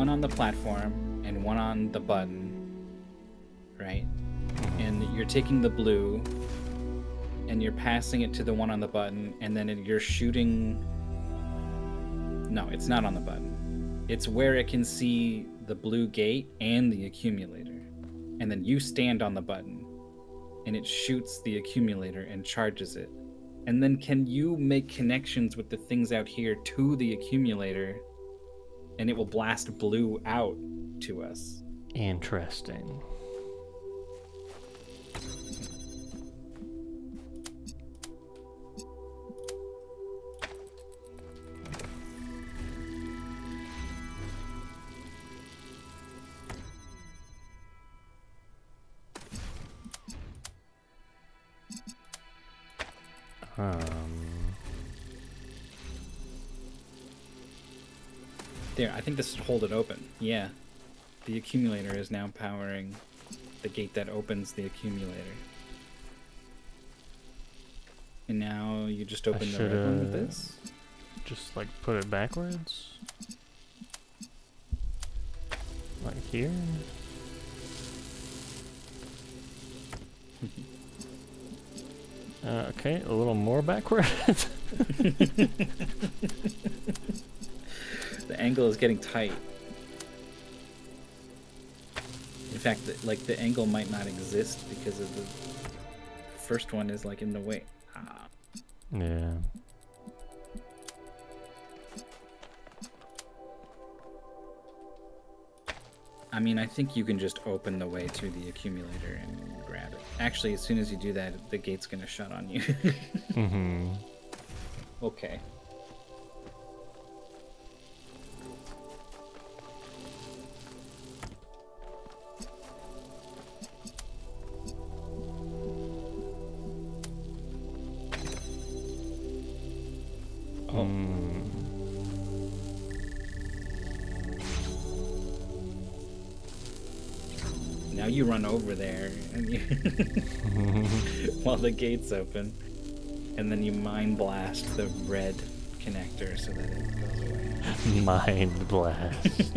on the platform and one on the button, right? And you're taking the blue and you're passing it to the one on the button, and then you're shooting... No, it's not on the button. It's where it can see the blue gate and the accumulator. And then you stand on the button, and it shoots the accumulator and charges it. And then can you make connections with the things out here to the accumulator, and it will blast blue out to us. Interesting. There, I think this should hold it open. Yeah. The accumulator is now powering the gate that opens the accumulator. And now you just open the red one with this? Just like put it backwards? Like here? Okay, a little more backwards. The angle is getting tight. In fact, the angle might not exist because of the first one is like in the way. Ah. Yeah. I mean, I think you can just open the way to the accumulator and grab it. Actually, as soon as you do that, the gate's gonna shut on you. Mm-hmm. Okay. Oh. Now you run over there and you while the gate's open, and then you mind blast the red connector so that it goes away. Mind blast.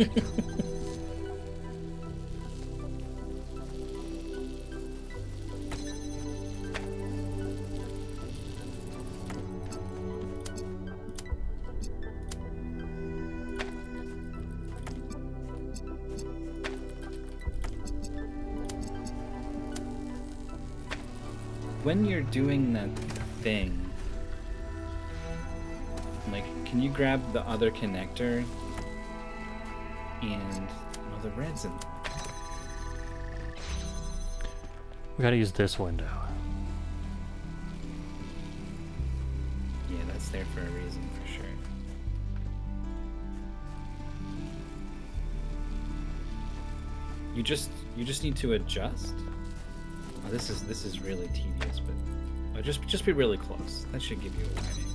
when you're doing that thing, like, can you grab the other connector? And well, the red's in. We gotta use this window. Yeah, that's there for a reason, for sure. You just need to adjust. Oh, this is really tedious, but just be really close. That should give you a wide angle.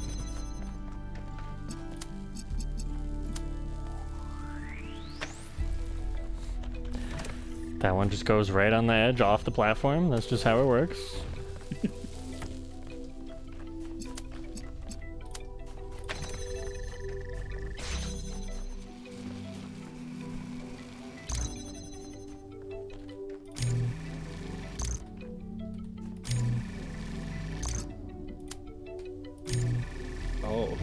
That one just goes right on the edge off the platform. That's just how it works. Oh.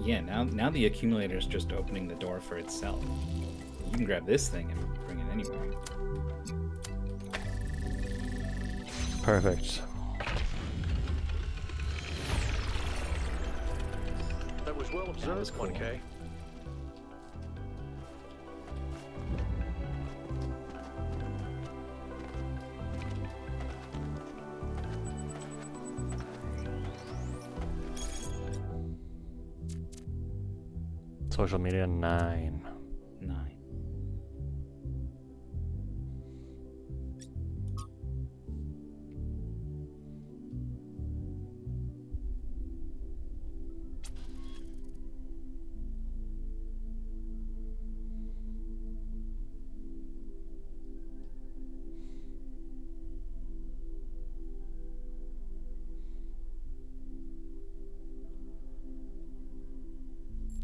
Yeah, now the accumulator is just opening the door for itself. You can grab this thing and bring it anywhere. Perfect. That was well observed, 1K. Social media 9. 9.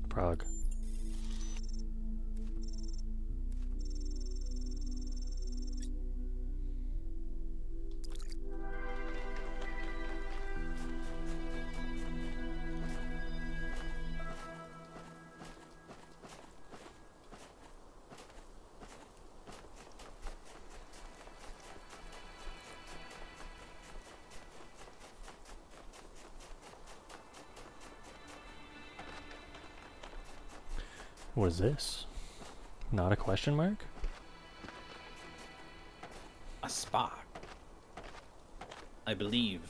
Prague. What is this? Not a question mark? A spark. I believe.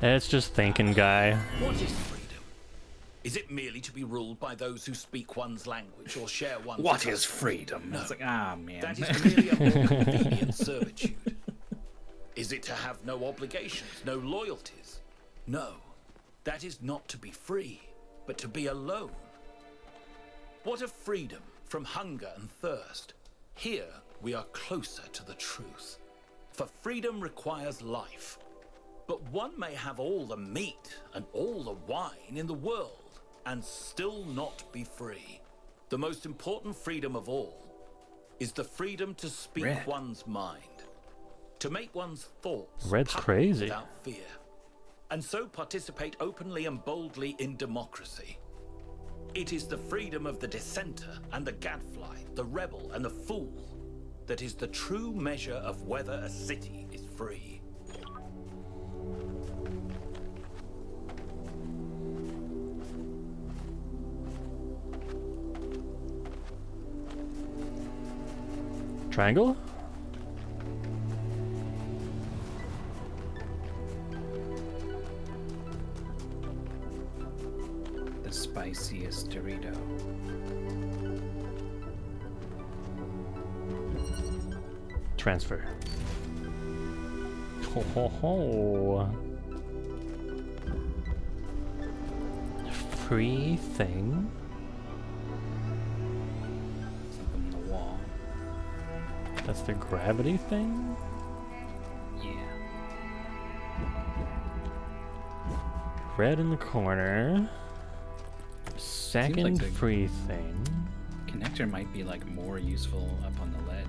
It's just thinking, guy. What is freedom? Is it merely to be ruled by those who speak one's language or share one's What culture? is freedom? No. It's like, ah, man. That is merely a more convenient servitude. Is it to have no obligations, no loyalties? No. That is not to be free, but to be alone. What of freedom from hunger and thirst? Here we are closer to the truth. For freedom requires life. But one may have all the meat and all the wine in the world and still not be free. The most important freedom of all is the freedom to speak Red. one's mind, to make one's thoughts Red's public crazy. without fear, and so participate openly and boldly in democracy. It is the freedom of the dissenter and the gadfly, the rebel and the fool, that is the true measure of whether a city is free. Triangle? The spiciest Dorito. Transfer. Ho ho ho. Free thing? Something on the wall. That's the gravity thing? Yeah. Red in the corner. Second like the free thing. Connector might be like more useful up on the ledge.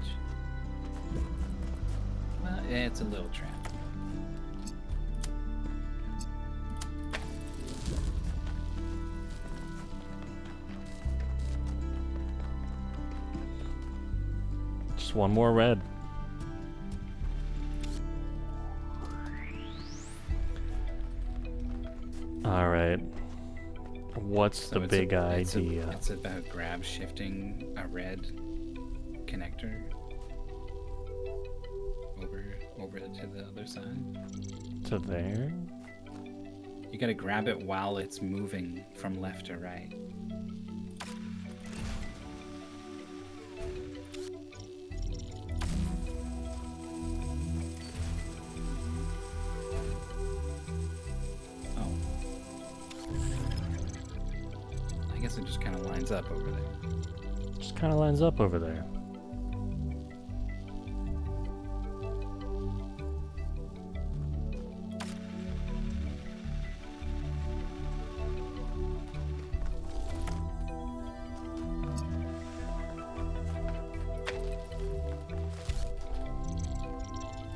Well, yeah, it's a little trap. Just one more red. Alright. What's the big idea? It's about grab shifting a red connector over to the other side. To there? You gotta grab it while it's moving from left to right. I guess it just kind of lines up over there. Just kind of lines up over there.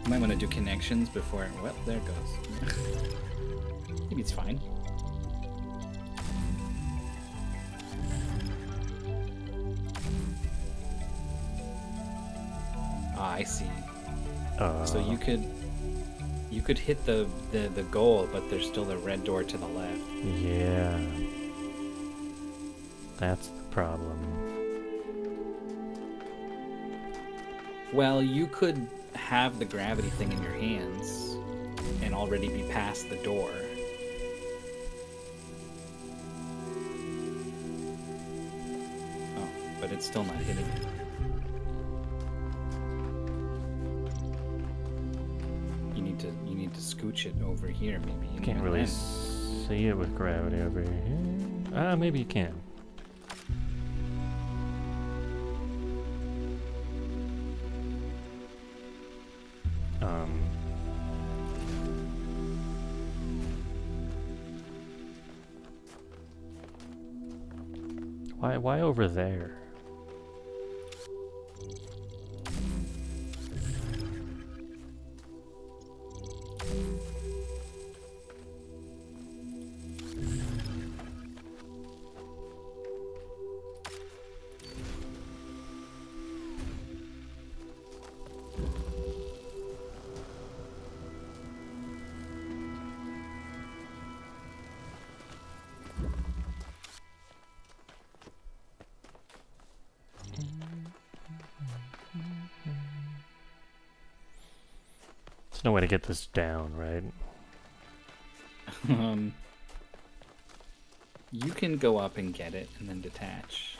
You might want to do connections before. Well, there it goes. Maybe it's fine. Ah, I see. So you could hit the goal, but there's still a red door to the left. Yeah. That's the problem. Well, you could have the gravity thing in your hands and already be past the door. Oh, but it's still not hitting it. You need to scooch it over here, maybe. You can't really see it with gravity over here. Maybe you can. Why over there? There's no way to get this down, right? You can go up and get it and then detach.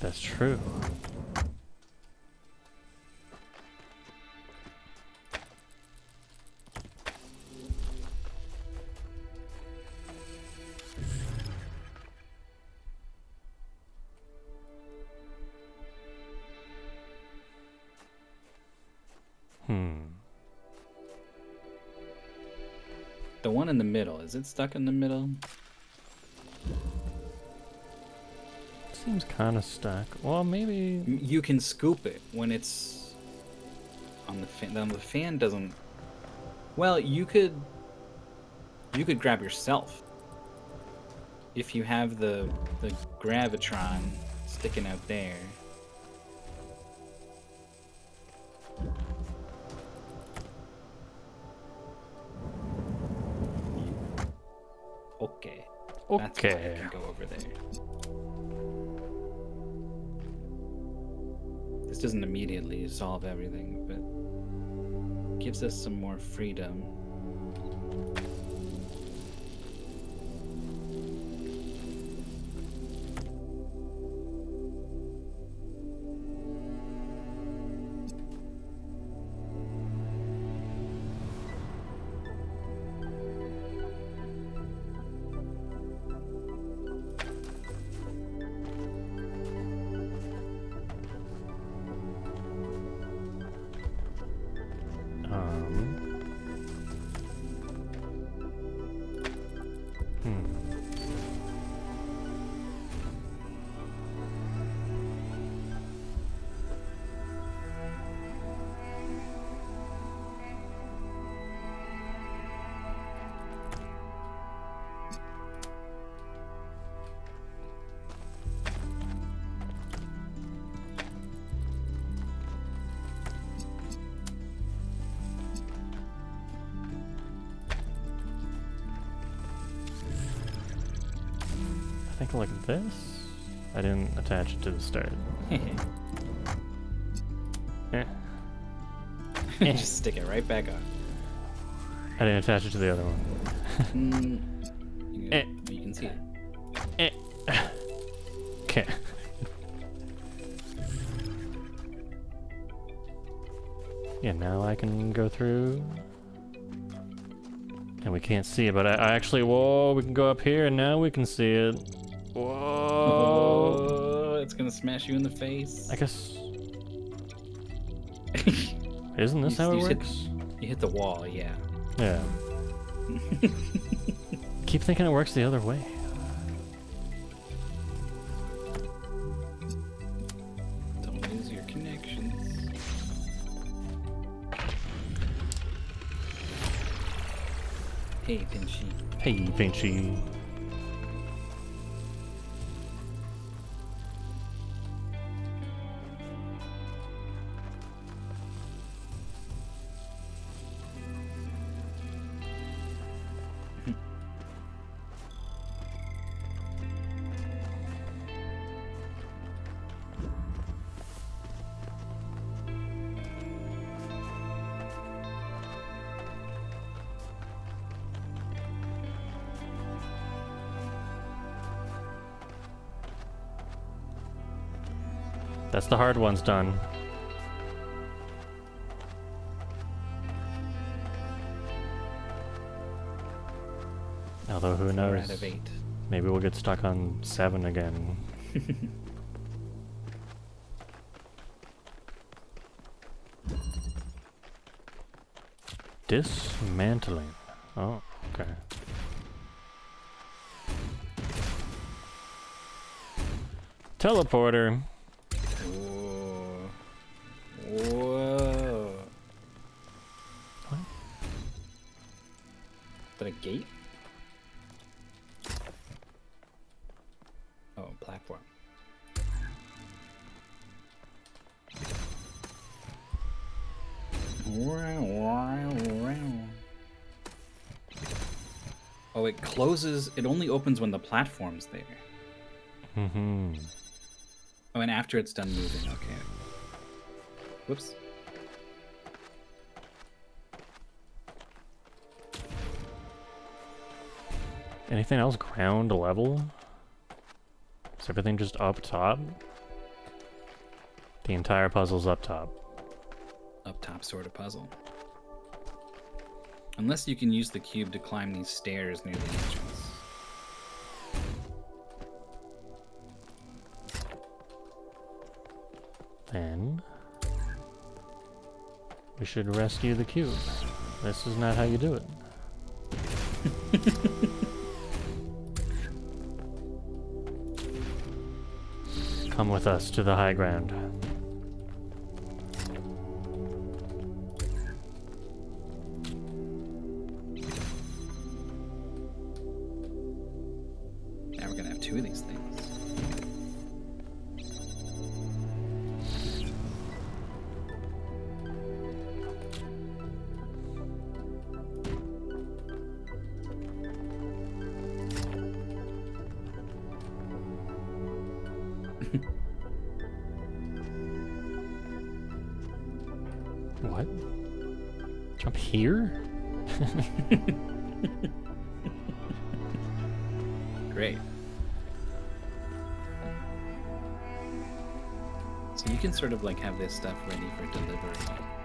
That's true. The one in the middle, is it stuck in the middle? Seems kind of stuck. Well, maybe you can scoop it when it's on the fan. The fan doesn't. Well, you could grab yourself if you have the gravitron sticking out there. Okay. That's why I can go over there. This doesn't immediately solve everything, but gives us some more freedom. connect like this? I didn't attach it to the start. Eh. Just stick it right back on. I didn't attach it to the other one. You can see it. Okay. Yeah, now I can go through. And we can't see it, but I actually, whoa, we can go up here and now we can see it. Whoa. Oh, it's gonna smash you in the face. I guess. Isn't this how it works? You hit the wall, yeah. Yeah. Keep thinking it works the other way. Don't lose your connections. Hey, Pinchy. Hey, Pinchy. That's the hard ones done. Although who knows? 4 out of 8. Maybe we'll get stuck on 7 again. Dismantling. Oh, okay. Teleporter. Whoa. Whoa. What? Is that a gate? Oh, platform. Oh, it closes. It only opens when the platform's there. Mm-hmm. Oh, and after it's done moving. Okay. Whoops. Anything else ground level? Is everything just up top? The entire puzzle's up top. Up top sort of puzzle. Unless you can use the cube to climb these stairs near the entrance. Then we should rescue the cube. This is not how you do it. Come with us to the high ground. Now we're gonna have 2 of these things. What? Jump here? Great. So you can sort of like have this stuff ready for delivery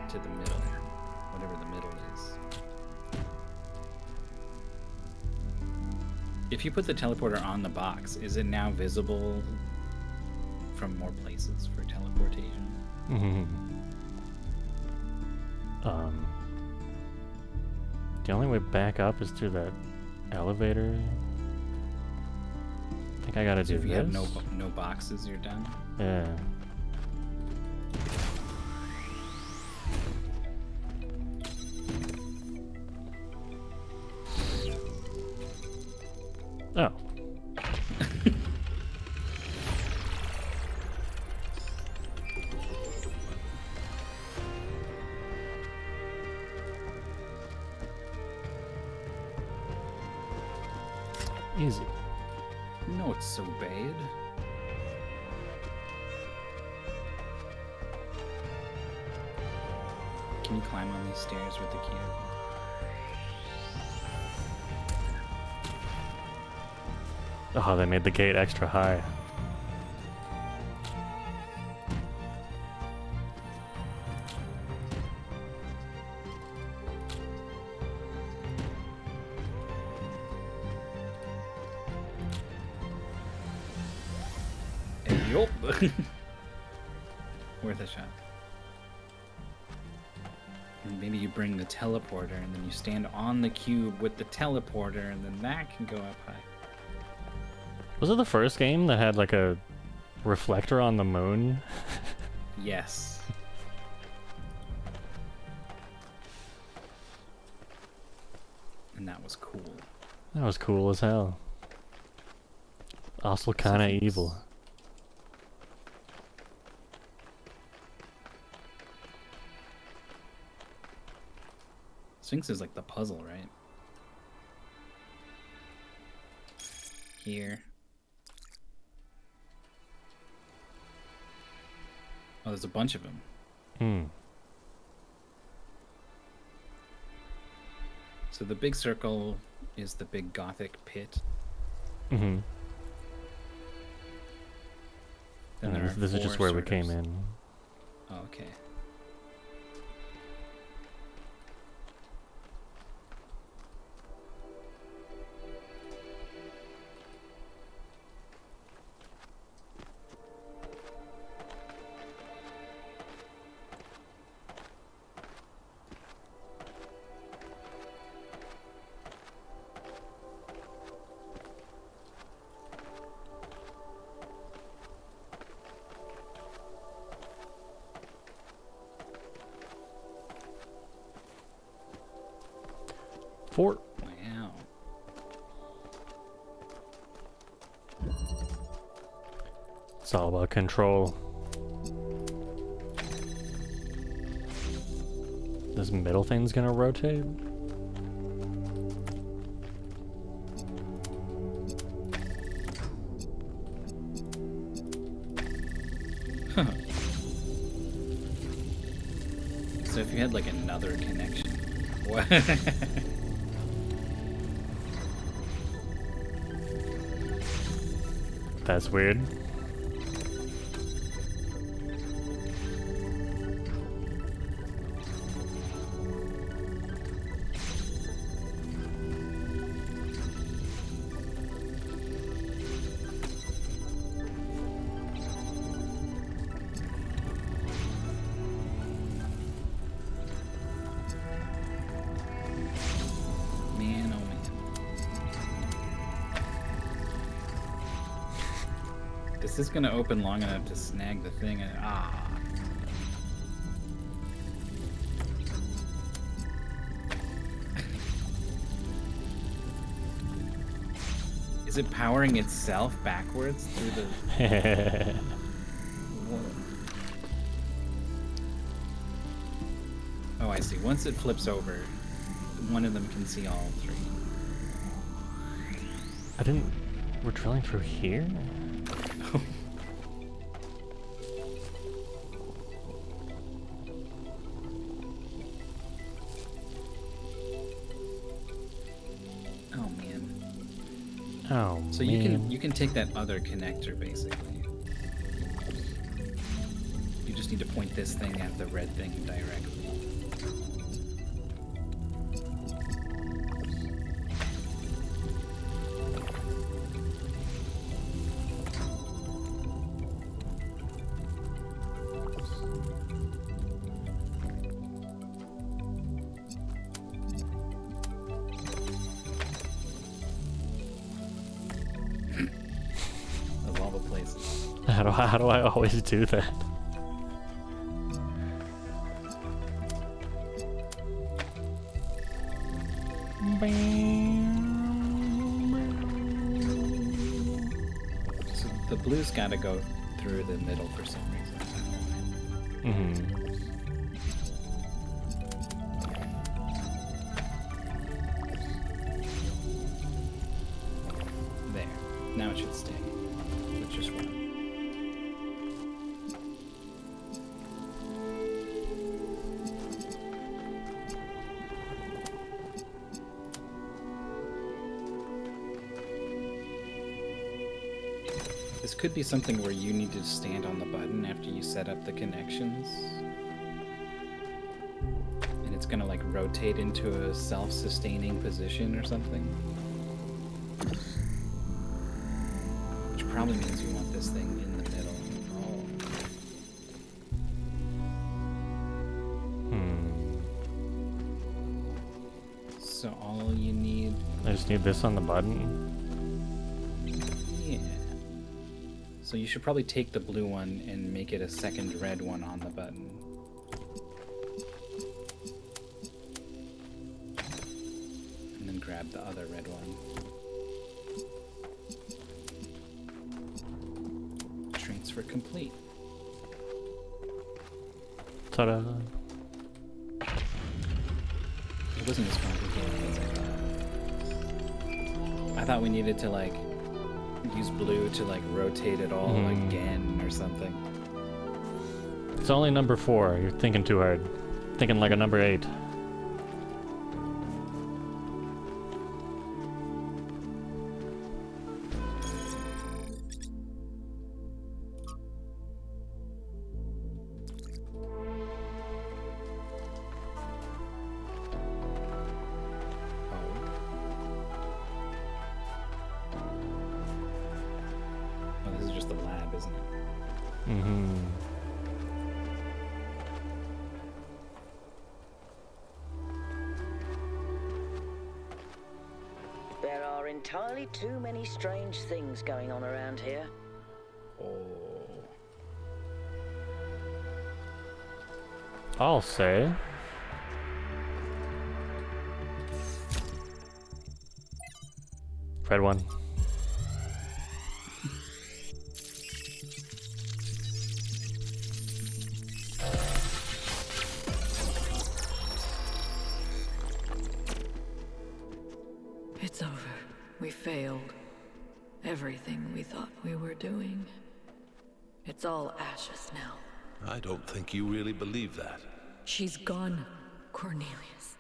to the middle, whatever the middle is. If you put the teleporter on the box, is it now visible from more places for teleportation? Mm-hmm. The only way back up is through that elevator. I think I gotta So do if this. you have no boxes, you're done? Yeah. Oh. Easy. know it's so bad. Can you climb on these stairs with the cube? Oh, they made the gate extra high. Yup. Worth a shot. And maybe you bring the teleporter and then you stand on the cube with the teleporter and then that can go up high. Was it the first game that had like a reflector on the moon? Yes. And that was cool. That was cool as hell. Also kinda evil. Sphinx is like the puzzle, right? Here. Oh, there's a bunch of them. Hmm. So the big circle is the big gothic pit. Mm-hmm. Then there are This is just where we came in. Oh, okay. Fort. Wow. It's all about control. This middle thing's gonna rotate? So if you had like another connection. What? That's weird. Man, oh man. Is this gonna open long enough to snag the thing? Ah. Is it powering itself backwards through the... Whoa. Oh, I see. Once it flips over, one of them can see all three. I didn't... We're drilling through here? Oh man. Oh, so man. you can take that other connector basically. You just need to point this thing at the red thing directly. Of all the places. How do I always do that? So the blue's gotta go through the middle for some reason. Mm-hmm. There. Now it should stay. This could be something where you need to stand on the button after you set up the connections. And it's gonna like rotate into a self-sustaining position or something. Which probably means you want this thing in the middle. So all you need... I just need this on the button. Yeah. So you should probably take the blue one and make it a second red one on the button. And then grab the other red one. Transfer complete. Ta-da! It wasn't as complicated as I thought. I thought we needed to like use blue to like rotate it all again or something. It's only number 4. You're thinking too hard. Thinking like a number 8. There are entirely too many strange things going on around here. I'll say. Red one. It's over. We failed. Everything we thought we were doing. It's all ashes now. I don't think you really believe that. She's gone, Cornelius.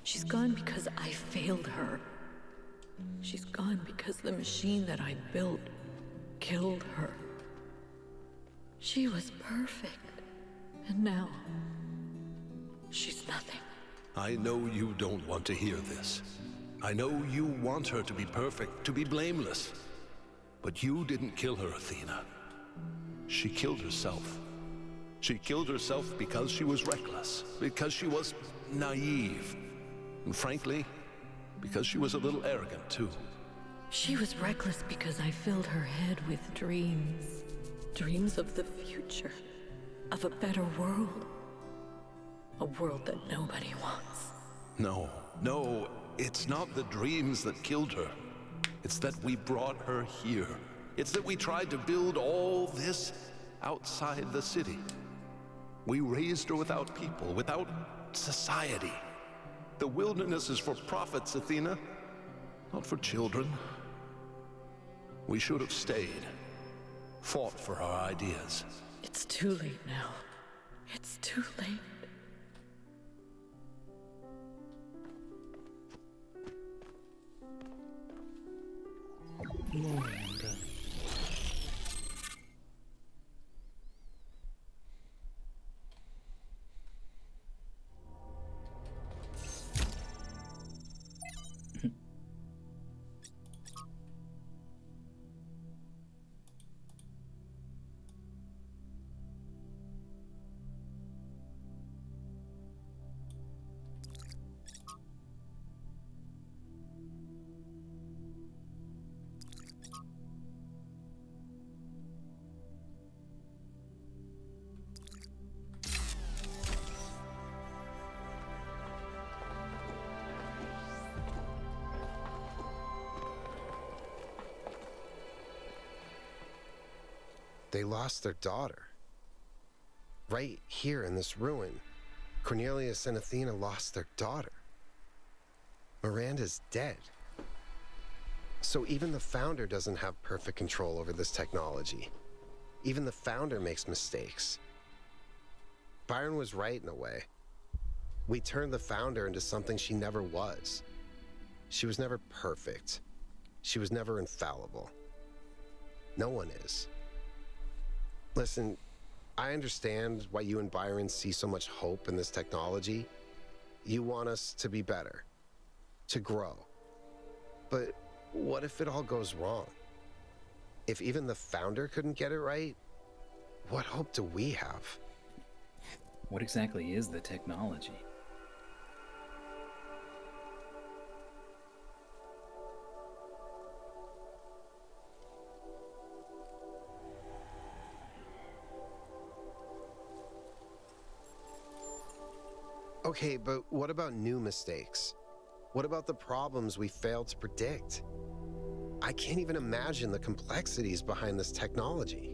She's gone because I failed her. She's gone because the machine that I built killed her. She was perfect. And now, she's nothing. I know you don't want to hear this. I know you want her to be perfect, to be blameless. But you didn't kill her, Athena. She killed herself. She killed herself because she was reckless, because she was naive, and frankly, because she was a little arrogant, too. She was reckless because I filled her head with dreams. Dreams of the future. Of a better world. A world that nobody wants. No, it's not the dreams that killed her. It's that we brought her here. It's that we tried to build all this outside the city. We raised her without people, without society. The wilderness is for prophets, Athena, not for children. We should have stayed, fought for our ideas. It's too late now. It's too late. They lost their daughter. Right here in this ruin, Cornelius and Athena lost their daughter. Miranda's dead. So even the Founder doesn't have perfect control over this technology. Even the Founder makes mistakes. Byron was right in a way. We turned the Founder into something she never was. She was never perfect. She was never infallible. No one is. Listen, I understand why you and Byron see so much hope in this technology. You want us to be better, to grow. But what if it all goes wrong? If even the founder couldn't get it right, what hope do we have? What exactly is the technology? Okay, but what about new mistakes? What about the problems we failed to predict? I can't even imagine the complexities behind this technology.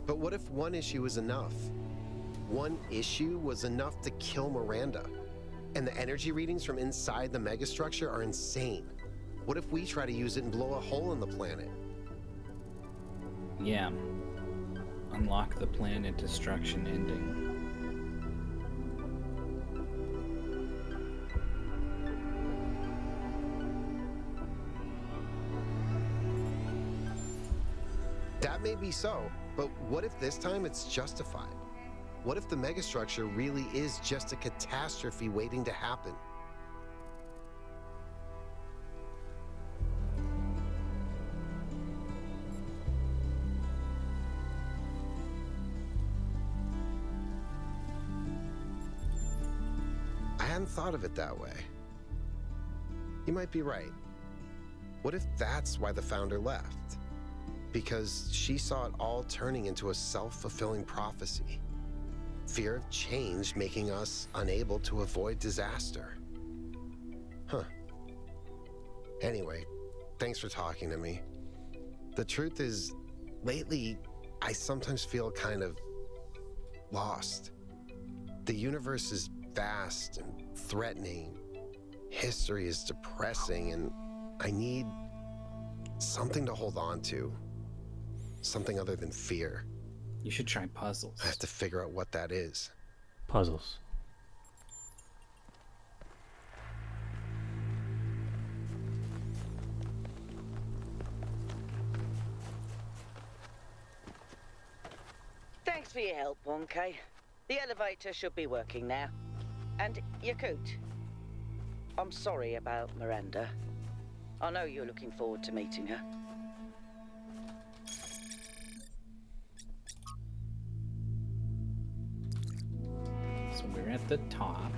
But what if one issue was enough? One issue was enough to kill Miranda. And the energy readings from inside the megastructure are insane. What if we try to use it and blow a hole in the planet? Yeah. Unlock the planet destruction ending. That may be so, but what if this time it's justified? What if the megastructure really is just a catastrophe waiting to happen? I hadn't thought of it that way. You might be right. What if that's why the founder left? Because she saw it all turning into a self-fulfilling prophecy. Fear of change making us unable to avoid disaster. Huh. Anyway, thanks for talking to me. The truth is, lately, I sometimes feel kind of lost. The universe is vast and threatening. History is depressing, and I need something to hold on to. Something other than fear. You should try puzzles. I have to figure out what that is. Puzzles. Thanks for your help, Wonkai. The elevator should be working now. And Yakut, I'm sorry about Miranda. I know you're looking forward to meeting her. So we're at the top.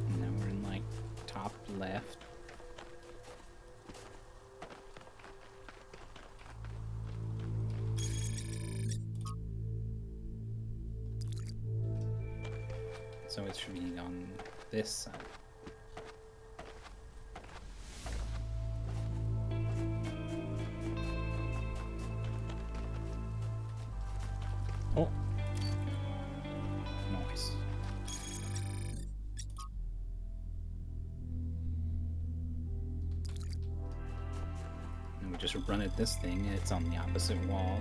And now we're in like top left. So it should be on this side. Oh. Nice. And we just run at this thing, and it's on the opposite wall.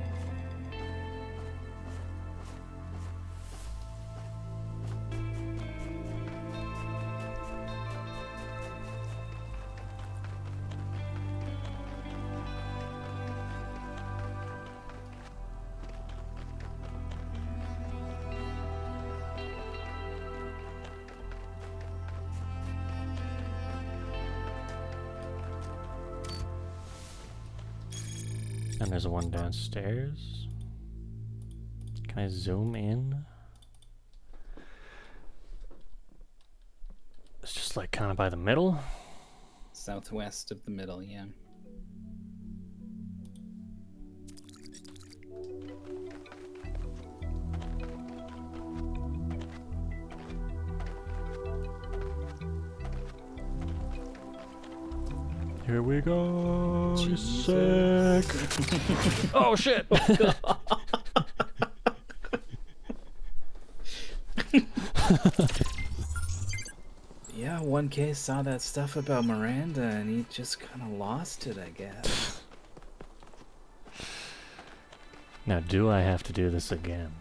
And there's one downstairs. Can I zoom in? It's just like kind of by the middle. Southwest of the middle, yeah. Here we go. Sick. Oh shit. Yeah, 1K saw that stuff about Miranda and he just kind of lost it, I guess. Now, do I have to do this again?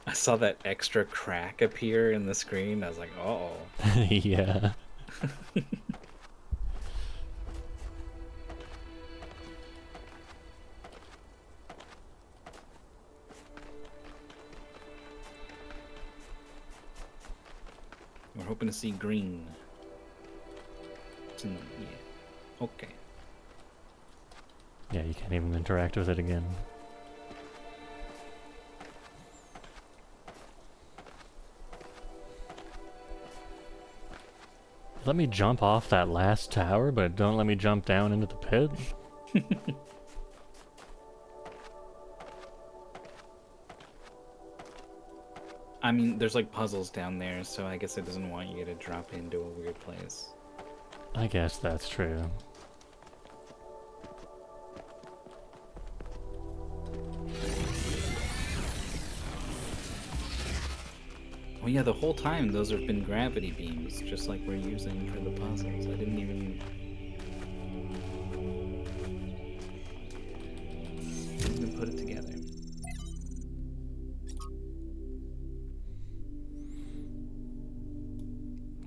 I saw that extra crack appear in the screen. I was like, uh-oh. Yeah. We're hoping to see green. Yeah. Okay. Yeah, you can't even interact with it again. Let me jump off that last tower, but don't let me jump down into the pit. I mean, there's like puzzles down there, so I guess it doesn't want you to drop into a weird place. I guess that's true. Well, yeah, the whole time those have been gravity beams, just like we're using for the puzzles. I didn't even put it together.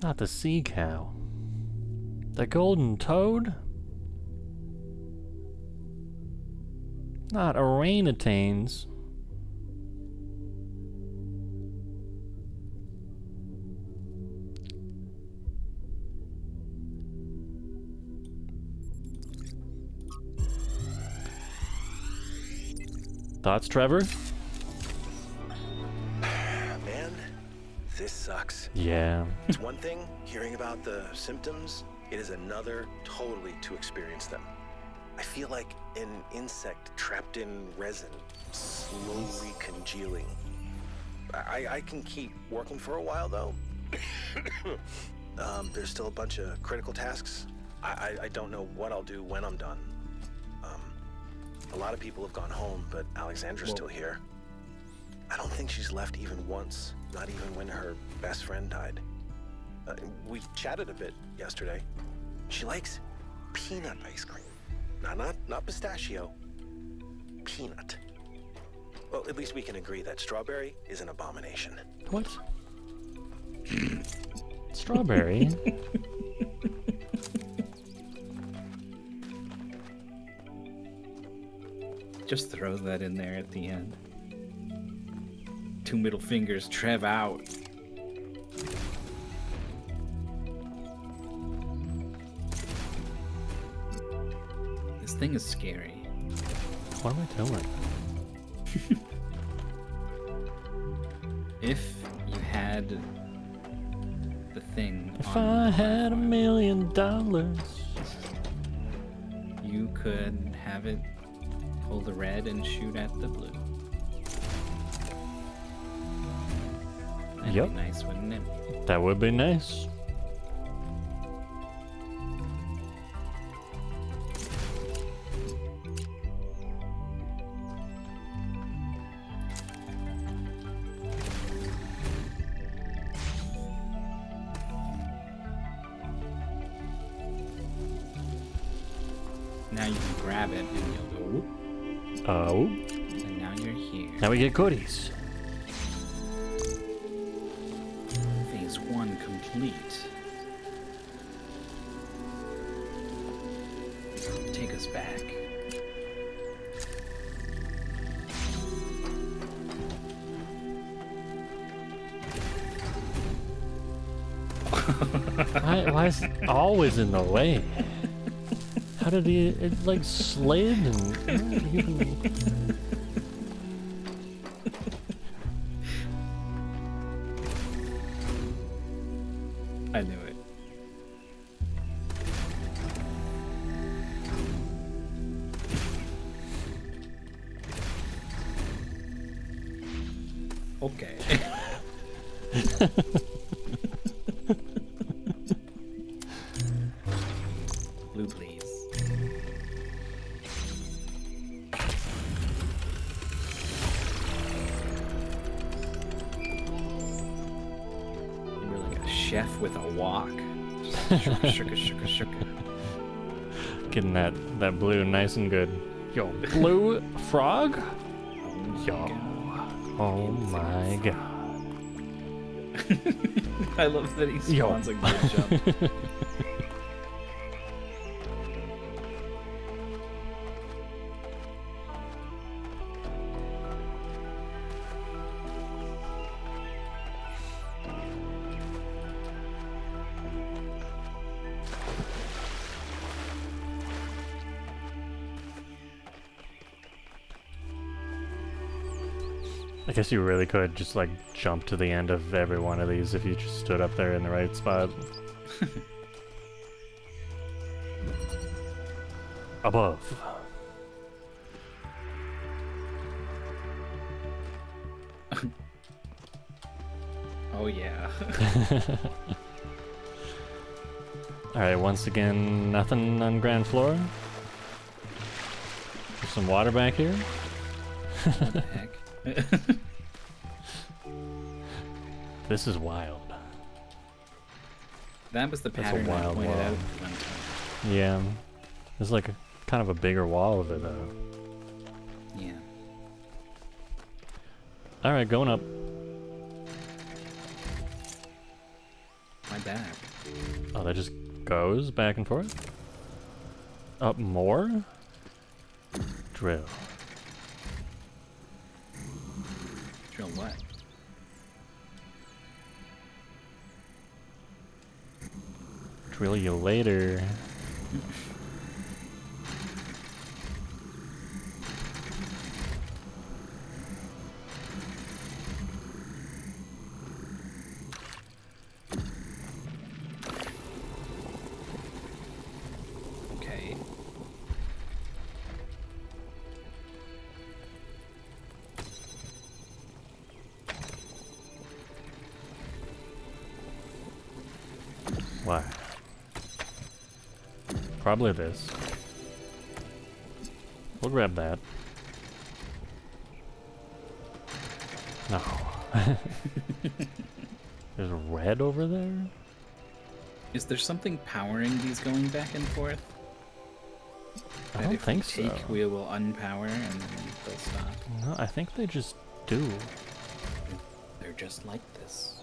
Not the sea cow. The golden toad? Not orangutans. Thoughts, Trevor? Man, this sucks. Yeah. It's one thing hearing about the symptoms, it is another totally to experience them. I feel like an insect trapped in resin, slowly congealing. I can keep working for a while though. There's still a bunch of critical tasks. I don't know what I'll do when I'm done. A lot of people have gone home, but Alexandra's still here. I don't think she's left even once, not even when her best friend died. We chatted a bit yesterday. She likes peanut ice cream. Not pistachio. Peanut. Well, at least we can agree that strawberry is an abomination. What? Strawberry? Just throws that in there at the end. 2 middle fingers, Trev out. This thing is scary. What am I doing? If you had the thing If on I had $1 million, you could have it pull the red and shoot at the blue. That'd Yep. be nice, wouldn't it? That would be nice. Now you can grab it and you'll go whoop. Oh. And now you're here. Now we get goodies. Phase 1 complete. Take us back. Why is it always in the way? How did he, it like slid and even... I knew it. Okay. Blue, please. chef with a wok. Just sugar. Getting that blue nice and good. Yo, blue frog? Yo. Oh my god. I love that he spawns a good jump. I guess you really could just like jump to the end of every one of these if you just stood up there in the right spot. Above. Oh yeah. Alright, once again, nothing on ground floor. There's some water back here. What the heck? This is wild. That was the That's a pattern I wild pointed wall. out one time. Yeah. There's like kind of a bigger wall of it though. Yeah. Alright, going up. My bad. Oh, that just goes back and forth? Up more? Drill. Drill what? Drill you later. Okay. Why? Probably this. We'll grab that. No. There's red over there? Is there something powering these going back and forth? I That don't if think we take, so. we will unpower and then they'll stop. No, I think they just do. They're just like this.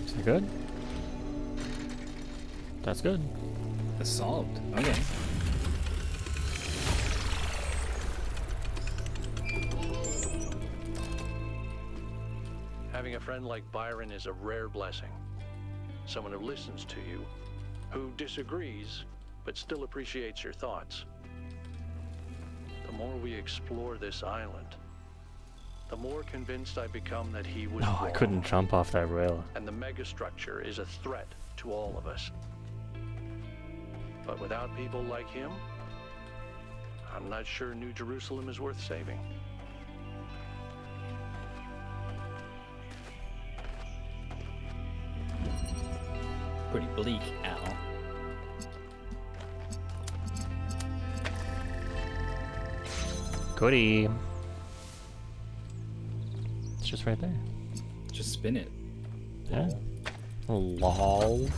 Is that good? That's good. That's solved. Okay. Having a friend like Byron is a rare blessing. Someone who listens to you, who disagrees, but still appreciates your thoughts. The more we explore this island, the more convinced I become that he was No, wrong. I couldn't jump off that rail. And the megastructure is a threat to all of us. But without people like him, I'm not sure New Jerusalem is worth saving. Pretty bleak, Al. Goodie. It's just right there. Just spin it. Yeah. Lol.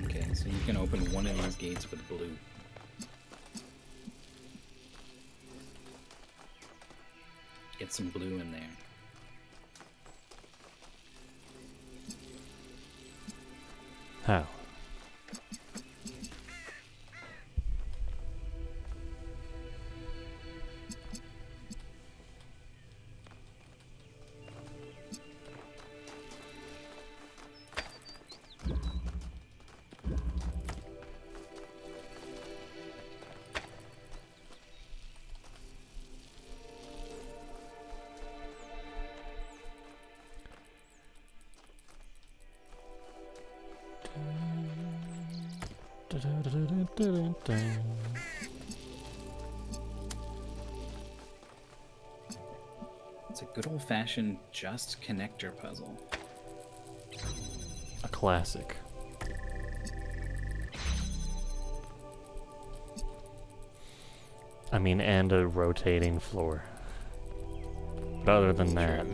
Okay, so you can open one of these gates with blue. Get some blue in there. How? It's a good old-fashioned just connector puzzle. A classic. I mean, and a rotating floor. But other than that...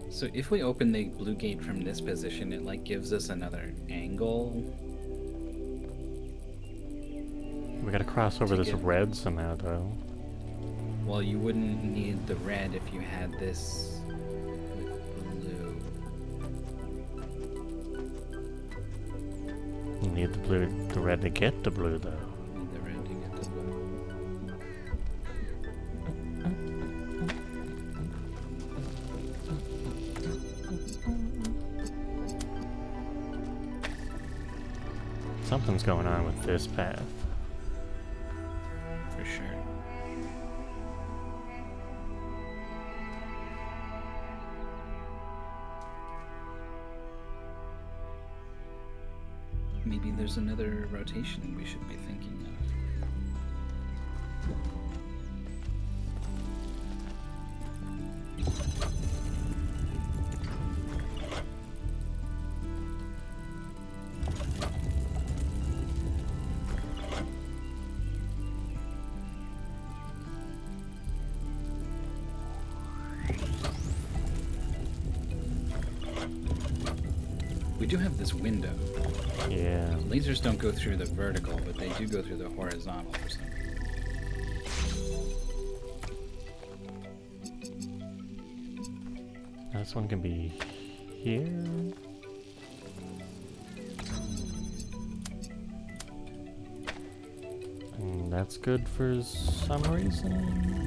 So if we open the blue gate from this position, it like gives us another angle. We gotta cross over this red somehow, though. Well, you wouldn't need the red if you had this with blue. You need the red to get the blue, though. Need the red to get the blue. Something's going on with this path. For sure. Maybe there's another rotation we should be thinking of. We do have this window. Yeah. Lasers don't go through the vertical, but they do go through the horizontal for some reason. This one can be here. And that's good for some reason.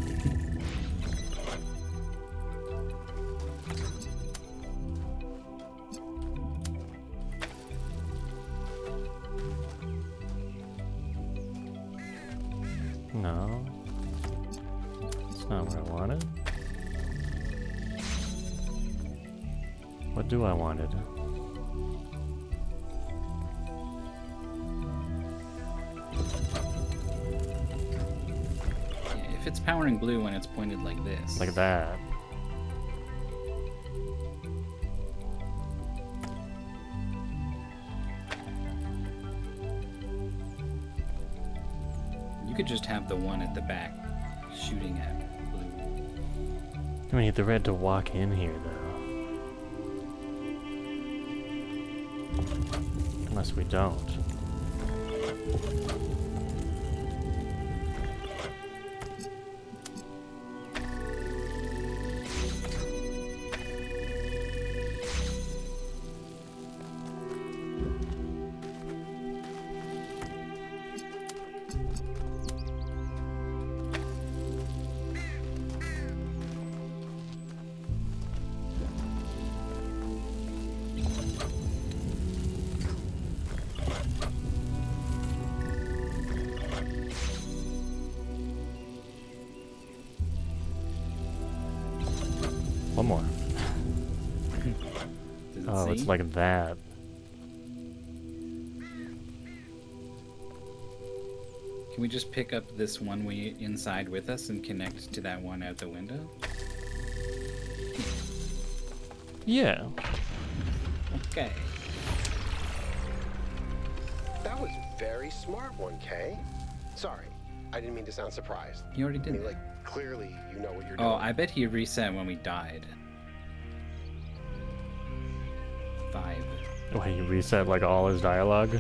No. That's not what I wanted. What do I wanted? Yeah, if it's powering blue when it's pointed like this. Like that. You could just have the one at the back shooting at blue. We need the red to walk in here, though. Unless we don't. One more. Oh, it's like that. Can we just pick up this one way inside with us and connect to that one out the window? Yeah. Okay. That was very smart, 1K. Sorry, I didn't mean to sound surprised. You already did. I mean, like, clearly you know what you're doing. Oh, I bet he reset when we died. 5. Oh, he reset like all his dialogue?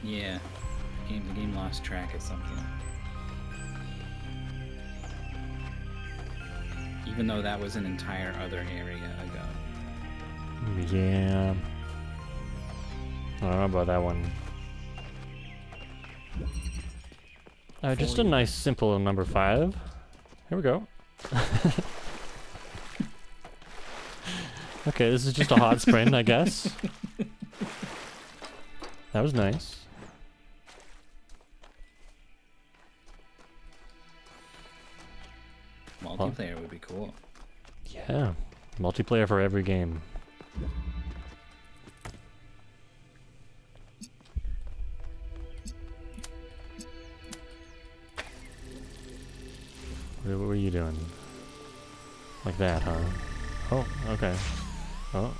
Yeah. The game lost track of something. Even though that was an entire other area ago. Yeah. I don't know about that one. Just a nice, simple number 5. Here we go. Okay, this is just a hot sprint, I guess. That was nice. Multiplayer would be cool. Yeah, multiplayer for every game. What were you doing? Like that, huh? Oh, okay. Oh,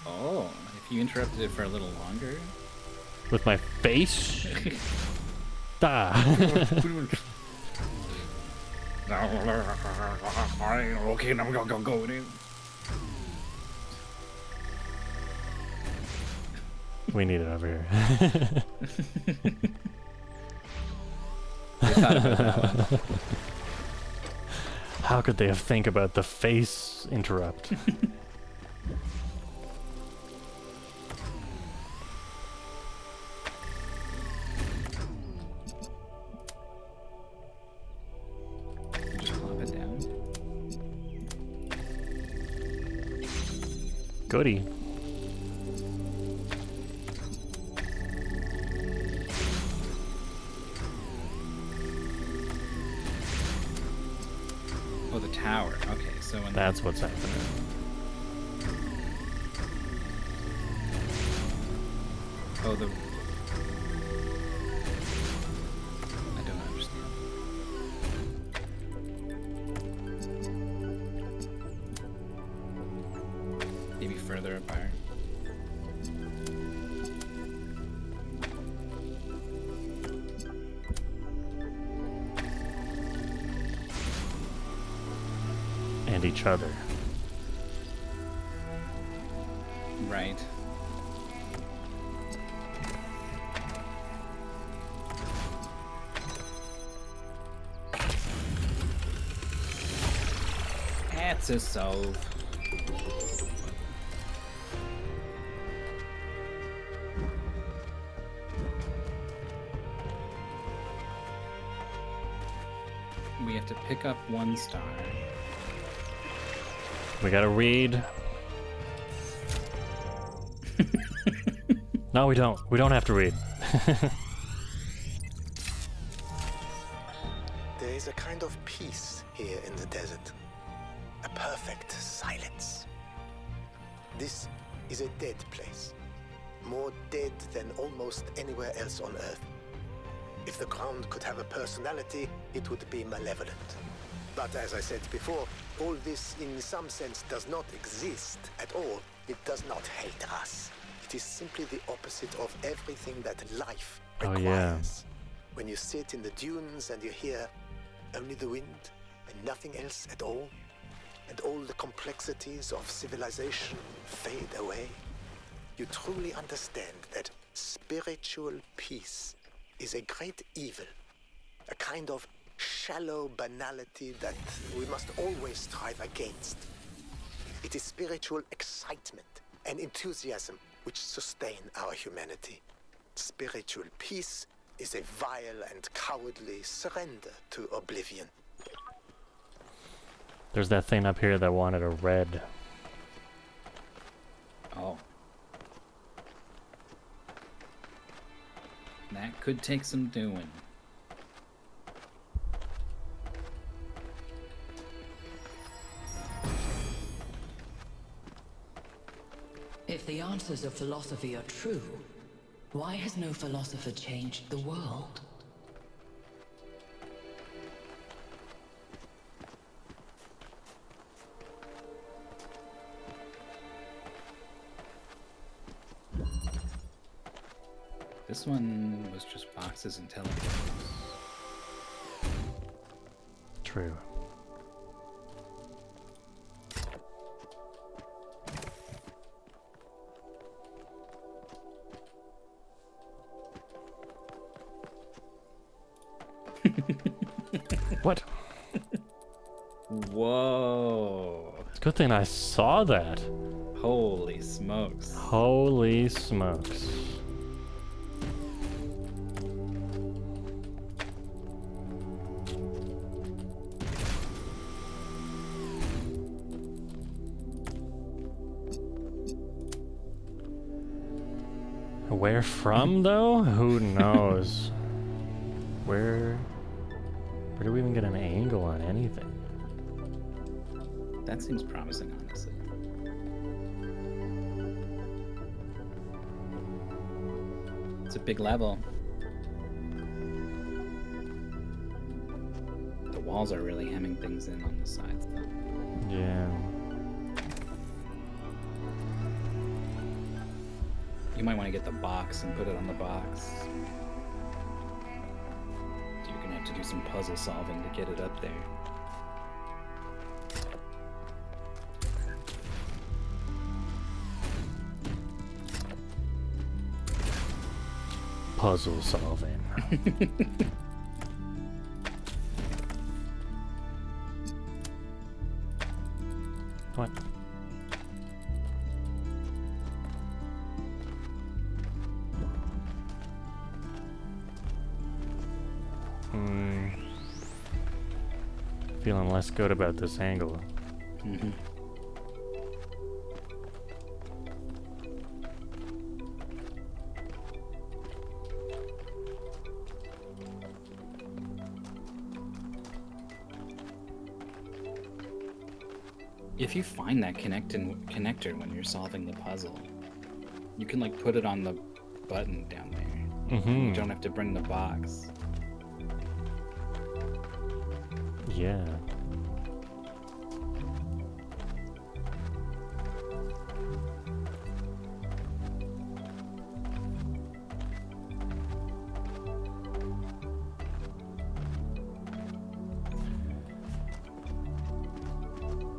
Oh, if you interrupted it for a little longer. With my face? Da! Okay, now go, dude. We need it over here. They thought about that one. How could they have think about the face interrupt? Just plop it down. Goody. Oh, the tower. Okay, so when That's what's happening. Oh, the. I don't understand. Maybe further apart. And each other. Right. That's a solve. We have to pick up 1 star. We gotta read. No, we don't. We don't have to read. There is a kind of peace here in the desert. A perfect silence. This is a dead place. More dead than almost anywhere else on Earth. If the ground could have a personality, it would be malevolent. But as I said before, all this in some sense does not exist at all. It does not hate us. It is simply the opposite of everything that life requires. Oh, yeah. When you sit in the dunes and you hear only the wind and nothing else at all, and all the complexities of civilization fade away, you truly understand that spiritual peace is a great evil, a kind of shallow banality that we must always strive against. It is spiritual excitement and enthusiasm which sustain our humanity. Spiritual peace is a vile and cowardly surrender to oblivion. There's that thing up here that wanted a red. Oh. That could take some doing. If the answers of philosophy are true, why has no philosopher changed the world? This one was just boxes and televisions. True. What? Whoa. It's a good thing I saw that. Holy smokes. Holy smokes. Where from, though? Who knows? Where do we even get an angle on anything? That seems promising, honestly. It's a big level. The walls are really hemming things in on the sides, though. Yeah. You might want to get the box and put it on the box. You're gonna have to do some puzzle solving to get it up there. Puzzle solving. What? Feeling less good about this angle. Mm-hmm. If you find that connector when you're solving the puzzle, you can like put it on the button down there. Mm-hmm. You don't have to bring the box. Yeah.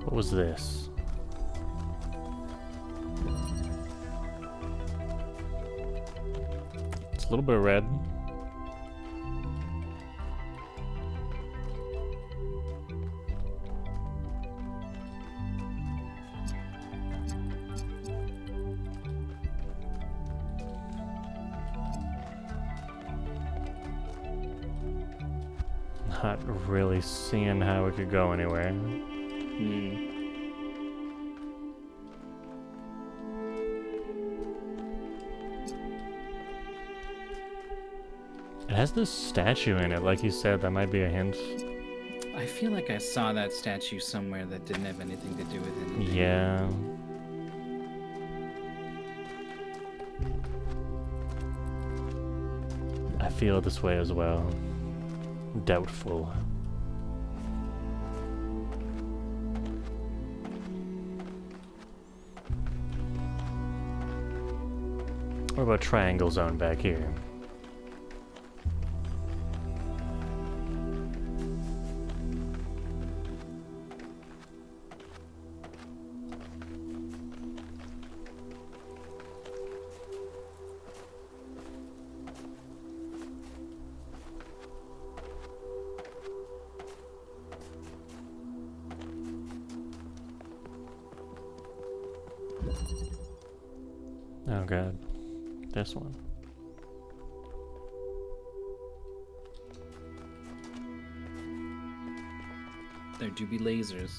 What was this? It's a little bit red. Not really seeing how it could go anywhere. It has this statue in it, like you said, that might be a hint. I feel like I saw that statue somewhere that didn't have anything to do with anything. Yeah. I feel this way as well. Doubtful. What about triangle zone back here? Oh god. This one. There do be lasers.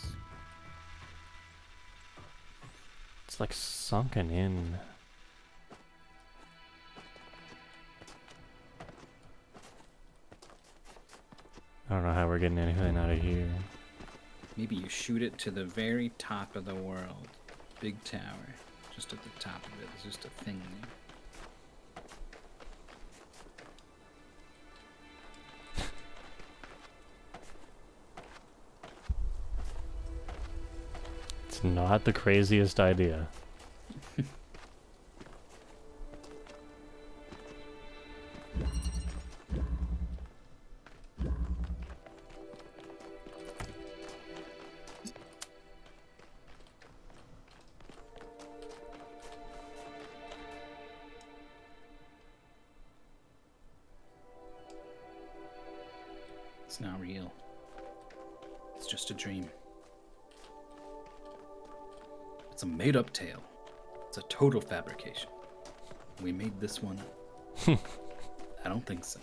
It's like sunken in. I don't know how we're getting anything out of here. Maybe you shoot it to the very top of the world. Big tower. Just at the top of it. There's just a thing there. It's not the craziest idea. It's not real. It's just a dream. It's a made-up tale. It's a total fabrication. We made this one up. I don't think so.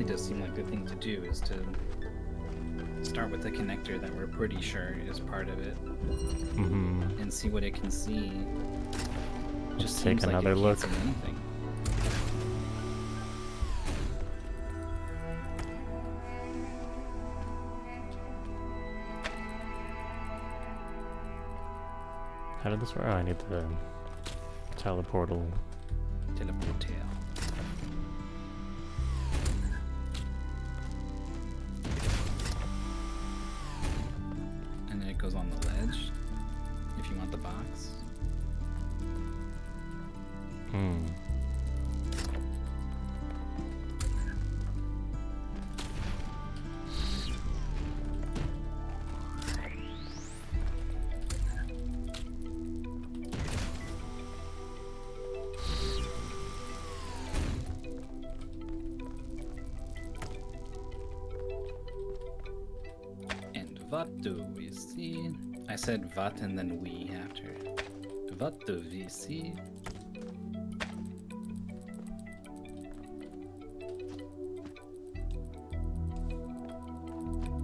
does seem like the thing to do is to start with the connector that we're pretty sure is part of it, and see what it can see. Just take seems like another it look. can't see anything. How did this work? Oh, I need the teleportal. Teleportail. And then it goes on the ledge, if you want the box. What do we see? I said what and then we after. What do we see?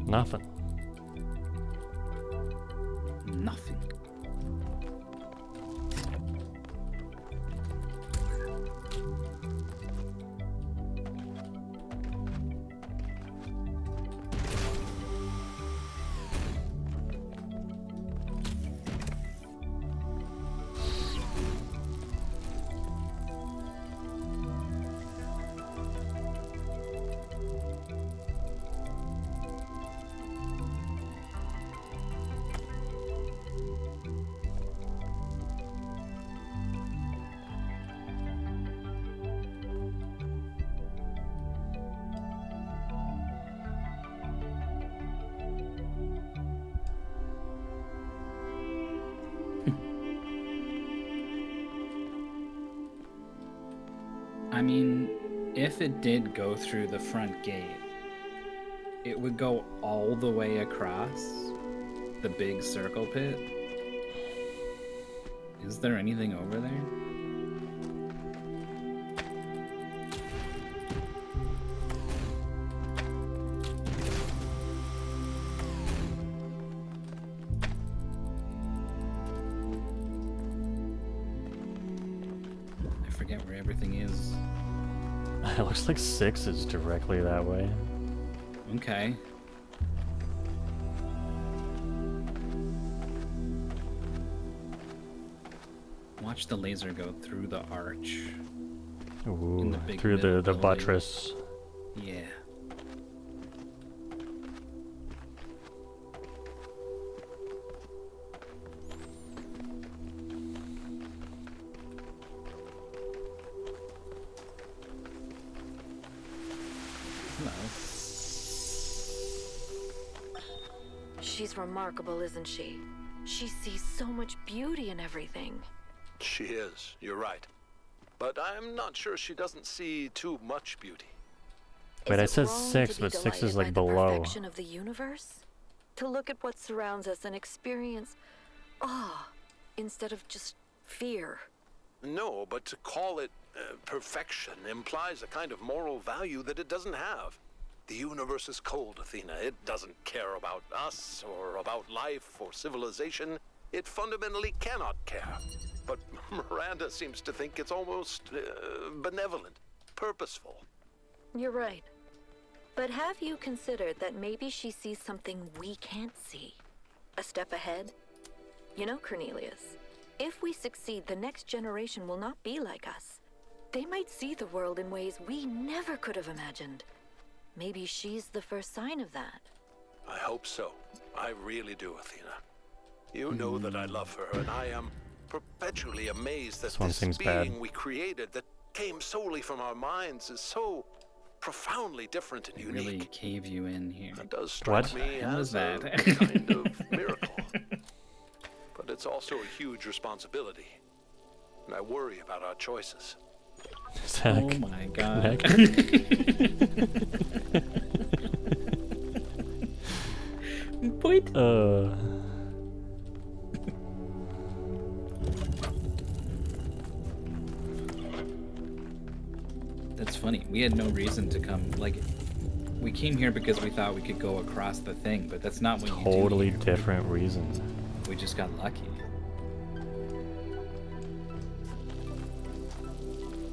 Nothing. Nothing. I mean, if it did go through the front gate, it would go all the way across the big circle pit. Is there anything over there? I forget where everything is. It looks like 6 is directly that way. Okay. Watch the laser go through the arch. Ooh, big through the building. buttress. Yeah. She's remarkable, isn't she? She sees so much beauty in everything. She is, you're right. But I'm not sure she doesn't see too much beauty. Wait, I said Wrong to 6, be but 6 is delighted like by the below. perfection of the universe? To look at what surrounds us and experience awe instead of just fear. No, but to call it perfection implies a kind of moral value that it doesn't have. The universe is cold, Athena. It doesn't care about us, or about life, or civilization. It fundamentally cannot care. But Miranda seems to think it's almost benevolent, purposeful. You're right. But have you considered that maybe she sees something we can't see? A step ahead? You know, Cornelius, if we succeed, the next generation will not be like us. They might see the world in ways we never could have imagined. Maybe she's the first sign of that. I hope so. I really do, Athena. You know that I love her, and I am perpetually amazed that This one this seems being bad. we created that came solely from our minds is so profoundly different and unique. Really cave you in here. It does strike What? me How as was a that? kind of miracle. But it's also a huge responsibility. And I worry about our choices. Is that Oh my god. Point. That's funny. We had no reason to come. Like, We came here because we thought we could go across the thing, but that's not what you do. Totally different reason. We just got lucky.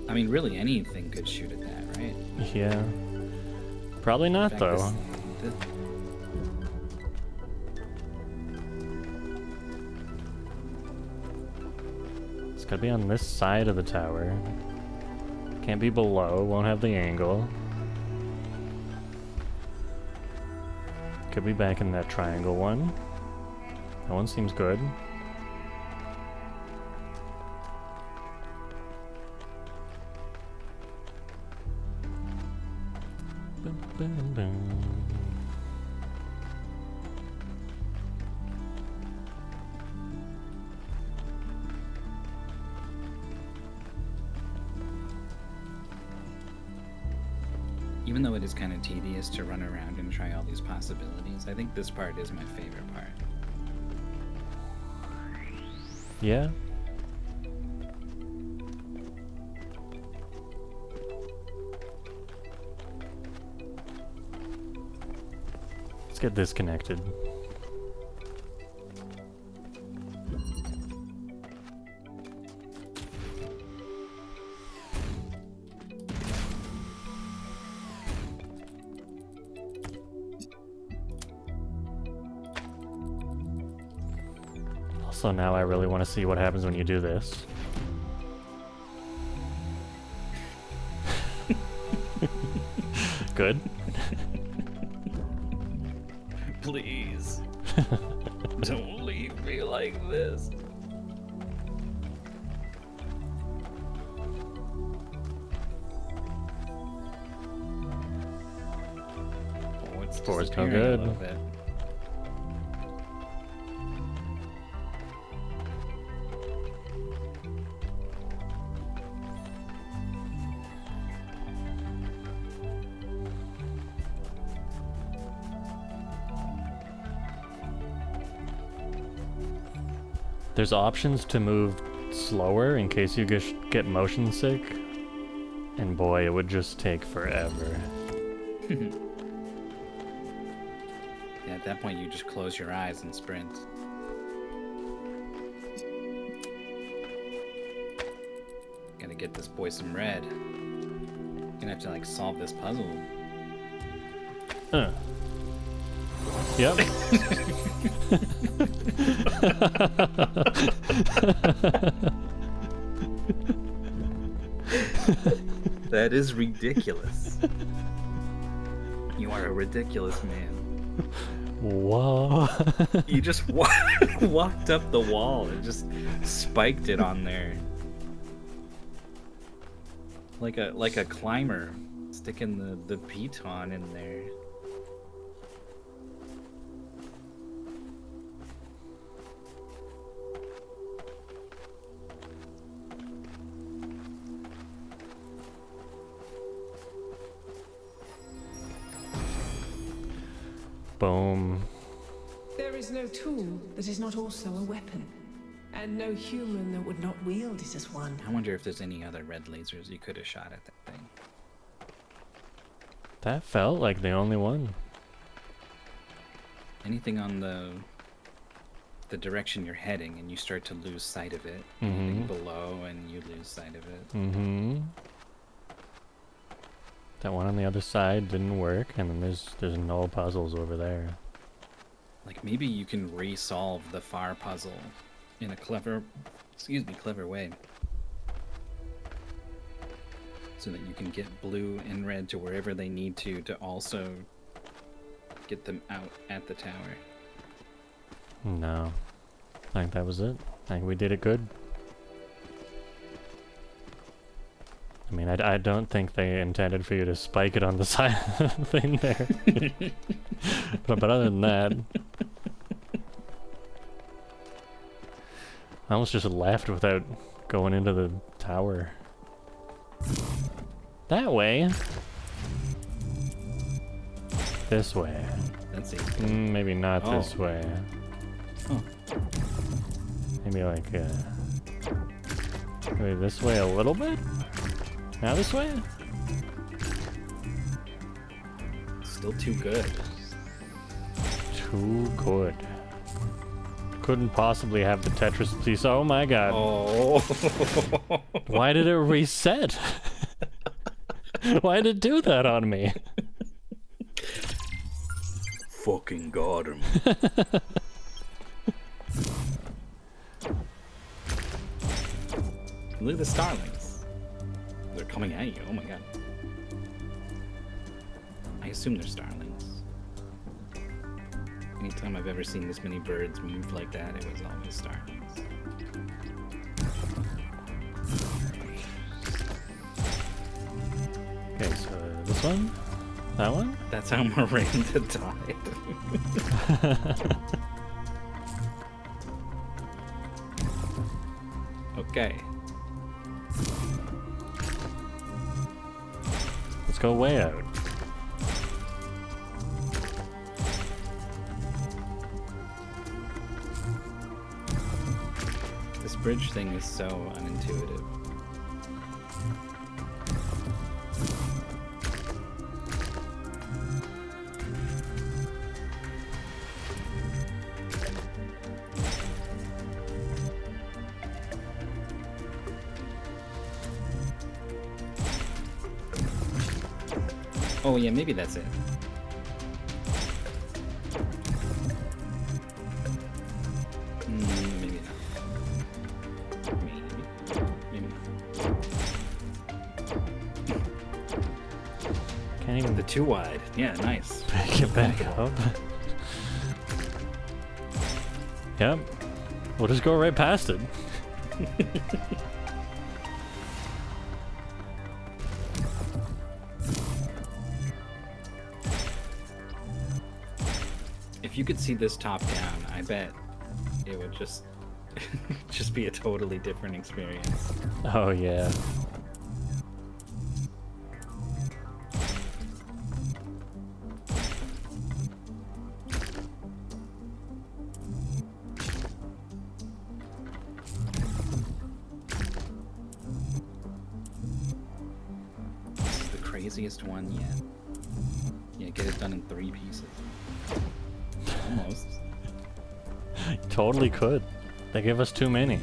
I mean, really, anything could shoot at that, right? Yeah. Probably not, In fact, though. It's gotta be on this side of the tower. Can't be below, won't have the angle. Could be back in that triangle one. That one seems good. Boom, boom, boom. Even though it is kind of tedious to run around and try all these possibilities, I think this part is my favorite part. Yeah. Let's get disconnected. Also, now I really want to see what happens when you do this. Good. Please. Don't leave me like this. Oh, it's no disappearing good. a little bit. There's options to move slower in case you get motion sick. And boy, it would just take forever. Yeah, at that point you just close your eyes and sprint. Gotta get this boy some red. Gonna have to like solve this puzzle. Yep. That is ridiculous. You are a ridiculous man. Whoa. You just walked up the wall and just spiked it on there. Like a climber sticking the piton in there. Boom. There is no tool that is not also a weapon, and no human that would not wield it as one. I wonder if there's any other red lasers you could have shot at that thing. That felt like the only one. Anything on the direction you're heading and you start to lose sight of it. Anything below and you lose sight of it. That one on the other side didn't work, and then there's no puzzles over there. Like maybe you can resolve the far puzzle in a clever way. So that you can get blue and red to wherever they need to also get them out at the tower. No. I think that was it. I think we did it good. I mean, I don't think they intended for you to spike it on the side of the thing there. but other than that... I almost just left without going into the tower. That way? This way. That's it. Maybe not this way. Oh. Maybe like, maybe this way a little bit? Now this way? Still too good. Too good. Couldn't possibly have the Tetris piece. Oh my god. Oh. Why did it reset? Why did it do that on me? Fucking got him. Look at the starlings. They're coming at you. Oh my god. I assume they're starlings. Anytime I've ever seen this many birds move like that, it was always starlings. Okay, so this one? That one? That's how Miranda died. Okay. Let's go way out. This bridge thing is so unintuitive. Oh yeah, maybe that's it. Maybe not. Maybe not. Can't even... The too wide. Yeah, nice. Pick it back up. Yep. We'll just go right past it. If you could see this top down, I bet it would just just be a totally different experience. Oh yeah. This is the craziest one yet. Yeah, get it done in 3 pieces. Almost. Totally could. They give us too many.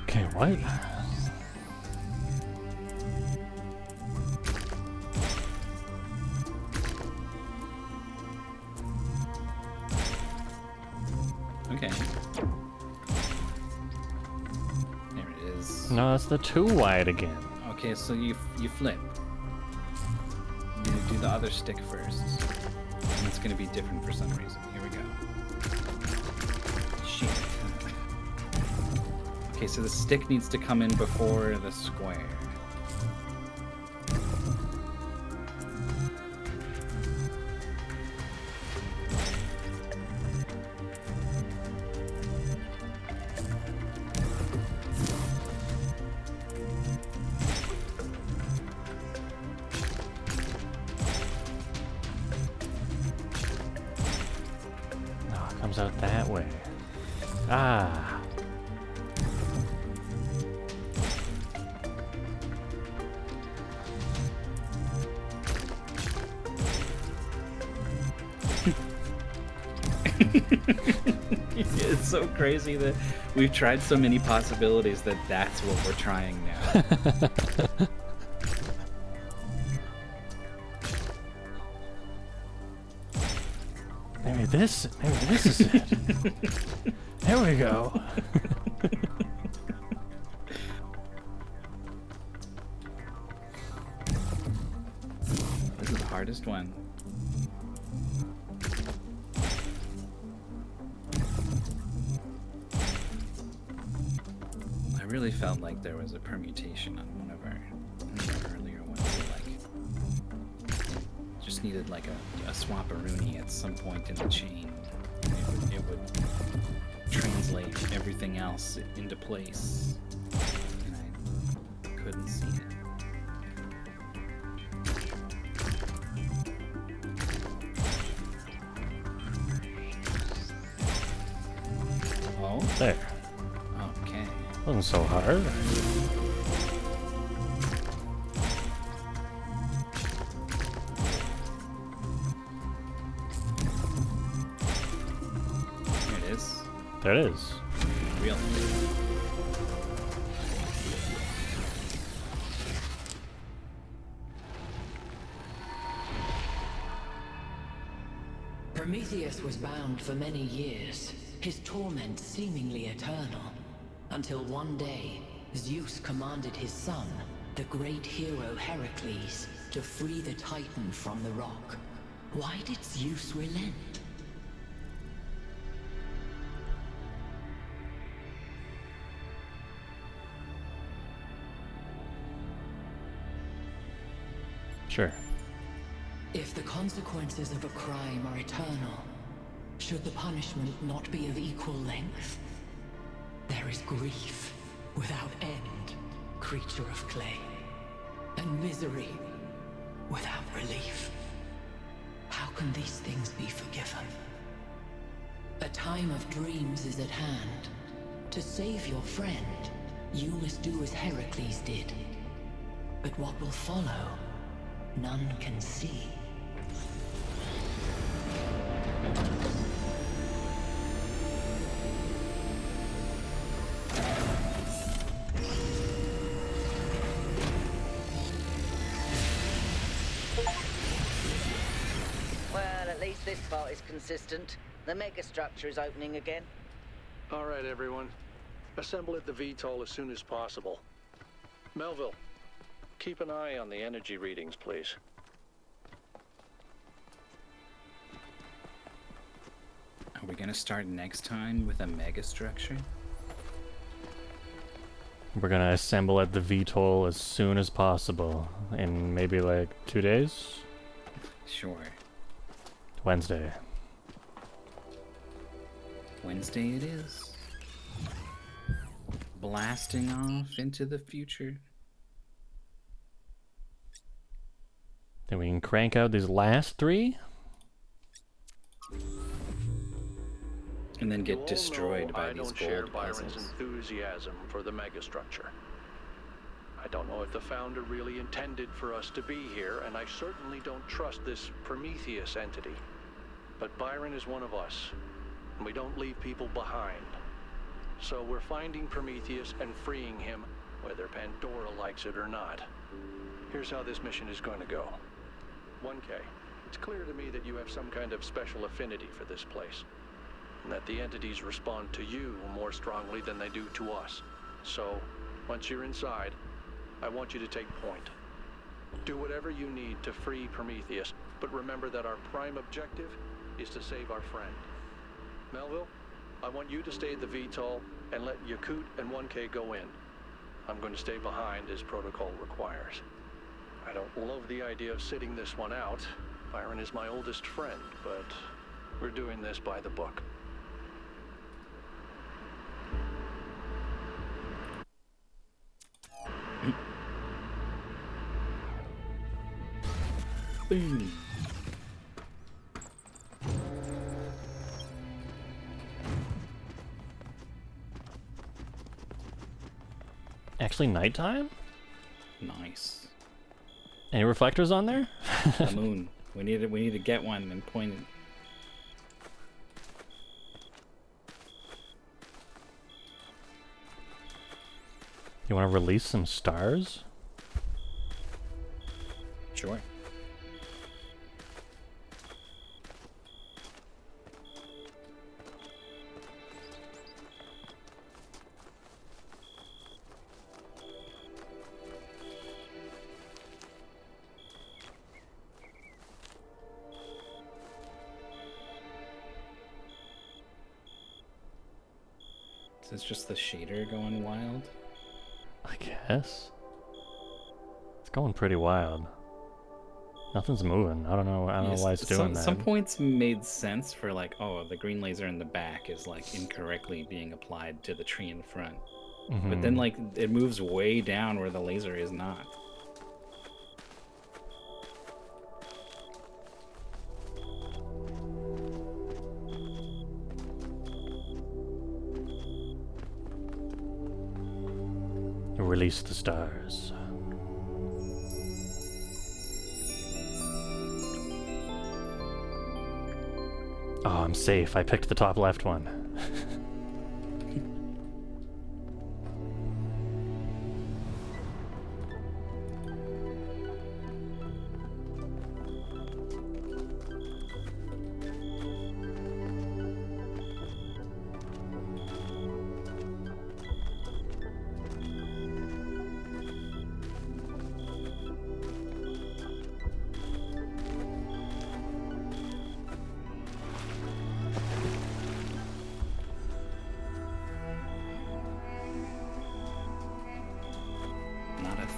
Okay, what? Okay. There it is. No, that's the too wide again. Okay, so you flip. You do the other stick first. And it's gonna be different for some reason. Here we go. Shit. Okay, so the stick needs to come in before the square. No, it comes out that way. Ah. It's so crazy that we've tried so many possibilities that that's what we're trying now. Maybe this is it. There we go. This is the hardest one. I really felt like there was a permutation on one of our earlier ones that just needed like a swap-a-rooney at some point in the chain. It would translate everything else into place, and I couldn't see it. There. Okay. Wasn't so hard. There it is. There it is. Real thing. Prometheus was bound for many years, his torment seemingly eternal, until one day, Zeus commanded his son, the great hero Heracles, to free the Titan from the rock. Why did Zeus relent? Sure. If the consequences of a crime are eternal, should the punishment not be of equal length? There is grief without end, creature of clay, and misery without relief. How can these things be forgiven? A time of dreams is at hand. To save your friend, you must do as Heracles did. But what will follow, none can see. Well, at least this part is consistent. The megastructure is opening again. All right, everyone. Assemble at the VTOL as soon as possible. Melville, keep an eye on the energy readings, please. Are we gonna start next time with a megastructure? We're gonna assemble at the VTOL as soon as possible. In maybe like 2 days? Sure. Wednesday. Wednesday it is. Blasting off into the future. Then we can crank out these last 3? And then get destroyed by I these don't share gold Byron's puzzles. enthusiasm for the megastructure. I don't know if the Founder really intended for us to be here, and I certainly don't trust this Prometheus entity. But Byron is one of us, and we don't leave people behind. So we're finding Prometheus and freeing him, whether Pandora likes it or not. Here's how this mission is going to go. 1K, it's clear to me that you have some kind of special affinity for this place, and that the entities respond to you more strongly than they do to us. So, once you're inside, I want you to take point. Do whatever you need to free Prometheus, but remember that our prime objective is to save our friend. Melville, I want you to stay at the VTOL and let Yakut and 1K go in. I'm going to stay behind as protocol requires. I don't love the idea of sitting this one out. Byron is my oldest friend, but we're doing this by the book. Boom. Actually nighttime? Nice. Any reflectors on there? The moon. We need to get one and point it. You want to release some stars? Sure. Is this just the shader going wild? I guess. It's going pretty wild. Nothing's moving. I don't know why it's doing that. Some points made sense for like, oh, the green laser in the back is like incorrectly being applied to the tree in front. But then like it moves way down where the laser is not. Release the stars. Oh, I'm safe. I picked the top left one.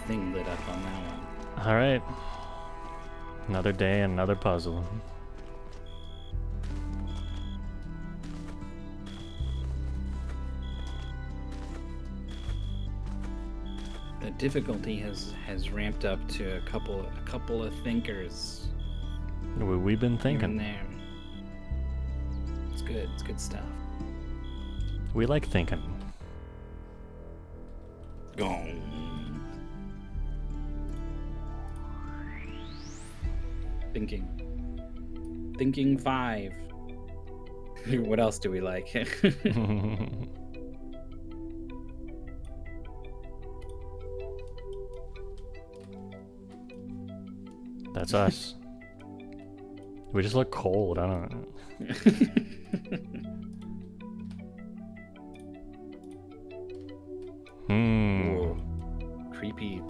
Thing lit up on that one. All right. Another day, another puzzle. The difficulty has ramped up to a couple of thinkers. We've been thinking. There. It's good. It's good stuff. We like thinking. Gone. Thinking 5. What else do we like? That's us. We just look cold. I don't know. Ooh. Creepy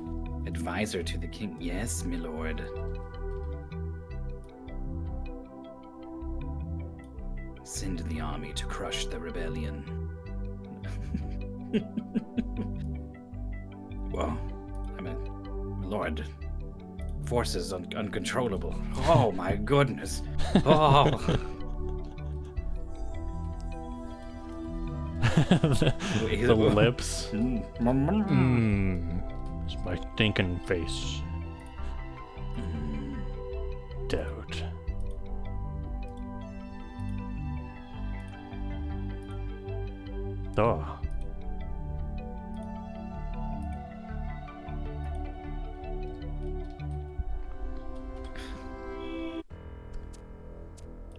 advisor to the king. Yes, my lord. Send the army to crush the rebellion. Well, I mean, my lord, forces uncontrollable. Oh my goodness. Oh. the lips. It's my thinking face. Doubt. Oh.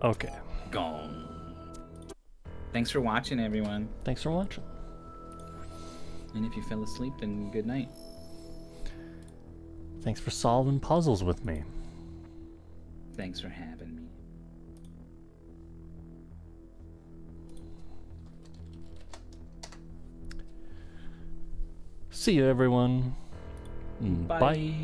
Okay. Gone. Thanks for watching, everyone. Thanks for watching. And if you fell asleep, then good night. Thanks for solving puzzles with me. Thanks for having me. See you, everyone. Bye. Bye.